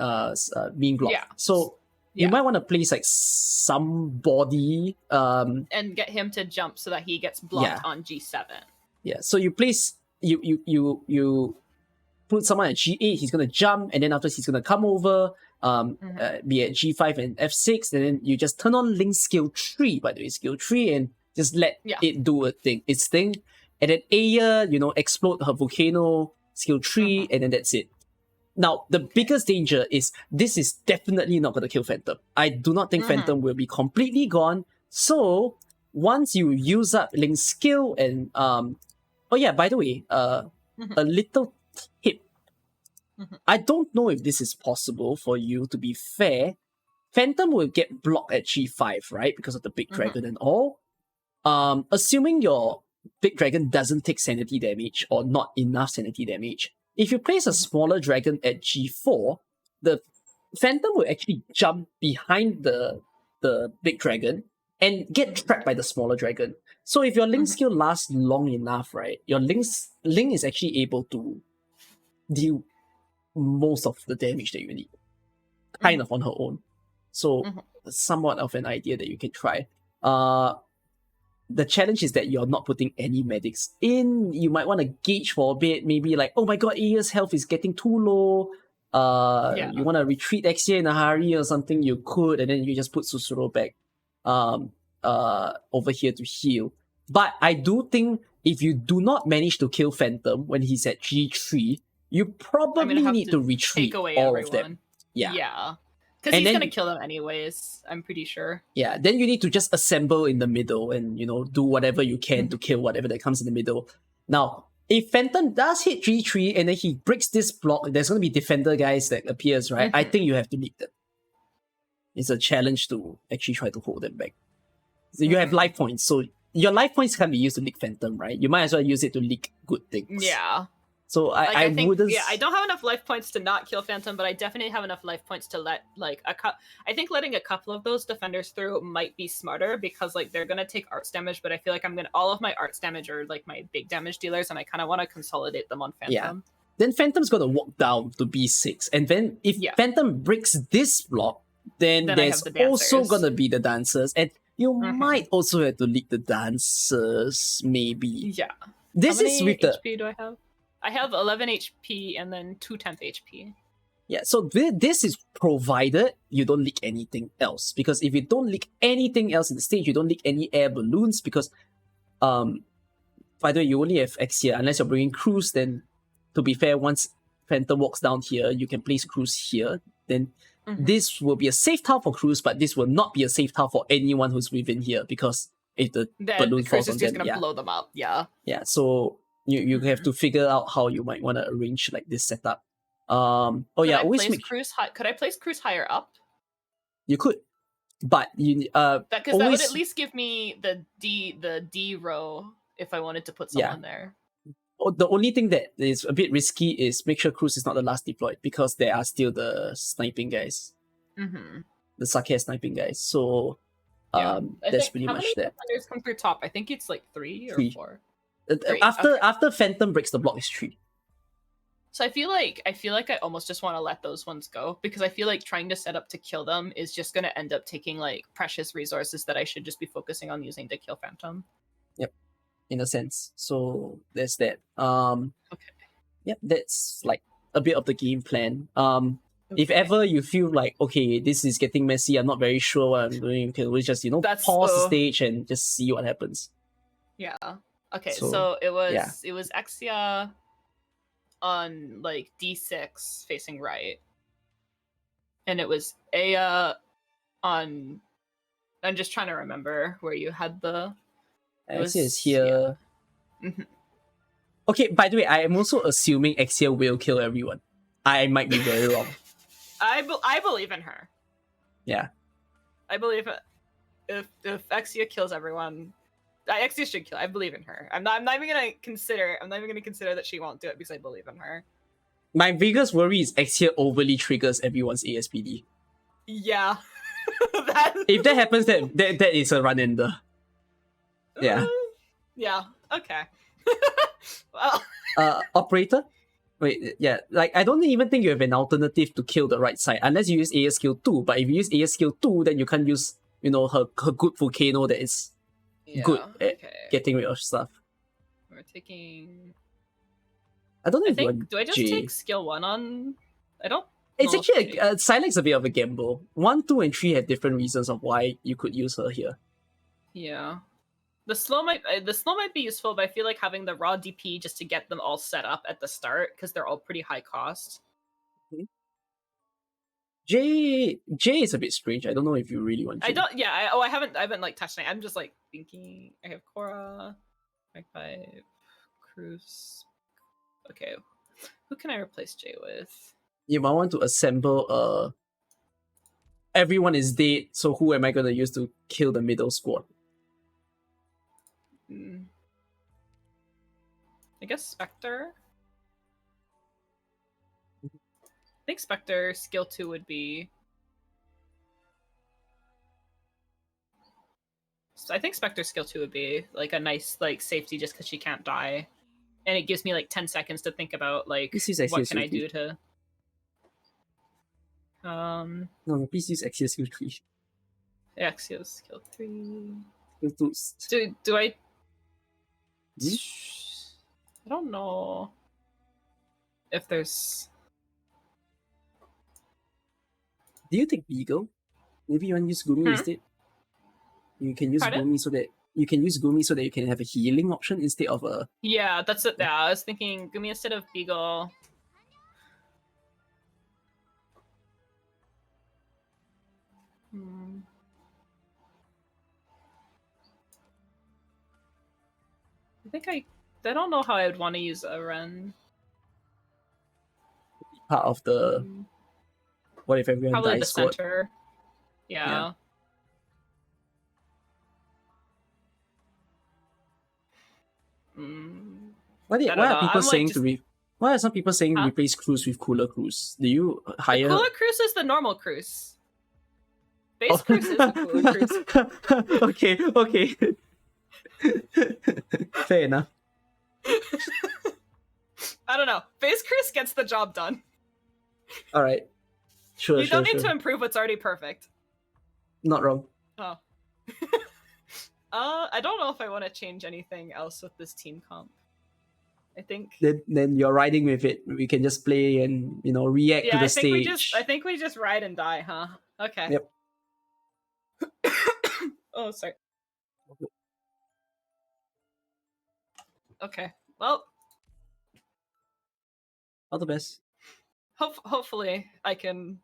being blocked. Yeah. So you might want to place like somebody and get him to jump so that he gets blocked on G7. Yeah. So you place you put someone at G8, he's gonna jump, and then after he's gonna come over, be at G5 and F6, and then you just turn on Link skill 3, by the way, skill 3, and just let it do its thing. And then Aya, explode her volcano, skill 3, and then that's it. Now, the biggest danger is this is definitely not gonna kill Phantom. I do not think Phantom will be completely gone. So once you use up Link's skill and oh yeah, by the way, a little tip. I don't know if this is possible for you, to be fair. Phantom will get blocked at G5, right? Because of the big dragon and all. Assuming your big dragon doesn't take sanity damage or not enough sanity damage, if you place a smaller dragon at G4, the Phantom will actually jump behind the big dragon and get trapped by the smaller dragon. So if your Link skill lasts long enough, right, your Link is actually able to deal most of the damage that you need, kind of on her own. So somewhat of an idea that you can try. The challenge is that you're not putting any medics in. You might want to gauge for a bit, maybe like, oh my god, Aya's health is getting too low. You want to retreat Exia in a hurry or something, you could, and then you just put Susuro back over here to heal. But I do think if you do not manage to kill Phantom when he's at G3, you probably need to retreat all of them. Yeah. Because he's going to kill them anyways, I'm pretty sure. Yeah, then you need to just assemble in the middle and, do whatever you can to kill whatever that comes in the middle. Now, if Phantom does hit G3 and then he breaks this block, there's going to be defender guys that appears, right? I think you have to leak them. It's a challenge to actually try to hold them back. So you have life points, so your life points can be used to leak Phantom, right? You might as well use it to leak good things. Yeah. So I think, wouldn't... Yeah, I don't have enough life points to not kill Phantom, but I definitely have enough life points to let, I think letting a couple of those defenders through might be smarter, because, they're going to take arts damage, but I feel like all of my arts damage are, my big damage dealers, and I kind of want to consolidate them on Phantom. Yeah. Then Phantom's going to walk down to B6, and then if Phantom breaks this block, then there's also going to be the dancers, and you might also have to leak the dancers, maybe. Yeah. This is with the... HP do I have? I have 11 HP and then 2 temp HP. Yeah, so this is provided you don't leak anything else. Because if you don't leak anything else in the stage, you don't leak any air balloons, because by the way, you only have X here. Unless you're bringing Cruise, then to be fair, once Phantom walks down here, you can place Cruise here. Then this will be a safe tile for Cruise, but this will not be a safe tile for anyone who's within here, because if the balloon falls on them, is just gonna blow them up. Yeah. Yeah, so you have to figure out how you might want to arrange this setup. Could I place Cruise higher up? You could, but you because that would at least give me the D row if I wanted to put someone there. The only thing that is a bit risky is make sure Cruise is not the last deployed, because there are still the sniping guys, the Sake sniping guys. So that's pretty much that. How many defenders come through top? I think it's 3 or 4. After Phantom breaks the block is 3. So I feel like I almost just want to let those ones go, because I feel like trying to set up to kill them is just going to end up taking precious resources that I should just be focusing on using to kill Phantom. Yep, in a sense. So there's that. Okay. Yep, that's a bit of the game plan. If ever you feel okay, this is getting messy, I'm not very sure what I'm doing, you can always just pause the stage and just see what happens. Yeah. Okay, so it was Exia on D6 facing right, and it was Aya on. I'm just trying to remember where you had the. Exia is here. Yeah. Okay, by the way, I am also assuming Exia will kill everyone. I might be very wrong. I believe in her. Yeah. I believe if Exia kills everyone. Exia should kill. I believe in her. I'm not even gonna consider that she won't do it, because I believe in her. My biggest worry is Exia overly triggers everyone's ASPD. Yeah. If that happens, that is a run ender. Yeah. Yeah. Okay. Well. Operator? Wait, yeah, like I don't even think you have an alternative to kill the right side unless you use Aya skill 2. But if you use Aya skill 2, then you can't use, her good volcano that is good at getting rid of stuff. We're taking. I don't know I if you think. want Do I just J. take skill 1 on? I don't. It's know actually if Silex a bit of a gamble. 1, 2, and 3 have different reasons of why you could use her here. Yeah. The slow might be useful, but I feel like having the raw DP just to get them all set up at the start because they're all pretty high cost. J is a bit strange. I don't know if you really want J. I haven't like touched it. I'm just like thinking. I have Korra, Magpie, Cruz. Okay, who can I replace J with? You might want to assemble everyone is dead, so who am I gonna use to kill the middle squad? I guess Spectre. I think Spectre skill 2 would be. So I think Spectre skill 2 would be like a nice like safety just because she can't die, and it gives me like 10 seconds to think about like what can I do to. No, please use Axial skill 3. Axial skill 3. Do I? I don't know if there's. Do you take Beagle? Maybe you want to use Gumi instead. You can use Gumi so that you can have a healing option instead of a. Yeah, that's it. Yeah, I was thinking Gumi instead of Beagle. I don't know how I would want to use a Ren. Part of the. What if everyone probably dies? The center. Yeah. Why are people saying Why are some people saying replace Cruz with Cooler Cruz? Do you hire? The Cooler Cruz is the normal Cruz. Base Cruz is the Cooler Cruz. Okay. Fair enough. I don't know. Base Cruz gets the job done. All right. Sure. You don't need to improve what's already perfect. Not wrong. Oh. I don't know if I want to change anything else with this team comp. I think. Then you're riding with it. We can just play and react to the stage. I think we just ride and die, huh? Okay. Yep. Oh, sorry. Okay. Well. All the best. Hopefully, I can.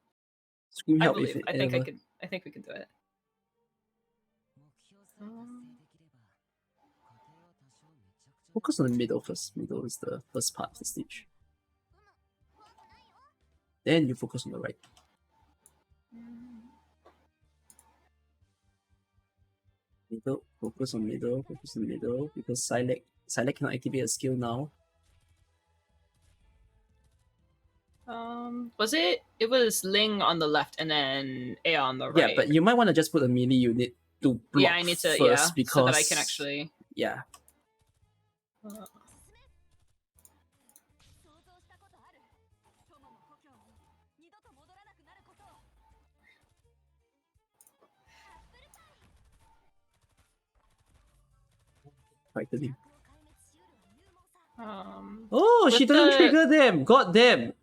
Scream help believe. I think I can. I think we can do it. Focus on the middle first. Middle is the first part of the stage. Then you focus on the right. Middle, focus on middle, because Silek cannot activate a skill now. Was it? It was Ling on the left and then Aya on the right. Yeah, but you might want to just put a melee unit to block I need to first because so that I can actually. Yeah. She doesn't trigger them. God damn.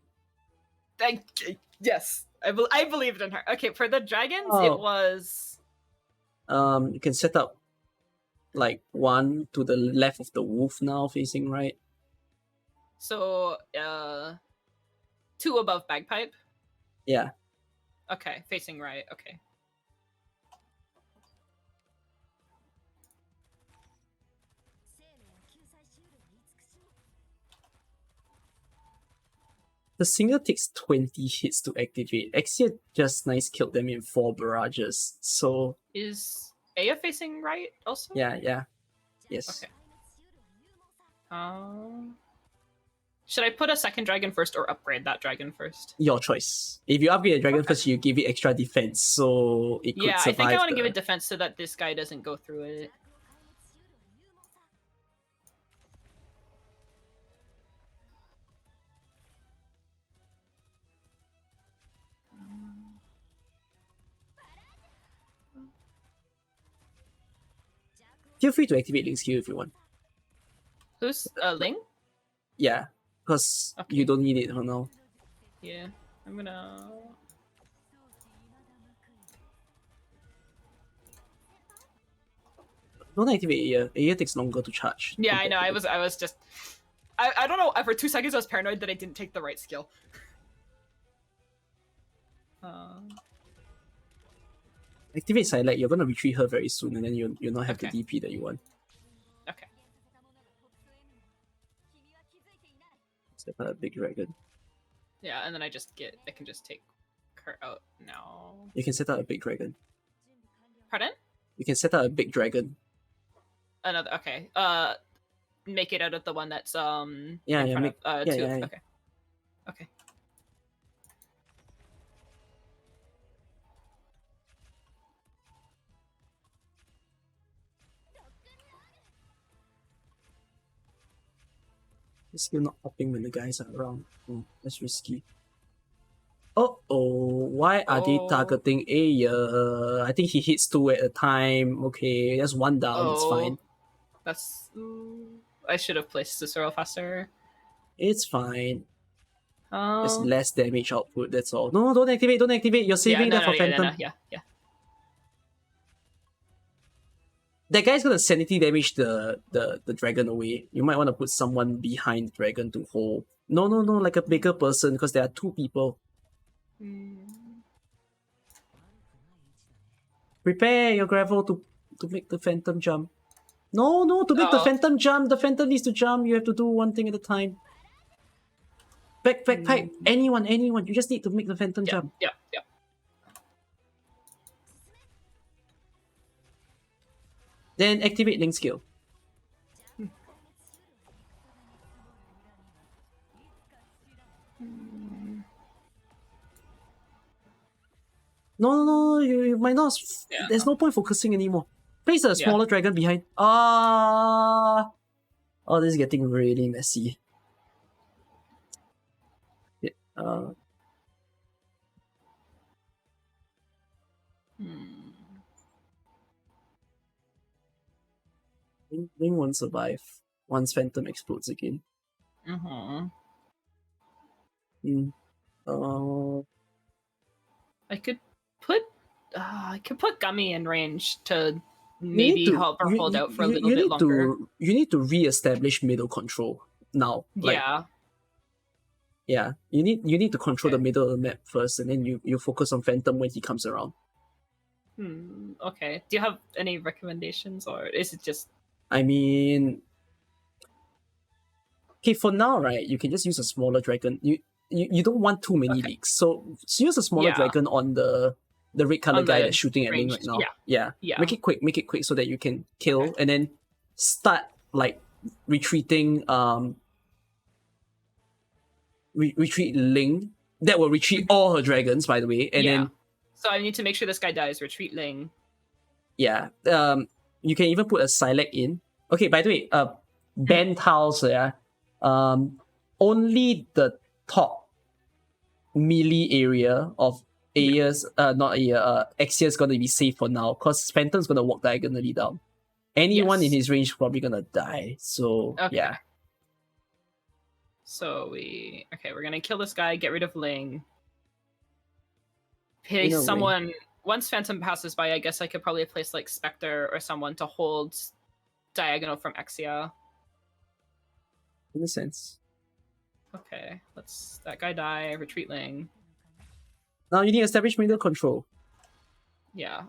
Yes, I believed in her. Okay, for the dragons, it was. You can set up like one to the left of the wolf now, facing right. So, 2 above bagpipe. Yeah. Okay, facing right. Okay. The single takes 20 hits to activate. Exia just nice killed them in 4 barrages. So is Aya facing right also? Yeah. Yes. Okay. Should I put a second dragon first or upgrade that dragon first? Your choice. If you upgrade a dragon first, you give it extra defense, so it could survive. I think I want to give it defense so that this guy doesn't go through it. feel free to activate Link's skill if you want. Who's Ling? Yeah, because you don't need it for now. Yeah, I'm gonna. Don't activate Aya. Aya takes longer to charge. Yeah, I know. I was just. I don't know. For 2 seconds, I was paranoid that I didn't take the right skill. Activate Silent. You're gonna retreat her very soon, and then you'll not have the DP that you want. Okay. Set out a big dragon. Yeah, and then I can just take her out now. You can set out a big dragon. Pardon? You can set out a big dragon. Another. Okay. Make it out of the one that's Yeah, in yeah, front of, two. yeah. Okay. Okay. It's still not popping when the guys are around. That's risky. Oh, why are they targeting Aya? I think he hits 2 at a time. Okay, that's 1 down. It's fine. That's. I should have placed Cicero faster. It's fine. It's less damage output. That's all. No, don't activate. Don't activate. You're saving that for Phantom. Yeah. That guy's gonna sanity damage the dragon away. You might want to put someone behind the dragon to hold. No, like a bigger person, because there are 2 people. Prepare your gravel to make the Phantom jump. No, to make the Phantom jump. The Phantom needs to jump. You have to do one thing at a time. Pipe. Anyone. You just need to make the Phantom jump. Yeah. Then activate Link skill. No, you might not. There's no point focusing anymore. Place a smaller dragon behind. Oh, this is getting really messy. Link won't survive once Phantom explodes again. I could put Gummy in range to maybe help her hold out for a little bit longer. You need to re-establish middle control now. Yeah, you need to control the middle of the map first, and then you focus on Phantom when he comes around. Okay. Do you have any recommendations, or is it just? I mean, okay, for now, right? You can just use a smaller dragon. You don't want too many leaks, so use a smaller dragon on the red color guy that's shooting at Link right now. Yeah. Make it quick so that you can kill, and then start like retreating. Retreat Ling. That will retreat all her dragons, by the way, and then. So I need to make sure this guy dies. Retreat Ling. Yeah. You can even put a Silac in. Okay. By the way, band tiles. Only the top melee area of Aya's, Axia's gonna be safe for now, because Phantom's gonna walk diagonally down. Anyone in his range is probably gonna die. So yeah. So we're gonna kill this guy. Get rid of Ling. Place someone. Once Phantom passes by, I guess I could probably place like Spectre or someone to hold diagonal from Exia. In a sense. Okay, let's that guy die. Retreat Ling. Now you need to establish middle control. Yeah.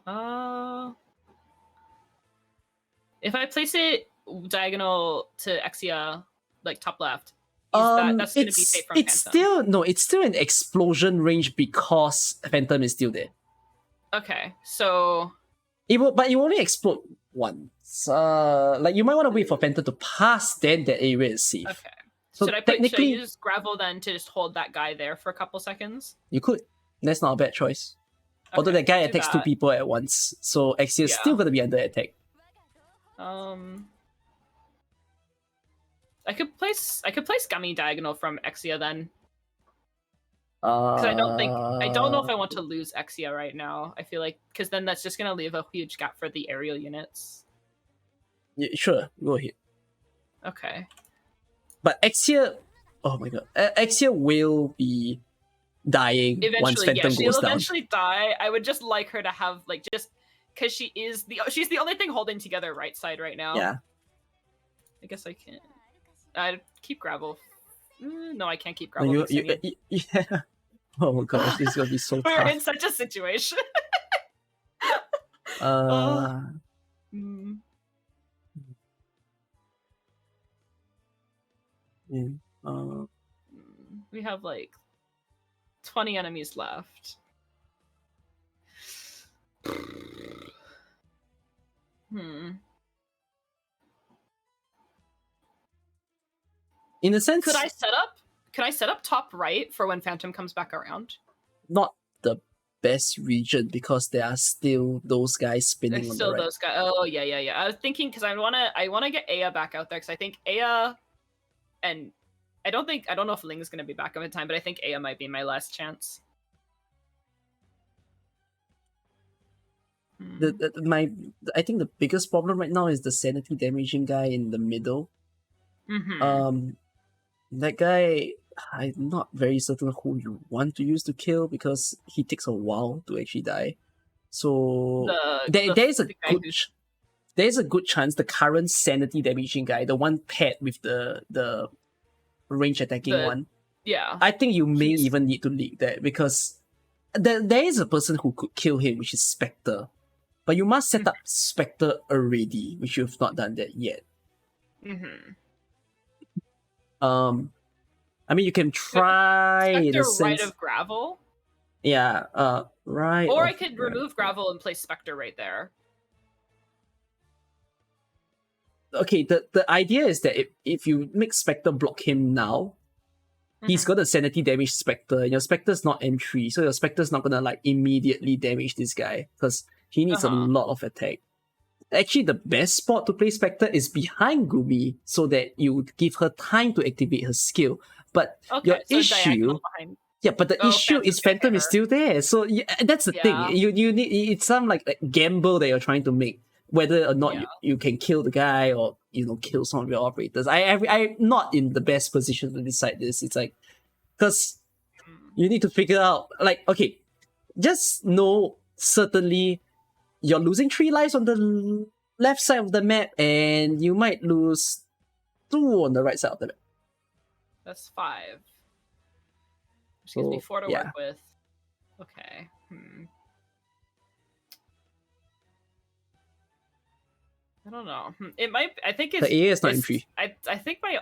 If I place it diagonal to Exia, like top left, that's gonna be safe from Phantom. It's still an explosion range because Phantom is still there. Okay, so it will only explode once. Like you might want to wait for Phantom to pass, then that area is safe. Okay. So should I use gravel then to just hold that guy there for a couple seconds? You could. That's not a bad choice. Although that guy attacks 2 people at once, so Axia is still gonna be under attack. I could place Gummy diagonal from Exia then. Because I don't know if I want to lose Exia right now. I feel like because then that's just gonna leave a huge gap for the aerial units. Yeah, sure, go ahead. Okay. But Exia, oh my god, Exia will be dying once Eventually, Phantom she'll goes down. eventually die. I would just like her to have like just because she's the only thing holding together right side right now. Yeah. I guess I can't. I keep gravel. No, I can't keep No, gravel. yeah. Oh my gosh, this is gonna be so We're tough. in such a situation. Mm, We have like 20 enemies left. in a sense, Could I set up top right for when Phantom comes back around? not the best region because there are still those guys spinning There's on still the right. those guys. Oh yeah. I was thinking because I wanna get Aya back out there because I think Aya, and I don't know if Ling is gonna be back up in time, but I think Aya might be my last chance. I think the biggest problem right now is the sanity damaging guy in the middle. That guy, I'm not very certain who you want to use to kill because he takes a while to actually die. So there's a good chance the current sanity damaging guy, the one paired with the range attacking one. Yeah. I think you may even need to leak that because there is a person who could kill him, which is Spectre. But you must set up Spectre already, which you've not done that yet. I mean, you can try in a sense. Right of gravel. Yeah. Right. Or I could remove gravel and place Spectre right there. Okay. The idea is that if you make Spectre block him now, he's gonna sanity damage Spectre, and your Spectre's not M3, so your Spectre's not gonna like immediately damage this guy because he needs a lot of attack. Actually, the best spot to play Spectre is behind Gumi so that you give her time to activate her skill. But your issue, but the issue is Phantom is still there. So that's the thing. You need it's some like gamble that you're trying to make, whether or not you can kill the guy or kill some of your operators. I'm not in the best position to decide this. It's like because you need to figure out okay, just know certainly you're losing 3 lives on the left side of the map, and you might lose 2 on the right side of the map. That's 5. Which gives me 4 to work with. Okay. I don't know. It might. I think it's. The A is not M3. I think my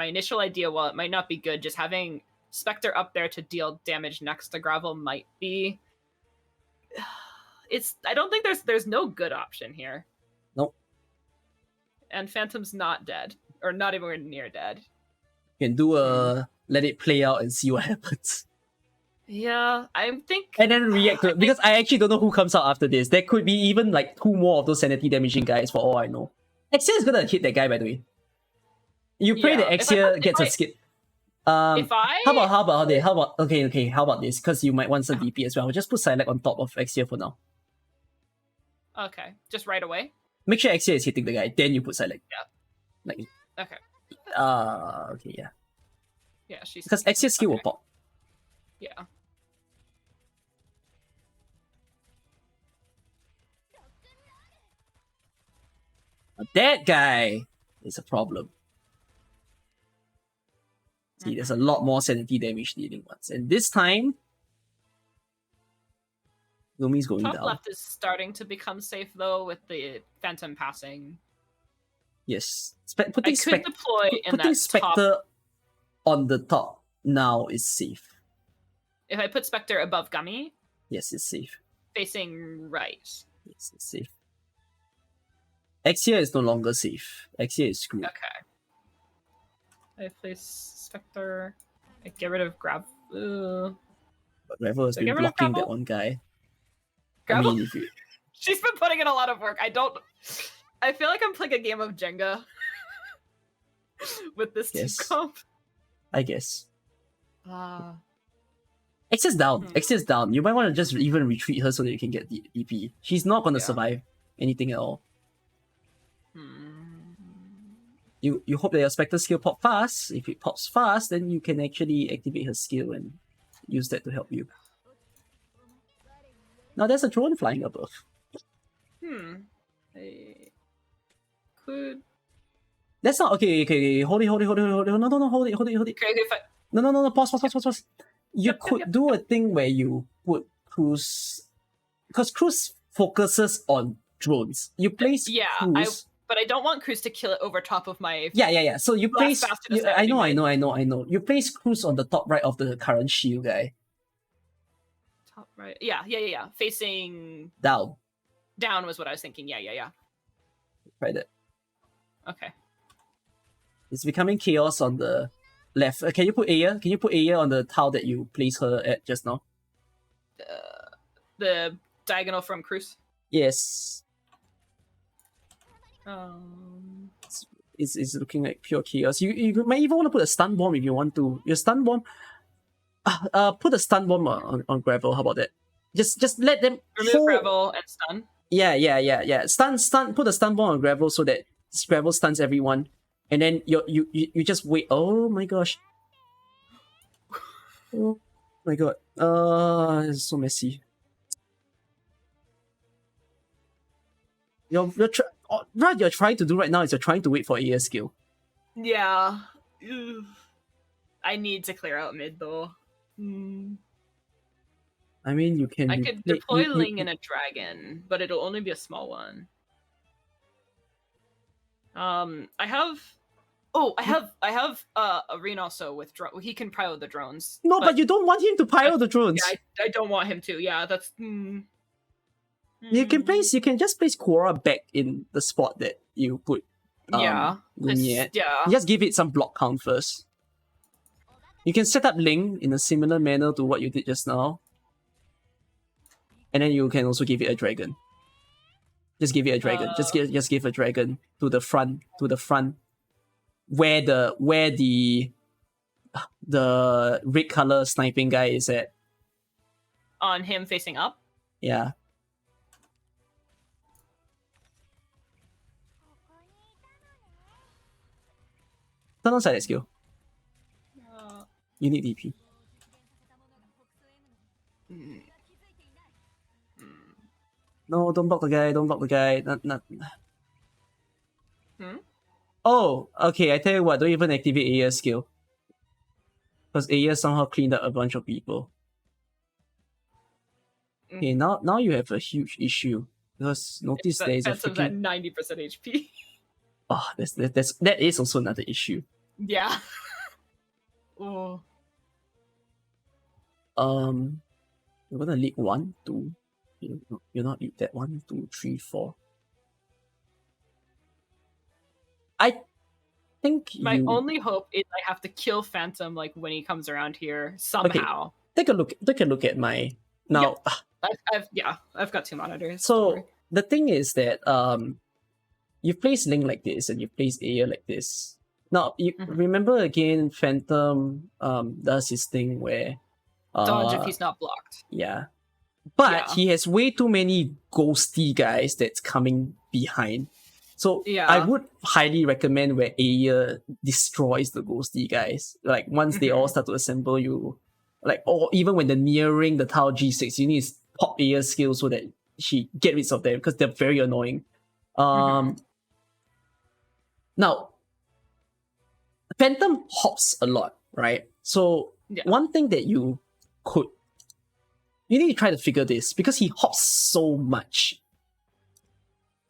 initial idea, while it might not be good, just having Spectre up there to deal damage next to gravel might be. I don't think there's no good option here. Nope. And Phantom's not dead, or not even near dead. You can do let it play out and see what happens. Yeah, I think. And then react to it, because I actually don't know who comes out after this. There could be even 2 more of those sanity damaging guys for all I know. Exia is gonna hit that guy, by the way. You pray that Exia gets a skip. How about this? Because you might want some DP as well. Just put Silac on top of Exia for now. Okay, just right away. Make sure Exia is hitting the guy, then you put Silac. Yeah. Okay. Okay, yeah. Yeah, she's because Exia's skill will pop. Yeah. That guy is a problem. See, there's a lot more sanity damage dealing ones, and this time, Gumi's going Top down. left is starting to become safe though with the Phantom passing. Yes, putting Spectre on the top now is safe. If I put Spectre above Gummy, yes, it's safe. Facing right. Yes, it's safe. Exia is no longer safe. Exia is screwed. Okay. I place Spectre. I get rid of Grav. But Gravel has been blocking that one guy. Gravel? I mean, if you... She's been putting in a lot of work. I feel like I'm playing a game of Jenga with this team comp. I guess. Exia's down. Exia's down. You might want to just even retreat her so that you can get the EP. She's not going to survive anything at all. you hope that your Spectre skill pop fast. If it pops fast, then you can actually activate her skill and use that to help you. Now there's a drone flying above. I could. That's not okay. Hold it. No, hold it. Okay, No. Pause. You could do a thing where you put Cruz, because Cruz focuses on drones. You place Cruz. But I don't want Cruz to kill it over top of my. Yeah. So you place. I know. You place Cruz on the top right of the current shield guy. Top right. Yeah. Facing down. Down was what I was thinking. Yeah. Right there. Okay. It's becoming chaos on the left. Can you put Aya? Can you put Aya on the tile that you placed her at just now? The diagonal from Cruz? Yes. It's looking like pure chaos. You might even want to put a stun bomb if you want to. Your stun bomb. Put a stun bomb on Gravel. How about that? Just let them remove Gravel and stun. Yeah. Stun. Put a stun bomb on Gravel so that Gravel stuns everyone. And then you just wait. Oh my gosh. Oh my god. It's so messy. What you're trying to do right now is you're trying to wait for AS skill. Yeah. I need to clear out mid though. I mean, you can. I could deploy Ling and a dragon, but it'll only be a small one. I have Arena also with drone. He can prio the drones. No, but you don't want him to prio the drones. Yeah, I don't want him to. Yeah, that's. You can just place Quora back in the spot that you put. Just give it some block count first. You can set up Ling in a similar manner to what you did just now, and then you can also give it a dragon. Just give it a dragon. Just give a dragon to the front. Where the red color sniping guy is at. On him facing up? Yeah. Turn on side skill. You need DP. No, don't block the guy. Not. Oh, okay. I tell you what, don't even activate AS skill. Because AS somehow cleaned up a bunch of people. Okay, now you have a huge issue. Because notice there is a freaking... at 90% HP. Oh, that is also another issue. Yeah. Oh. You're gonna lead 1, 2. You're not lead that 1, 2, 3, 4. I think my only hope is I have to kill Phantom like when he comes around here somehow. Okay. Take a look at my now. I've got 2 monitors. So the thing is that you place Link like this and you place Aya like this. Now you remember again, Phantom does his thing where dodge if he's not blocked. Yeah, but he has way too many ghosty guys that's coming behind. So I would highly recommend where Aya destroys the ghosty guys. Like once they all start to assemble, you or even when they're nearing the Tau G6, you need to pop Aya's skill so that she get rid of them because they're very annoying. Now, Phantom hops a lot, right? So one thing that you need to try to figure this because he hops so much.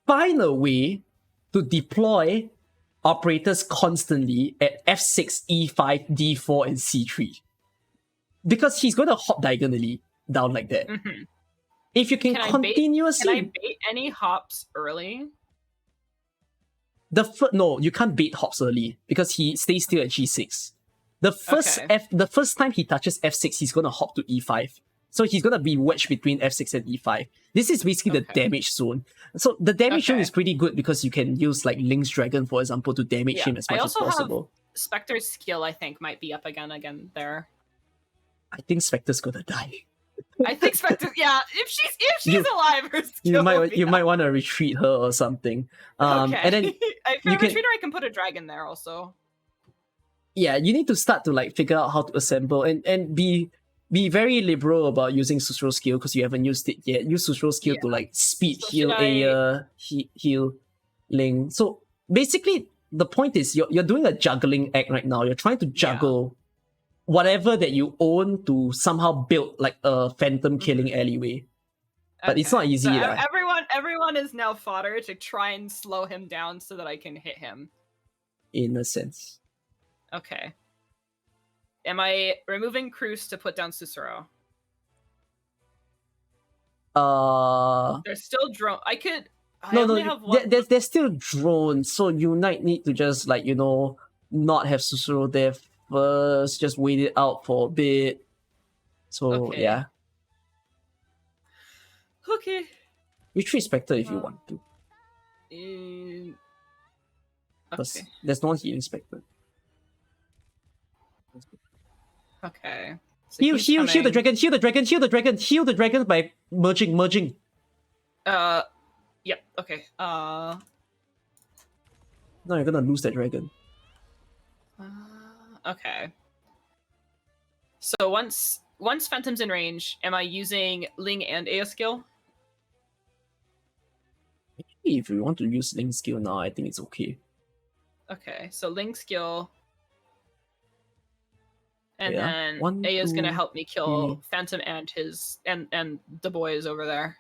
Find a way to deploy operators constantly at F6, E5, D4, and C3. Because he's going to hop diagonally down like that. If you can continuously... Can I bait any hops early? No, you can't bait hops early because he stays still at G6. The first time he touches F6, he's going to hop to E5. So he's going to be wedged between F6 and E5. This is basically the damage zone. So the damage zone is pretty good because you can use like Link's Dragon, for example, to damage him as much as possible. Spectre's skill, I think, might be up again there. I think Spectre's going to die. I think Spectre, if she's alive, her skill you might want to retreat her or something. And then If I'm a retreater, I can put a dragon there also. Yeah, you need to start to like figure out how to assemble and be very liberal about using Susuro's skill because you haven't used it yet. Use Susuro's skill to like speed So heal Aya, heal Ling. So basically, the point is you're doing a juggling act right now. You're trying to juggle whatever that you own to somehow build like a phantom killing alleyway. But it's not easy. So everyone is now fodder to try and slow him down so that I can hit him. In a sense. Okay. Am I removing Cruz to put down Susuro? There's still drone. I could. There's still drones, so you might need to just like not have Susuro there first. Just wait it out for a bit. So yeah. Okay. Retreat Spectre if you want to. Okay. There's no healing Spectre. Okay. So heal the dragon by merging. Yep, okay. Now you're gonna lose that dragon. Okay. So once Phantom's in range, am I using Ling and Aya skill? Actually, if you want to use Ling skill now, I think it's okay. Okay, so Ling skill. And then Aya's gonna help me kill Phantom and his and the boys over there.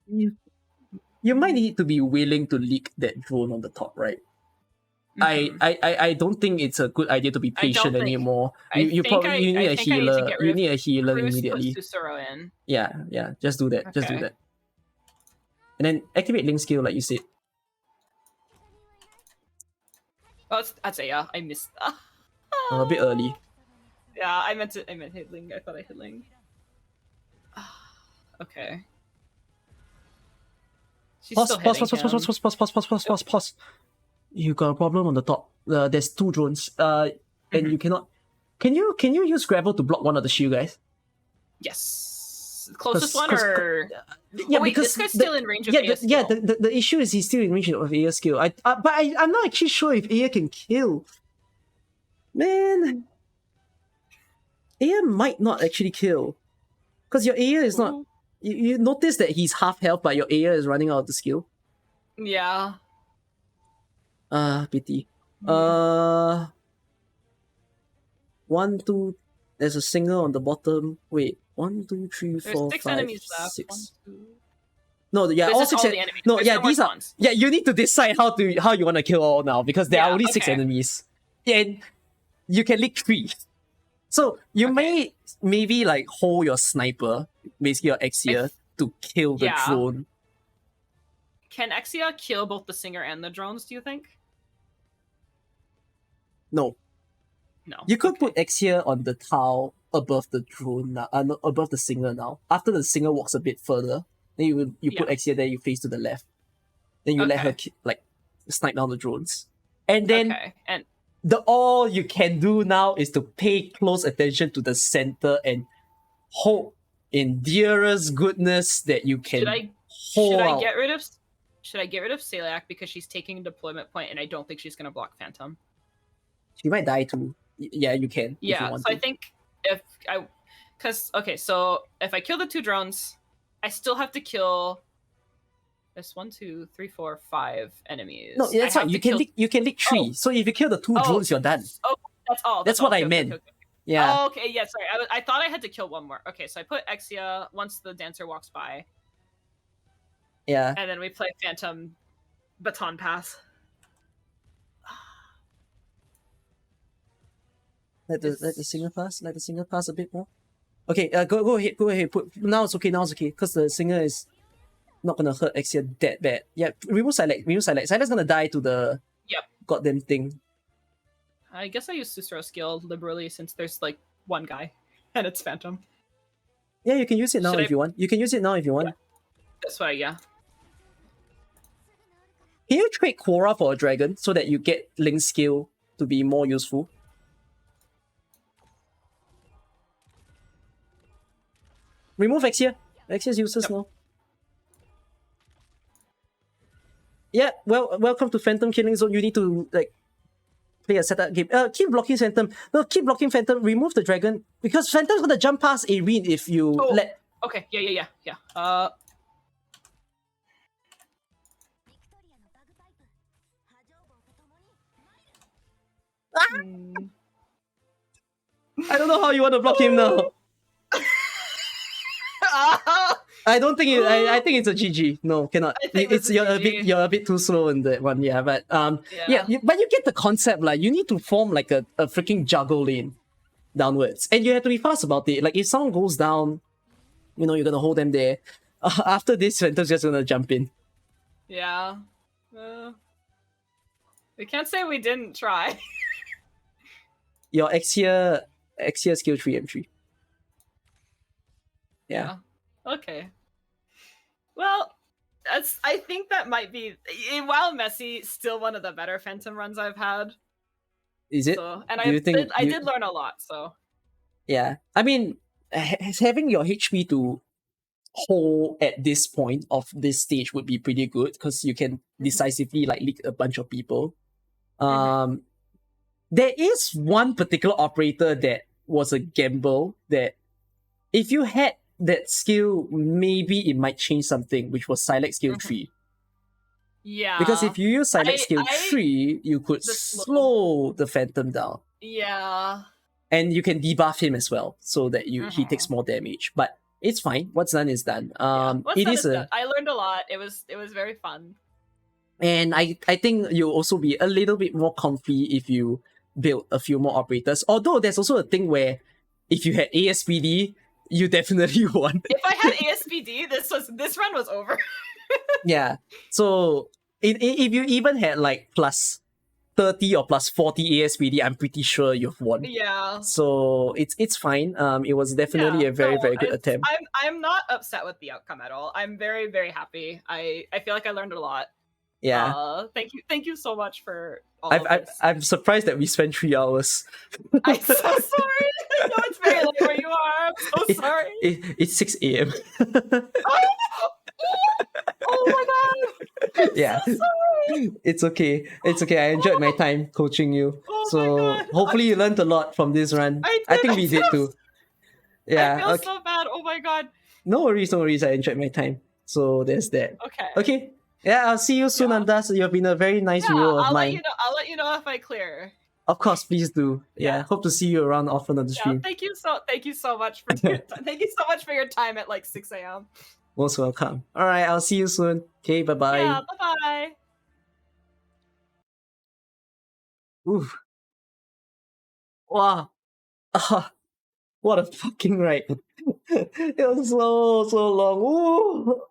You might need to be willing to leak that drone on the top, right? I don't think it's a good idea to be patient anymore. You need a healer. You need a healer immediately. In. Yeah, just do that. Just do that. And then activate Link skill like you said. Oh, that's Aya. I missed. A bit early. Yeah, I meant hit Ling. I thought I hit Ling. Okay. She's still hitting him. Pause. You got a problem on the top. There's two drones. And you cannot. Can you use gravel to block one of the shield guys? Yes. Closest one or yeah, wait, because this guy's still in range of Aya's skill. Yeah, the issue is he's still in range of Aya's skill. But I'm not actually sure if Aya can kill. Man, Aya might not actually kill. Because your Aya is not... You notice that he's half health, but your Aya is running out of the skill. Yeah. Pity. 1, 2... There's a singer on the bottom. Wait. 1, 2, 3, 4, 5, 6. No, yeah, all 6 enemies. No, yeah, these are... Yeah, you need to decide how you want to kill all now, because there are only 6 enemies. And you can leak 3. So you may maybe like hold your sniper, basically your Exia, to kill the drone. Can Exia kill both the singer and the drones, do you think? No. You could put Exia on the tile above the drone now, above the singer now. After the singer walks a bit further, then you put Exia there, you face to the left. Then you let her like snipe down the drones. And then all you can do now is to pay close attention to the center and hope in dearest goodness that you can Should I get rid of Celiac because she's taking a deployment point and I don't think she's gonna block Phantom? She might die too. Yeah, you can. Yeah, so I think so if I kill the 2 drones, I still have to kill. There's 1, 2, 3, 4, 5 enemies. No, that's fine. You can leak 3. So if you kill the 2 drones, you're done. Oh, that's all. That's what I meant. Okay. Yeah. Oh, okay. Yeah. Sorry. I thought I had to kill 1 more. Okay, so I put Exia once the dancer walks by. Yeah. And then we play Phantom Baton Pass. Let the singer pass. Let the singer pass a bit more. Okay. Go ahead. Now it's okay. Because the singer is not gonna hurt Exia that bad. Yeah. Remove Silex. Silex gonna die to the goddamn thing. I guess I use Susura skill liberally since there's like 1 guy and it's Phantom. Yeah, you can use it now if you want. Yeah. That's why. Yeah. Can you trade Quora for a dragon so that you get Link skill to be more useful? Remove Exia. Exia's useless now. Yeah, well, welcome to Phantom Killing Zone. You need to like play a setup game. Keep blocking Phantom. No, keep blocking Phantom. Remove the dragon because Phantom's gonna jump past Irene if you let. Okay, yeah. I don't know how you want to block him now. I don't think I think it's a GG. No, cannot. I think It's it's a GG. you're a bit too slow in that one. Yeah, but Yeah. but you get the concept. Like you need to form like a freaking juggle lane downwards, and you have to be fast about it. Like if someone goes down, you know you're gonna hold them there. After this, Phantom's just gonna jump in. Yeah. We can't say we didn't try. Your Exia skill 3 M3. Yeah. Okay. Well, I think that might be, while messy, still one of the better Phantom runs I've had. Is it? So, and Do you think I did learn a lot. So. Yeah, I mean, having your HP to hold at this point of this stage would be pretty good because you can decisively like lead a bunch of people. There is one particular operator that was a gamble that if you had that skill, maybe it might change something, which was Silex skill 3. Yeah. Because if you use Silex skill 3, you could slow the Phantom down. Yeah. And you can debuff him as well, so that he takes more damage. But it's fine. What's done is done. What's done is done. I learned a lot. It was very fun. And I think you'll also be a little bit more comfy if you build a few more operators. Although there's also a thing where if you had ASPD, you definitely won. If I had ASPD, this run was over. Yeah. So if you even had like plus 30 or plus 40 ASPD, I'm pretty sure you've won. Yeah. So it's fine. It was definitely a very good attempt. I'm not upset with the outcome at all. I'm very, very happy. I feel like I learned a lot. Yeah. Thank you so much for all of this. I'm surprised that we spent 3 hours. I'm so sorry. I know it's very late where you are. I'm so sorry. It's 6 a.m. Oh my god. Yeah. So sorry. It's okay. It's okay. I enjoyed my time coaching you. So hopefully you learned a lot from this run. I think we did too. Yeah. I feel so bad. Oh my god. No worries. I enjoyed my time. So there's that. Okay. Yeah, I'll see you soon, Andas. You've been a very nice viewer of mine. I'll let you know if I clear. Of course, please do. Yeah. Hope to see you around often on the stream. Thank you so much for thank you so much for your time at like 6 a.m. Most welcome. All right, I'll see you soon. Okay, bye-bye. Yeah, bye-bye. Oof. Wow. What a fucking ride. It was so long. Ooh.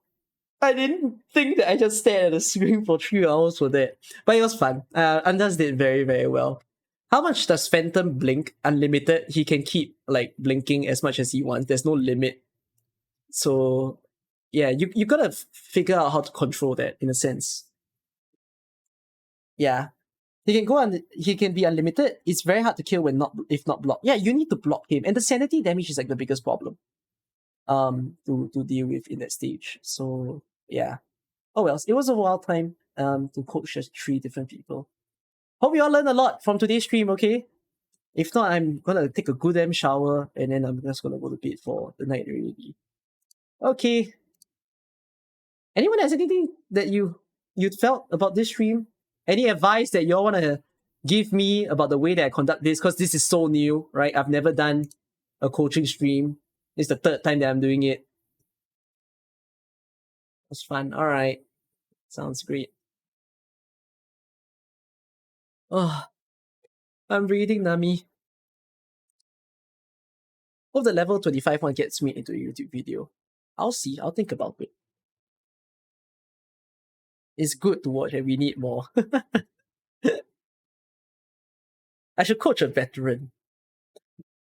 I didn't think that I just stared at the screen for 3 hours for that. But it was fun. Andas did very, very well. How much does Phantom blink? Unlimited. He can keep like blinking as much as he wants. There's no limit. So yeah, you gotta figure out how to control that in a sense. Yeah. He can be unlimited. It's very hard to kill if not blocked. Yeah, you need to block him. And the sanity damage is like the biggest problem. To deal with in that stage. So yeah. Oh well, it was a wild time to coach just 3 different people. Hope you all learned a lot from today's stream, okay? If not, I'm gonna take a good damn shower and then I'm just gonna go to bed for the night already. Okay. Anyone has anything that you felt about this stream? Any advice that y'all wanna give me about the way that I conduct this? Because this is so new, right? I've never done a coaching stream. It's the 3rd time that I'm doing it. It was fun. All right. Sounds great. Oh, I'm reading, Nami. Hope the level 25 one gets me into a YouTube video. I'll see. I'll think about it. It's good to watch and we need more. I should coach a veteran.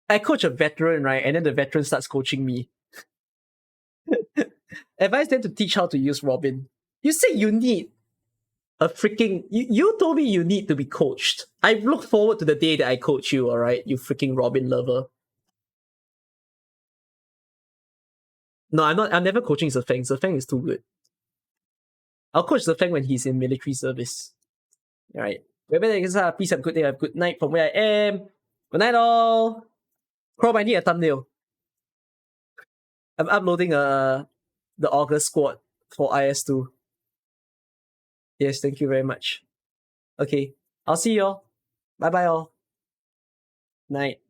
I coach a veteran, right? And then the veteran starts coaching me. Advise them to teach how to use Robin. You say you need a freaking... You told me you need to be coached. I look forward to the day that I coach you, alright? You freaking Robin lover. No, I'm never coaching Zafeng. Zafeng is too good. I'll coach the flank when he's in military service. Alright. Please have a good day, have a good night from where I am. Good night all. Chrome, I need a thumbnail. I'm uploading the August squad for IS2. Yes, thank you very much. Okay. I'll see y'all. Bye bye all. Night.